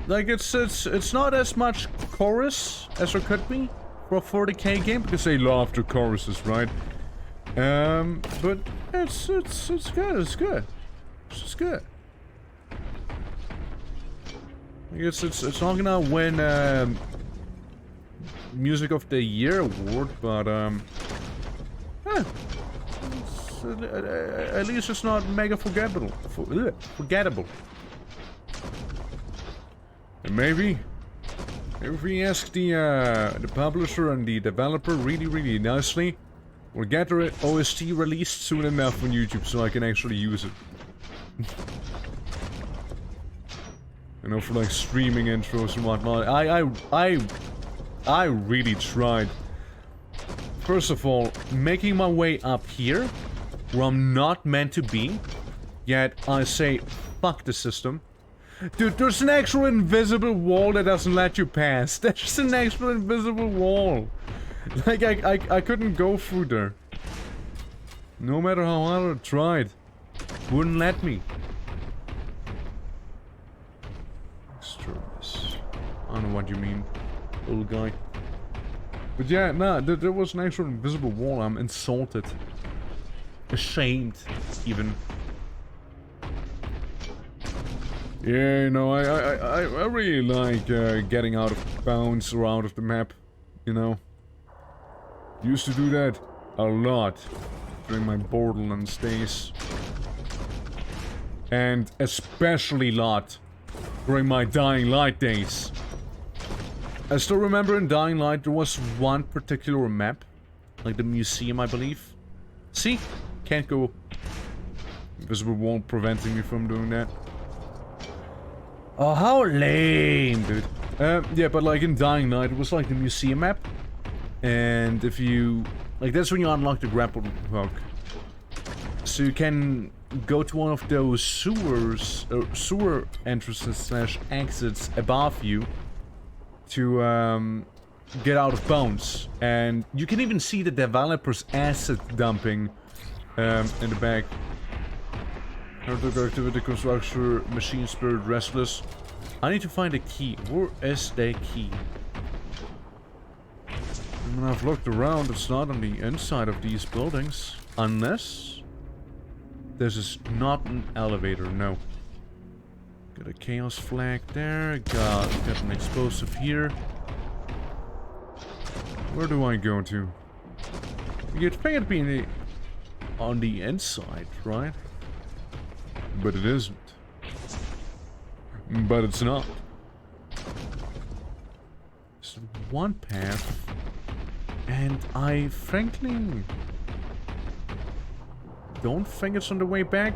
like it's not as much chorus as there could be for a 40k game because they love the choruses, right? But it's good. It's good. It's just good. I guess it's not gonna win Music of the Year award, but at least it's not mega forgettable. Forgettable. And maybe if we ask the publisher and the developer really nicely, we'll get the OST released soon enough on YouTube so I can actually use it. You know, for like streaming intros and whatnot. I really tried. First of all, making my way up here, where I'm not meant to be, yet I say, fuck the system. Dude, there's an actual invisible wall that doesn't let you pass. There's an actual invisible wall. Like, I couldn't go through there. No matter how hard I tried. Wouldn't let me. Extremis. I don't know what you mean, little guy. But yeah, nah, there was an actual invisible wall. I'm insulted. Ashamed, even. Yeah, you know, I really like getting out of bounds or out of the map, you know. Used to do that a lot during my Borderlands days. And especially a lot during my Dying Light days. I still remember in Dying Light there was one particular map, like the museum, I believe. See? Can't go. Invisible wall preventing me from doing that. Oh, how lame, dude. Yeah, but like in Dying Light, it was like the museum map. And if you... like, that's when you unlock the grapple hook. So you can go to one of those sewers... sewer entrances slash exits above you to get out of bounds. And you can even see the developers asset dumping in the back. Activity constructor, machine spirit, restless. I need to find a key. Where is the key? I mean, I've looked around, it's not on the inside of these buildings. Unless this is not an elevator, no. Got a chaos flag there, got an explosive here. Where do I go to? You'd think it'd be on the inside, right? But it isn't. But it's not. There's one path. And I frankly don't think it's on the way back.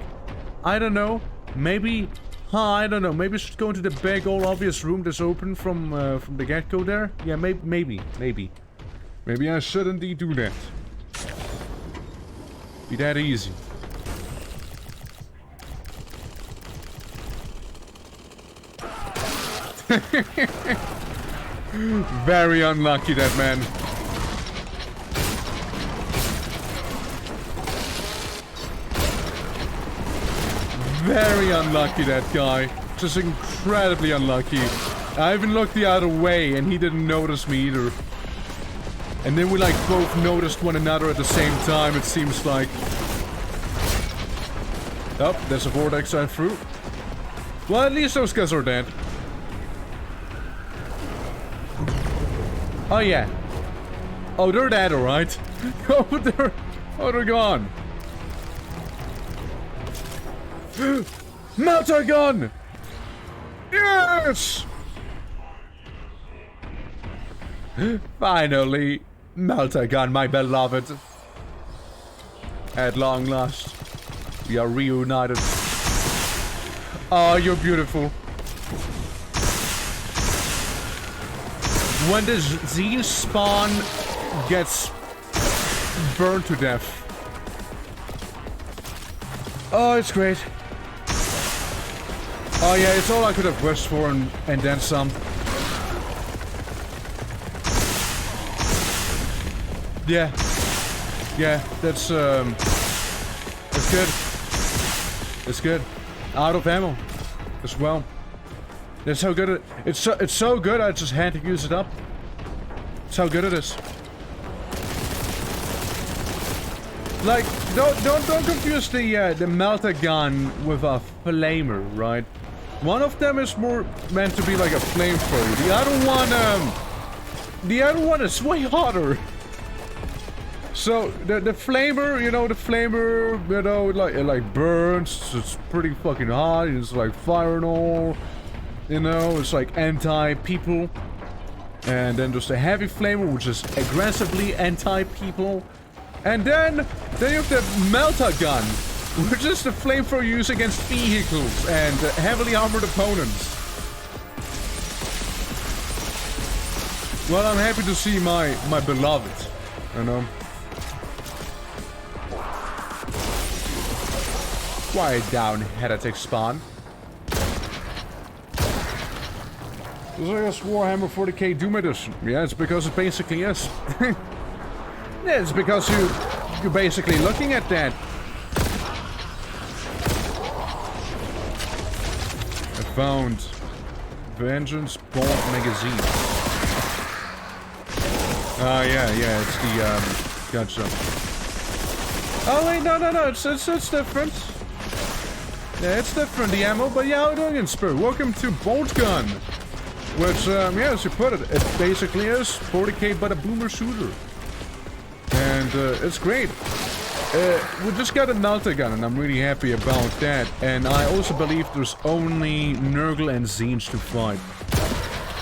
I don't know. Maybe... I don't know. Maybe I should go into the big old obvious room that's open from the get-go there. Yeah, maybe. Maybe I should indeed do that. Be that easy. Very unlucky, that man. Very unlucky, that guy. Just incredibly unlucky. I even looked the other way and he didn't notice me either. And then we like both noticed one another at the same time, it seems like. Oh, there's a vortex I threw. Well, at least those guys are dead. Oh yeah. Oh, they're dead, alright. Oh, they're gone. Melter gun! Yes! Finally, Melter gun, my beloved. At long last, we are reunited. Oh, you're beautiful. When this Zine spawn gets burned to death. Oh, it's great. Oh yeah, it's all I could have wished for and then some. Yeah. Yeah, that's good. It's good. Out of ammo as well. It's so good. It's so good. I just had to use it up. It's how good it is. Like, don't confuse the melter gun with a flamer, right? One of them is more meant to be like a flamethrower. The other one is way hotter. So the flamer, you know, it like burns. It's pretty fucking hot. It's like fire and all. You know, it's like anti-people. And then there's the heavy flamer, which is aggressively anti-people. And then you have the melter gun, which is the flamethrower used against vehicles and heavily armored opponents. Well, I'm happy to see my beloved, you know. Quiet down, heretic spawn. This is, I guess, Warhammer 40k Doom Edition. Yeah, it's because it basically is. Yeah, it's because you're basically looking at that. I found Vengeance Bolt magazine. Yeah, it's the gotcha. Oh wait, no, it's different. Yeah, it's different, the ammo, but yeah, how are you doing in Spirit? Welcome to BOLTGUN, which, yeah, as you put it, it basically is 40k but a boomer shooter. And it's great. We just got a melter gun, and I'm really happy about that. And I also believe there's only Nurgle and Tzeentch to fight.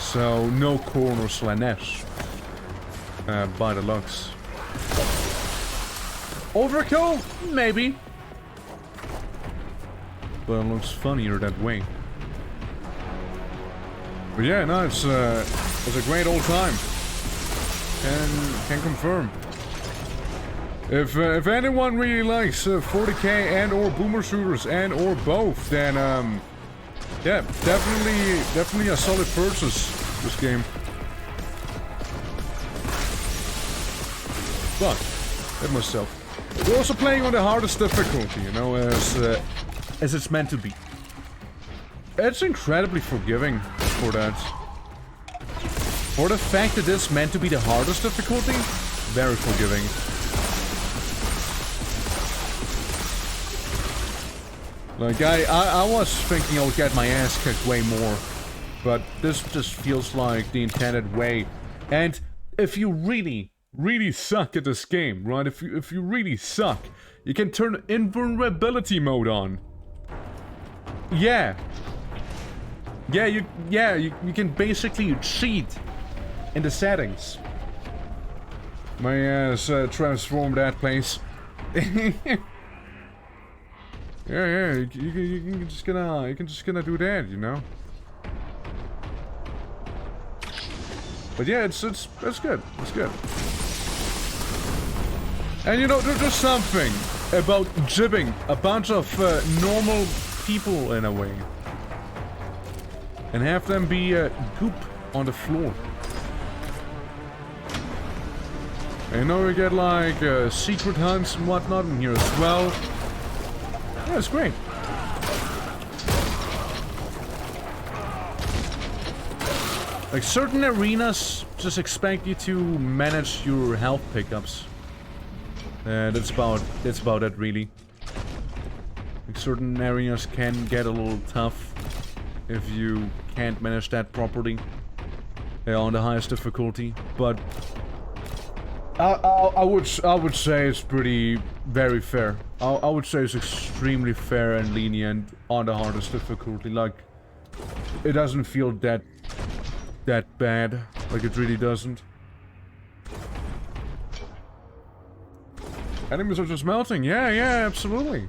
So, no Khorne or Slanesh. By the looks. Overkill? Maybe. But it looks funnier that way. But yeah, no, it's a great old time. Can confirm. If anyone really likes 40k and or boomer shooters and or both, then yeah, definitely a solid purchase, this game. But hit myself. We're also playing on the hardest difficulty, you know, as it's meant to be. It's incredibly forgiving for that. For the fact that it's meant to be the hardest difficulty, very forgiving. Like, I was thinking I would get my ass kicked way more, but this just feels like the intended way. And if you really suck at this game, right? If you really suck, you can turn invulnerability mode on. Yeah. You can basically cheat in the settings. My ass transformed that place. Yeah, you can just gonna do that, you know. But yeah, it's good. It's good. And you know, there's something about jibbing a bunch of normal people in a way, and have them be goop on the floor. And you know, you get like secret hunts and whatnot in here as well. Yeah, it's great. Like, certain arenas just expect you to manage your health pickups. That's about it, really. Like, certain areas can get a little tough if you can't manage that properly on the highest difficulty, but I would say it's very fair. I would say it's extremely fair and lenient on the hardest difficulty. Like, it doesn't feel that bad. Like, it really doesn't. Enemies are just melting. Yeah, absolutely.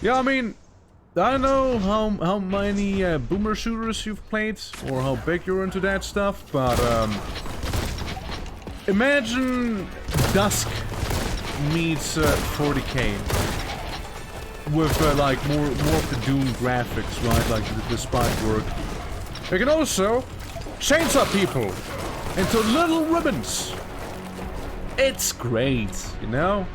Yeah, I mean, I don't know how many boomer shooters you've played or how big you're into that stuff, but imagine Dusk meets 40k with like more of the Doom graphics, right? Like the spike work. You can also chainsaw people into little ribbons. It's great, you know?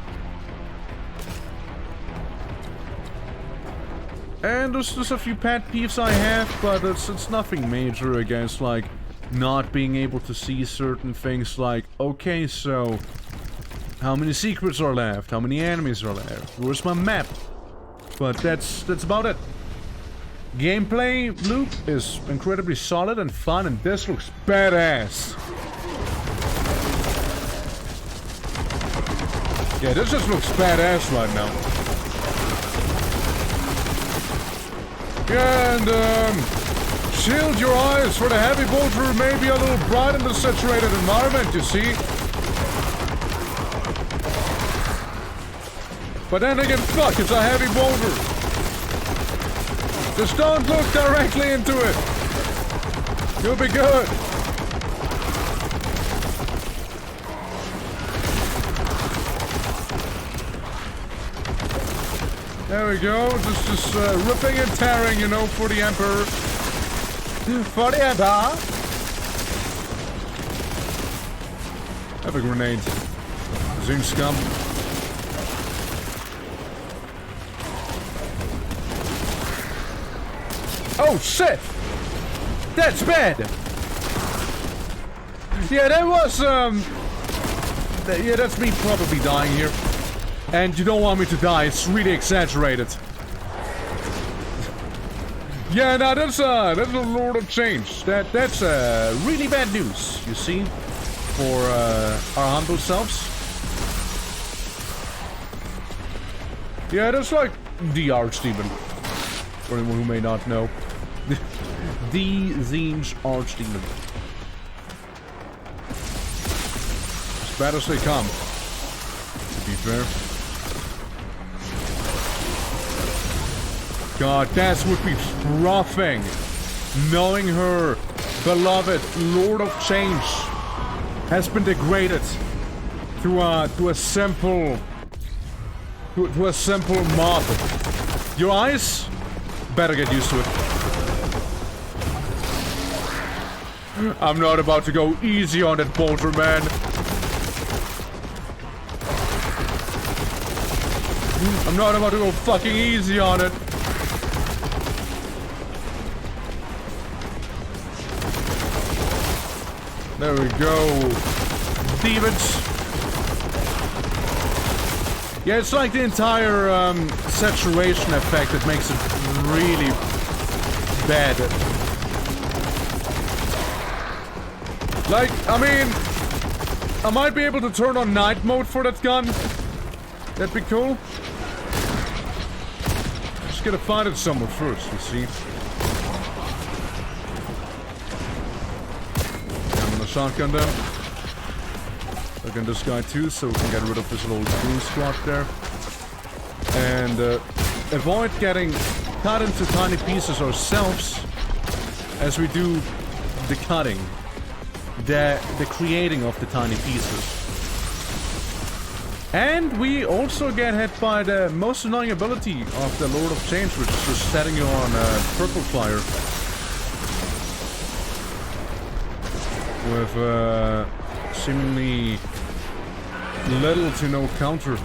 And there's a few pet peeves I have, but it's nothing major against, like, not being able to see certain things like, okay, so how many secrets are left? How many enemies are left? Where's my map? But that's about it. Gameplay loop is incredibly solid and fun, and this looks badass. Yeah, this just looks badass right now. And, shield your eyes, for the heavy bolter may be a little bright in the saturated environment, you see? But then again, fuck, it's a heavy boulder. Just don't look directly into it. You'll be good. There we go, just ripping and tearing, you know, for the Emperor. For the Emperor! Have a grenade. Zoom scum. Oh shit! That's bad! Yeah, that was, yeah, that's me probably dying here. And you don't want me to die, it's really exaggerated. Yeah, no, that's a lot of change. That's really bad news, you see, for our humble selves. Yeah, that's like the Archdemon, for anyone who may not know. The Zinj Archdemon. As bad as they come, to be fair. God, that would be frothing. Knowing her beloved Lord of Change has been degraded to a simple mob. Your eyes better get used to it. I'm not about to go easy on that bolter, man. I'm not about to go fucking easy on it. There we go. Demons. Yeah, it's like the entire saturation effect that makes it really bad. Like, I mean, I might be able to turn on night mode for that gun. That'd be cool. Just gotta find it somewhere first, you see. Shotgun them. Look at this guy too, so we can get rid of this little goon squad there. And avoid getting cut into tiny pieces ourselves as we do the cutting. The creating of the tiny pieces. And we also get hit by the most annoying ability of the Lord of Change, which is just setting you on purple fire. With seemingly little to no counter,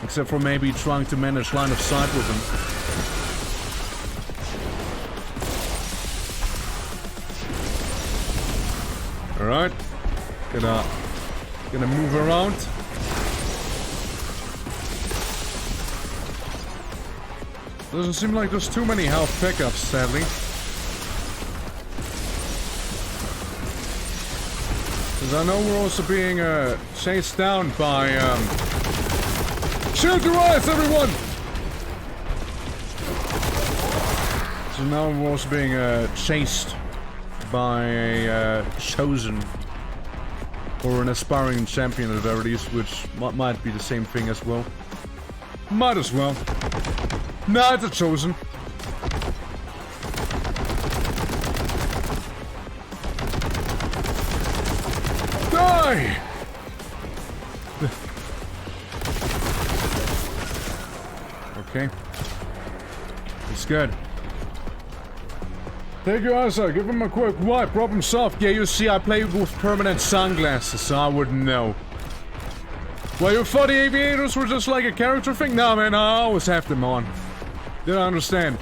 except for maybe trying to manage line of sight with him. All right, gonna move around. Doesn't seem like there's too many health pickups, sadly. I know we're also being chased down by shield your eyes, everyone! So now we're also being chased by a chosen or an aspiring champion at the very least, which might be the same thing as well. Might as well. Nah, it's a chosen. Okay. It's good. Take your eyes out, give him a quick wipe, problem solved. Yeah, you see, I play with permanent sunglasses, so I wouldn't know. Well, you thought the aviators were just like a character thing? Nah, man, I always have them on. Did I understand?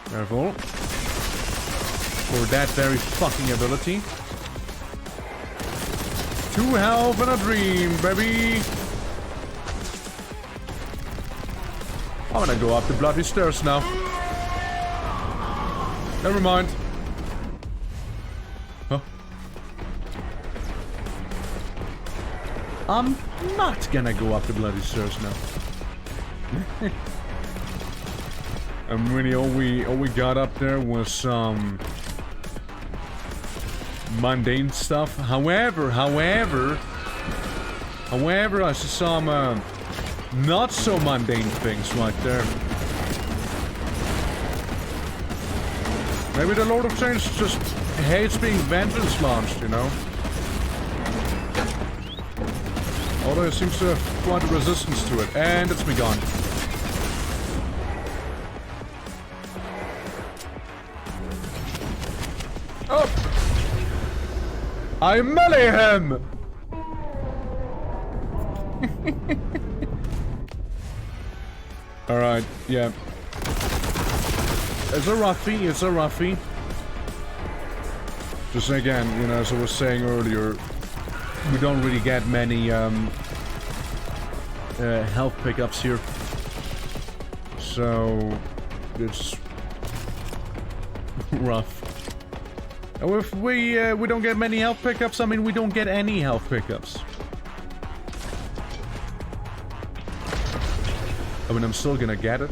Careful. For that very fucking ability. 2 health and a dream, baby! I'm gonna go up the bloody stairs now. Never mind. Huh? I'm not gonna go up the bloody stairs now. And really, all we got up there was some mundane stuff. However, I saw some not so mundane things right there. Maybe the Lord of Change just hates being vengeance launched, you know? Although it seems to have quite a resistance to it. And it's me gone. Oh! I melee him! Alright, yeah. It's a roughie. Just again, you know, as I was saying earlier, we don't really get many health pickups here. So it's rough. And if we don't get many health pickups, I mean we don't get any health pickups. I mean, I'm still gonna get it.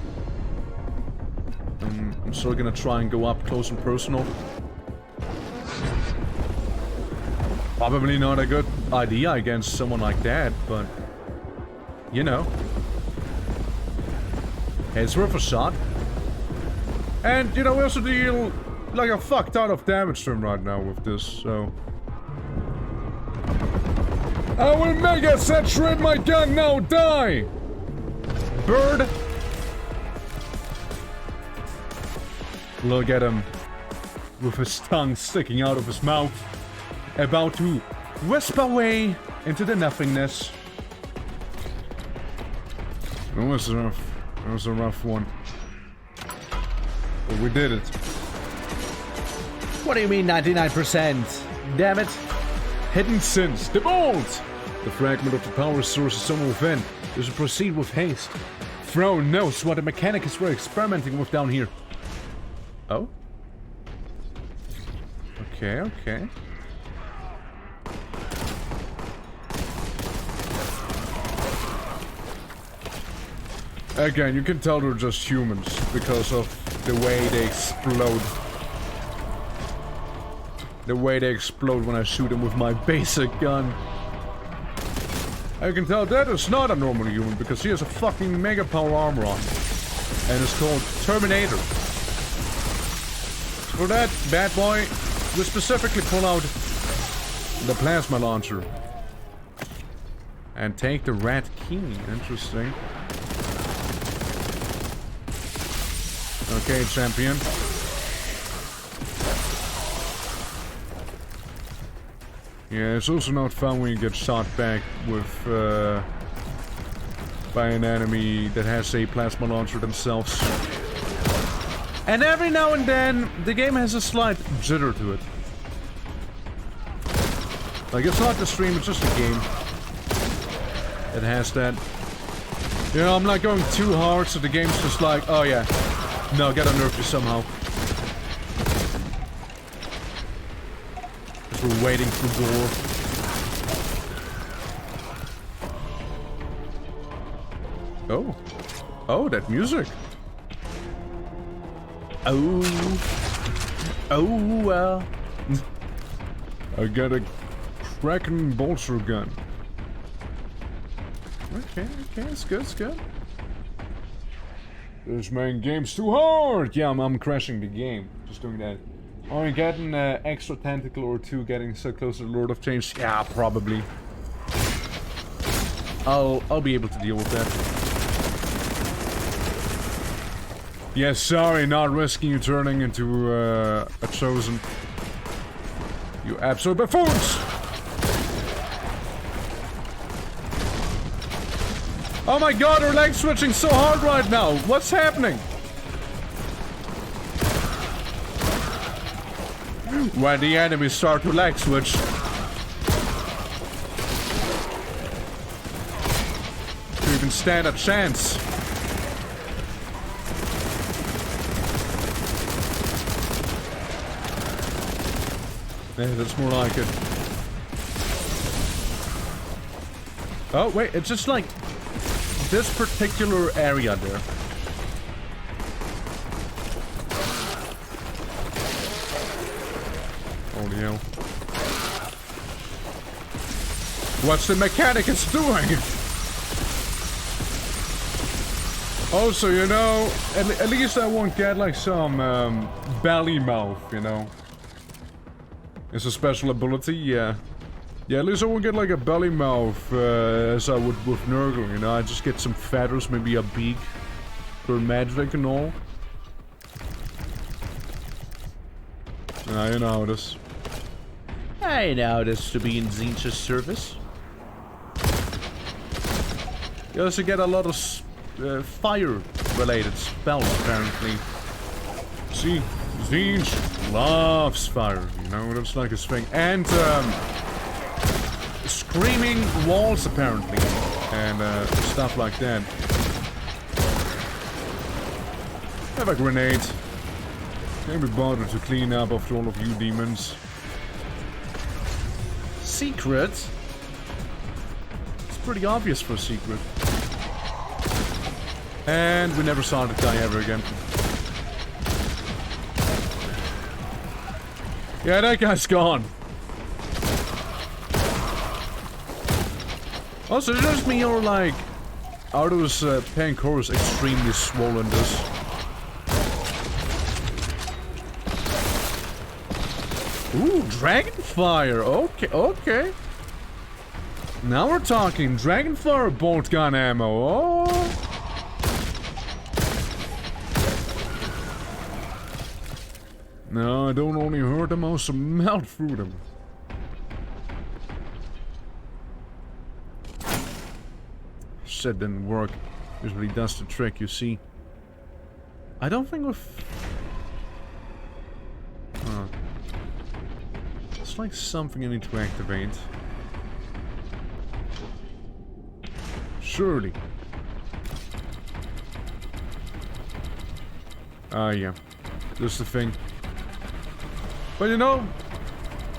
I'm still gonna try and go up close and personal. Probably not a good idea against someone like that, but you know. Hey, it's worth a shot. And you know, we also deal like a fuck ton of damage to him right now with this, so. I will mega saturate my gun now, die! Bird! Look at him. With his tongue sticking out of his mouth. About to whisper away into the nothingness. That was rough. That was a rough one. But we did it. What do you mean 99%? Damn it. Hidden Sins. The Bolt! The fragment of the power source is somewhere within. We should proceed with haste. Throne knows what the mechanics we're experimenting with down here. Oh? Okay, okay. Again, you can tell they're just humans because of the way they explode. The way they explode when I shoot them with my basic gun. I can tell that is not a normal human because he has a fucking mega power armor on. And it's called Terminator. For that bad boy, we specifically pull out the plasma launcher. And take the rat key. Interesting. Okay, champion. Yeah, it's also not fun when you get shot back with by an enemy that has a plasma launcher themselves. And every now and then, the game has a slight jitter to it. Like, it's not the stream, it's just the game. It has that. You know, I'm not going too hard, so the game's just like, oh yeah. No, gotta nerf you somehow. Because we're waiting for gore. Oh. Oh, that music. Oh. Oh, well. I got a Kraken bolter gun. Okay, it's good, it's good. This main game's too hard! Yeah, I'm crashing the game. Just doing that. Are you getting an extra tentacle or two getting so close to the Lord of Change? Yeah, probably. I'll be able to deal with that. Yeah, sorry, not risking you turning into a chosen. You absolute buffoons! Oh my god, her leg's switching so hard right now. What's happening? When the enemies start to leg switch. To even stand a chance. Yeah, that's more like it. Oh, wait, it's just like this particular area there. Holy hell. What's the mechanic is doing? Also, you know, at least I won't get like some belly mouth, you know. It's a special ability, yeah. Yeah, at least I won't get like a belly mouth as I would with Nurgle, you know. I just get some feathers, maybe a beak for magic and all. You know this. I know this to be in Zinch's service. You also get a lot of fire-related spells, apparently. See, Zinch loves fire, you know, that's like his thing. And, screaming walls, apparently, and, stuff like that. I have a grenade. Can't be bothered to clean up after all of you demons. Secret? It's pretty obvious for a secret. And we never saw the guy ever again. Yeah, that guy's gone. Also, it just me or like, are those Pancores extremely swollen this? Ooh, Dragonfire. Okay, okay. Now we're talking Dragonfire bolt gun ammo. Oh. No, I don't only hurt them, I also melt through them. Shit didn't work. Usually does the trick, you see. I don't think we've... It's like something I need to activate. Surely. Ah, yeah. That's the thing. But you know,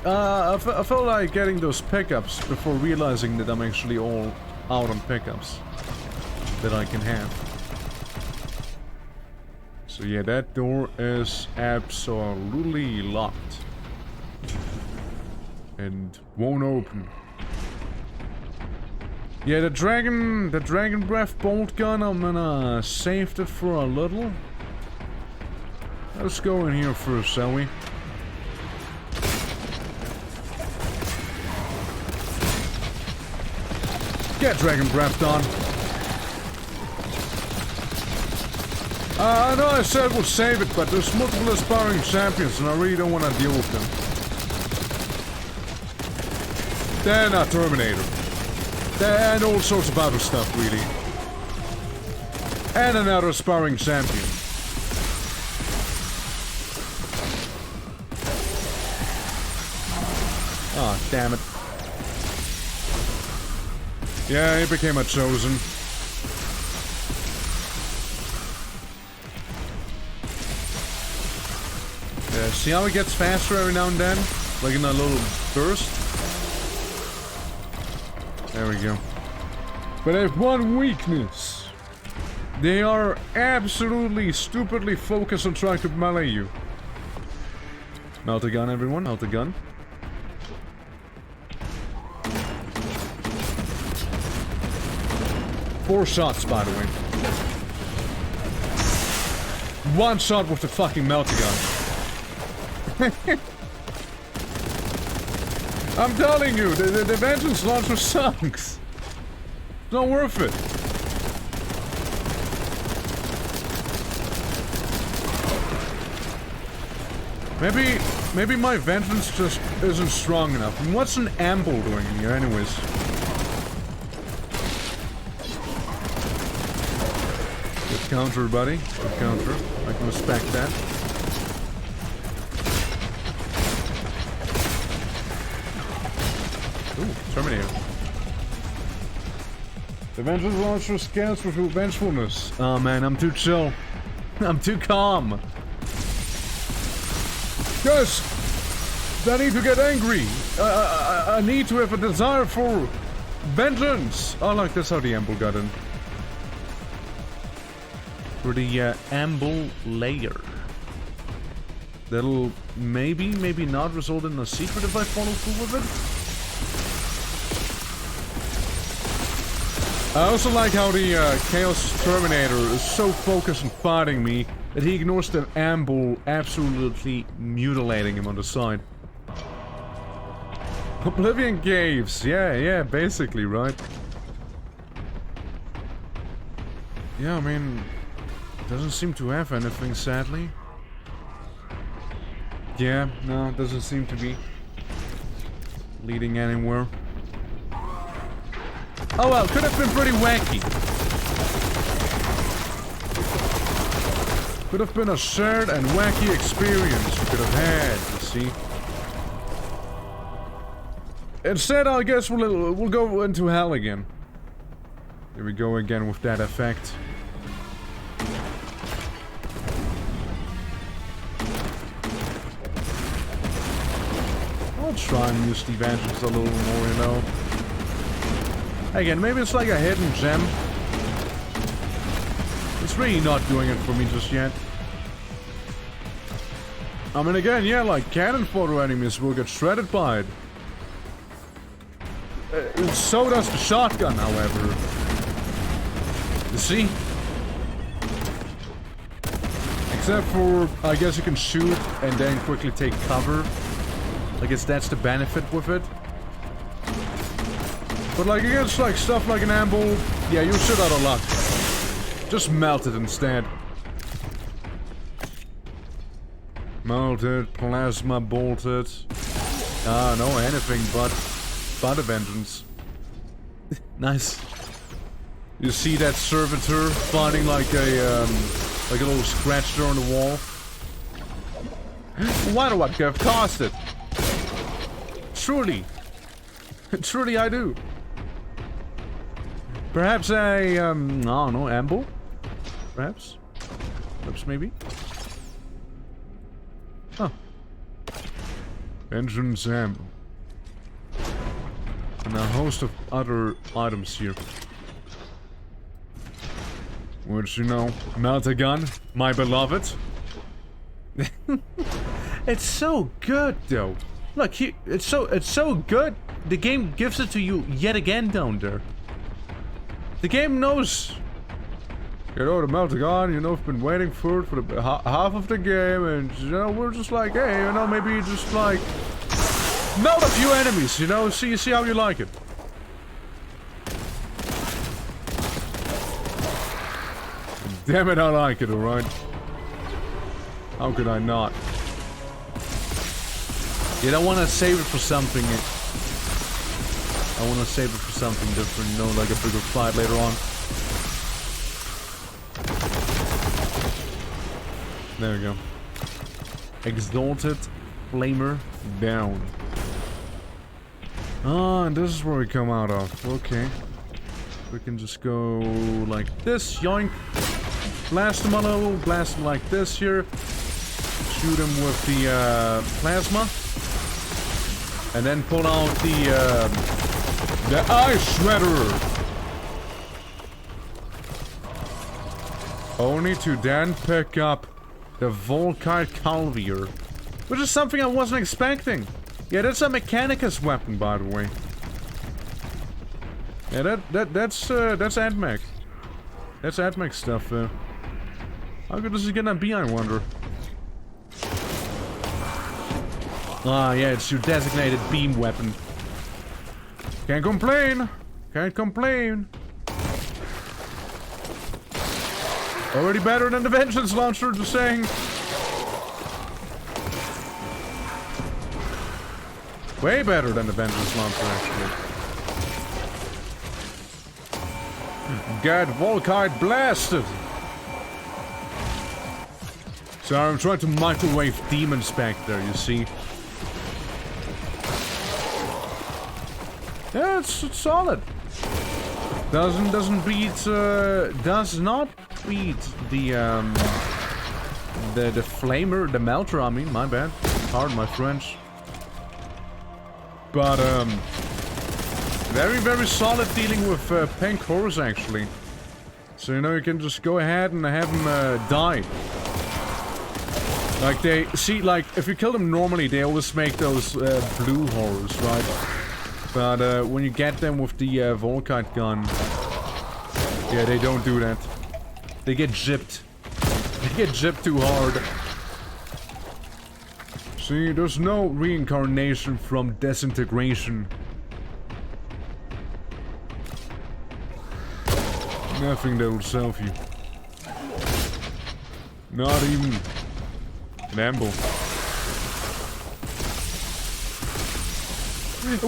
I felt like getting those pickups before realizing that I'm actually all out on pickups that I can have. So yeah, that door is absolutely locked. And won't open. Yeah, the dragon breath bolt gun, I'm gonna save it for a little. Let's go in here first, shall we? Get dragon breath on. I know I said we'll save it, but there's multiple aspiring champions and I really don't want to deal with them. They're not Terminator. And all sorts of other stuff, really. And another aspiring champion. Ah, oh, damn it. Yeah, he became a chosen. Yeah, see how he gets faster every now and then? Like in a little burst? There we go. But I have one weakness. They are absolutely, stupidly focused on trying to melee you. Melt a gun, everyone. Melt a gun. Four shots, by the way. One shot with the fucking melter gun. I'm telling you, the vengeance launcher sucks. It's not worth it. Maybe my vengeance just isn't strong enough. And what's an amble doing in here anyways? counter, buddy. Good counter. I can respect that. Ooh, Terminator. The Vengeance Launcher scans for vengefulness. Oh man, I'm too chill. I'm too calm. Yes! I need to get angry. I need to have a desire for vengeance. Oh, look, that's how the amble got in. For the amble layer. That'll maybe not result in a secret if I follow through with it. I also like how the Chaos Terminator is so focused on fighting me that he ignores the amble absolutely mutilating him on the side. Oblivion Caves, yeah, basically, right? Yeah, I mean, doesn't seem to have anything, sadly. Yeah, no, it doesn't seem to be leading anywhere. Oh well, could have been pretty wacky. Could have been a shared and wacky experience we could have had, you see. Instead, I guess we'll go into hell again. Here we go again with that effect. I'll try and use the Vengeance a little more, you know. Again, maybe it's like a hidden gem. It's really not doing it for me just yet. I mean, again, yeah, like cannon photo enemies will get shredded by it. So does the shotgun, however. You see? Except for, I guess you can shoot and then quickly take cover. I guess that's the benefit with it. But like against like stuff like an amble, yeah, you're shit out of luck. Just melt it instead. Melted, plasma bolted. Ah, no, anything but a vengeance. Nice. You see that servitor fighting like a little scratch there on the wall? Why do I get casted? Truly. Truly I do. Perhaps I don't know, amble? Perhaps? Perhaps maybe? Huh. Vengeance amble. And a host of other items here. Which, you know, melt a gun, my beloved. It's so good, though. Look, it's so good. The game gives it to you yet again down there. The game knows. You know, the melt a gun, you know, I've been waiting for it for the half of the game, and, you know, we're just like, hey, you know, maybe just like melt a few enemies, you know, see how you like it. Damn it, I like it, alright? How could I not? You don't want to save it for something. I want to save it for something different, you know, like a bigger fight later on. There we go. Exalted Flamer down. Ah, and this is where we come out of. Okay. We can just go like this, yoink. Blast him a little, blast him like this here. Shoot him with the plasma. And then pull out the Ice Shredder. Only to then pick up the Volkite Calvier. Which is something I wasn't expecting. Yeah, that's a Mechanicus weapon, by the way. Yeah, that's AdMech. That's AdMech stuff, How good is it gonna be, I wonder? Ah, yeah, it's your designated beam weapon. Can't complain. Can't complain. Already better than the Vengeance Launcher, just saying. Way better than the Vengeance Launcher, actually. Get Volkite blasted! Sorry, I'm trying to microwave demons back there, you see. Yeah, it's solid. Doesn't beat, does not beat the flamer, the melter, I mean, my bad. Pardon my French. But, very solid dealing with pink horrors, actually. So, you know, you can just go ahead and have them die. Like, they... See, like, if you kill them normally, they always make those blue horrors, right? But, when you get them with the BOLTGUN... Yeah, they don't do that. They get gypped. They get gypped too hard. See, there's no reincarnation from disintegration. Nothing that will save you. Not even an amble.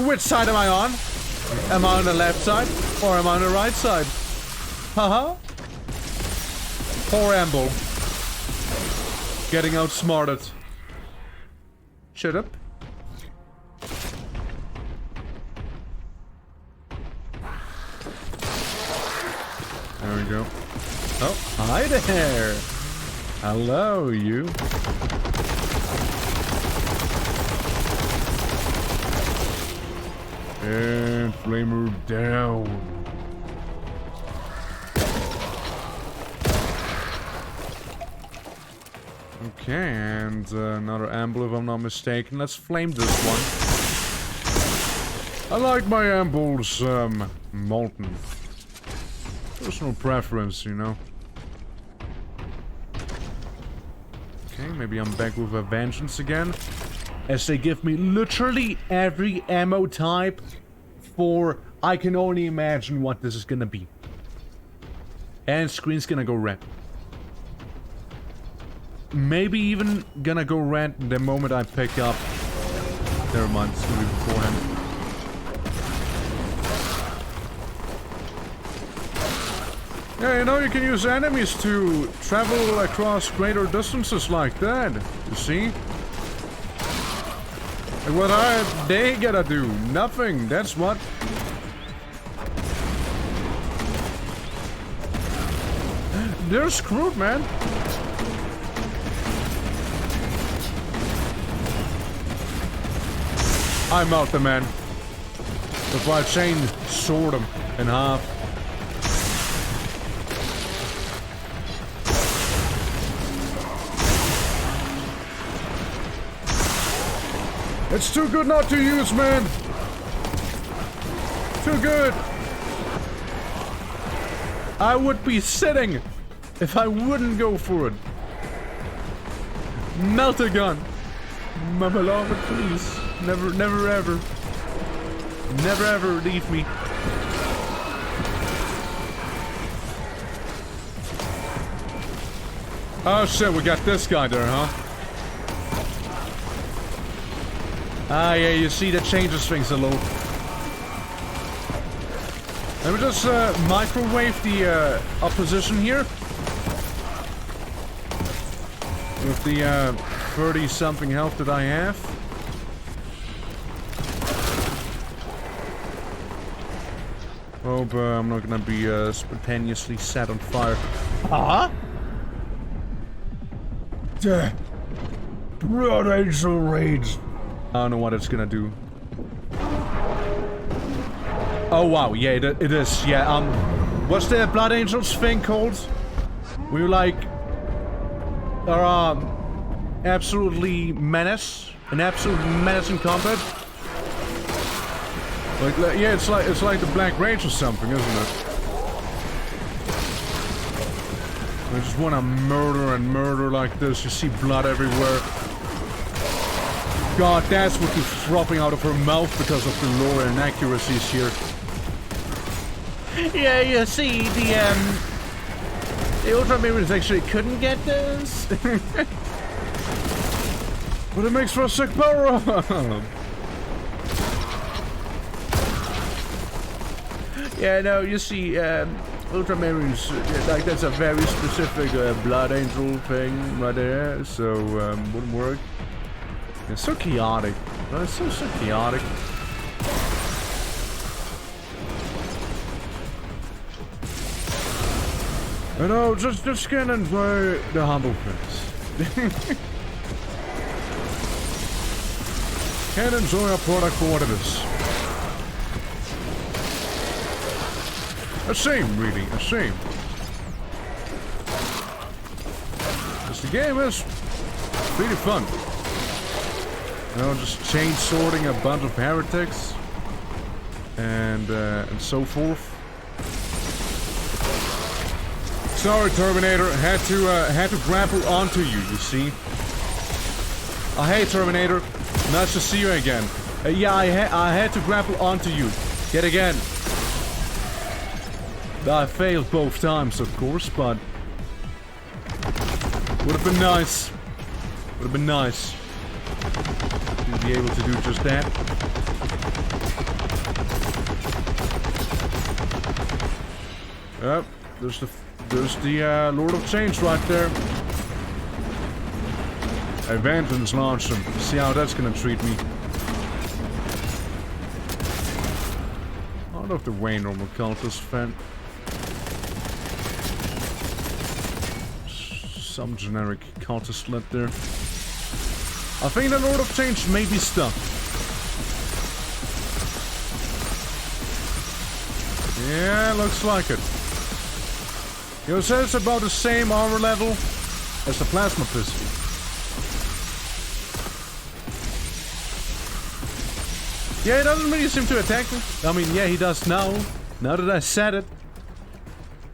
Which side am I on? Am I on the left side? Or am I on the right side? Haha. Poor amble. Getting outsmarted. Shut up. There we go. Oh, hi there! Hello, you. And flamer down. Okay, and another amble if I'm not mistaken. Let's flame this one. I like my ambles, molten. Personal preference, you know. Okay, maybe I'm back with a vengeance again. As they give me literally every ammo type for... I can only imagine what this is gonna be. And screen's gonna go red. Maybe even gonna go red the moment I pick up... Never mind, it's gonna be beforehand. Yeah, you know, you can use enemies to travel across greater distances like that, you see? And what are they gonna do? Nothing, that's what. They're screwed, man. I'm out the man. If I chain sword him in half. It's too good not to use, man. Too good. I would be sitting if I wouldn't go for it. Melt a gun. My beloved, please. Never, never ever. Never ever leave me. Oh shit, we got this guy there, huh? Ah, yeah, you see, that changes things a little. Let me just microwave the opposition here. With the 30-something health that I have. Hope I'm not gonna be spontaneously set on fire. Huh? Blood Angel Rage. I don't know what it's gonna do. Oh wow, yeah, it is, yeah, what's the Blood Angels thing called? We like... are, absolutely menace? An absolute menace in combat? Like, yeah, it's like the Black Rage or something, isn't it? I just wanna murder and murder like this, you see blood everywhere. God, that's what keeps dropping out of her mouth because of the lore inaccuracies here. Yeah, you see, the Ultra Mirrors actually couldn't get this. But it makes for a sick power up. Yeah, no, you see, Ultramarines, like that's a very specific Blood Angel thing right there, so wouldn't work. It's so chaotic. It's so chaotic. You know, just can enjoy the humble place. Can enjoy a product for what it is. A shame, really, a shame. Because the game is pretty fun. You know, just chain sorting a bunch of heretics and so forth. Sorry, Terminator, had to grapple onto you. You see? Oh, hey, Terminator, nice to see you again. Yeah, I had to grapple onto you yet again. I failed both times, of course, but would have been nice. Would have been nice to be able to do just that. Yep, there's the Lord of Change right there. A vengeance launch him. See how that's gonna treat me. Out of the way, normal cultist fan. Some generic cultist left there. I think the Lord of Change may be stuck. Yeah, looks like it. You said it's about the same armor level as the plasma pistol. Yeah, he doesn't really seem to attack me. I mean, yeah, he does now. Now that I said it.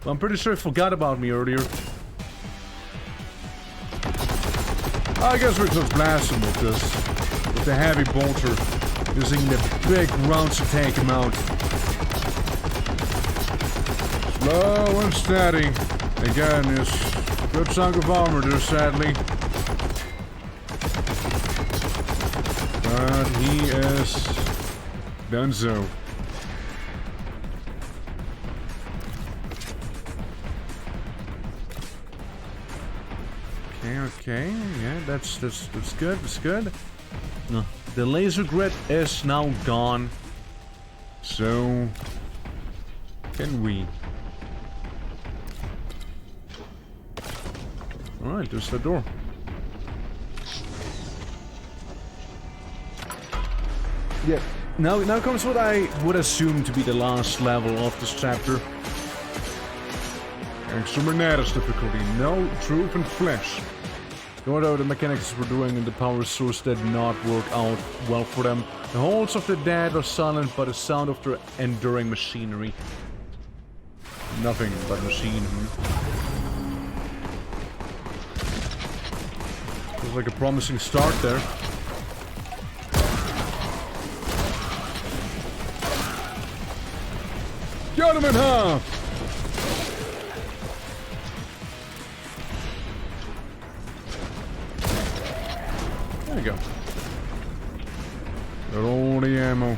But I'm pretty sure he forgot about me earlier. I guess we just blast him with this. With the heavy bolter. Using the big rounds to take him out. Slow and steady. Again, is a good chunk of armor there, sadly. But he is donezo. Okay, yeah, that's good, that's good. No, the laser grid is now gone. So can we? Alright, there's the door. Yeah. Now comes what I would assume to be the last level of this chapter. Exterminatus difficulty. No truth and flesh. Although the mechanics we're doing in the power source did not work out well for them. The halls of the dead are silent by the sound of their enduring machinery. Nothing but machine. Feels like a promising start there. Get him in half! There you go. Got all the ammo.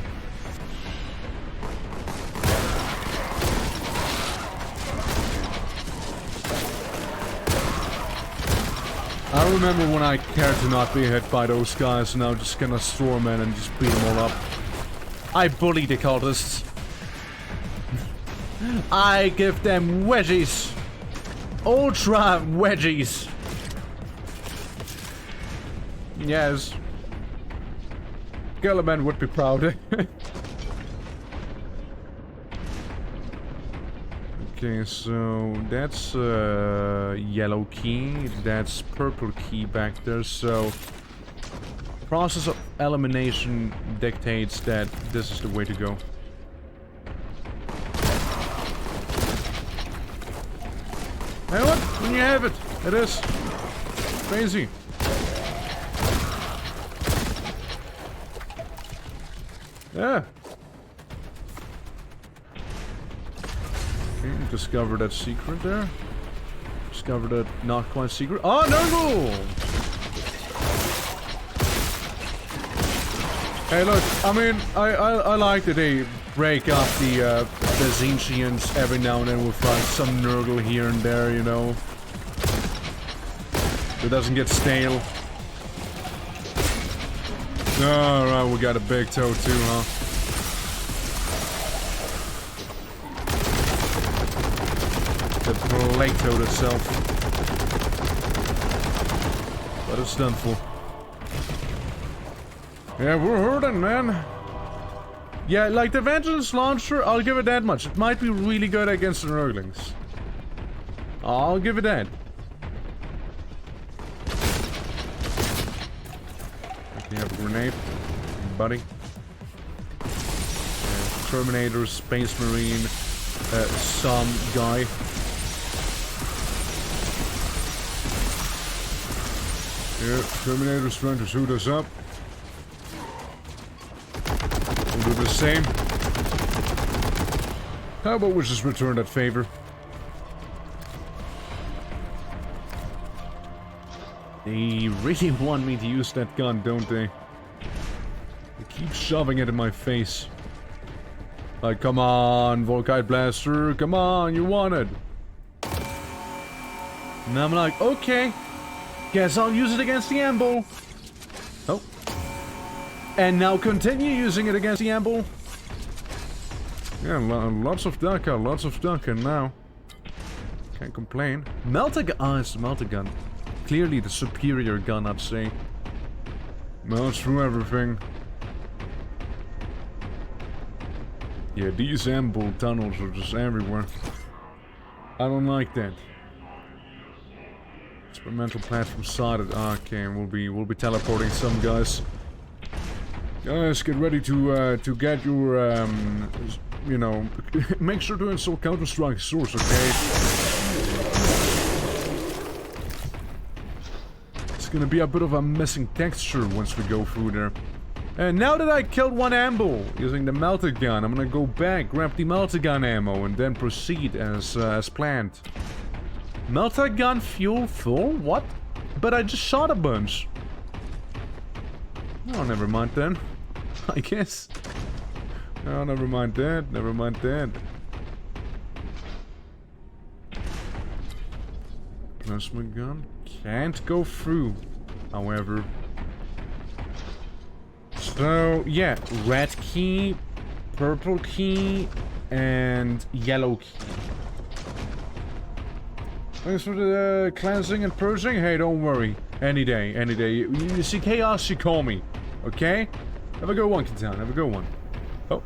I remember when I cared to not be hit by those guys, and now just gonna storm in and just beat them all up. I bully the cultists. I give them wedgies. Ultra wedgies. Yes. Gilliman would be proud. Okay, so that's yellow key, that's purple key back there, so process of elimination dictates that this is the way to go. Hey, what? When you have it, it is crazy. Yeah. Okay, discover that secret there. Discover that not quite secret. Oh, no! Hey, look, I mean, I like that they break up the Zinchians every now and then with like some Nurgle here and there, you know. It doesn't get stale. Alright, we got a big toe too, huh? The plate toad itself. But it's done for. Yeah, we're hurting, man. Yeah, like the Vengeance Launcher, I'll give it that much. It might be really good against the Nurglings. I'll give it that. You have a grenade, buddy. Terminator, Space Marine, some guy. Yeah, Terminator's trying to shoot us up. We'll do the same. How about we just return that favor? They really want me to use that gun, don't they? They keep shoving it in my face. Like, come on, Volkite Blaster, come on, you want it. And I'm like, okay, guess I'll use it against the Amble. Oh. And now continue using it against the Amble. Yeah, lots of ducking now. Can't complain. Melta, it's the Melta gun. Clearly the superior gun, I'd say. Melts through everything. Yeah, these amble tunnels are just everywhere. I don't like that. Experimental platform sighted. Okay, we'll be teleporting some guys. Guys, get ready to get your you know, make sure to install Counter-Strike Source, okay? It's gonna be a bit of a missing texture once we go through there. And now that I killed one Amble using the Melta gun, I'm gonna go back, grab the Melta gun ammo, and then proceed as planned. Melta gun fuel full? What? But I just shot a bunch. Oh, never mind then. I guess. Oh, never mind that, never mind that. Plasma gun can't go through, however. So, yeah, red key, purple key, and yellow key. Thanks for the cleansing and purging. Hey, don't worry. Any day, any day. You see chaos, you call me. Okay? Have a good one, Kintown. Have a good one. Oh.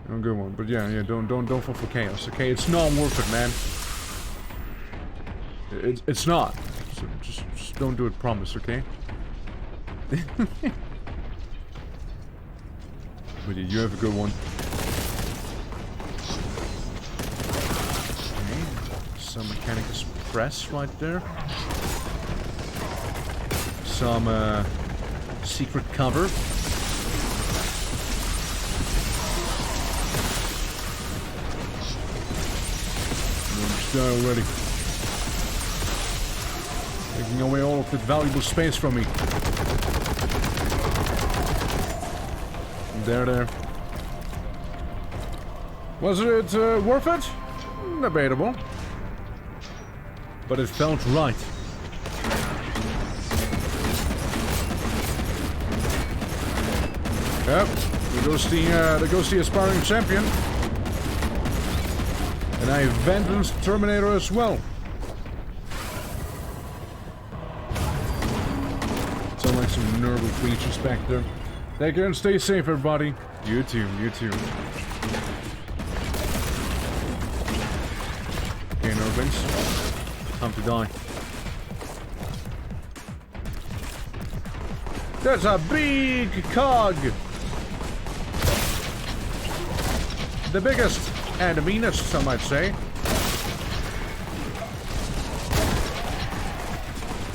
Have a good one. But yeah, don't fall for chaos, okay? It's not worth it, man. It's not. So just don't do it, promise, okay? But yeah, you have a good one. Okay. Some Mechanicus press right there. Some secret cover. Already. Taking away all of that valuable space from me. There. Was it worth it? Debatable. But it felt right. Yep. There goes the aspiring champion. And I vengeance Terminator as well. Sound like some Nurgle creatures back there. Take care and stay safe, everybody. You too, you too. Okay, Nurglings. Time to die. That's a big cog! The biggest and the meanest, some might say.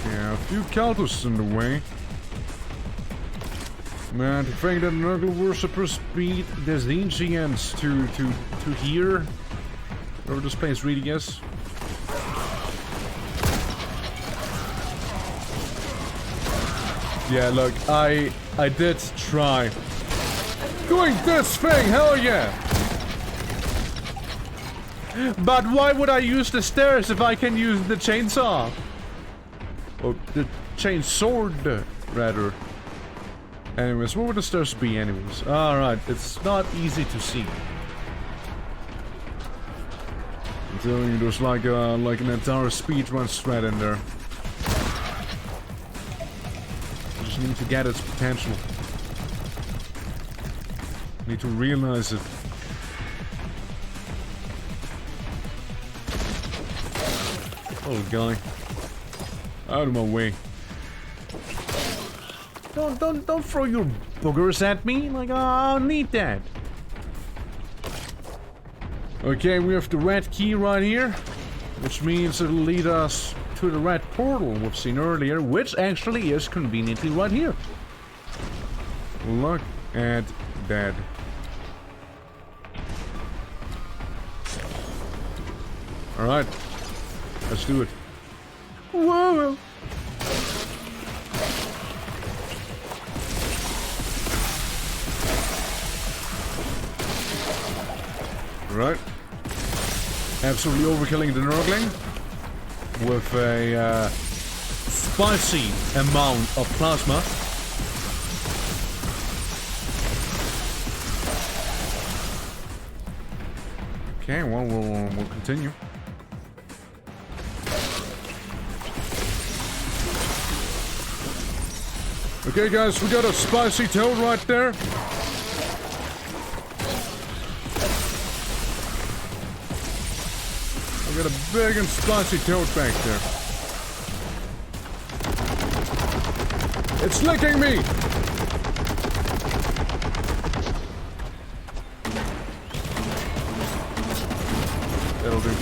Yeah, a few cultists in the way. Man, to think that Nurgle worshippers beat the Zinchians to here. Wherever this place really is. Yeah, look, I did try Doing this thing, hell yeah! But why would I use the stairs if I can use the chainsaw? Or the chain sword, rather. Anyways, what would the stairs be anyways? Alright, it's not easy to see. I'm telling you, there's like an entire speedrun thread in there. You just need to get its potential. You need to realize it. Oh, guy. Out of my way. Don't throw your boogers at me. Like, I don't need that. Okay, we have the red key right here, which means it'll lead us to the red portal we've seen earlier, which actually is conveniently right here. Look at that. Alright, let's do it. Whoa! Right. Absolutely overkilling the Nurgling with a spicy amount of plasma. Okay, well, we'll continue. Okay, guys, we got a spicy toad right there. Got a big and spicy toad back there. It's licking me! That'll do.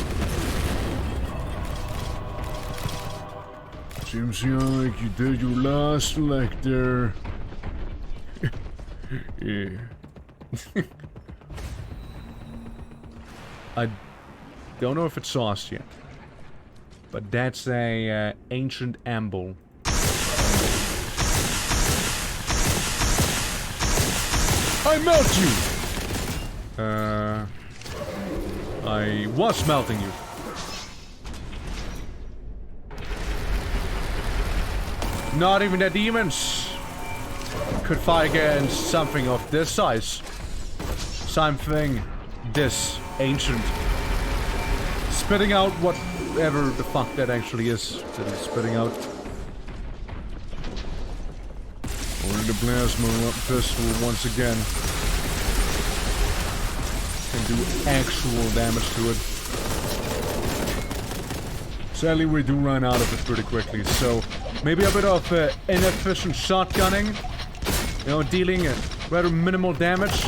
Seems like you did your last lick there. Yeah. I don't know if it's sauced yet, but that's a ancient amble. I melt you! I was melting you. Not even the demons could fight against something of this size. Something this ancient. Spitting out whatever the fuck that actually is that it's spitting out. Or the plasma pistol once again. Can do actual damage to it. Sadly, we do run out of it pretty quickly, so maybe a bit of inefficient shotgunning. You know, dealing rather minimal damage.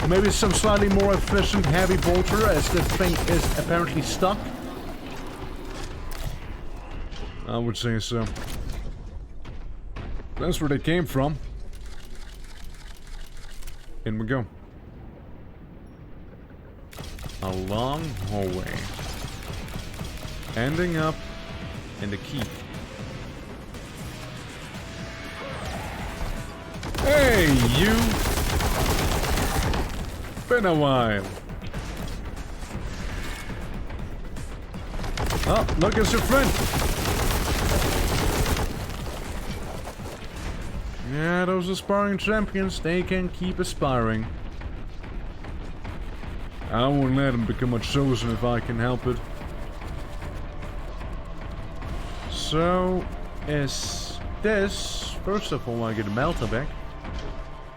Maybe some slightly more efficient heavy bolter, as this thing is apparently stuck. I would say so. That's where they came from. In we go. A long hallway. Ending up in the keep. Hey, you! Been a while. Oh, look, it's your friend. Yeah, those aspiring champions, they can keep aspiring. I won't let them become a chosen if I can help it. So, is this... First of all, I get a melter back.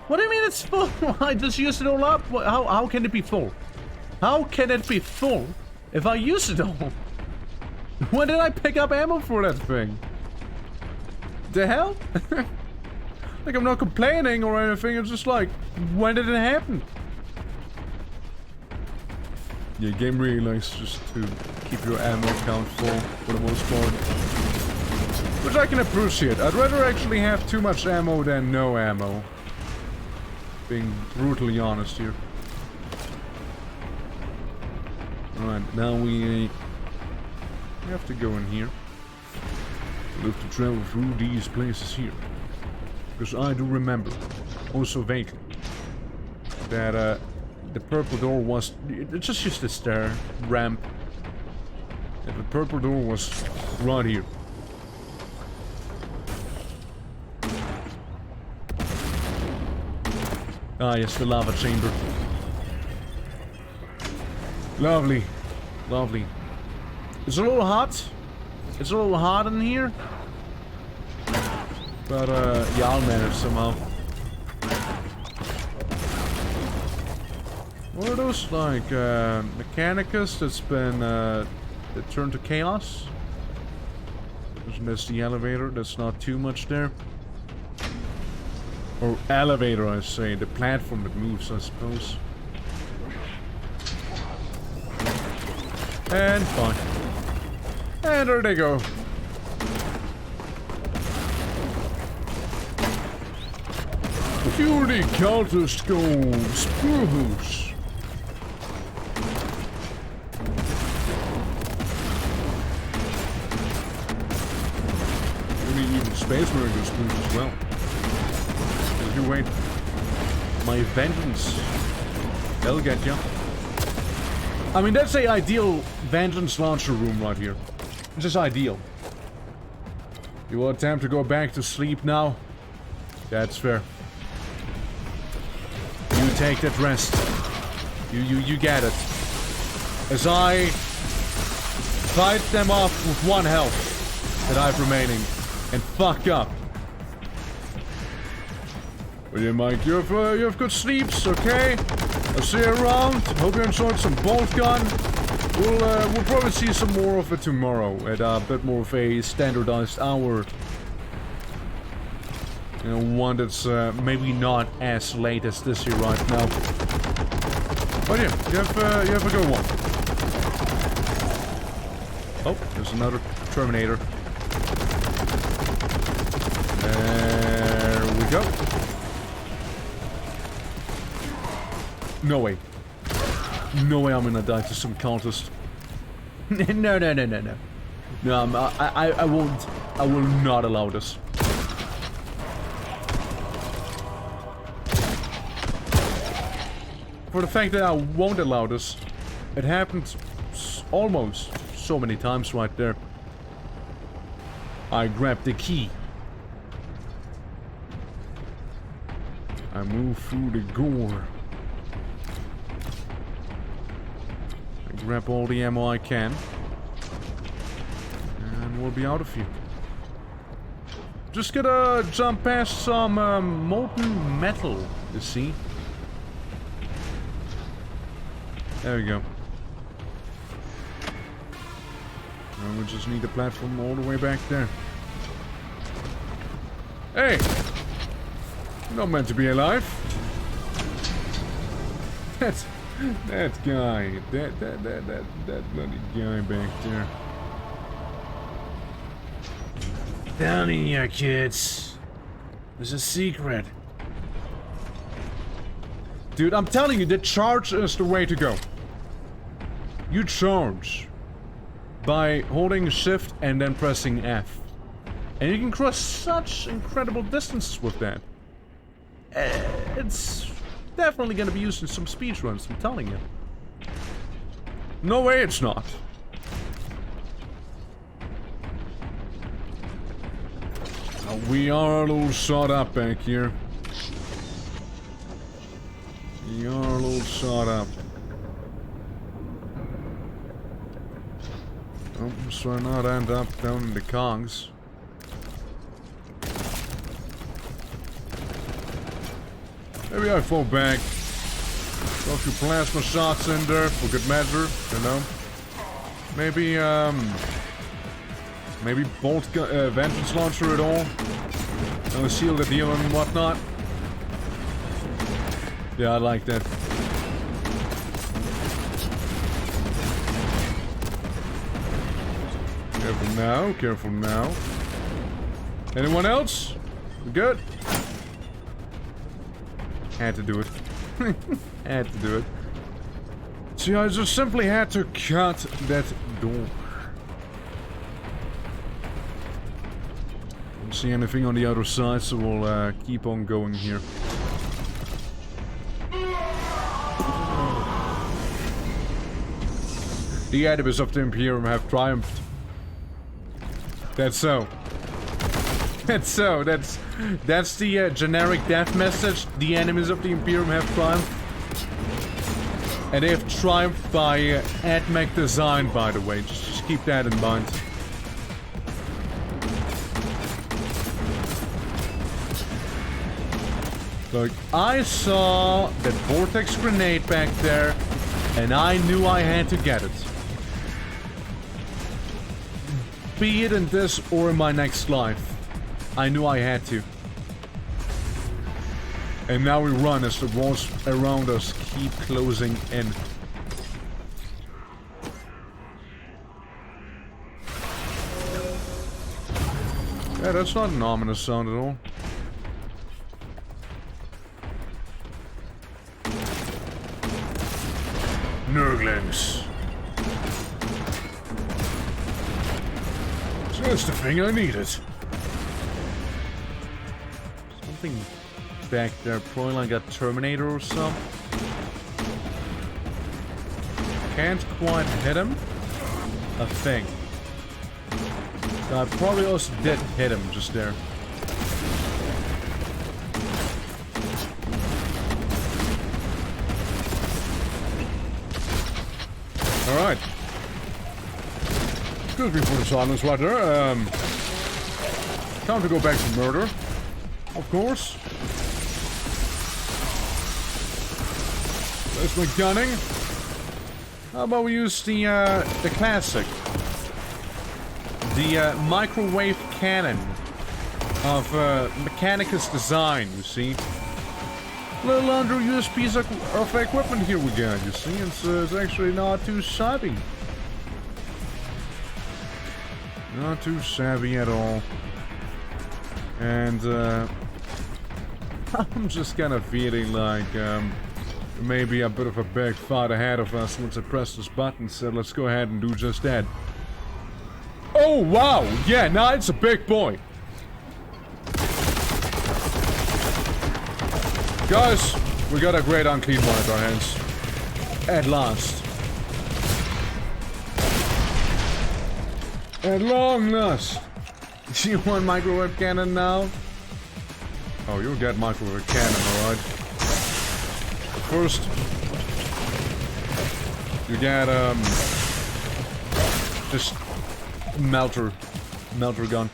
What do you mean it's full? I just used it all up? How can it be full? How can it be full if I use it all? When did I pick up ammo for that thing? The hell? Like, I'm not complaining or anything, it's just like, when did it happen? Yeah, game really likes just to keep your ammo count full for the most part. Which I can appreciate. I'd rather actually have too much ammo than no ammo. Being brutally honest here. Alright, now we have to go in here. We'll have to travel through these places here. Because I do remember. Also vaguely. that the purple door was... It's just a stair ramp. And the purple door was right here. Ah, yes, the lava chamber. Lovely. Lovely. It's a little hot. It's a little hot in here. But, yeah, I'll manage somehow. What are those, like, Mechanicus that's been, that turned to chaos? Isn't this the elevator? That's not too much there. Or elevator, I say. The platform that moves, I suppose. And fine. And there they go. Purely cultist go spruce. Maybe even Space Marine goes spruce as well. You wait. My vengeance. They'll get ya. I mean, that's a ideal vengeance launcher room right here. It's just ideal. You will attempt to go back to sleep now? That's fair. You take that rest. You get it. As I fight them off with 1 health that I've remaining and fuck up. Well, yeah, Mike, you have good sleeps, okay? I'll see you around. Hope you enjoyed some BOLTGUN. We'll probably see some more of it tomorrow at a bit more of a standardized hour. You know, one that's maybe not as late as this here right now. But yeah, you have a good one. Oh, there's another Terminator. There we go. No way. No way I'm gonna die to some cultist. No. No, I won't. I will not allow this. For the fact that I won't allow this, it happened almost so many times right there. I grabbed the key. I move through the gore. I grab all the ammo I can. And we'll be out of here. Just gotta jump past some molten metal, you see. There we go. Now we just need the platform all the way back there. Hey! You're not meant to be alive. That guy. That bloody guy back there. Down here, kids. There's a secret. Dude, I'm telling you, the charge is the way to go. You charge by holding shift and then pressing F. And you can cross such incredible distances with that. It's definitely gonna be used in some speedruns, I'm telling you. No way it's not. We are a little shot up back here. We are a little shot up. Oh, so I not end up down in the Kongs. Maybe I fall back. Throw a few plasma shots in there for good measure, you know. Maybe, maybe BOLTGUN, vengeance launcher at all. No seal the deal and whatnot. Yeah, I like that. Careful now, careful now. Anyone else? We good? Had to do it. Had to do it. See, I just simply had to cut that door. Don't see anything on the other side, so we'll keep on going here. The enemies of the Imperium have triumphed. That's so. That's so. That's the generic death message. The enemies of the Imperium have triumphed. And they have triumphed by AdMech design, by the way. Just keep that in mind. Look, I saw that vortex grenade back there, and I knew I had to get it. Be it in this or in my next life. I knew I had to. And now we run as the walls around us keep closing in. Yeah, that's not an ominous sound at all. Nurglings. Just the thing I needed. Something back there, probably like a Terminator or something. Can't quite hit him. I think. I probably also did hit him just there. Alright. Excuse me for the silence right there. Time to go back to murder. Of course. There's my gunning. How about we use the classic? The microwave cannon of Mechanicus design, you see. Little underused piece of equipment here we got, you see. It's actually not too shabby. Not too savvy at all. And I'm just kind of feeling like maybe a bit of a big fight ahead of us once I press this button, so let's go ahead and do just that. Oh wow! Yeah, now it's a big boy! Guys, we got a great unclean one at our hands. At last. At long last. Do you want microwave cannon now? Oh, you'll get microwave cannon, alright. First, you get, just melter gun.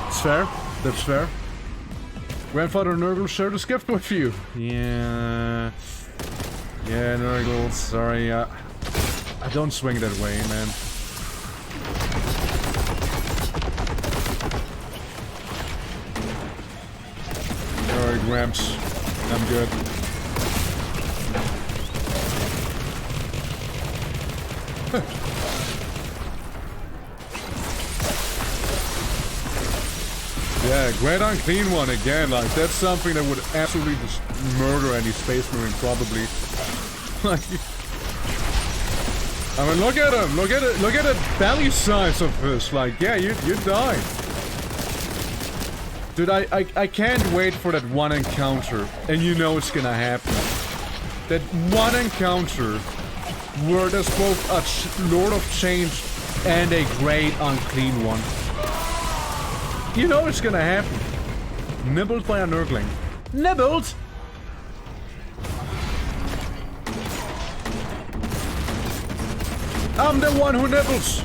It's fair. That's fair. Grandfather Nurgle shared this gift with you. Yeah. Yeah, Nurgle, sorry, I don't swing that way, man. Sorry, Gramps. I'm good. Yeah, great unclean one again, like, that's something that would absolutely just murder any Space Marine, probably. Like, I mean, look at him, look at the belly size of this, like, yeah, you die. Dude, I can't wait for that one encounter, and you know it's gonna happen. That one encounter where there's both a Lord of Change and a great unclean one. You know it's gonna happen. Nibbled by a Nurgling. Nibbled? I'm the one who nibbles.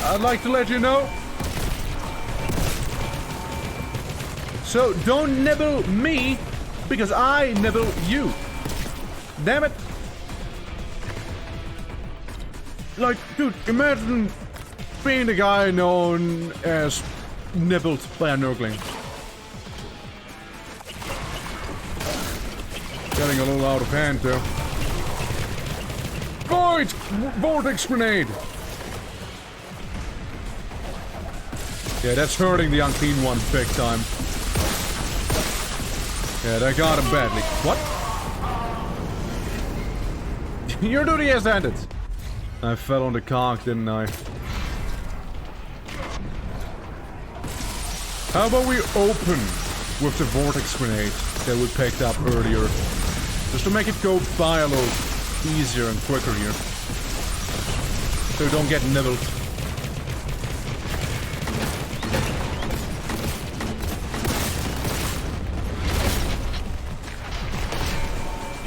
I'd like to let you know. So don't nibble me, because I nibble you. Damn it. Like, dude, imagine being the guy known as nibbled by a Nurgling. Getting a little out of hand, though. Void! Vortex grenade! Yeah, that's hurting the unclean one big time. Yeah, that got him badly. What? Your duty has ended. I fell on the cock, didn't I? How about we open with the vortex grenade that we picked up earlier. Just to make it go by a little easier and quicker here. So we don't get nibbled.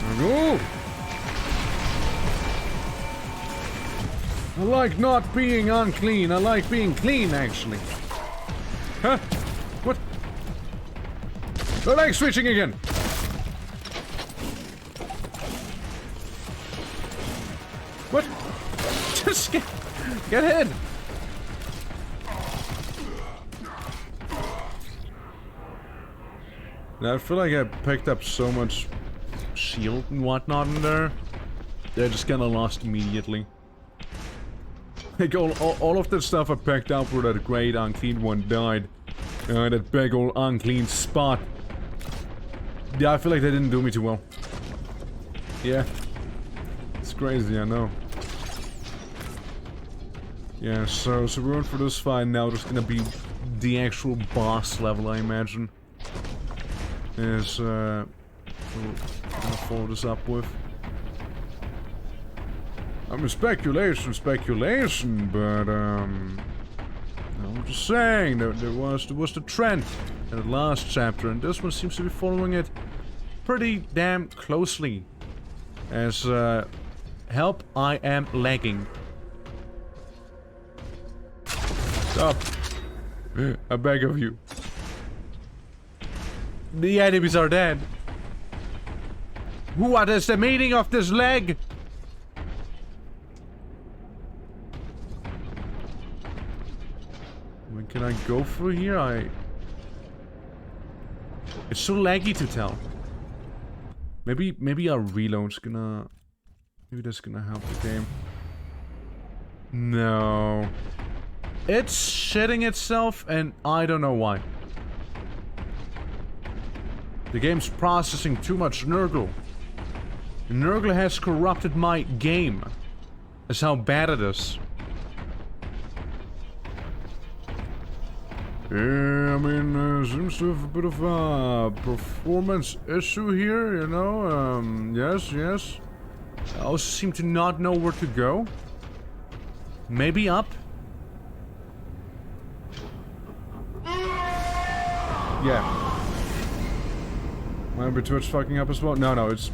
There we go! I like not being unclean. I like being clean, actually. Huh? What? I like switching again. What? Just get ahead. Now, I feel like I picked up so much Shield and whatnot in there. They're just kinda lost immediately. Like, all of the stuff I picked up where that great unclean one died. That big old unclean spot. Yeah, I feel like they didn't do me too well. Yeah. It's crazy, I know. Yeah, so we're going for this fight now. There's gonna be the actual boss level, I imagine. Is, we'll follow this up with. I mean, speculation, but, I'm just saying, there was the trend in the last chapter, and this one seems to be following it pretty damn closely. As, help, I am lagging. Stop. I beg of you. The enemies are dead. What is the meaning of this lag? When can I go through here? It's so laggy to tell. Maybe our reload's gonna... Maybe that's gonna help the game. No. It's shitting itself, and I don't know why. The game's processing too much Nurgle. Nurgle has corrupted my game. That's how bad it is. Yeah, I mean, seems to have a bit of a performance issue here, you know? Yes. I also seem to not know where to go. Maybe up? Yeah. Might be Twitch fucking up as well? No, it's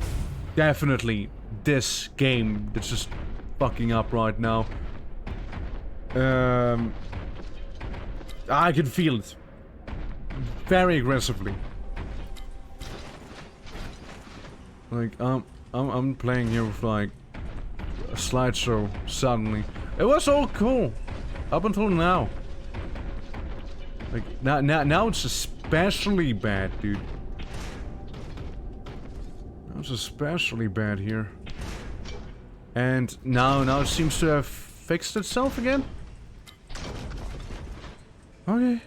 Definitely this game that's just fucking up right now. I can feel it. Very aggressively. Like, I'm playing here with, like, a slideshow, suddenly. It was all cool. Up until now. Like, now it's especially bad, dude. Now it's especially bad here. And now it seems to have fixed itself again? Okay.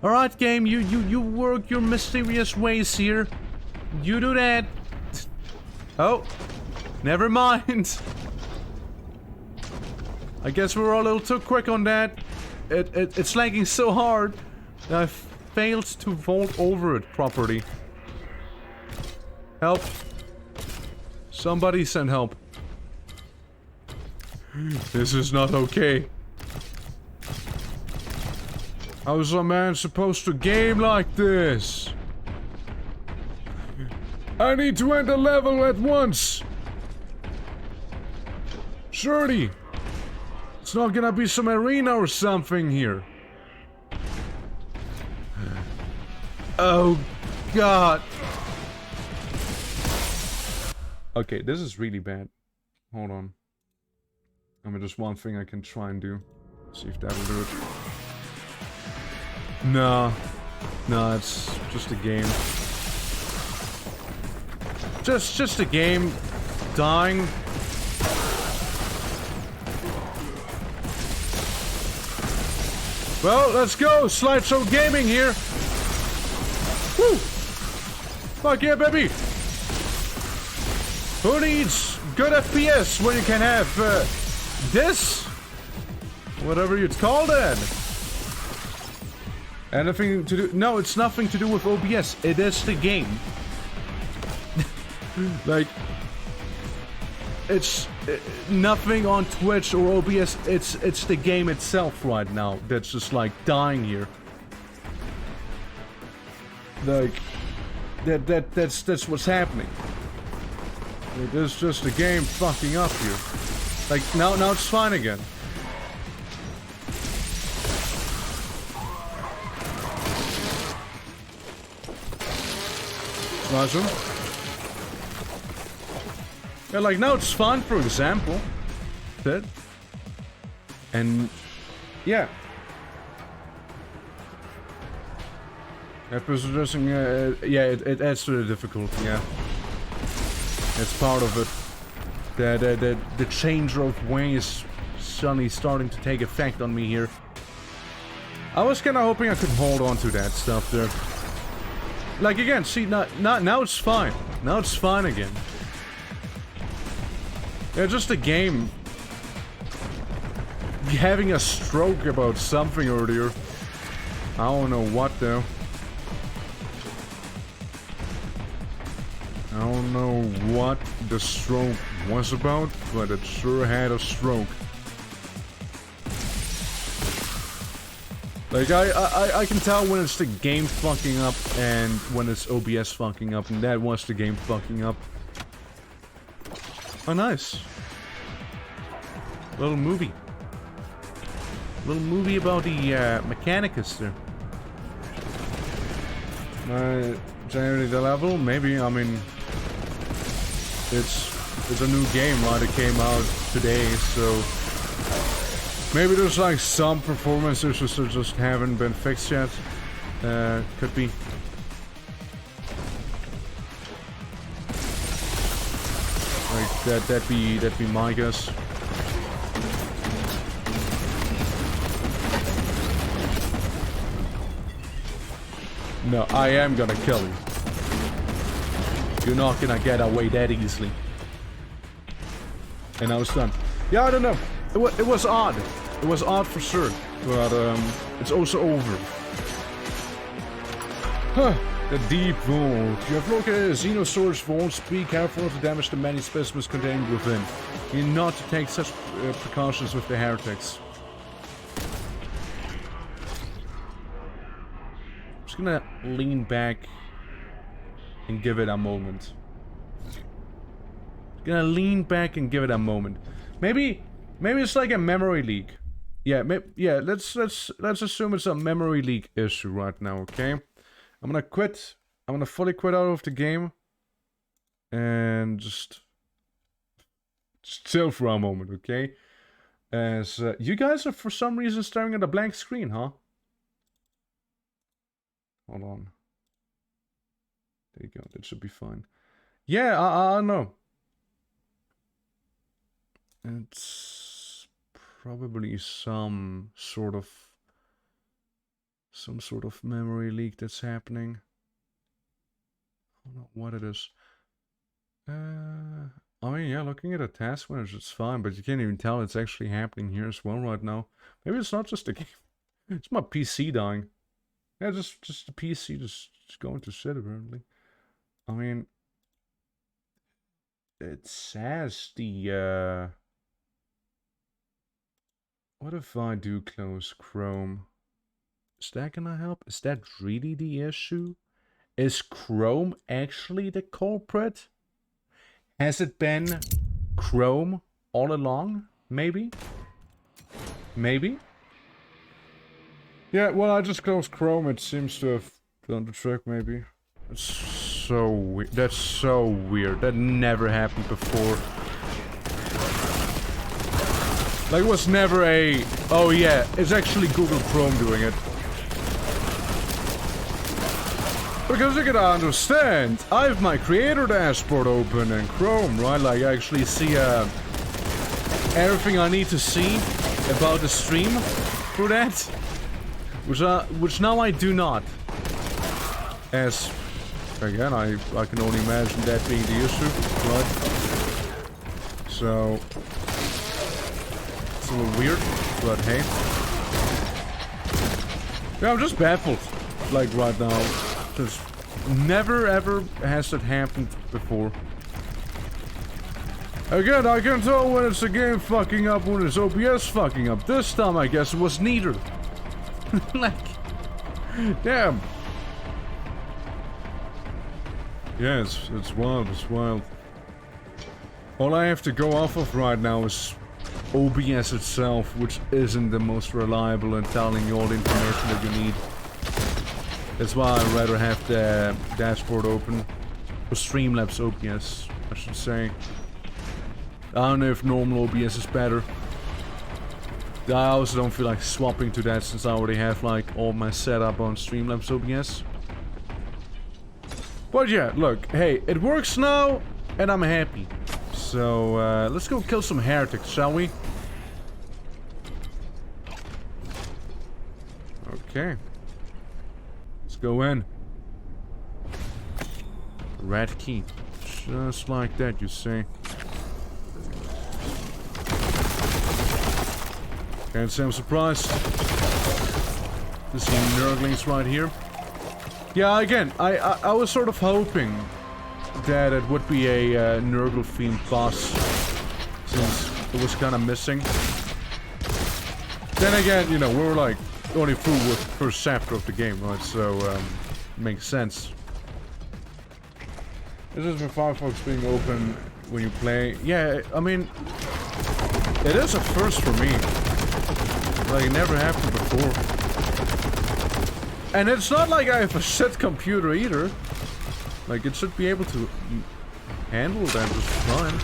Alright, game, you work your mysterious ways here. You do that. Oh, never mind. I guess we were a little too quick on that. It's lagging so hard that I failed to vault over it properly. Help. Somebody send help. This is not okay. How is a man supposed to game like this? I need to end the level at once. Surely. It's not gonna be some arena or something here. Oh, God. Okay, this is really bad. Hold on. I mean, there's one thing I can try and do. See if that'll do it. No, it's just a game. Just a game. Dying. Well, let's go. Slideshow gaming here. Woo! Fuck yeah, baby. Who needs good FPS when you can have this? Whatever you'd call that. Anything to do? No, it's nothing to do with OBS. It is the game. Like, it's nothing on Twitch or OBS. It's the game itself right now that's just like dying here. Like, that's what's happening. Like, there's just the game fucking up here. Like, now it's fine again. Smash him. Yeah, like, now it's fine, for example. That. And, yeah. After suggesting, yeah, it adds to the difficulty, yeah. It's part of it. The change of way is suddenly starting to take effect on me here. I was kinda hoping I could hold on to that stuff there. Like, again, see, now it's fine. Now it's fine again. Yeah, just a game. Having a stroke about something earlier. I don't know what, though. I don't know what the stroke was about, but it sure had a stroke. Like, I can tell when it's the game fucking up and when it's OBS fucking up, and that was the game fucking up. Oh, nice. Little movie. Little movie about the Mechanicus there. Generally the level? Maybe, I mean... It's a new game, right? It came out today, so... Maybe there's like some performance issues that just haven't been fixed yet. Could be. Like that'd be my guess. No, I am gonna kill you. You're not gonna get away that easily. And I was done. Yeah, I don't know. It was odd. It was odd for sure. But it's also over. Huh. The deep vault. You have located a Xenosaurus vault. Be careful not to damage the many specimens contained within. You need not to take such precautions with the heretics. I'm just gonna lean back and give it a moment. Gonna lean back and give it a moment. Maybe it's like a memory leak. Yeah, yeah. Let's assume it's a memory leak issue right now. Okay, I'm gonna quit. I'm gonna fully quit out of the game, and just chill for a moment. Okay, as you guys are for some reason staring at a blank screen, huh? Hold on. There you go. That should be fine. Yeah, I don't know. It's probably some sort of memory leak that's happening. I don't know what it is. I mean, yeah, looking at a task manager, it's fine, but you can't even tell it's actually happening here as well right now. Maybe it's not just the game. It's my PC dying. Yeah, just the PC just going to shit apparently. I mean, it says the what if I do close Chrome? Is that gonna help? Is that really the issue? Is Chrome actually the culprit? Has it been Chrome all along? Maybe? Maybe? Yeah, well, I just closed Chrome. It seems to have done the trick, maybe. It's so weird. That's so weird. That never happened before. Like, it was never a... Oh yeah, it's actually Google Chrome doing it. Because you gotta understand, I have my creator dashboard open in Chrome, right? Like, I actually see everything I need to see about the stream for that. Which now I do not. As, again, I can only imagine that being the issue, right? So... It's a little weird, but hey. Yeah, I'm just baffled, like, right now. Because never ever has that happened before. Again, I can tell when it's the game fucking up, when it's OBS fucking up. This time, I guess, it was neither. Like, damn. Yeah, it's wild, it's wild. All I have to go off of right now is OBS itself, which isn't the most reliable in telling you all the information that you need. That's why I'd rather have the dashboard open. Or Streamlabs OBS, I should say. I don't know if normal OBS is better. I also don't feel like swapping to that since I already have like all my setup on Streamlabs OBS. But yeah, look, hey, it works now and I'm happy. So let's go kill some heretics, shall we? Okay. Let's go in. Red key. Just like that, you see. Can't say I'm surprised to see Nurglings right here. Yeah, again, I was sort of hoping that it would be a Nurgle-themed boss, since it was kind of missing. Then again, you know, we were like only through with the first chapter of the game, right? So, makes sense. This is with Firefox being open when you play. Yeah, I mean, it is a first for me. Like, it never happened before. And it's not like I have a shit computer either. Like, it should be able to handle that just fine.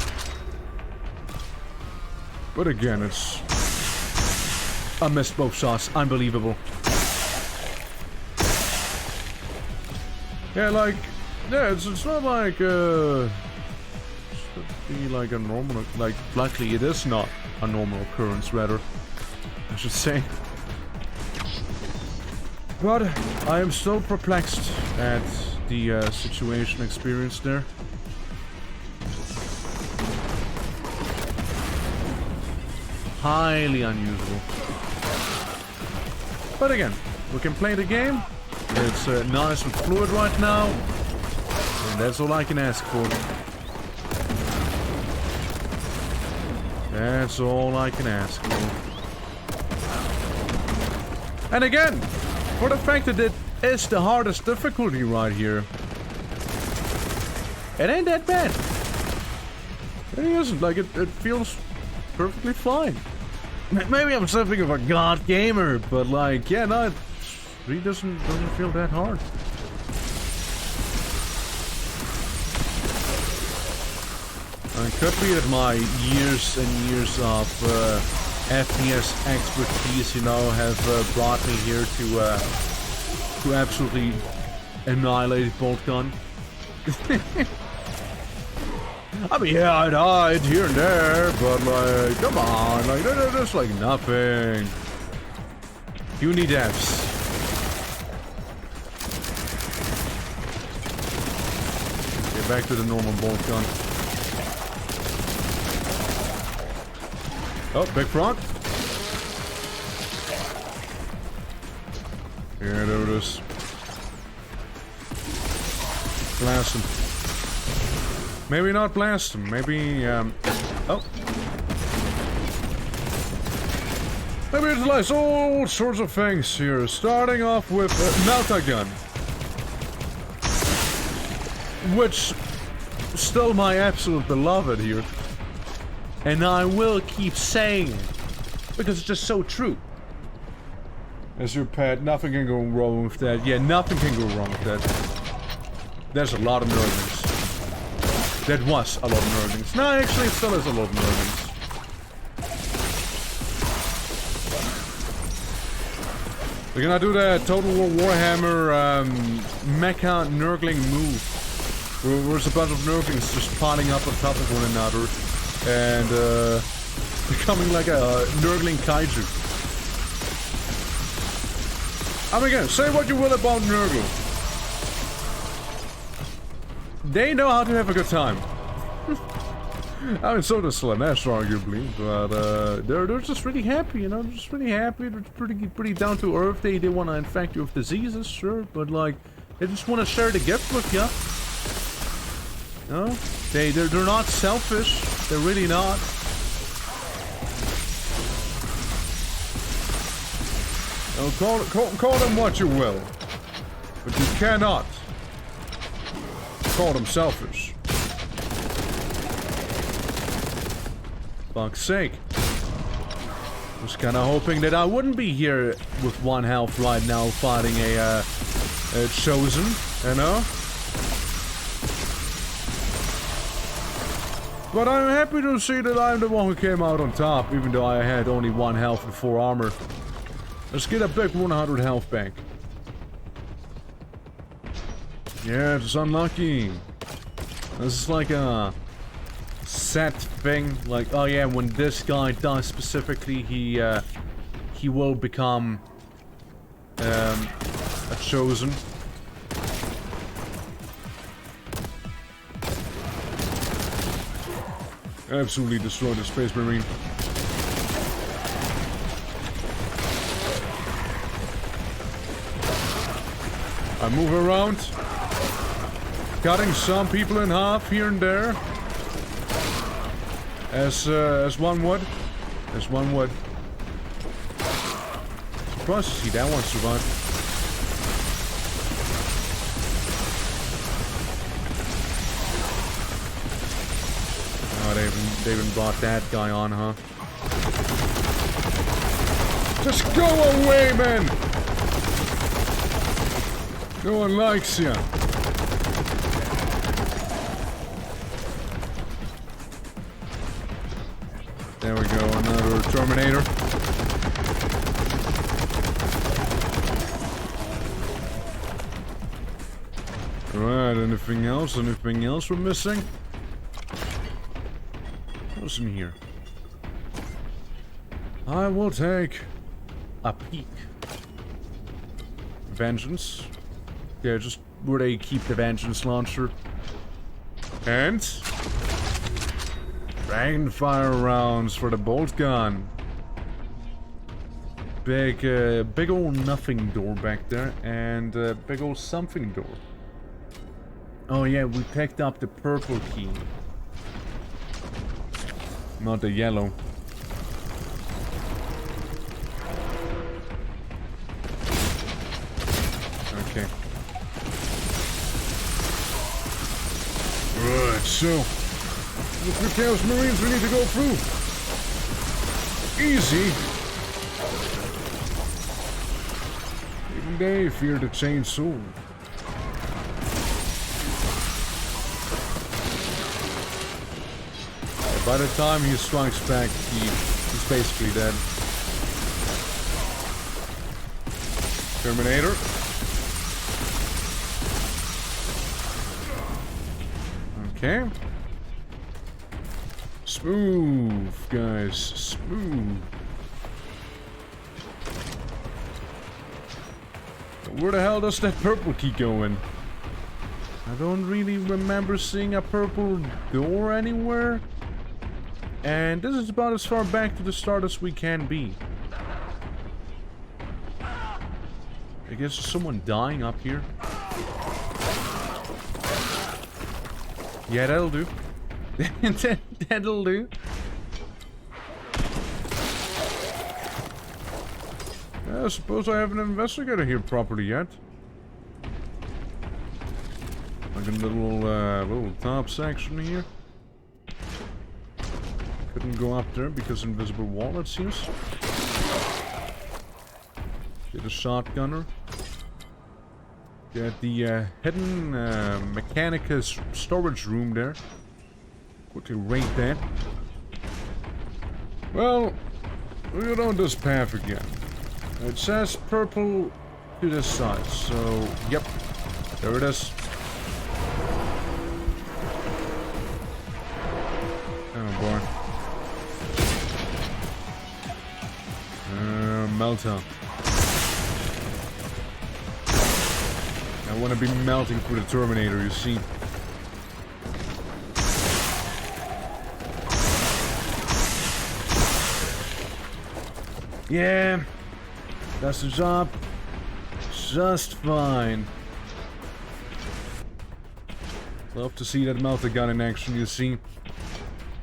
But again, it's... I missed both shots. Unbelievable. Yeah, like... Yeah, it's not like, should be like a normal... Like, luckily it is not a normal occurrence, rather. I should say. But I am still perplexed at the situation experienced there. Highly unusual. But again, we can play the game. It's nice and fluid right now. And that's all I can ask for. That's all I can ask for. And again, for the fact that it is the hardest difficulty right here, it ain't that bad. It isn't. Like, it feels perfectly fine. Maybe I'm something of a god gamer, but like, yeah, no, it really doesn't feel that hard. It could be that my years and years of FPS expertise, you know, have brought me here to absolutely annihilate BOLTGUN. I mean, yeah, I died here and there, but like, come on, like, that's like nothing. You need Fs. Okay, back to the normal BOLTGUN. Oh, big frog. Yeah, there it is. Blast him. Maybe not blast him. Maybe, oh. Maybe utilize all sorts of things here. Starting off with BOLTGUN. Which, still my absolute beloved here. And I will keep saying it. Because it's just so true. As your pet, nothing can go wrong with that. Yeah, nothing can go wrong with that. There's a lot of Nurglings. That was a lot of Nurglings. No, actually, it still is a lot of Nurglings. We're gonna do the Total War Warhammer Mecha Nurgling move. Where there's a bunch of Nurglings just piling up on top of one another. And becoming like a Nurgling Kaiju. I mean, again, say what you will about Nurgle. They know how to have a good time. I mean, so does Slanesh, arguably, but they're just really happy, you know. They're just really happy. They're pretty down to earth. They want to infect you with diseases, sure, but like they just want to share the gift with you. No, they're not selfish. They're really not. Call them what you will, but you cannot call them selfish. Fuck's sake. Was kinda hoping that I wouldn't be here with 1 health right now fighting a chosen, you know? But I'm happy to see that I'm the one who came out on top, even though I had only 1 health and 4 armor. Let's get a big 100 health back. Yeah, it's unlucky. This is like a set thing. Like, oh yeah, when this guy dies specifically, he will become a chosen. Absolutely destroy the Space Marine. I move around, cutting some people in half here and there, as one would. As one would. Surprised to see that one survive. Oh, they even brought that guy on, huh? Just go away, man! No one likes you. There we go, another Terminator. Right, anything else? Anything else we're missing? What's in here? I will take a peek. Vengeance. Yeah, just where they keep the Vengeance launcher. And Dragonfire rounds for the bolt gun. Big old nothing door back there, and big old something door. Oh yeah, we picked up the purple key. Not the yellow. Okay. Right, so with the Chaos Marines we need to go through. Easy. Even they fear the chainsaw. By the time he strikes back, he's basically dead. Terminator. Okay. Smooth, guys. Smooth. Where the hell does that purple key go in? I don't really remember seeing a purple door anywhere. And this is about as far back to the start as we can be. I guess there's someone dying up here. Yeah, that'll do. That'll do. I suppose I haven't investigated here properly yet. Like a little top section here. Couldn't go up there because invisible wall, it seems. Get a shotgunner. Get the hidden Mechanica storage room there. Quickly raid that. Well, we're on this path again. It says purple to this side, so yep, there it is. Oh boy. Melter. I want to be melting for the Terminator, you see. Yeah, that's the job. Just fine. Love to see that melter gun in action, you see.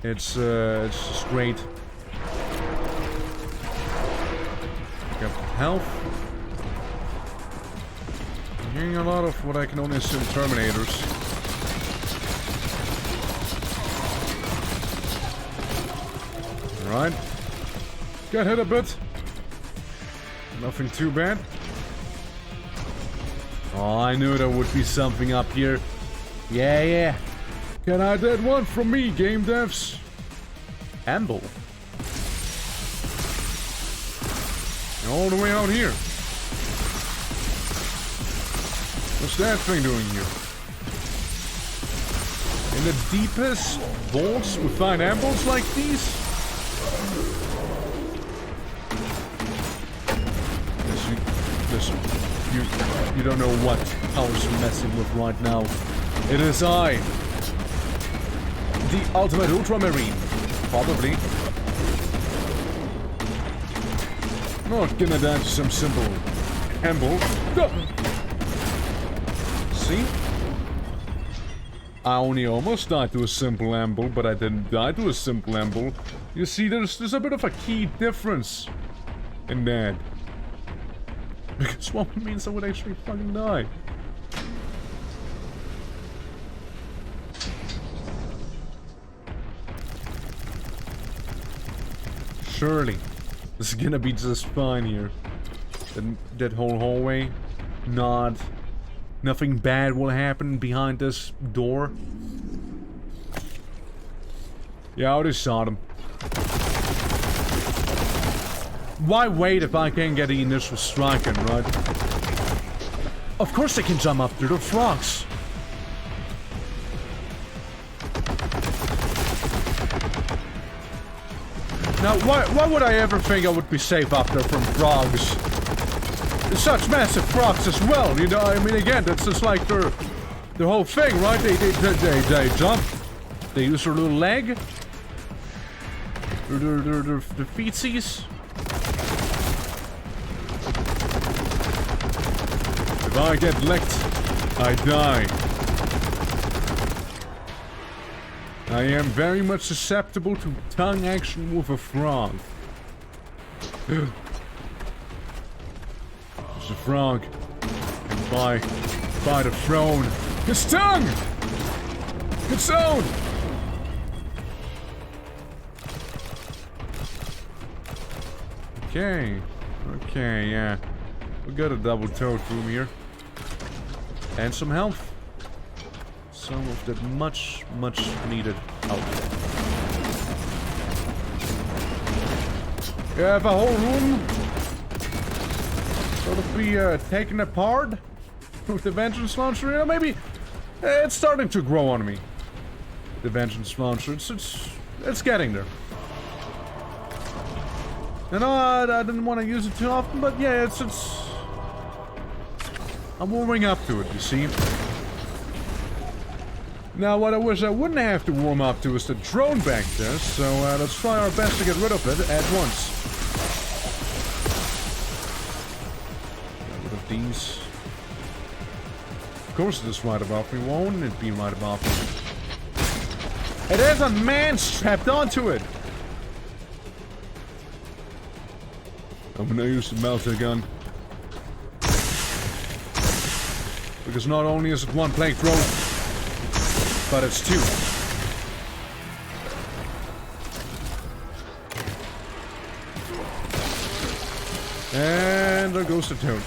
It's just great. Got health. I'm hearing a lot of what I can only assume Terminators. Alright. Got hit a bit. Nothing too bad. Oh, I knew there would be something up here. Yeah. Can I get one from me, game devs? Amble. All the way out here. What's that thing doing here? In the deepest vaults we find ambles like these? Listen. You don't know what powers you're messing with right now. It is I. The ultimate ultramarine. Probably. Not gonna die to some simple amble. Go. See? I only almost died to a simple amble, but I didn't die to a simple amble. You see, there's a bit of a key difference in that. Because what means I would actually fucking die. Surely, this is gonna be just fine here. That whole hallway, nothing bad will happen behind this door. Yeah, I already shot him. Why wait if I can get the initial strike in, right? Of course they can jump up through the frogs. Now, why would I ever think I would be safe up there from frogs? Such massive frogs as well, you know? I mean, again, that's just like their whole thing, right? They jump. They use their little leg. Their feetsies. If I get licked, I die. I am very much susceptible to tongue action with a frog. There's a frog. And by the throne. His tongue! Its own! Okay. Okay, yeah. We got a double toad room here. And some health. Some of that much needed health. You have a whole room sort of be taken apart with the Vengeance Launcher. You know, maybe it's starting to grow on me. The Vengeance Launcher. It's getting there. You know, I didn't want to use it too often, but yeah, it's I'm warming up to it, you see. Now, what I wish I wouldn't have to warm up to is the drone back there, so let's try our best to get rid of it at once. Get rid of these. Of course it is right above me, won't it be right above me? It has a man strapped onto it! I'm gonna use the melter gun. Because not only is it one playthrough, but it's two. And there goes the toad.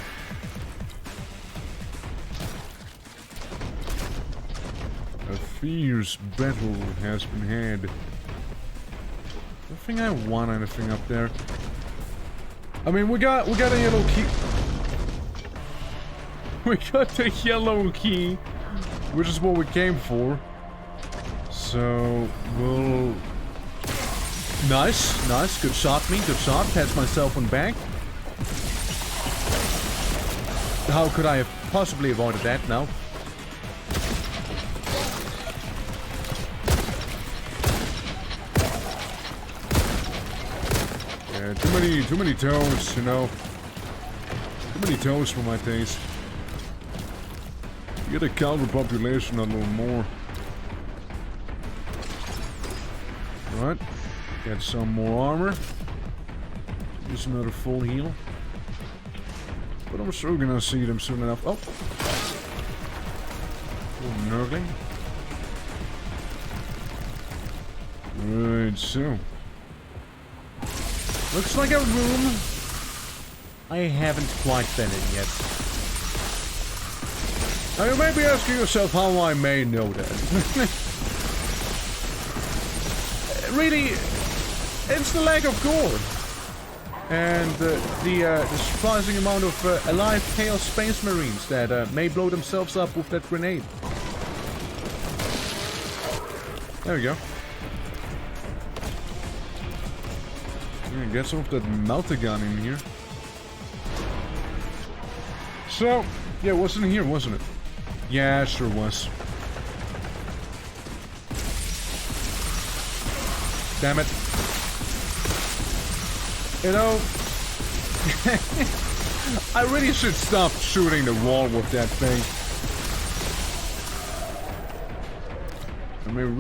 A fierce battle has been had. I don't think I want anything up there. I mean, we got a yellow key. We got the yellow key, which is what we came for. So, we'll... Nice, good shot me, good shot. Pats myself on back. How could I have possibly avoided that now? Yeah, too many toes, you know. Too many toes for my taste. You gotta counter population a little more. Right. Get some more armor. Use another full heal. But I'm sure gonna see them soon enough. Oh! Oh, Nurgling. Right, so. Looks like a room I haven't quite been in yet. Now you may be asking yourself how I may know that. Really, it's the lack of gore. And the surprising amount of alive Chaos Space Marines that may blow themselves up with that grenade. There we go. Yeah, get some of that BOLTGUN in here. So, yeah, it wasn't here, wasn't it? Yeah, it sure was. Damn it. You know, I really should stop shooting the wall with that thing. I mean,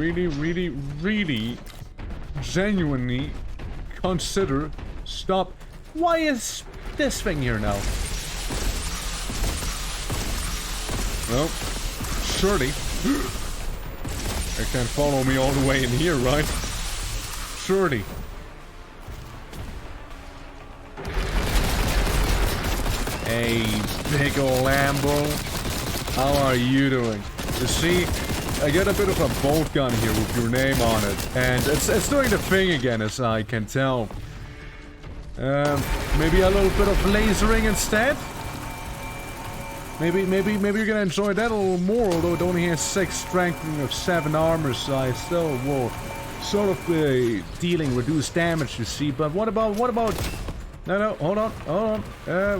really, genuinely consider stop. Why is this thing here now? Well, surely it can follow me all the way in here, right? Surely. Hey, big ol' Lambo. How are you doing? You see, I get a bit of a bolt gun here with your name on it. And it's doing the thing again, as I can tell. Maybe a little bit of lasering instead? Maybe you're gonna enjoy that a little more, although it only has 6 strengthening of 7 armor, so I still will sort of be dealing reduced damage, you see. But what about... No, hold on.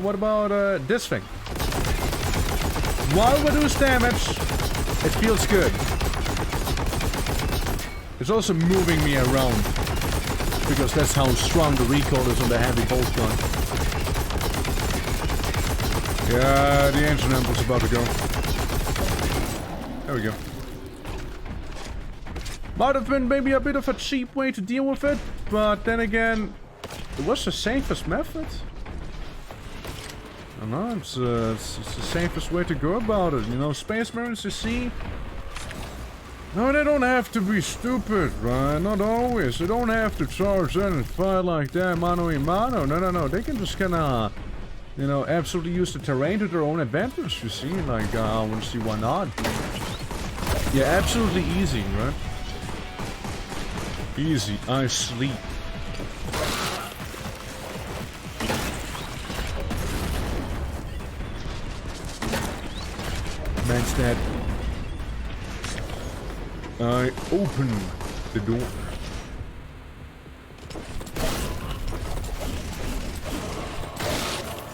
What about this thing? While reduced damage, it feels good. It's also moving me around, because that's how strong the recoil is on the heavy bolt gun. Yeah, the engine ample's about to go. There we go. Might have been maybe a bit of a cheap way to deal with it, but then again, it was the safest method. I don't know, it's the safest way to go about it. You know, Space Marines, you see? No, they don't have to be stupid, right? Not always. They don't have to charge in and fight like that, mano a mano. No. They can just kinda, you know, absolutely use the terrain to their own advantage, you see? Like, I wanna see why not. Yeah, absolutely easy, right? Easy, I sleep. Man's dead. I open the door.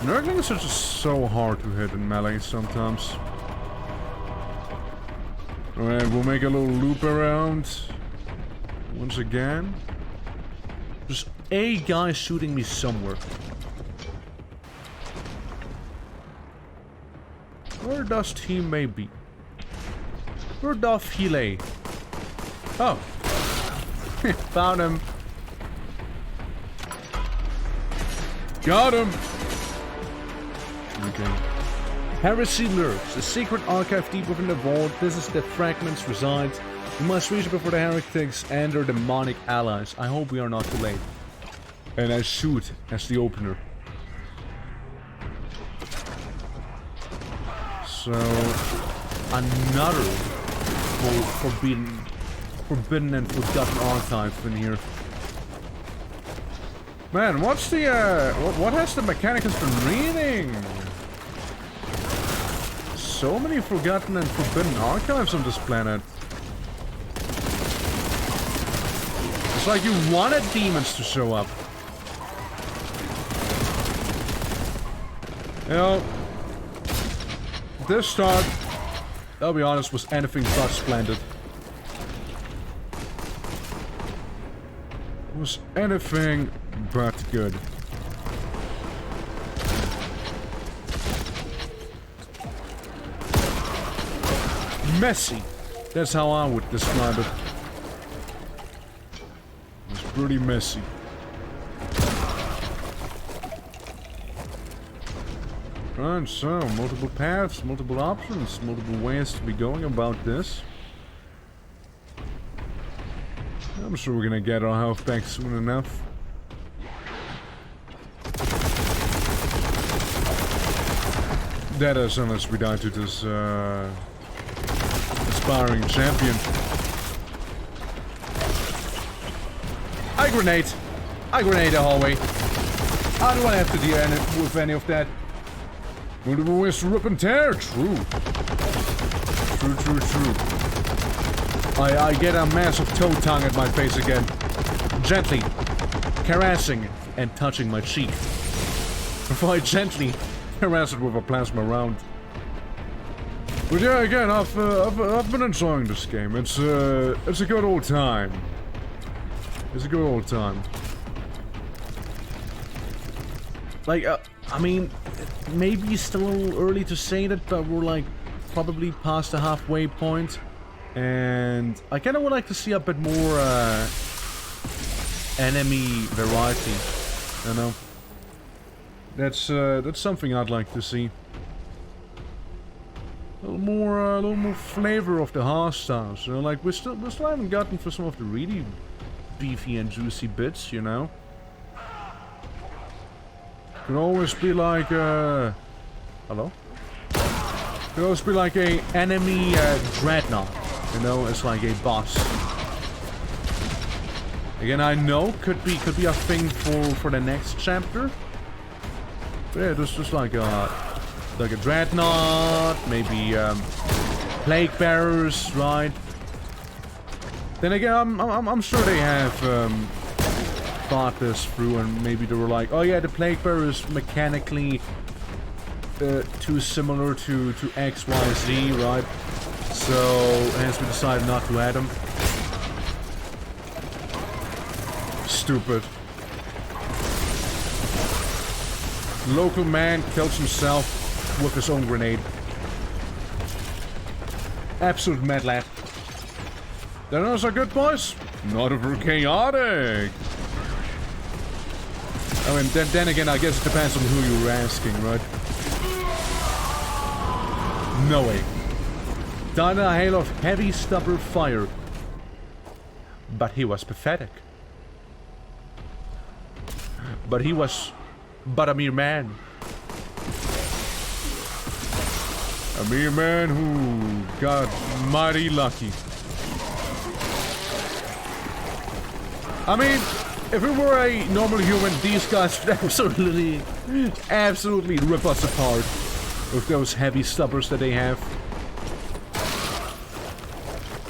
Nurglings are just so hard to hit in melee sometimes. Alright, we'll make a little loop around. Once again. There's a guy shooting me somewhere. Where does he may be? Where doth he lay? Oh. Found him. Got him! Okay. Heresy lurks. A secret archive deep within the vault. This is the fragments reside. We must reach it before the heretics and their demonic allies. I hope we are not too late. And I shoot as the opener. So, another forbidden and forgotten archive in here. Man, what's the what has the Mechanicus been reading? So many forgotten and forbidden archives on this planet. It's like you wanted demons to show up. You know, this start, I'll be honest, was anything but splendid. Was anything but good. Messy. That's how I would describe it. It's pretty messy. Right, so, multiple paths, multiple options, multiple ways to be going about this. I'm sure we're gonna get our health back soon enough. That is, unless we die to this, aspiring champion. I grenade the hallway. I don't want to have to deal with any of that. Multiple ways to rip and tear. True. True. I get a massive toe tongue at my face again. Gently caressing and touching my cheek. Before I gently harass it with a plasma round. But yeah, again, I've been enjoying this game. It's a good old time. It's a good old time. Like, I mean, maybe it's still a little early to say that, but we're like probably past the halfway point, and I kind of would like to see a bit more enemy variety. You know, that's something I'd like to see. A little more flavor of the hostiles. You know, like we still haven't gotten for some of the really beefy and juicy bits. You know, could always be like hello. Could always be like a enemy dreadnought. You know, it's like a boss. Again, I know could be a thing for the next chapter. But yeah, it's just like a dreadnought, maybe plague bearers, right? Then again, I'm sure they have thought this through, and maybe they were like, oh yeah, the plague bearer is mechanically too similar to X, Y, Z, right? So hence we decided not to add them. Stupid. Local man kills himself with his own grenade. Absolute mad lad. Then those are good, boys. Not over chaotic. I mean, then again, I guess it depends on who you're asking, right? No way. Died in a hail of heavy stubborn fire. But he was pathetic. But he was but a mere man. A mere man who got mighty lucky. I mean, if we were a normal human, these guys would absolutely rip us apart with those heavy stubbers that they have.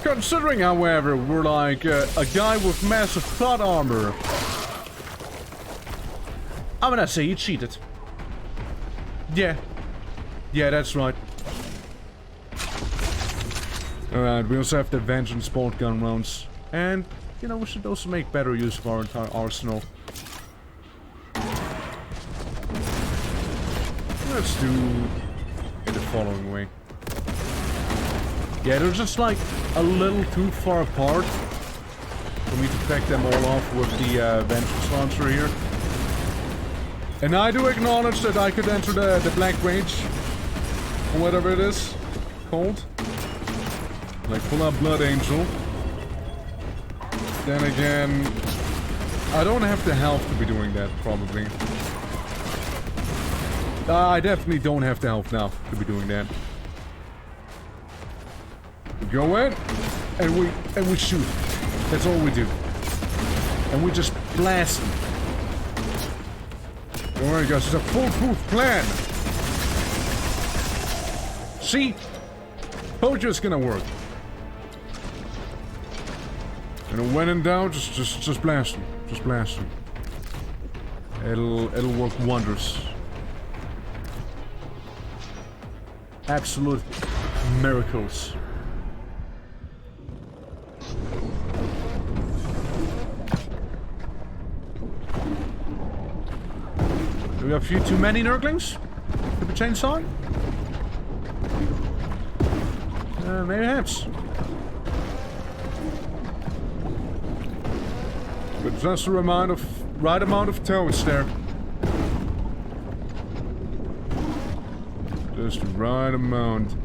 Considering, however, we're like a guy with massive plot armor, I'm gonna say he cheated. Yeah, that's right. Alright, we also have the Vengeance BOLTGUN rounds. And, you know, we should also make better use of our entire arsenal. Let's do it the following way. Yeah, they're just like a little too far apart for me to pick them all off with the Vengeance launcher here. And I do acknowledge that I could enter the Black Rage, or whatever it is called. Like pull out Blood Angel. Then again, I don't have the health to be doing that, probably. I definitely don't have the health now to be doing that. We go in, and we shoot. That's all we do. And we just blast them. Don't worry guys, it's a foolproof plan. See? Told you it's gonna work. And when in doubt, just blast them. Just blast them. It'll work wonders. Absolute miracles. Do we have a few too many Nurglings? Could be chainsawing? Maybe. But just the right amount of toads there. Just the right amount.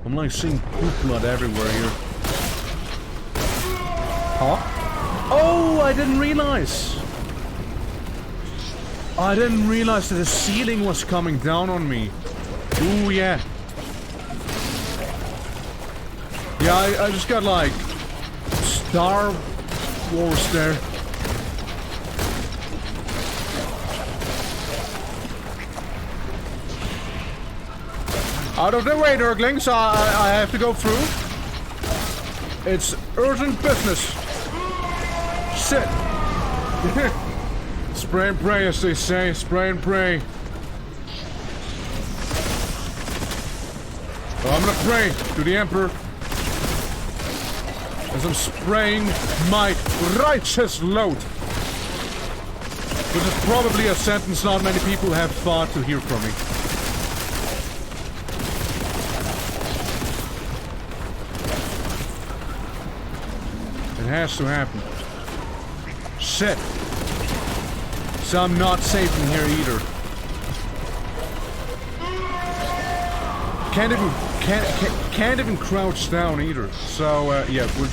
I'm like seeing poop blood everywhere here. Huh? Oh, I didn't realize. I didn't realize that the ceiling was coming down on me. Ooh, yeah. Yeah, I just got like Star Wars there. Out of the way, Nurglings. I have to go through. It's urgent business. Sit. Spray and pray, as they say. Spray and pray. Well, I'm gonna pray to the Emperor as I'm spraying my righteous load. Which is probably a sentence not many people have thought to hear from me. It has to happen. Shit. So I'm not safe in here either. Can't even crouch down either. So yeah, we'll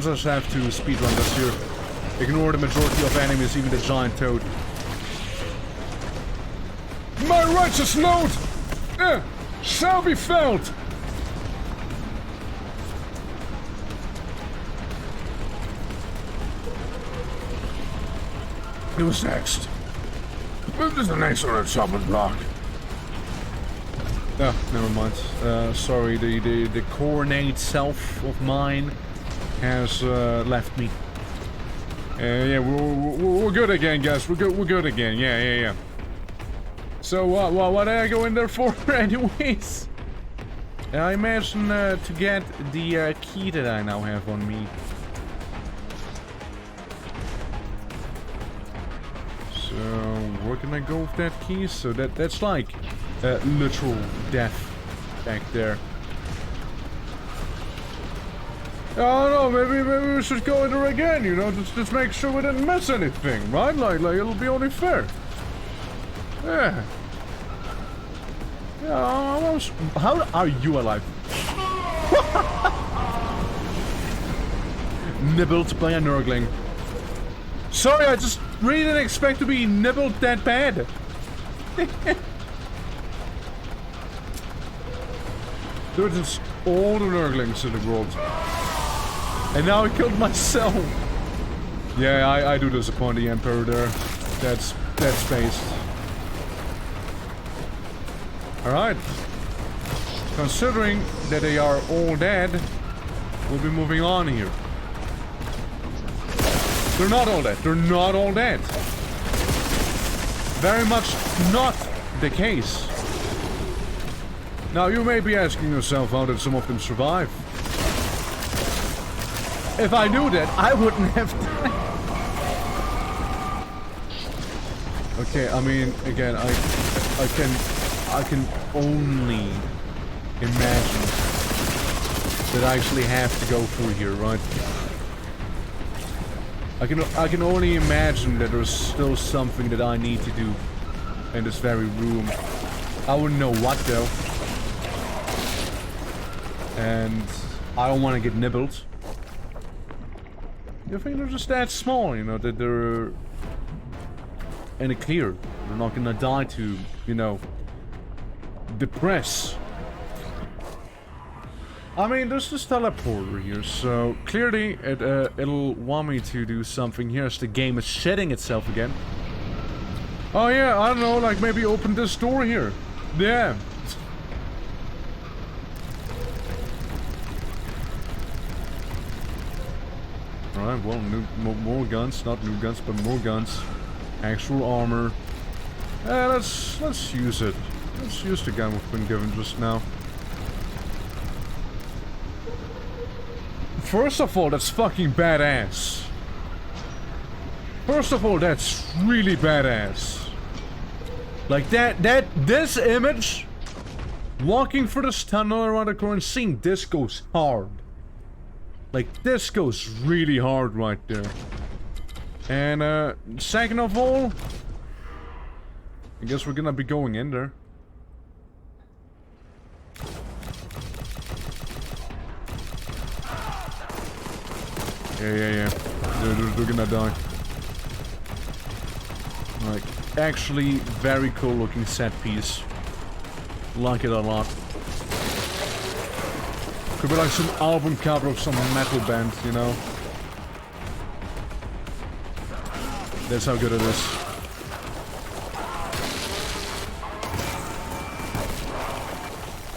just have to speedrun this here. Ignore the majority of enemies, even the giant toad. My righteous load shall be felt. Who's next? There's the next on the chopping block. Oh, never mind. Sorry, the coronate self of mine has left me. Yeah, we're good again, guys. We're good again. Yeah. So what did I go in there for, anyways? I imagine to get the key that I now have on me. So where can I go with that key? So that's like literal death back there. Oh no, maybe we should go in there again, you know, just make sure we didn't miss anything, right? Like it'll be only fair. Yeah. Yeah, how are you alive? Nibbled by a Nurgling. Sorry, I just really didn't expect to be nibbled that bad. Dude, it's all the Nurglings in the world. And now I killed myself. Yeah, I do disappoint the Emperor there. That's based. Alright. Considering that they are all dead, we'll be moving on here. They're not all dead. They're not all dead. Very much not the case. Now, you may be asking yourself how did some of them survive? If I knew that, I wouldn't have died. Okay, I mean, again, I can only imagine that I actually have to go through here, right? I can only imagine that there's still something that I need to do in this very room. I wouldn't know what though. And I don't want to get nibbled. I think they're just that small, you know, that they're in the clear. They're not gonna die to, you know, depress. I mean, there's this teleporter here, so clearly it'll want me to do something here as the game is shedding itself again. Oh yeah, I don't know, like maybe open this door here. Yeah. Alright, well, more guns, not new guns, but more guns. Actual armor. Let's use it. Let's use the gun we've been given just now. First of all, that's fucking badass. First of all, that's really badass. Like this image, walking through this tunnel around the corner, seeing this goes hard. Like, this goes really hard right there. And, second of all, I guess we're gonna be going in there. Yeah. They're gonna die. Like, actually, very cool looking set piece. Like it a lot. Could be like some album cover of some metal band, you know? That's how good it is.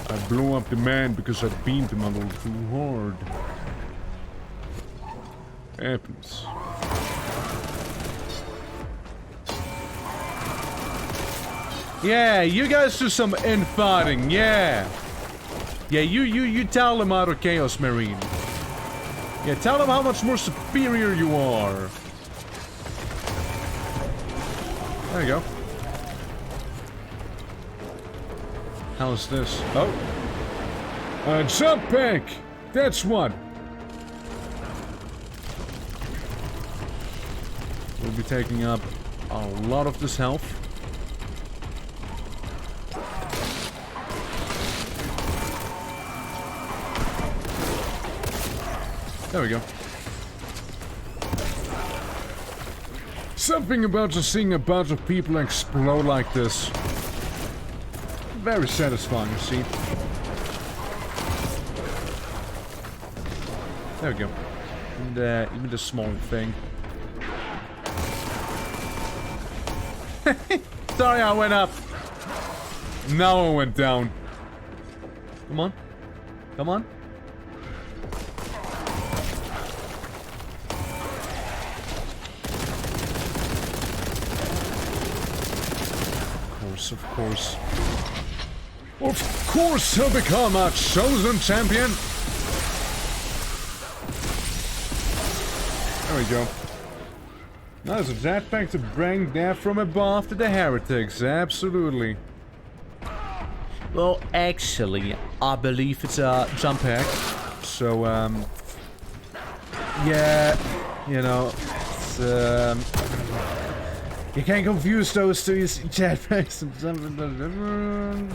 I blew up the man because I beamed him a little too hard. Happens. Yeah, you guys do some infighting, yeah. Yeah, you tell them, Outer Chaos Marine. Yeah, tell them how much more superior you are. There you go. How's this? Oh. A jump pack! That's what! We'll be taking up a lot of this health. There we go. Something about just seeing a bunch of people explode like this. Very satisfying, you see. There we go. And even the small thing. Sorry, I went up. Now I went down. Come on. Come on. Of course. Of course he'll become our chosen champion! There we go. Now there's a jetpack to bring that from above to the heretics, absolutely. Well, actually, I believe it's a jump pack. So, yeah, you know, it's, you can't confuse those two jetpacks and something different.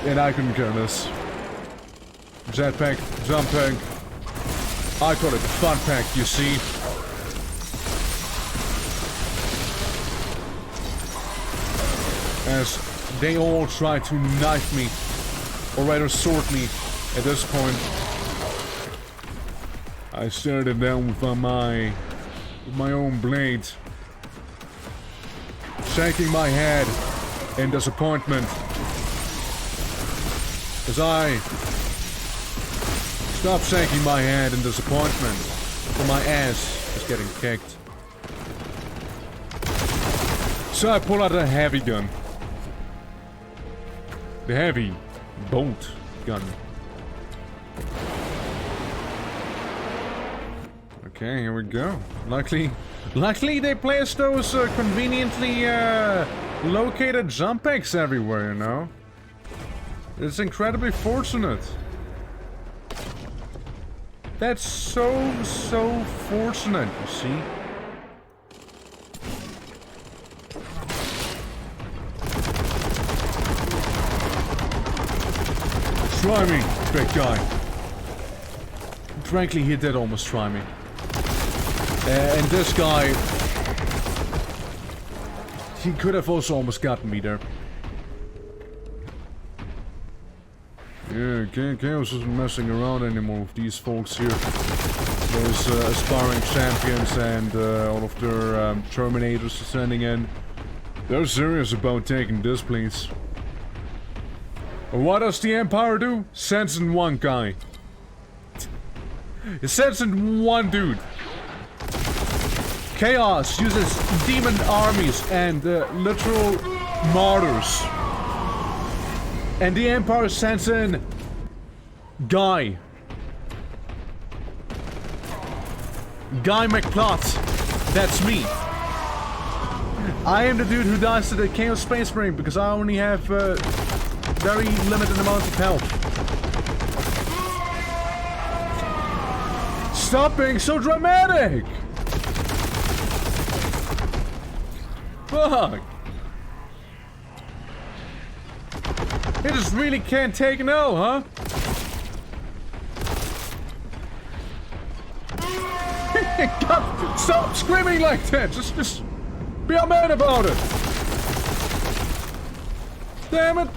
And I couldn't care less. Jetpack, jump pack. I call it fun pack, you see. As they all try to knife me, or rather sword me at this point. I started down with my own blade. Shaking my head in disappointment as I stop shaking my head in disappointment for my ass is getting kicked. So I pull out a heavy gun. The heavy bolt gun. Okay, here we go. Luckily they placed those conveniently located jump packs everywhere, you know? It's incredibly fortunate. That's so fortunate, you see? Try me, big guy. Frankly, he did almost try me. And this guy, he could have also almost gotten me there. Yeah, Chaos isn't messing around anymore with these folks here. Those aspiring champions and all of their Terminators sending in. They're serious about taking this place. What does the Empire do? Sends in one guy. It sends in one dude. Chaos uses demon armies and literal martyrs. And the Empire sends in Guy McPlot. That's me. I am the dude who dies to the Chaos Space Marine because I only have very limited amount of health. Stop being so dramatic! Fuck! He just really can't take an L, huh? God, stop screaming like that! Just be a man about it! Damn it!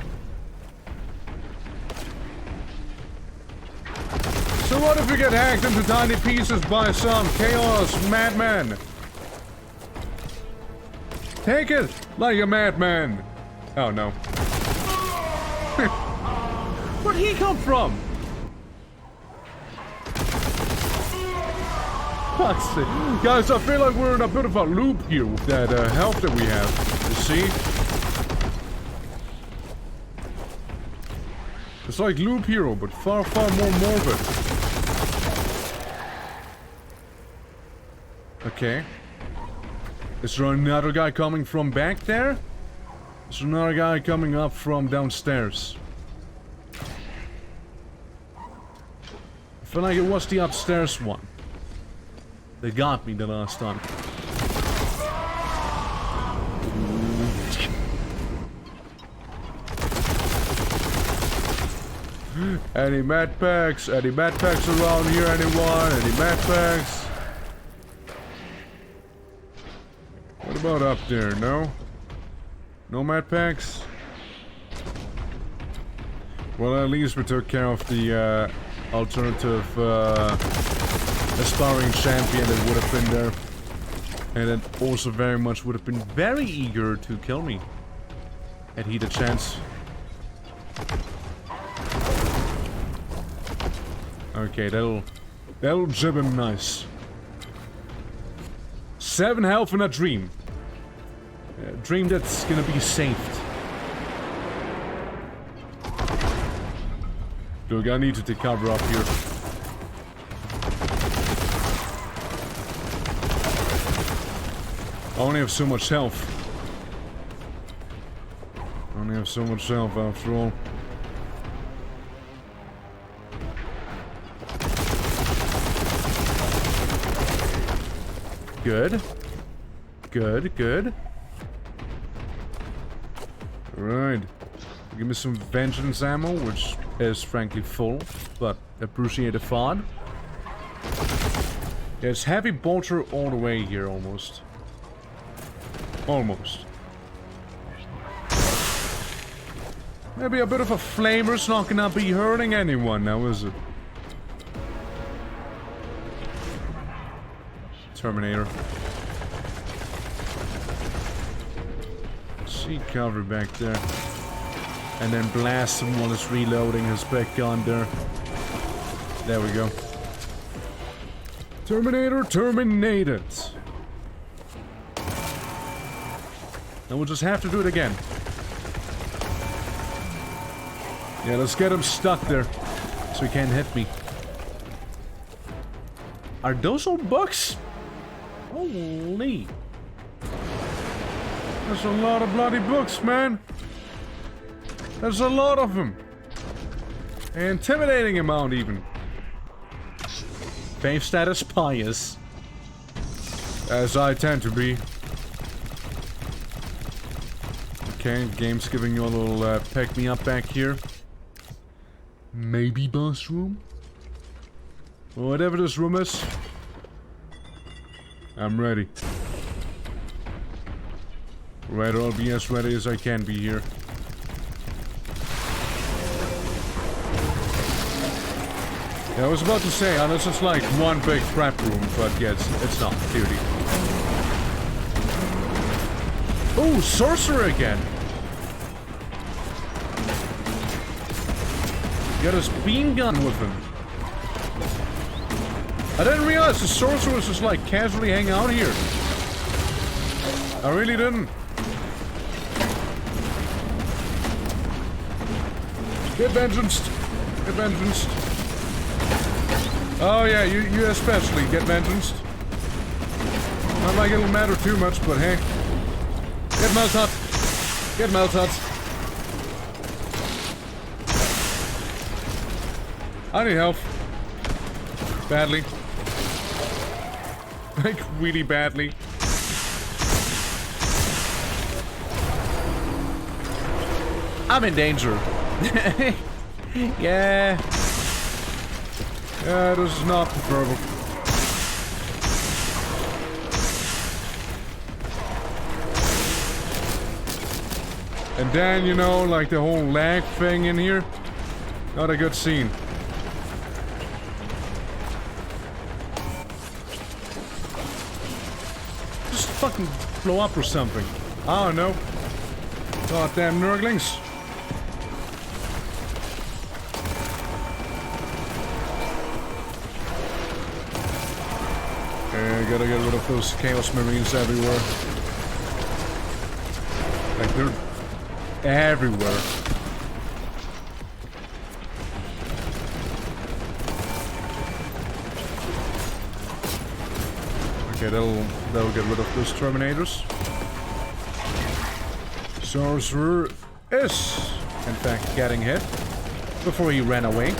So what if you get hacked into tiny pieces by some chaos madman? Take it like a madman! Oh no. Where'd he come from? Fuck's sake. Guys, I feel like we're in a bit of a loop here with that health that we have. You see? It's like Loop Hero, but far, far more morbid. Okay. Is there another guy coming from back there? Is there another guy coming up from downstairs? I feel like it was the upstairs one. They got me the last time. Any med packs? Any med packs around here? Anyone? Any med packs? What about up there? No? No med packs? Well, at least we took care of the alternative aspiring champion that would have been there. And that also very much would have been very eager to kill me. Had he the chance. Okay, that'll jib him nice. 7 health in a dream. A dream that's gonna be saved. Look, I need to take cover up here. I only have so much health. I only have so much health after all. Good. Good, good. Right. Give me some vengeance ammo, which is frankly full, but appreciate the FOD. There's heavy bolter all the way here, almost. Almost. Maybe a bit of a flamer's not gonna be hurting anyone now, is it? Terminator. See cover back there. And then blast him while it's reloading his big gun there. There we go. Terminator terminated. And we'll just have to do it again. Yeah, let's get him stuck there. So he can't hit me. Are those all bugs? Holy. There's a lot of bloody books, man. There's a lot of them. Intimidating amount, even. Fave status pious. As I tend to be. Okay, game's giving you a little pick me up back here. Maybe boss room? Whatever this room is. I'm ready. Right, I'll be as ready as I can be here. Yeah, I was about to say, unless it's like one big prep room, but yeah, it's not, clearly. Oh, sorcerer again! Got his beam gun with him. I didn't realize the sorcerer was just like casually hanging out here. I really didn't. Get vengeanced. Get vengeanced. Oh yeah, you especially get vengeanced. Not like it'll matter too much, but hey. Get melted. Get melted. I need help. Badly. Like, really badly. I'm in danger. Yeah. Yeah, this is not preferable. And then, you know, like the whole lag thing in here. Not a good scene. Just fucking blow up or something. I don't know. Goddamn nurglings. Okay, gotta get rid of those Chaos Marines everywhere. Like, they're everywhere. Okay, that'll get rid of those Terminators. Sorcerer is, in fact, getting hit before he ran away.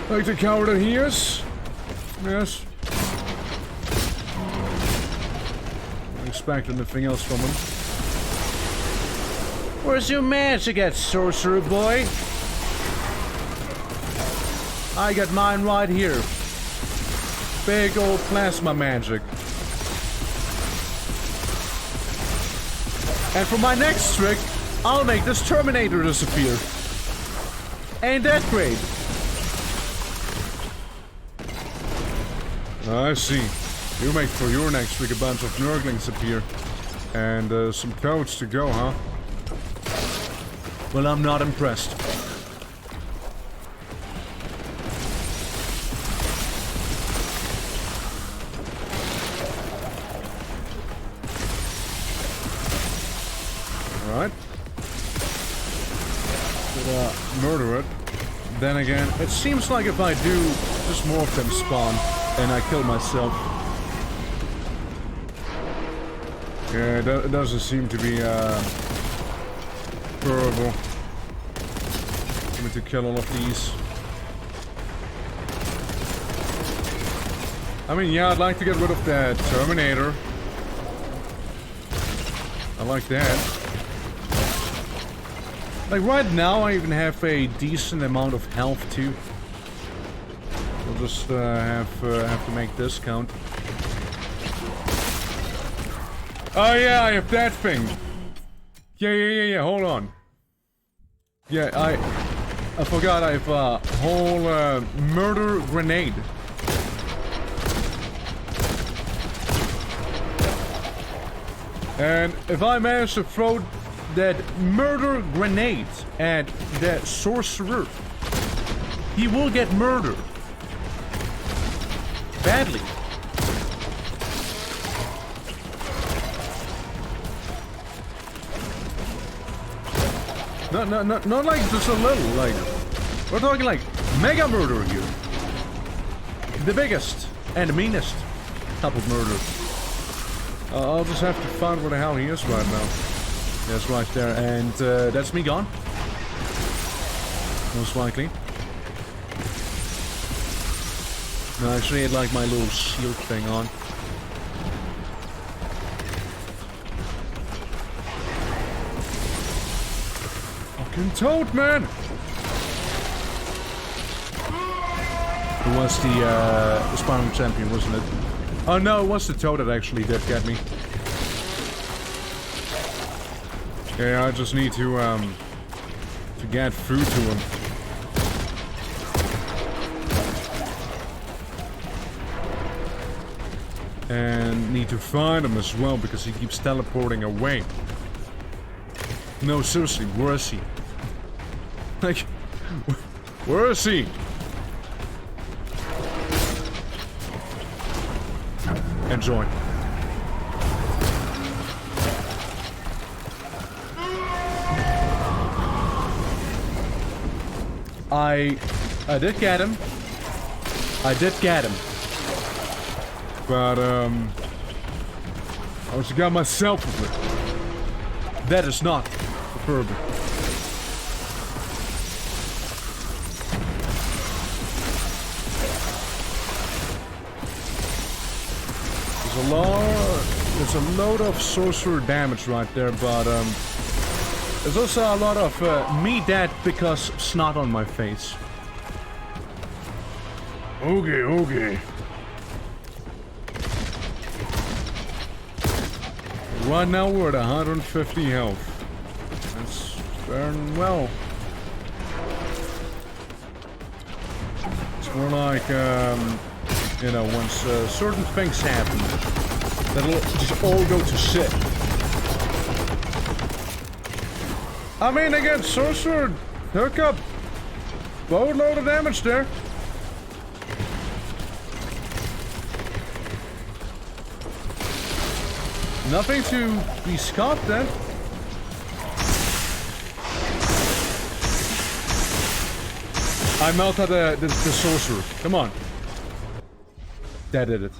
Like the coward that he is. Yes. I expect anything else from him. Where's your magic at, sorcerer boy? I got mine right here. Big old plasma magic. And for my next trick, I'll make this Terminator disappear. Ain't that great? I see. You make for your next trick a bunch of Nurglings appear. And some toads to go, huh? Well, I'm not impressed. Alright. Murder it. Then again, it seems like if I do, just more of them spawn. And I kill myself. Yeah, it doesn't seem to be, preferable. I'm going to kill all of these. I mean, yeah, I'd like to get rid of that Terminator. I like that. Like, right now, I even have a decent amount of health, too. We'll just have to make this count. Oh yeah, I have that thing. Yeah. Hold on. Yeah, I forgot I have a whole murder grenade. And if I manage to throw that murder grenade at that sorcerer, he will get murdered. Badly. Not like just a little, like, we're talking like mega murder here. The biggest and the meanest type of murder. I'll just have to find where the hell he is right now. That's right there, and that's me gone. Most likely. No, actually, I had like my little shield thing on. Fucking toad, man! It was the Sparring Champion, wasn't it? Oh no, it was the toad that actually did get me. Yeah, I just need to get food to him. And need to find him as well, because he keeps teleporting away. No, seriously, where is he? Like, where is he? Enjoy. I did get him. I did get him. But, I also got myself with it. That is not preferable. There's a load of sorcerer damage right there, but, There's also a lot of me dead because snot on my face. Okay, okay. right now we're at 150 health. That's faring well. It's more like, You know, once certain things happen, that'll just all go to shit. I mean, against sorcerer, hookup, boatload of damage there. Nothing to be scoffed at. I melted the sorcerer. Come on. That did it.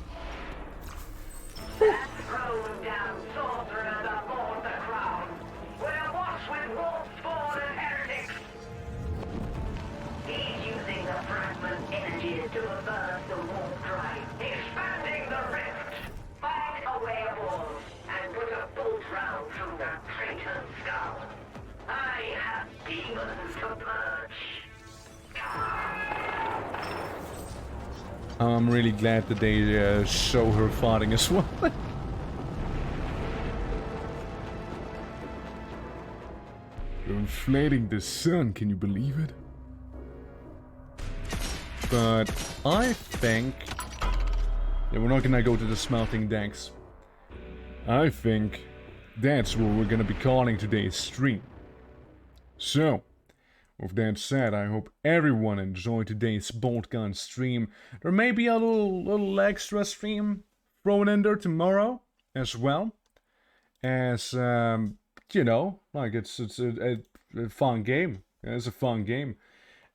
I'm really glad that they show her fighting as well. You're inflating the sun, can you believe it? But I think... yeah, we're not gonna go to the smelting decks. I think that's what we're gonna be calling today's stream. So, with that said, I hope everyone enjoyed today's BOLTGUN stream. There may be a little extra stream thrown in there tomorrow as well. As, you know, like it's a fun game. It's a fun game.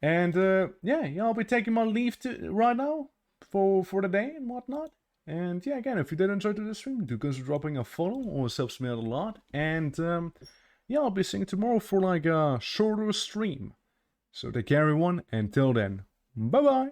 And, yeah, I'll be taking my leave right now for the day and whatnot. And, yeah, again, if you did enjoy today's stream, do consider dropping a follow. Always helps me out a lot. And, yeah, I'll be seeing you tomorrow for like a shorter stream. So take care everyone, until then, bye bye!